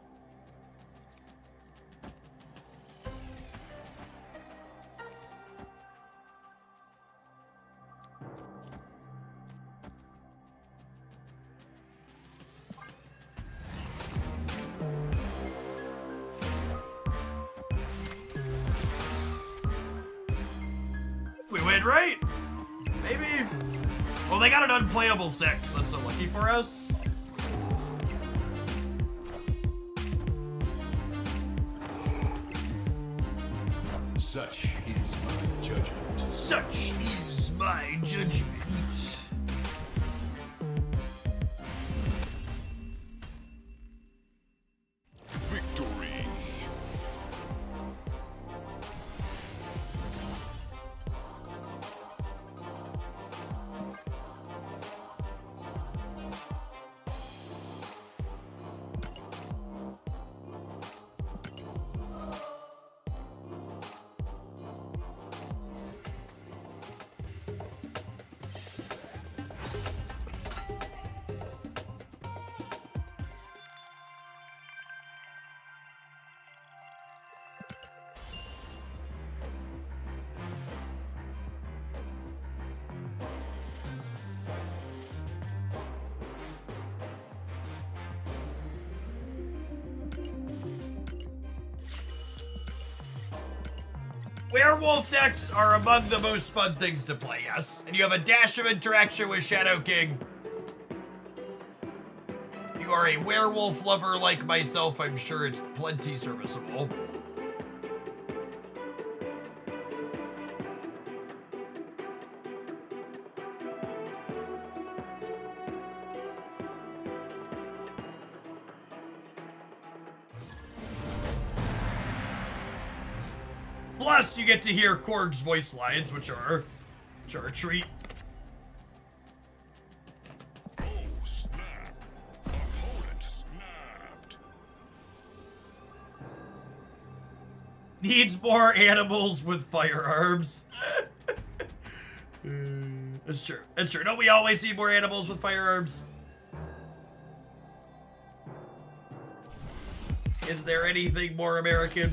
We win, right? Maybe. Well, they got an unplayable 6. That's so lucky for us. Such is my judgment. Such is my judgment. Victory. Werewolf decks are among the most fun things to play, yes. And you have a dash of interaction with Shadow King. You are a werewolf lover like myself, I'm sure it's plenty serviceable. Plus, you get to hear Korg's voice lines, which are a treat. Oh, snap. Opponent snapped. Needs more animals with firearms. That's true. That's true. Don't we always need more animals with firearms? Is there anything more American?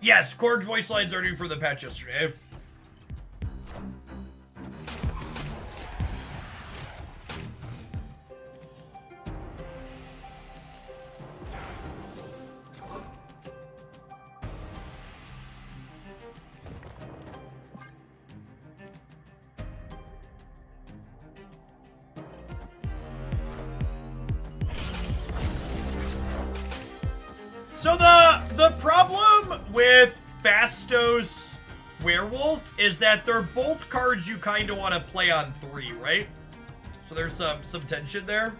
Yes, Korg's voice lines are new for the patch yesterday. So the problem with Fastos Werewolf is that they're both cards you kind of want to play on 3, right? So there's some tension there.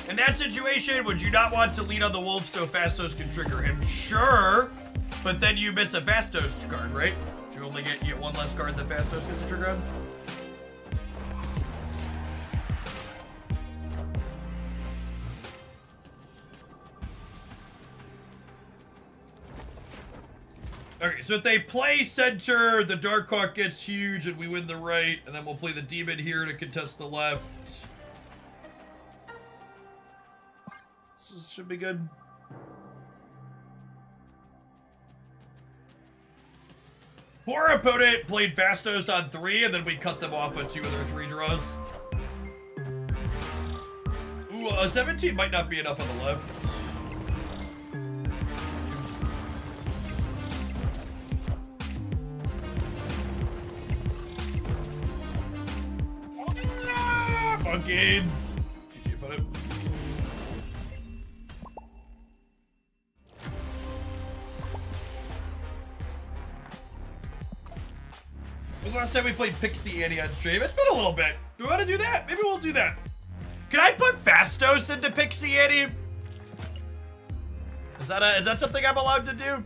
In that situation, would you not want to lead on the wolf so Fastos can trigger him? Sure, but then you miss a Fastos card, right? You only get one less card that Fastos gets to trigger on? Okay, so if they play center, the Darkhawk gets huge and we win the right, and then we'll play the demon here to contest the left. This should be good. Poor opponent played Fastos on 3, and then we cut them off with 2 of their 3 draws. Ooh, 17 might not be enough on the left. Fucking. GG, opponent. When was the last time we played Pixie Annie on stream? It's been a little bit. Do we want to do that? Maybe we'll do that. Can I put Fastos into Pixie Annie? Is that something I'm allowed to do?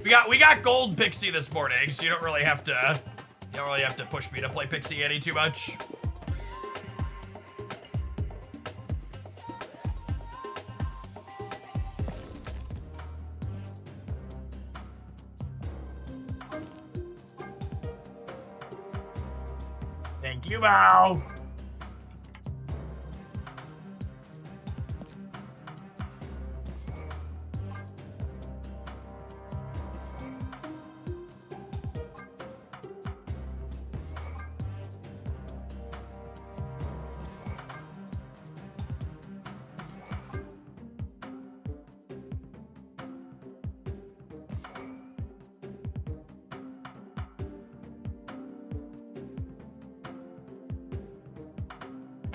We got gold Pixie this morning, so you don't really have to push me to play Pixie Annie too much. Thank you, Bao.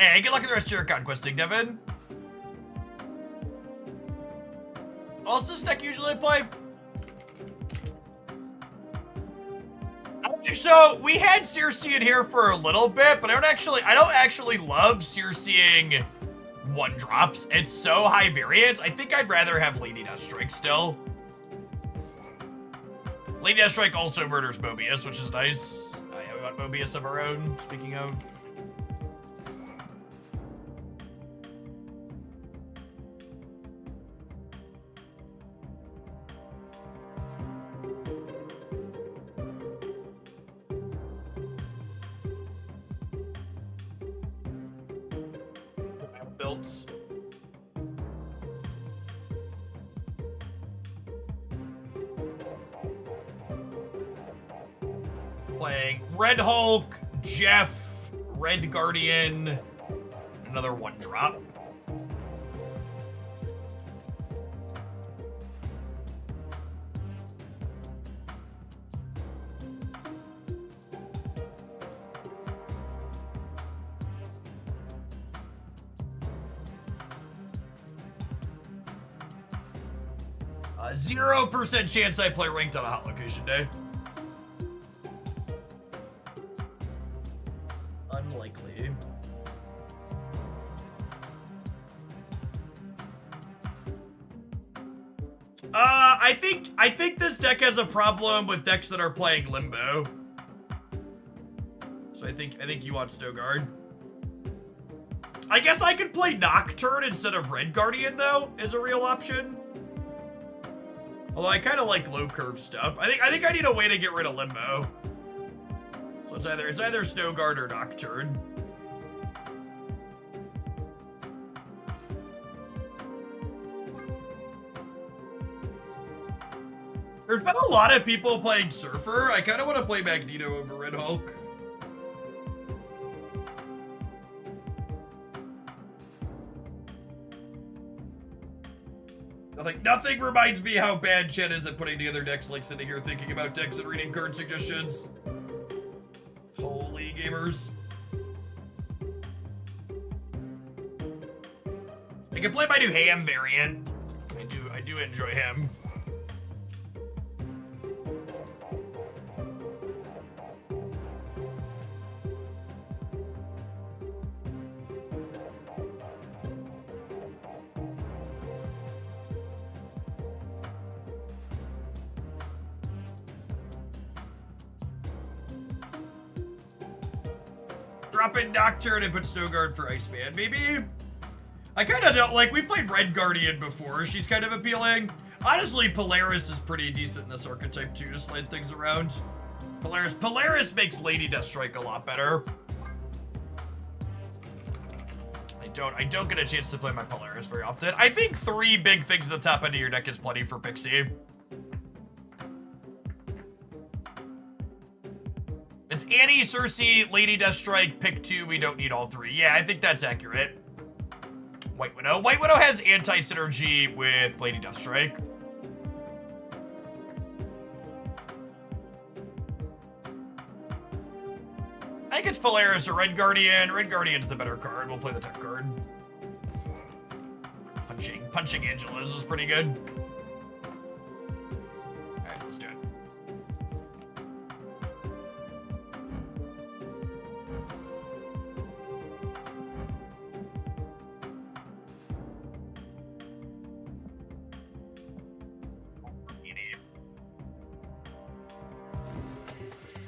Hey, good luck with the rest of your conquesting, Devin. What's this deck usually play? So we had Circe in here for a little bit, but I don't actually love Circeing one drops. It's so high variance. I think I'd rather have Lady Deathstrike still. Lady Deathstrike also murders Mobius, which is nice. Yeah, we want Mobius of our own, speaking of. Builds. Playing Red Hulk, Jeff, Red Guardian, another one drop. A 0% chance I play ranked on a hot location day. Unlikely. I think this deck has a problem with decks that are playing Limbo. So I think you want Snowguard. I guess I could play Nocturne instead of Red Guardian though, is a real option. Although I kind of like low curve stuff. I think I need a way to get rid of Limbo. So it's either Snowguard or Nocturne. There's been a lot of people playing Surfer. I kind of want to play Magneto over Red Hulk. Nothing reminds me how bad Chen is at putting together decks, like sitting here thinking about decks and reading card suggestions. Holy gamers. I can play my new Ham variant. I do enjoy him. Drop in Nocturne and put Snowguard for Iceman, maybe? I kind of don't like, we played Red Guardian before. She's kind of appealing. Honestly, Polaris is pretty decent in this archetype too to slide things around. Polaris makes Lady Deathstrike a lot better. I don't get a chance to play my Polaris very often. I think 3 big things at the top end of your deck is plenty for Pixie. It's Annie, Circe, Lady Deathstrike, pick 2. We don't need all 3. Yeah, I think that's accurate. White Widow. White Widow has anti-synergy with Lady Deathstrike. I think it's Polaris or Red Guardian. Red Guardian's the better card. We'll play the tech card. Punching Angelas is pretty good. Alright, let's do it.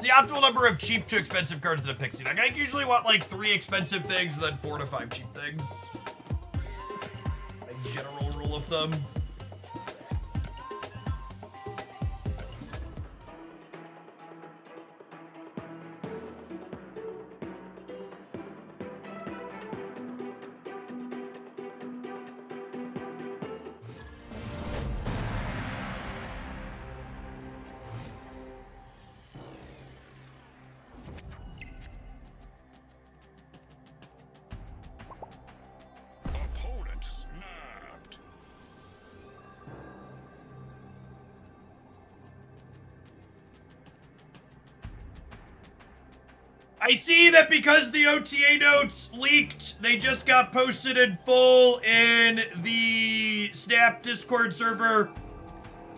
The optimal number of cheap to expensive cards in a Pixie deck. I usually want like 3 expensive things and then 4 to 5 cheap things. A general rule of thumb. I see that because the OTA notes leaked, they just got posted in full in the Snap Discord server.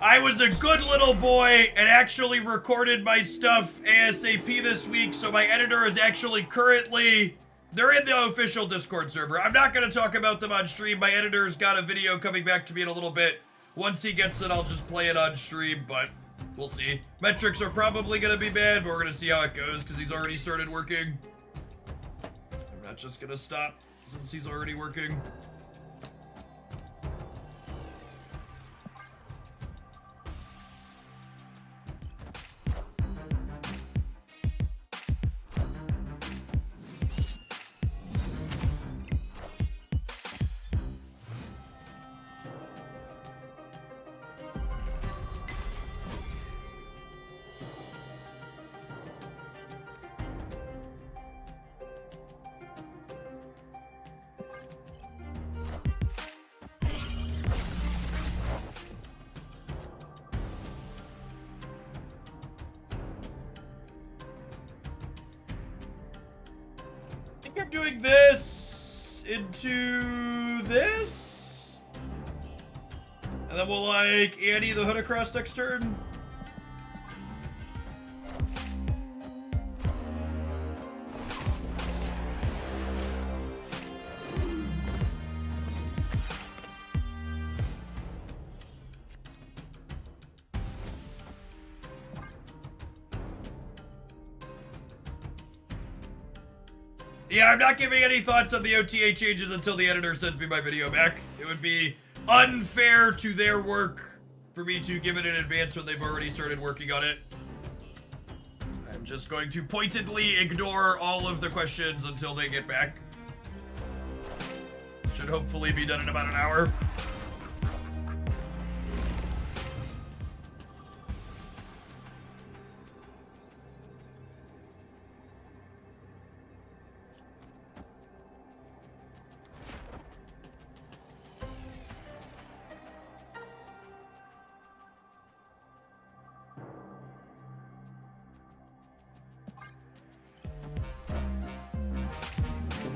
I was a good little boy and actually recorded my stuff ASAP this week, so my editor is actually currently... They're in the official Discord server. I'm not going to talk about them on stream. My editor's got a video coming back to me in a little bit. Once he gets it, I'll just play it on stream, but we'll see. Metrics are probably going to be bad, but we're going to see how it goes because he's already started working. I'm not just going to stop since he's already working. I'm doing this into this, and then we'll like Annie the hood across next turn. Yeah, I'm not giving any thoughts on the OTA changes until the editor sends me my video back. It would be unfair to their work for me to give it in advance when they've already started working on it. I'm just going to pointedly ignore all of the questions until they get back. Should hopefully be done in about an hour.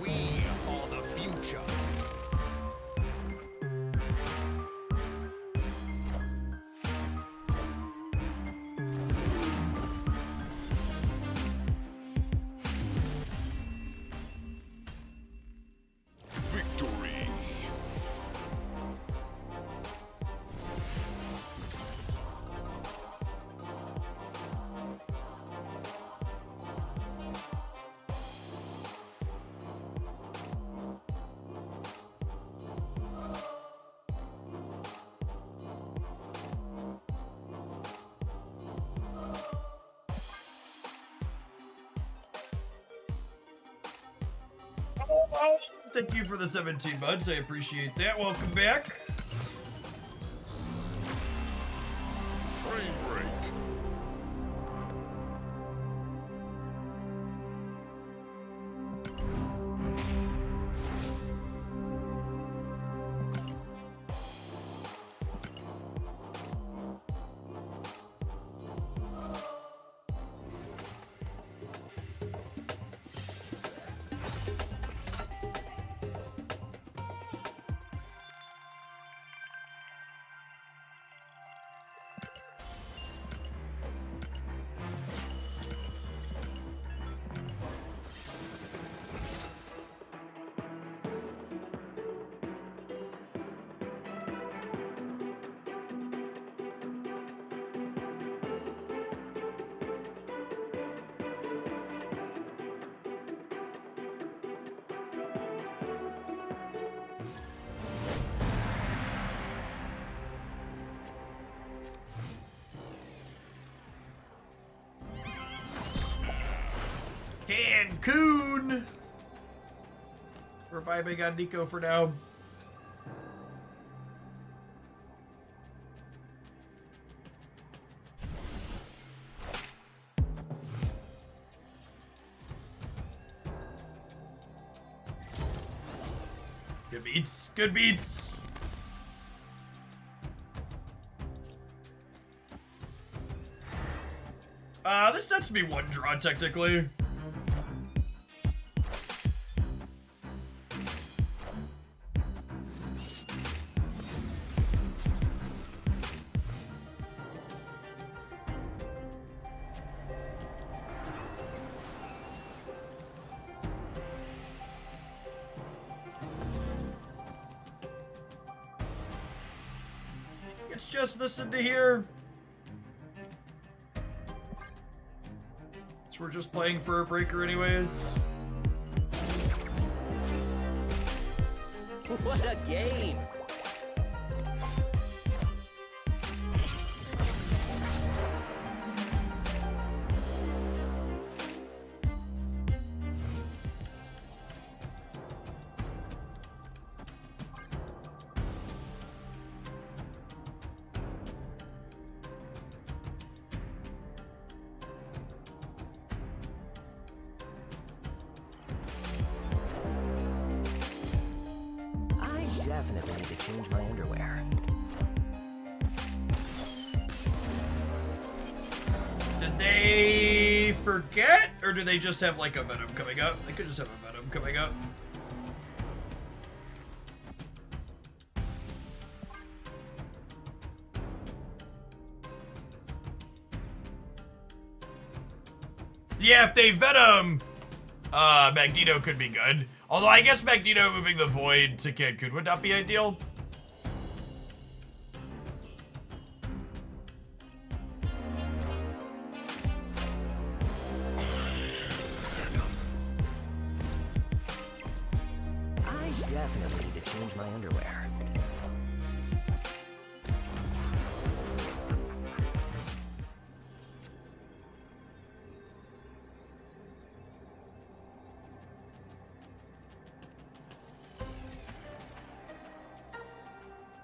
We are the future. Victory. Oh, thank you for the 17 buds. I appreciate that. Welcome back. Frame break. Cancun. Reviving on Nico for now. Good beats. Good beats. This nets me one draw technically. let's just listen to here. So we're just playing for a breaker anyways. What a game! Definitely need to change my underwear. Did they forget? Or do they just have like a Venom coming up? They could just have a Venom coming up. Yeah, if they Venom, Magneto could be good. Although I guess Magneto moving the Void to Cancun would not be ideal. I definitely need to change my underwear.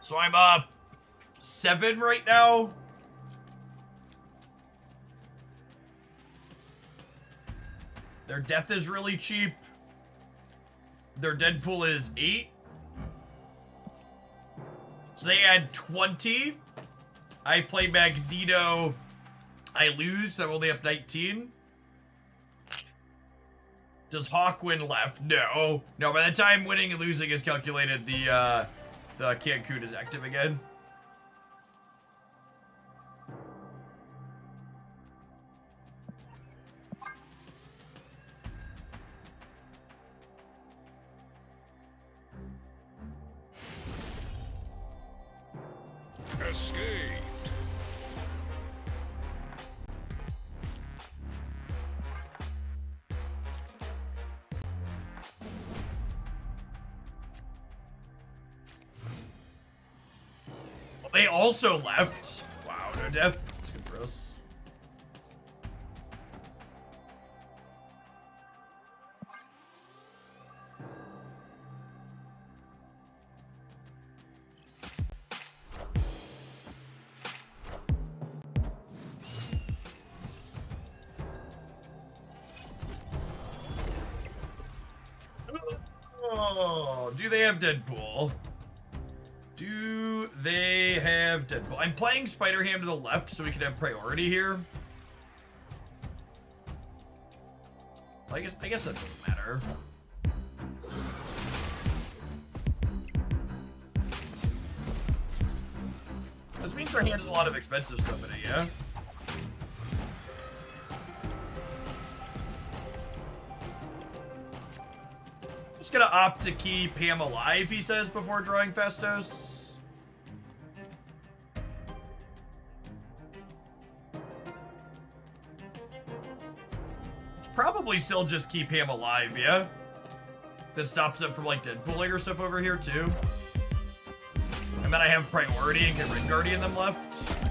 So I'm up 7 right now. Their death is really cheap. Their Deadpool is 8. So they add 20. I play Magneto. I lose, so I'm only up 19. Does Hawk win left? No. No, by the time winning and losing is calculated, the Cancun is active again. Escaped. Well, they also left. Wow, no death. That's good for us. Oh, do they have Deadpool? Do they have Deadpool? I'm playing Spider-Ham to the left so we can have priority here. I guess that doesn't matter. This means our hand has a lot of expensive stuff in it, yeah? Just gonna opt to keep Ham alive, he says, before drawing Fastos. Probably still just keep Ham alive, yeah? That stops them from, like, Deadpooling or stuff over here, too. And then I have priority and get Ring Guardian them left.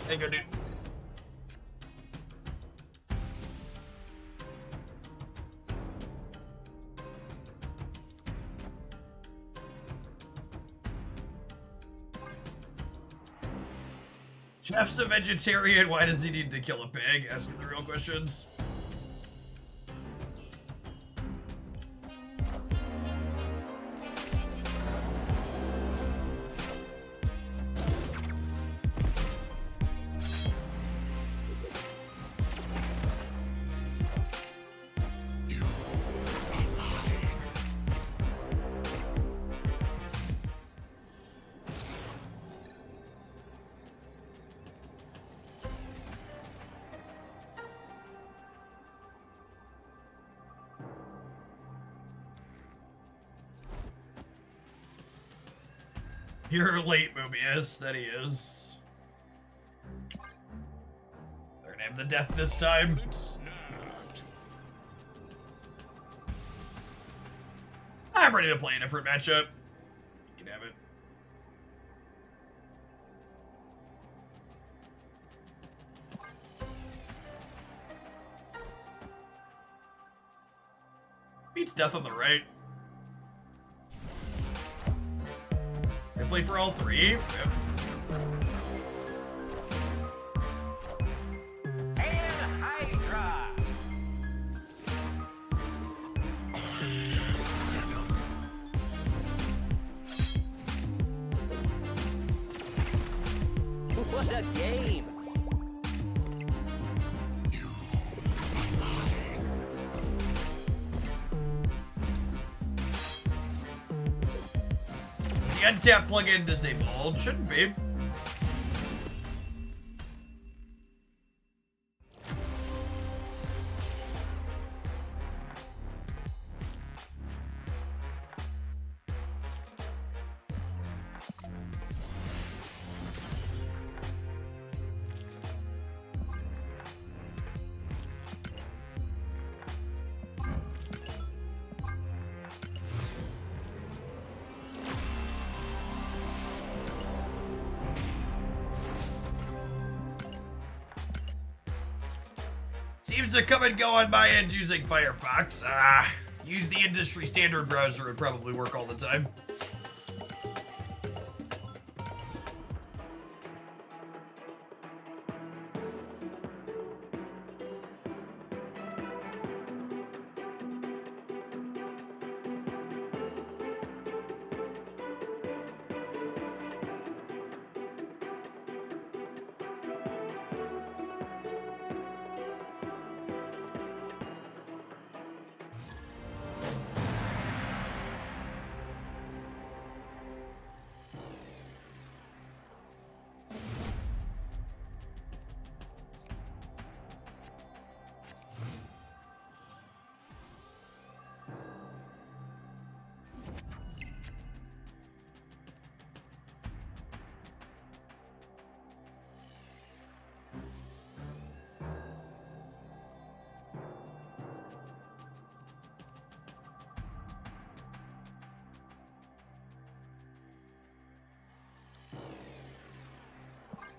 Hey, go, dude. Jeff's a vegetarian. Why does he need to kill a pig? Asking the real questions. You're late, Mobius. That he is. They're gonna have the death this time. I'm ready to play a different matchup. You can have it. Beats death on the right. Can play for all three. Yep. And Hydra. What a game! The untap plugin disabled. Shouldn't be. Seems to come and go on my end using Firefox. Use the industry standard browser would probably work all the time.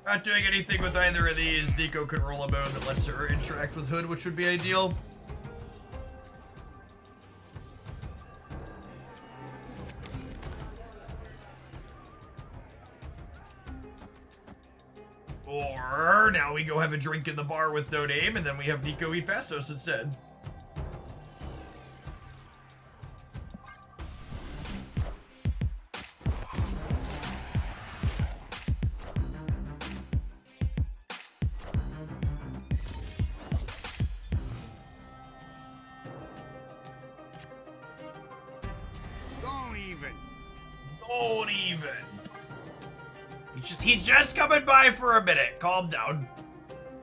Not doing anything with either of these. Nico can roll a mode that lets her interact with Hood, which would be ideal. Or now we go have a drink in the bar with no name, and then we have Nico eat Fastos instead. Don't even. He's just coming by for a minute. Calm down.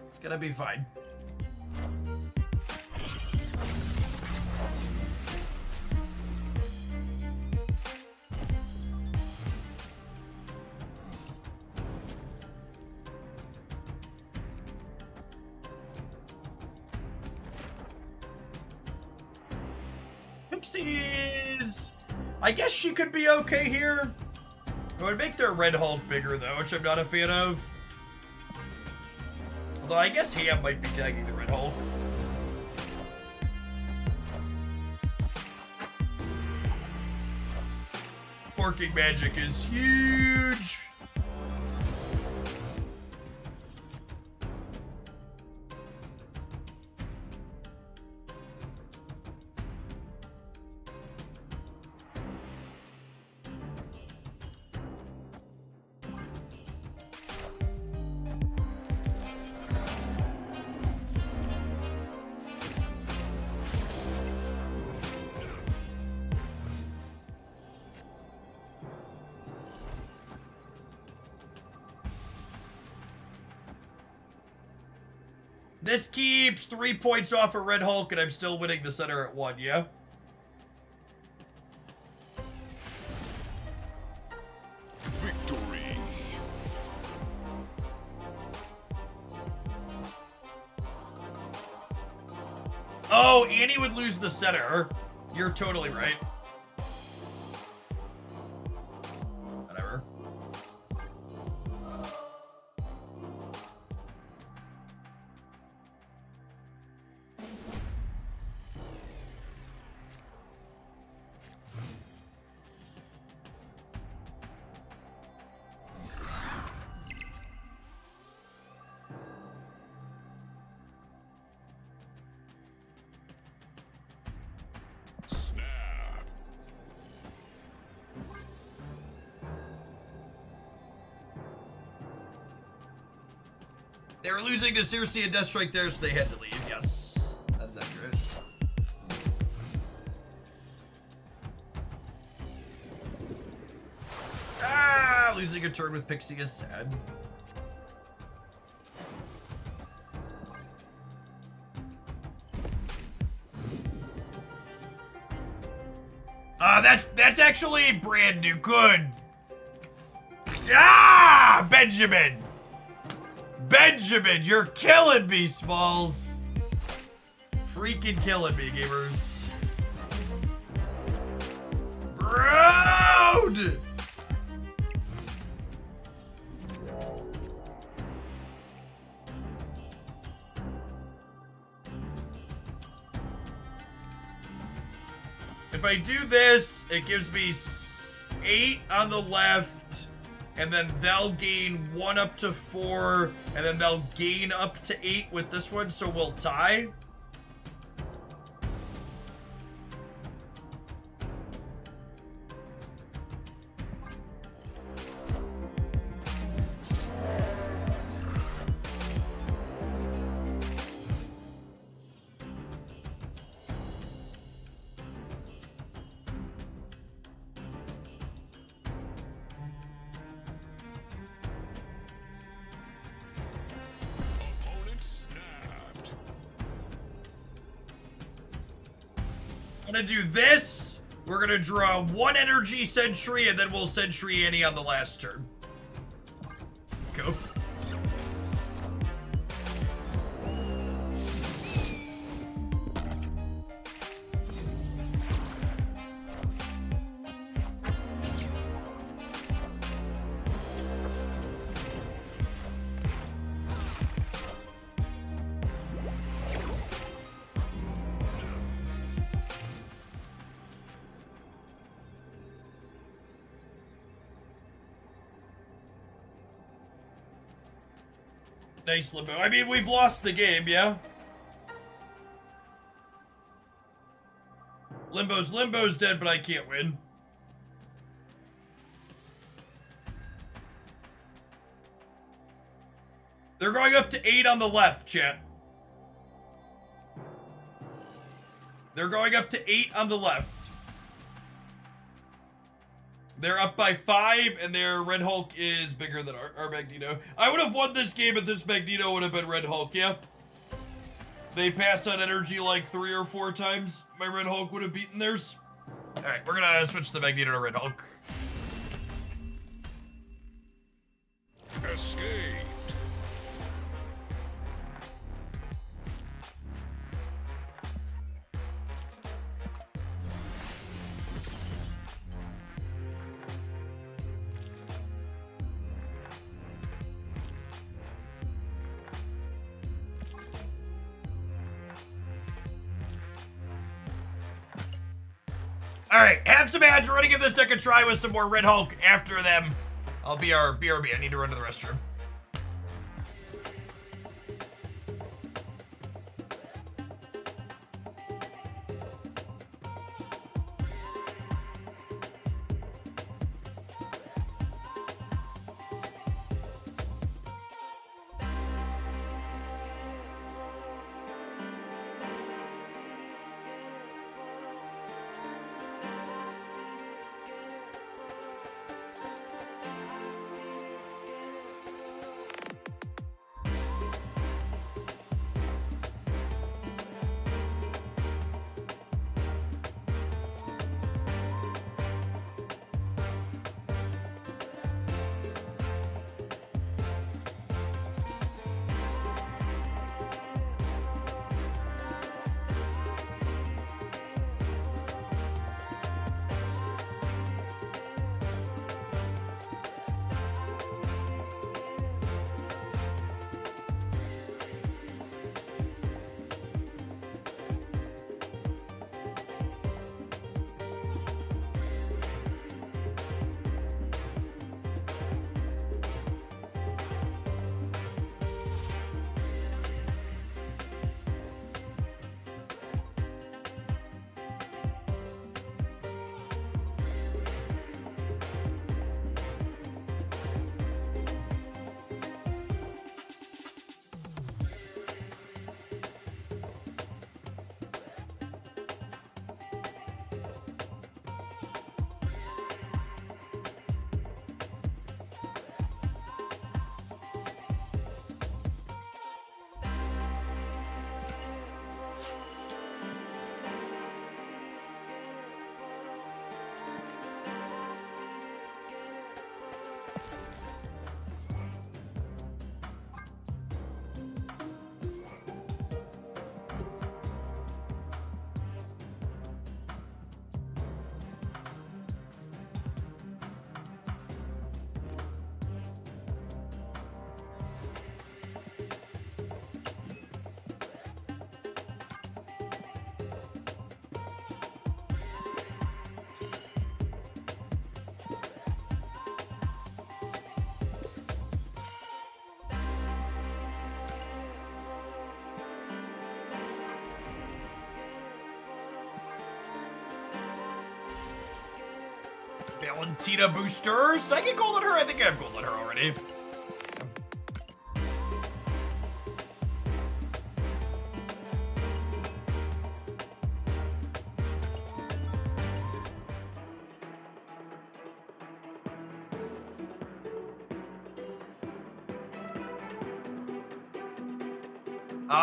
It's gonna be fine. Pixies! I guess she could be okay here. It would make their Red Hulk bigger though, which I'm not a fan of. Although I guess Ham might be tagging the Red Hulk. Working magic is huge. This keeps 3 points off of Red Hulk, and I'm still winning the center at 1, yeah? Victory. Oh, Annie would lose the center. You're totally right. Whatever. Snap. They were losing to Circe and Deathstrike there, so they had to leave. Yes, that is accurate. Ah, losing a turn with Pixie is sad. That's actually brand new. Good. Ah, Benjamin. Benjamin, you're killing me, Smalls. Freaking killing me, gamers. Brood. If I do this, it gives me 8 on the left, and then they'll gain 1 up to 4, and then they'll gain up to 8 with this one, so we'll tie. Opponent snapped. I'm gonna do this. We're gonna draw 1 energy sentry, and then we'll sentry Annie on the last turn. Go. Nice, Limbo. I mean, we've lost the game, yeah? Limbo's dead, but I can't win. They're going up to 8 on the left, chat. They're going up to 8 on the left. They're up by 5, and their Red Hulk is bigger than our Magneto. I would have won this game if this Magneto would have been Red Hulk, yeah? They passed on energy like 3 or 4 times. My Red Hulk would have beaten theirs. Alright, we're gonna switch the Magneto to Red Hulk. Escaped. Alright, have some ads. We're gonna give this deck a try with some more Red Hulk after them. I'll be our BRB. I need to run to the restroom. Valentina boosters. I get gold on her. I think I have gold on her already.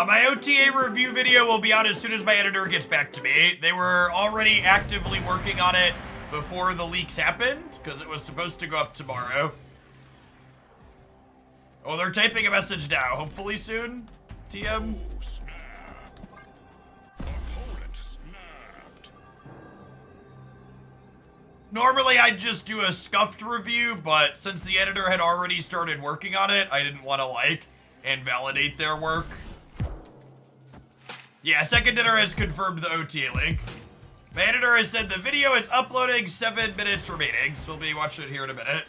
My OTA review video will be out as soon as my editor gets back to me. They were already actively working on it before the leaks happened, because it was supposed to go up tomorrow. Oh, they're typing a message now. Hopefully soon, TM. Oh, snap. Opponent snapped. Normally, I'd just do a scuffed review, but since the editor had already started working on it, I didn't want to, invalidate their work. Yeah, second dinner has confirmed the OTA link. My editor has said the video is uploading, 7 minutes remaining, so we'll be watching it here in a minute.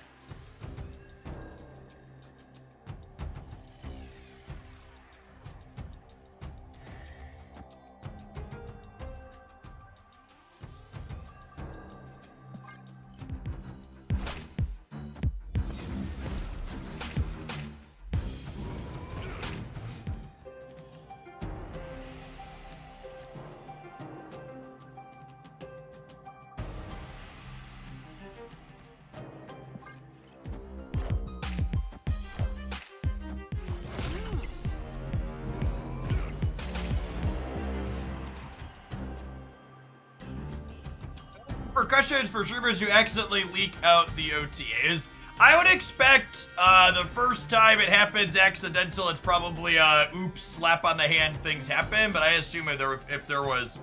Repercussions for streamers who accidentally leak out the OTAs. I would expect the first time it happens accidental, it's probably oops, slap on the hand, things happen, but I assume if there was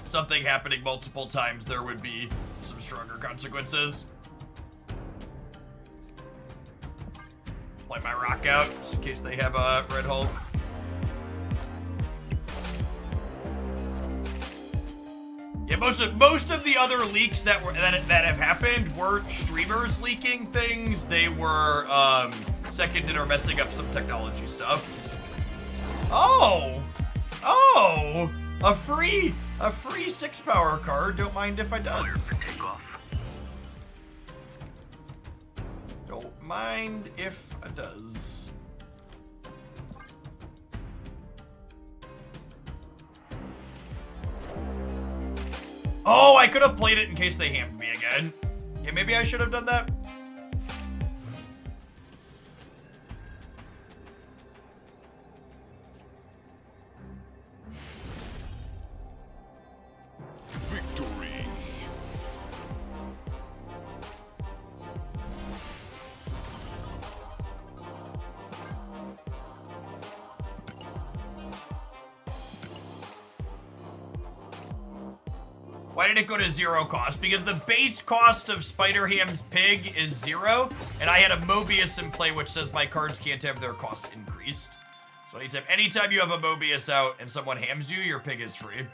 something happening multiple times, there would be some stronger consequences. Play my rock out, just in case they have a Red Hulk. Yeah, most of the other leaks that have happened weren't streamers leaking things. They were second dinner messing up some technology stuff. Oh, a free 6-power card. Don't mind if I does. Don't mind if I does. Oh, I could have played it in case they hammed me again. Yeah, maybe I should have done that. Victory. Why did it go to 0 cost? Because the base cost of Spider-Ham's pig is 0, and I had a Mobius in play which says my cards can't have their costs increased. So anytime you have a Mobius out and someone hams you, your pig is free.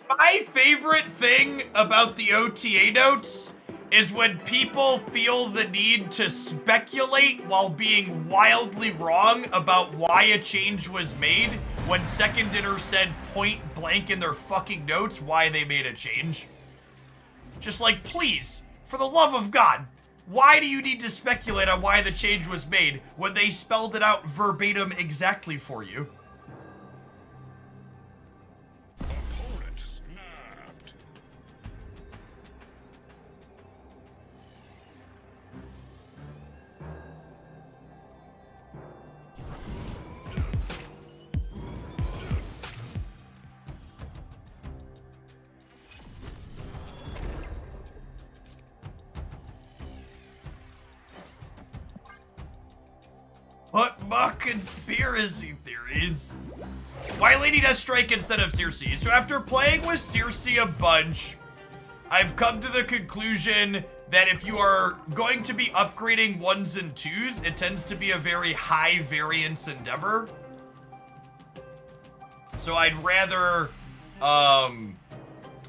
My favorite thing about the OTA notes is when people feel the need to speculate while being wildly wrong about why a change was made when Second Dinner said point blank in their fucking notes why they made a change. Just please, for the love of God, why do you need to speculate on why the change was made when they spelled it out verbatim exactly for you? What more conspiracy theories? Why Lady Deathstrike instead of Circe? So after playing with Circe a bunch, I've come to the conclusion that if you are going to be upgrading 1s and 2s, it tends to be a very high variance endeavor. So I'd rather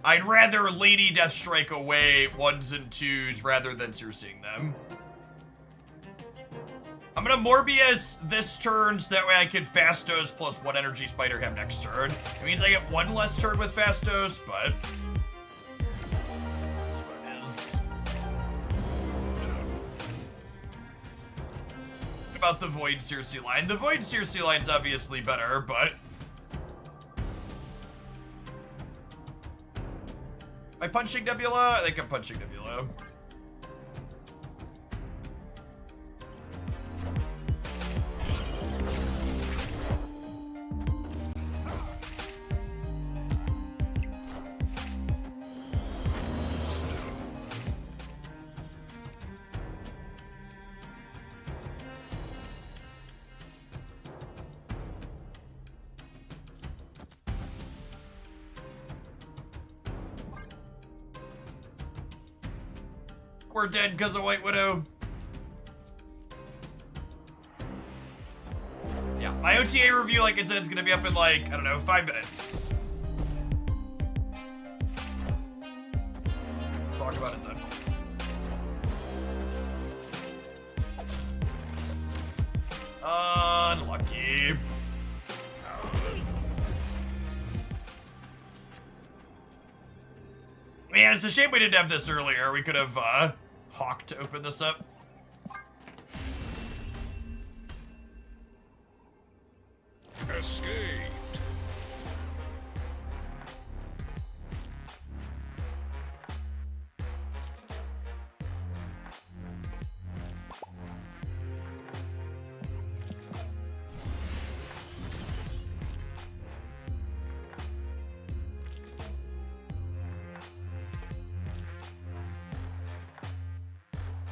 Lady Deathstrike away 1s and 2s rather than Circeing them. I'm gonna Morbius this turn so that way I can Fastos plus 1 Energy Spider him next turn. It means I get 1 less turn with Fastos, but that's what it is. What about the Void Circe line? The Void Circe line's obviously better, but am I punching Nebula? I think I'm punching Nebula. We're dead because of White Widow. Yeah, my OTA review, like I said, is gonna be up in like, I don't know, 5 minutes. Talk about it then. Unlucky. Man, it's a shame we didn't have this earlier. We could have, hawked to open this up. Escaped.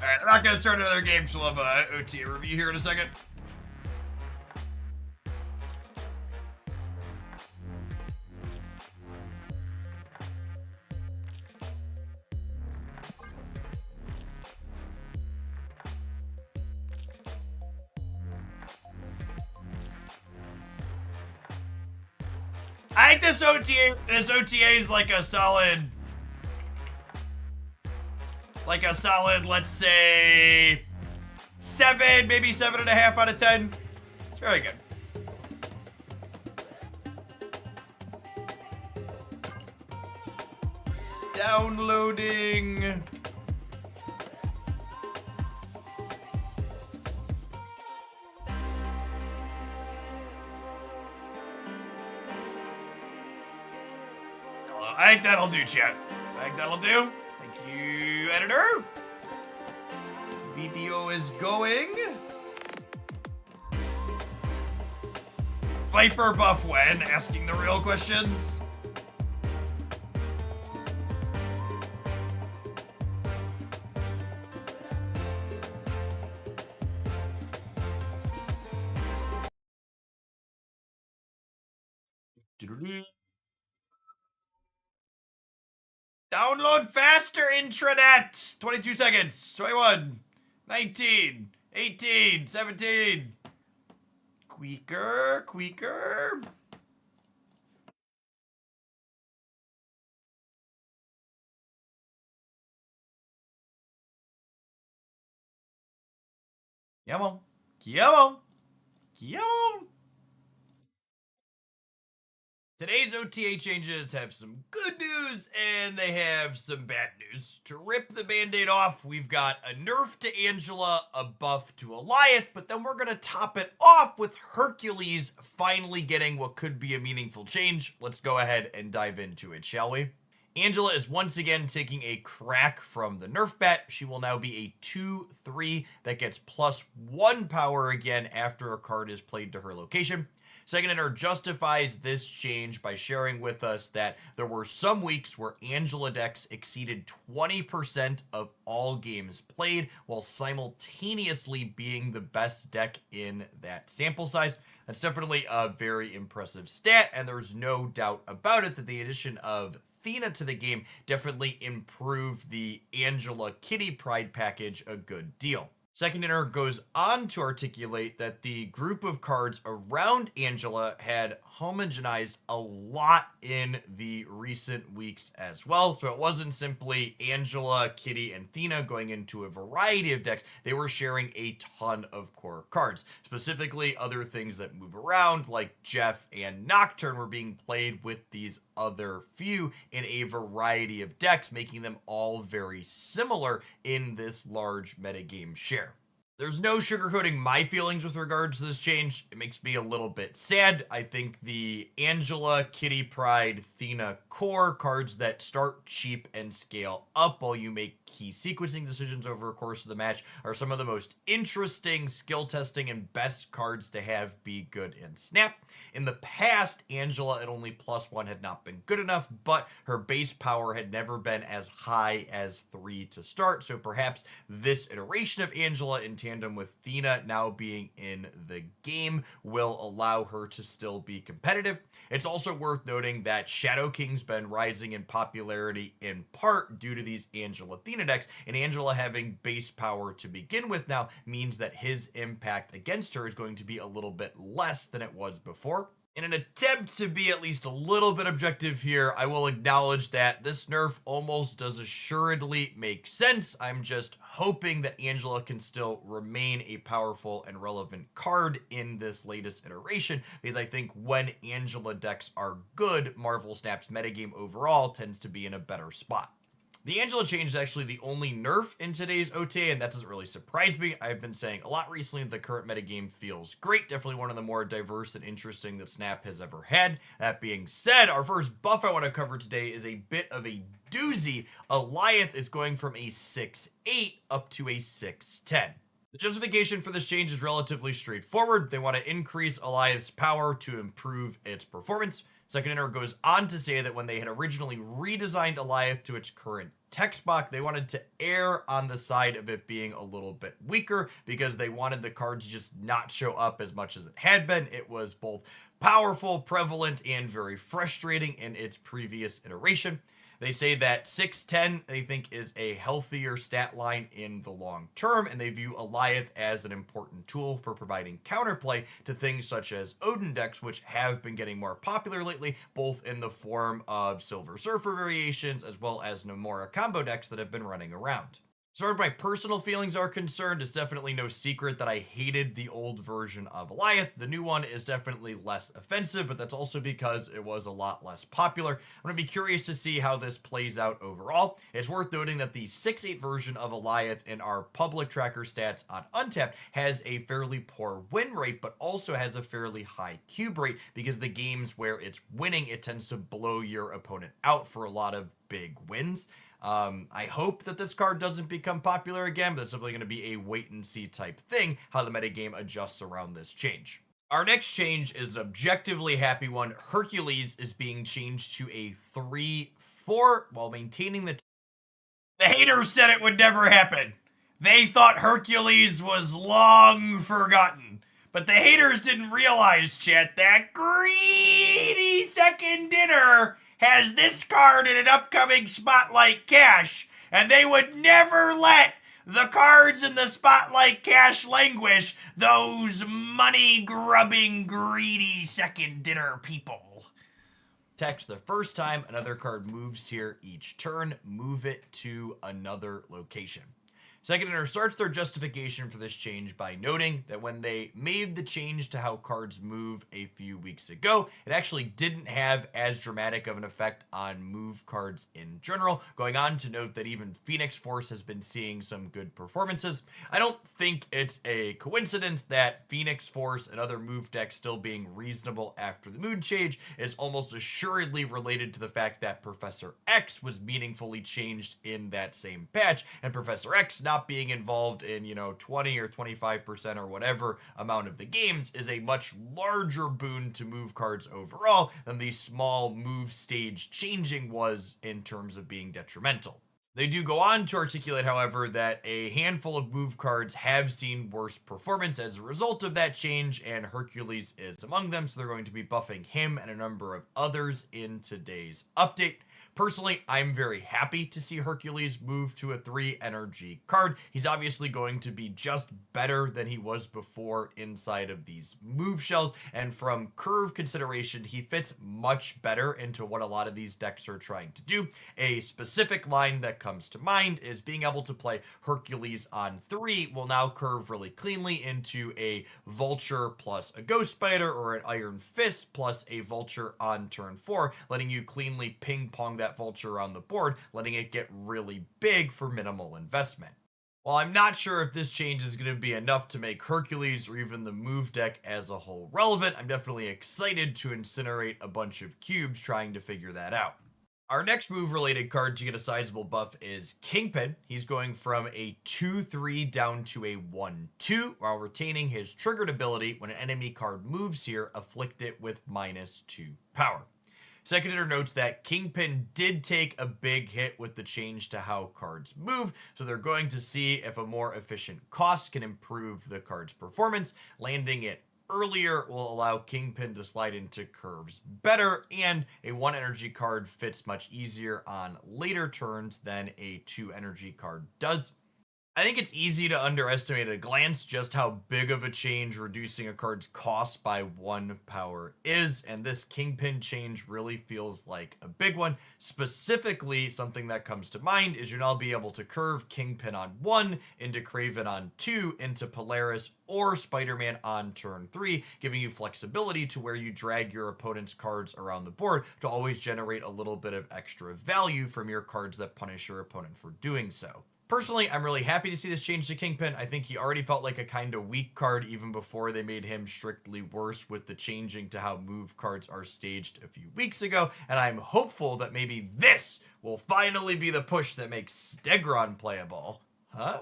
Alright, I'm not gonna start another game, so we'll have a OTA review here in a second. I think this OTA is like a solid, let's say 7, maybe 7.5 out of 10. It's very good. It's downloading. I think that'll do, chat. I think that'll do. Thank you, editor. Video is going. Viper buff when? Asking the real questions. Download faster, intranet! 22 seconds. 21. 19. 18. 17. Quicker. Come on. Today's OTA changes have some good news and they have some bad news. To rip the band-aid off, we've got a nerf to Angela, a buff to Eliath, but then we're gonna top it off with Hercules finally getting what could be a meaningful change. Let's go ahead and dive into it, shall we? Angela is once again taking a crack from the nerf bat. She will now be a 2/3 that gets +1 power again after a card is played to her location. Second Inner justifies this change by sharing with us that there were some weeks where Angela decks exceeded 20% of all games played, while simultaneously being the best deck in that sample size. That's definitely a very impressive stat, and there's no doubt about it that the addition of Athena to the game definitely improved the Angela Kitty Pride package a good deal. Second Inner goes on to articulate that the group of cards around Angela had homogenized a lot in the recent weeks as well. So it wasn't simply Angela, Kitty, and Athena going into a variety of decks. They were sharing a ton of core cards. Specifically, other things that move around like Jeff and Nocturne were being played with these other few in a variety of decks, making them all very similar in this large metagame share. There's no sugarcoating my feelings with regards to this change. It makes me a little bit sad. I think the Angela, Kitty Pride, Athena core cards that start cheap and scale up while you make key sequencing decisions over the course of the match are some of the most interesting, skill testing, and best cards to have be good in Snap. In the past, Angela at only +1 had not been good enough, but her base power had never been as high as 3 to start, so perhaps this iteration of Angela in tandem with Athena now being in the game will allow her to still be competitive. It's also worth noting that Shadow King's been rising in popularity in part due to these Angela Athena decks, and Angela having base power to begin with now means that his impact against her is going to be a little bit less than it was before. In an attempt to be at least a little bit objective here, I will acknowledge that this nerf almost does assuredly make sense. I'm just hoping that Angela can still remain a powerful and relevant card in this latest iteration, because I think when Angela decks are good, Marvel Snap's metagame overall tends to be in a better spot. The Angela change is actually the only nerf in today's OTA, and that doesn't really surprise me. I've been saying a lot recently that the current metagame feels great. Definitely one of the more diverse and interesting that Snap has ever had. That being said, our first buff I want to cover today is a bit of a doozy. Alioth is going from a 6/8 up to a 6/10. The justification for this change is relatively straightforward. They want to increase Alioth's power to improve its performance. Second Inner goes on to say that when they had originally redesigned Alioth to its current text box, they wanted to err on the side of it being a little bit weaker because they wanted the card to just not show up as much as it had been. It was both powerful, prevalent, and very frustrating in its previous iteration. They say that 6/10 they think is a healthier stat line in the long term, and they view Alioth as an important tool for providing counterplay to things such as Odin decks, which have been getting more popular lately, both in the form of Silver Surfer variations as well as Nomura combo decks that have been running around. As far as my personal feelings are concerned, it's definitely no secret that I hated the old version of Alioth. The new one is definitely less offensive, but that's also because it was a lot less popular. I'm going to be curious to see how this plays out overall. It's worth noting that the 6/8 version of Alioth in our public tracker stats on Untapped has a fairly poor win rate, but also has a fairly high cube rate because the games where it's winning, it tends to blow your opponent out for a lot of big wins. I hope that this card doesn't become popular again, but it's simply going to be a wait and see type thing, how the metagame adjusts around this change. Our next change is an objectively happy one. Hercules is being changed to a 3/4 while maintaining the haters said it would never happen. They thought Hercules was long forgotten. But the haters didn't realize, chat, that greedy second dinner has this card in an upcoming Spotlight Cache, and they would never let the cards in the Spotlight Cache languish, those money-grubbing, greedy second dinner people. Text the first time another card moves here each turn, move it to another location. Second Inner starts their justification for this change by noting that when they made the change to how cards move a few weeks ago, it actually didn't have as dramatic of an effect on move cards in general, going on to note that even Phoenix Force has been seeing some good performances. I don't think it's a coincidence that Phoenix Force and other move decks still being reasonable after the mood change is almost assuredly related to the fact that Professor X was meaningfully changed in that same patch, and Professor X now not being involved in, 20 or 25% or whatever amount of the games is a much larger boon to move cards overall than the small move stage changing was in terms of being detrimental. They do go on to articulate, however, that a handful of move cards have seen worse performance as a result of that change, and Hercules is among them, so they're going to be buffing him and a number of others in today's update. Personally, I'm very happy to see Hercules move to a 3 energy card. He's obviously going to be just better than he was before inside of these move shells, and from curve consideration, he fits much better into what a lot of these decks are trying to do. A specific line that comes to mind is being able to play Hercules on 3 will now curve really cleanly into a Vulture plus a Ghost Spider or an Iron Fist plus a Vulture on turn 4, letting you cleanly ping pong that Vulture around the board, letting it get really big for minimal investment. While I'm not sure if this change is going to be enough to make Hercules or even the move deck as a whole relevant, I'm definitely excited to incinerate a bunch of cubes trying to figure that out. Our next move-related card to get a sizable buff is Kingpin. He's going from a 2-3 down to a 1-2, while retaining his triggered ability when an enemy card moves here, afflict it with -2 power. Second Hitter notes that Kingpin did take a big hit with the change to how cards move, so they're going to see if a more efficient cost can improve the card's performance. Landing it earlier will allow Kingpin to slide into curves better, and a 1 energy card fits much easier on later turns than a 2 energy card does. I think it's easy to underestimate at a glance just how big of a change reducing a card's cost by 1 power is, and this Kingpin change really feels like a big one. Specifically, something that comes to mind is you'll now be able to curve Kingpin on 1 into Kraven on 2 into Polaris or Spider-Man on turn 3, giving you flexibility to where you drag your opponent's cards around the board to always generate a little bit of extra value from your cards that punish your opponent for doing so. Personally, I'm really happy to see this change to Kingpin. I think he already felt like a kind of weak card even before they made him strictly worse with the changing to how move cards are staged a few weeks ago, and I'm hopeful that maybe this will finally be the push that makes Stegron playable. Huh?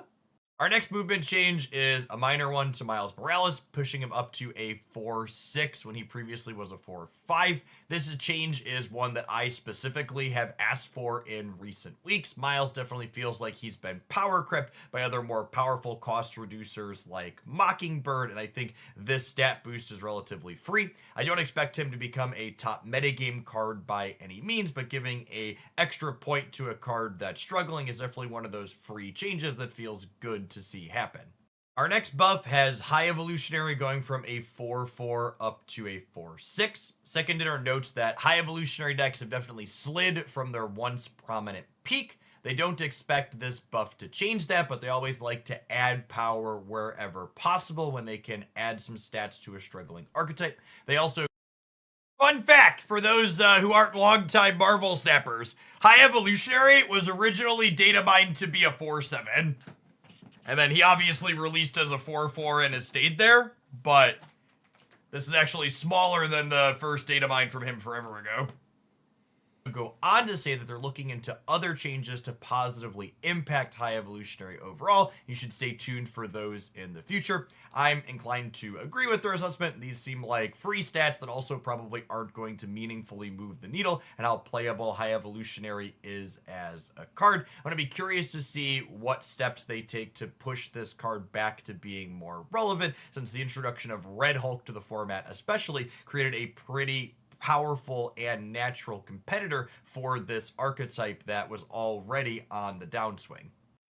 Our next movement change is a minor one to Miles Morales, pushing him up to a 4-6 when he previously was a 4-5. This change is one that I specifically have asked for in recent weeks. Miles definitely feels like he's been power crept by other more powerful cost reducers like Mockingbird, and I think this stat boost is relatively free. I don't expect him to become a top metagame card by any means, but giving a extra point to a card that's struggling is definitely one of those free changes that feels good to see happen. Our next buff has High Evolutionary going from a 4-4 up to a 4-6. Second Hitter notes that High Evolutionary decks have definitely slid from their once prominent peak. They don't expect this buff to change that, but they always like to add power wherever possible when they can add some stats to a struggling archetype. They also... Fun fact for those who aren't longtime Marvel snappers, High Evolutionary was originally data mined to be a 4-7. And then he obviously released as a 4-4 and has stayed there, but this is actually smaller than the first data mine from him forever ago. Go on to say that they're looking into other changes to positively impact High Evolutionary overall. You should stay tuned for those in the future. I'm inclined to agree with their assessment. These seem like free stats that also probably aren't going to meaningfully move the needle and how playable High Evolutionary is as a card. I'm going to be curious to see what steps they take to push this card back to being more relevant, since the introduction of Red Hulk to the format especially created a pretty powerful and natural competitor for this archetype that was already on the downswing.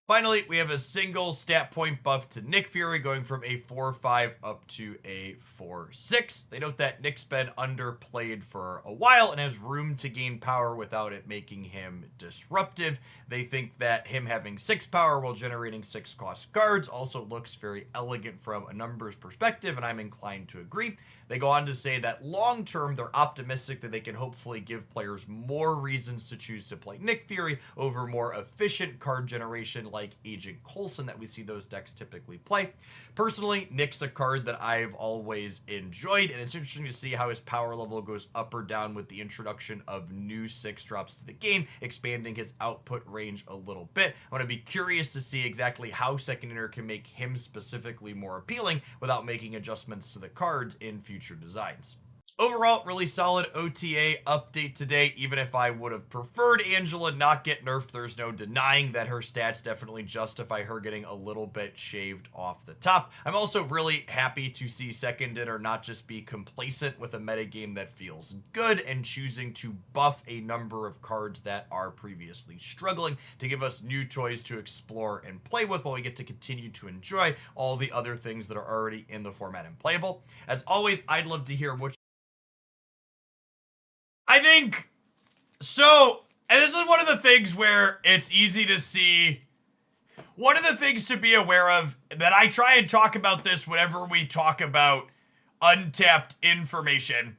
Finally, we have a single stat point buff to Nick Fury going from a 4-5 up to a 4-6. They note that Nick's been underplayed for a while and has room to gain power without it making him disruptive. They think that him having 6 power while generating 6 cost cards also looks very elegant from a numbers perspective, and I'm inclined to agree. They go on to say that long term, they're optimistic that they can hopefully give players more reasons to choose to play Nick Fury over more efficient card generation like Agent Coulson that we see those decks typically play. Personally, Nick's a card that I've always enjoyed, and it's interesting to see how his power level goes up or down with the introduction of new 6-drops to the game, expanding his output range a little bit. I'm going to be curious to see exactly how Second Enter can make him specifically more appealing without making adjustments to the cards in future designs. Overall, really solid OTA update today. Even if I would have preferred Angela not get nerfed, there's no denying that her stats definitely justify her getting a little bit shaved off the top. I'm also really happy to see Second Enter not just be complacent with a metagame that feels good and choosing to buff a number of cards that are previously struggling to give us new toys to explore and play with while we get to continue to enjoy all the other things that are already in the format and playable. As always, I'd love to hear what I think, so, and this is one of the things where it's easy to see, one of the things to be aware of, that I try and talk about this whenever we talk about untapped information,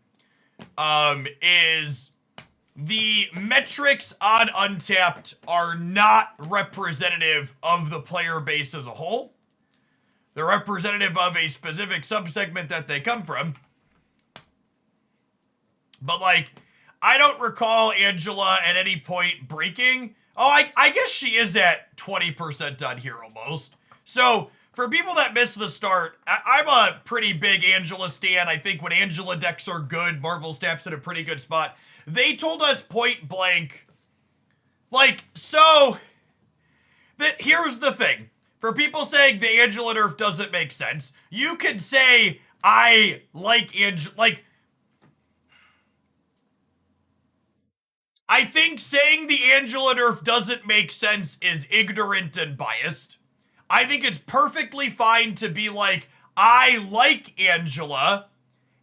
is the metrics on Untapped are not representative of the player base as a whole. They're representative of a specific subsegment that they come from. But, like, I don't recall Angela at any point breaking. Oh, I guess she is at 20% on here almost. So, for people that missed the start, I'm a pretty big Angela stan. I think when Angela decks are good, Marvel Snap's in a pretty good spot. They told us point blank, like, so, that here's the thing. For people saying the Angela nerf doesn't make sense, you could say, I like Angela, like, I think saying the Angela nerf doesn't make sense is ignorant and biased. I think it's perfectly fine to be like, I like Angela,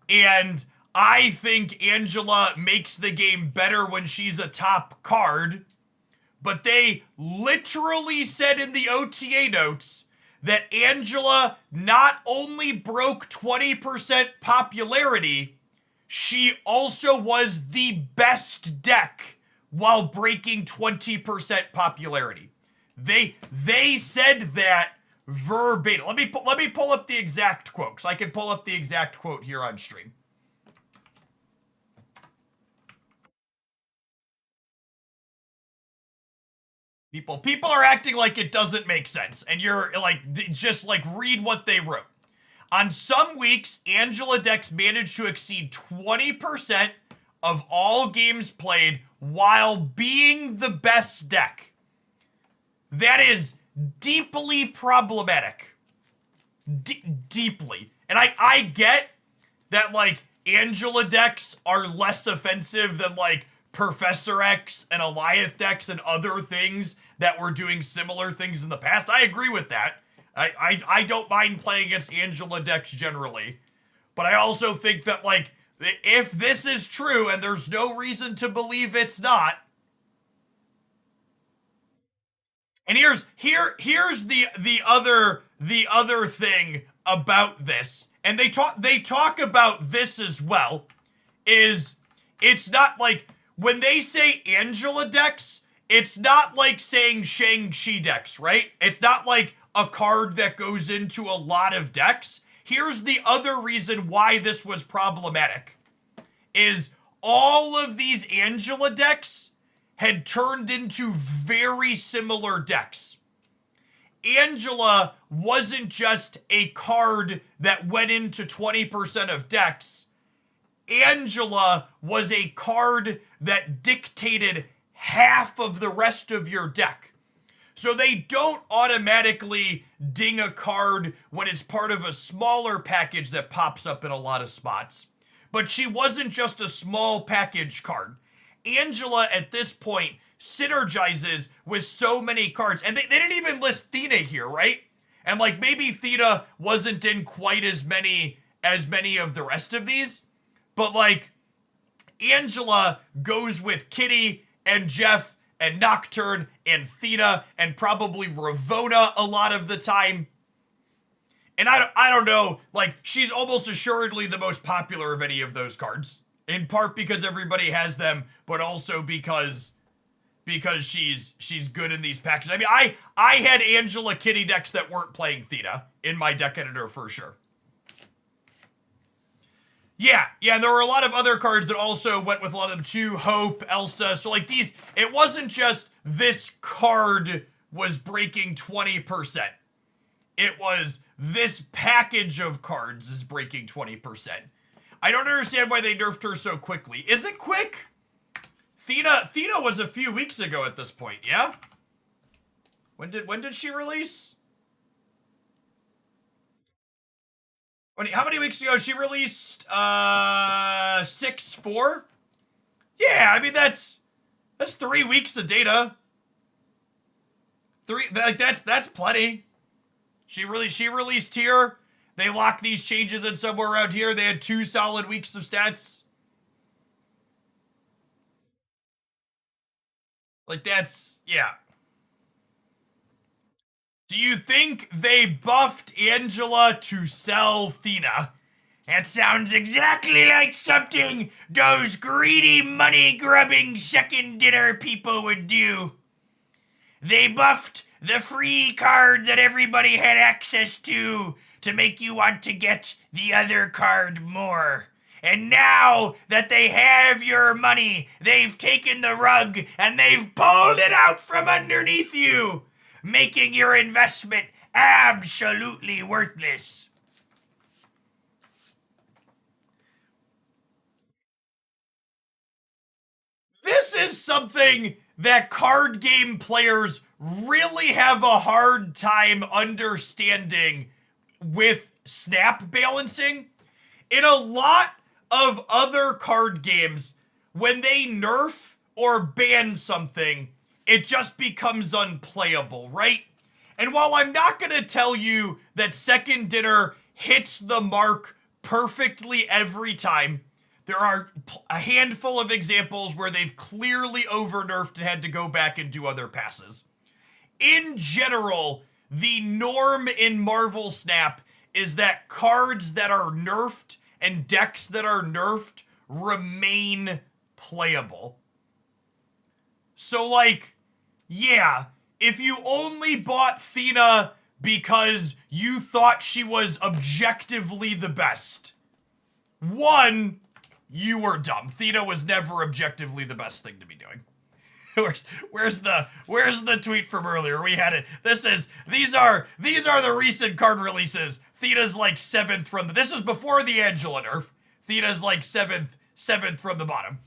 and I think Angela makes the game better when she's a top card, but they literally said in the OTA notes that Angela not only broke 20% popularity, she also was the best deck while breaking 20% popularity. They said that verbatim. Let me pull up the exact quote, because I can pull up the exact quote here on stream. People are acting like it doesn't make sense, and you're like, just like read what they wrote. On some weeks, Angela decks managed to exceed 20% of all games played while being the best deck. That is deeply problematic. Deeply. And I get that, like, Angela decks are less offensive than, like, Professor X and Alioth decks and other things that were doing similar things in the past. I agree with that. I don't mind playing against Angela decks generally. But I also think that, like, if this is true, and there's no reason to believe it's not, and here's the other thing about this, and they talk about this as well, is it's not like, when they say Angela decks, it's not like saying Shang-Chi decks, right? It's not like a card that goes into a lot of decks. Here's the other reason why this was problematic, is all of these Angela decks had turned into very similar decks. Angela wasn't just a card that went into 20% of decks. Angela was a card that dictated half of the rest of your deck. So they don't automatically ding a card when it's part of a smaller package that pops up in a lot of spots. But she wasn't just a small package card. Angela, at this point, synergizes with so many cards. And they didn't even list Thena here, right? And, like, maybe Thena wasn't in quite as many of the rest of these. But, like, Angela goes with Kitty and Jeff and Nocturne and Thena and probably Ravona a lot of the time. And I don't know, like, she's almost assuredly the most popular of any of those cards. In part because everybody has them, but also because because she's good in these packages. I mean, I had Angela Kitty decks that weren't playing Thena in my deck editor for sure. Yeah, and there were a lot of other cards that also went with a lot of them too. Hope, Elsa. So like these, it wasn't just this card was breaking 20%. It was this package of cards is breaking 20%. I don't understand why they nerfed her so quickly. Is it quick? Thena was a few weeks ago at this point, yeah? When did she release? How many weeks ago? She released 6-4? Yeah, I mean that's 3 weeks of data. That's plenty. She released here. They locked these changes in somewhere around here. They had 2 solid weeks of stats. Like that's, yeah. Do you think they buffed Angela to sell Thena? That sounds exactly like something those greedy money-grubbing second dinner people would do. They buffed the free card that everybody had access to make you want to get the other card more. And now that they have your money, they've taken the rug and they've pulled it out from underneath you, making your investment absolutely worthless. This is something that card game players really have a hard time understanding with snap balancing. In a lot of other card games, when they nerf or ban something, it just becomes unplayable, right? And while I'm not going to tell you that Second Dinner hits the mark perfectly every time, there are a handful of examples where they've clearly over-nerfed and had to go back and do other passes. In general, the norm in Marvel Snap is that cards that are nerfed and decks that are nerfed remain playable. So like, yeah, if you only bought Thena because you thought she was objectively the best, one, you were dumb. Thena was never objectively the best thing to be doing. Where's the tweet from earlier? We had it. These are the recent card releases. Thena's like 7th from this is before the Angela nerf. Thena's like 7th from the bottom.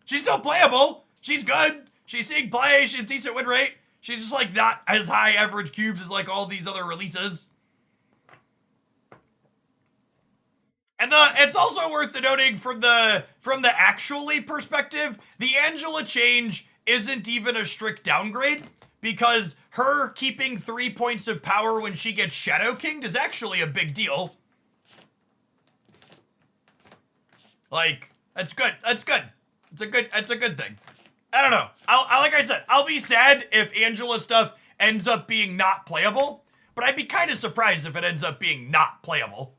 She's still playable. She's good. She's seeing play. She's decent win rate. She's just like not as high average cubes as like all these other releases. And it's also worth noting from the actually perspective, the Angela change isn't even a strict downgrade, because her keeping 3 points of power when she gets Shadow Kinged is actually a big deal. Like, that's good. That's good. It's a good thing. I don't know. Like I said, I'll be sad if Angela stuff ends up being not playable, but I'd be kind of surprised if it ends up being not playable.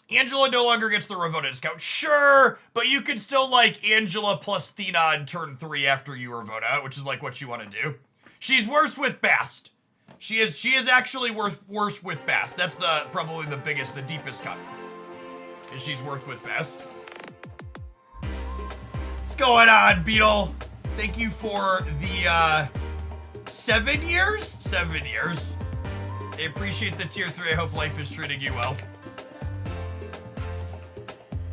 Angela no longer gets the Ravona discount. Sure, but you could still like Angela plus Thena in turn 3 after you Ravona, which is like what you want to do. She's worse with Bast. She is actually worse with Bast. That's probably the deepest cut. Is she's worse with Bast. What's going on, Beetle? Thank you for the 7 years? 7 years. I appreciate the tier 3. I hope life is treating you well.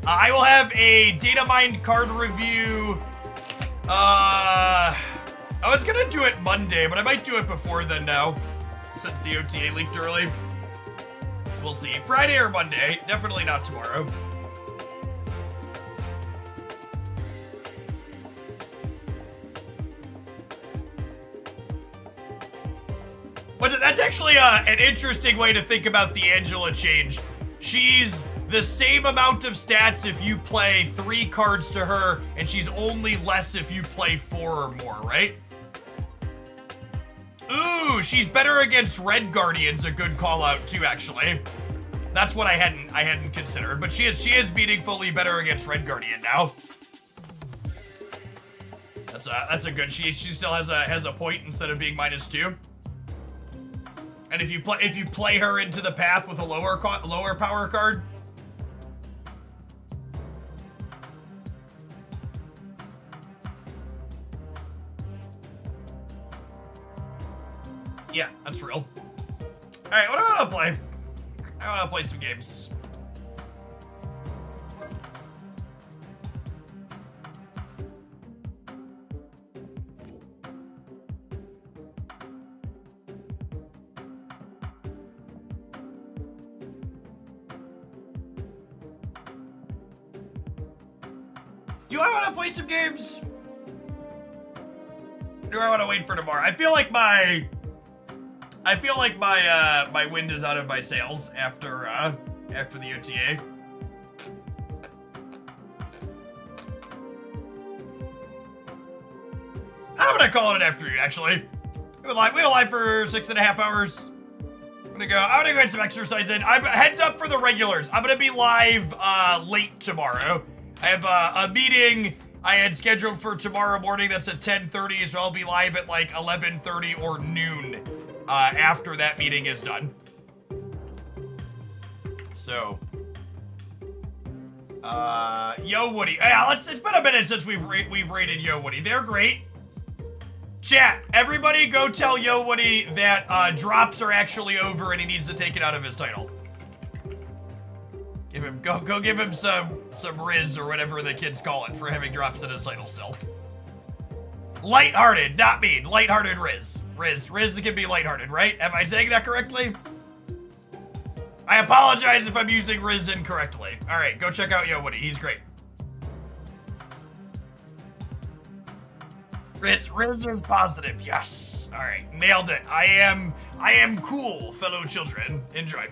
I will have a data mined card review. I was gonna do it Monday, but I might do it before then now, since the OTA leaked early. We'll see. Friday or Monday. Definitely not tomorrow. But that's actually an interesting way to think about the Angela change. She's the same amount of stats if you play 3 cards to her, and she's only less if you play 4 or more, right? Ooh, she's better against Red Guardians, a good call out too, actually. That's what I hadn't considered, but she is meaningfully better against Red Guardian now. That's a good. She still has a point instead of being -2. And if you play her into the path with a lower power card. Yeah, that's real. All right, what do I want to play? I want to play some games. Do I want to play some games? Or do I want to wait for tomorrow? I feel like my my wind is out of my sails after the OTA. I'm gonna call it an afternoon. Actually, we were live for 6.5 hours. I'm gonna go get some exercise in. Heads up for the regulars. I'm gonna be live late tomorrow. I have a meeting I had scheduled for tomorrow morning that's at 10:30, so I'll be live at like 11:30 or noon after that meeting is done. So, Yo Woody. Yeah, it's been a minute since we've rated Yo Woody. They're great. Chat, everybody go tell Yo Woody that drops are actually over and he needs to take it out of his title. Go give him some riz or whatever the kids call it for having drops in his title still. Lighthearted, not mean. Lighthearted riz. Riz can be lighthearted, right? Am I saying that correctly? I apologize if I'm using riz incorrectly. All right, go check out Yo Woody. He's great. Riz is positive. Yes. All right, nailed it. I am cool, fellow children. Enjoy.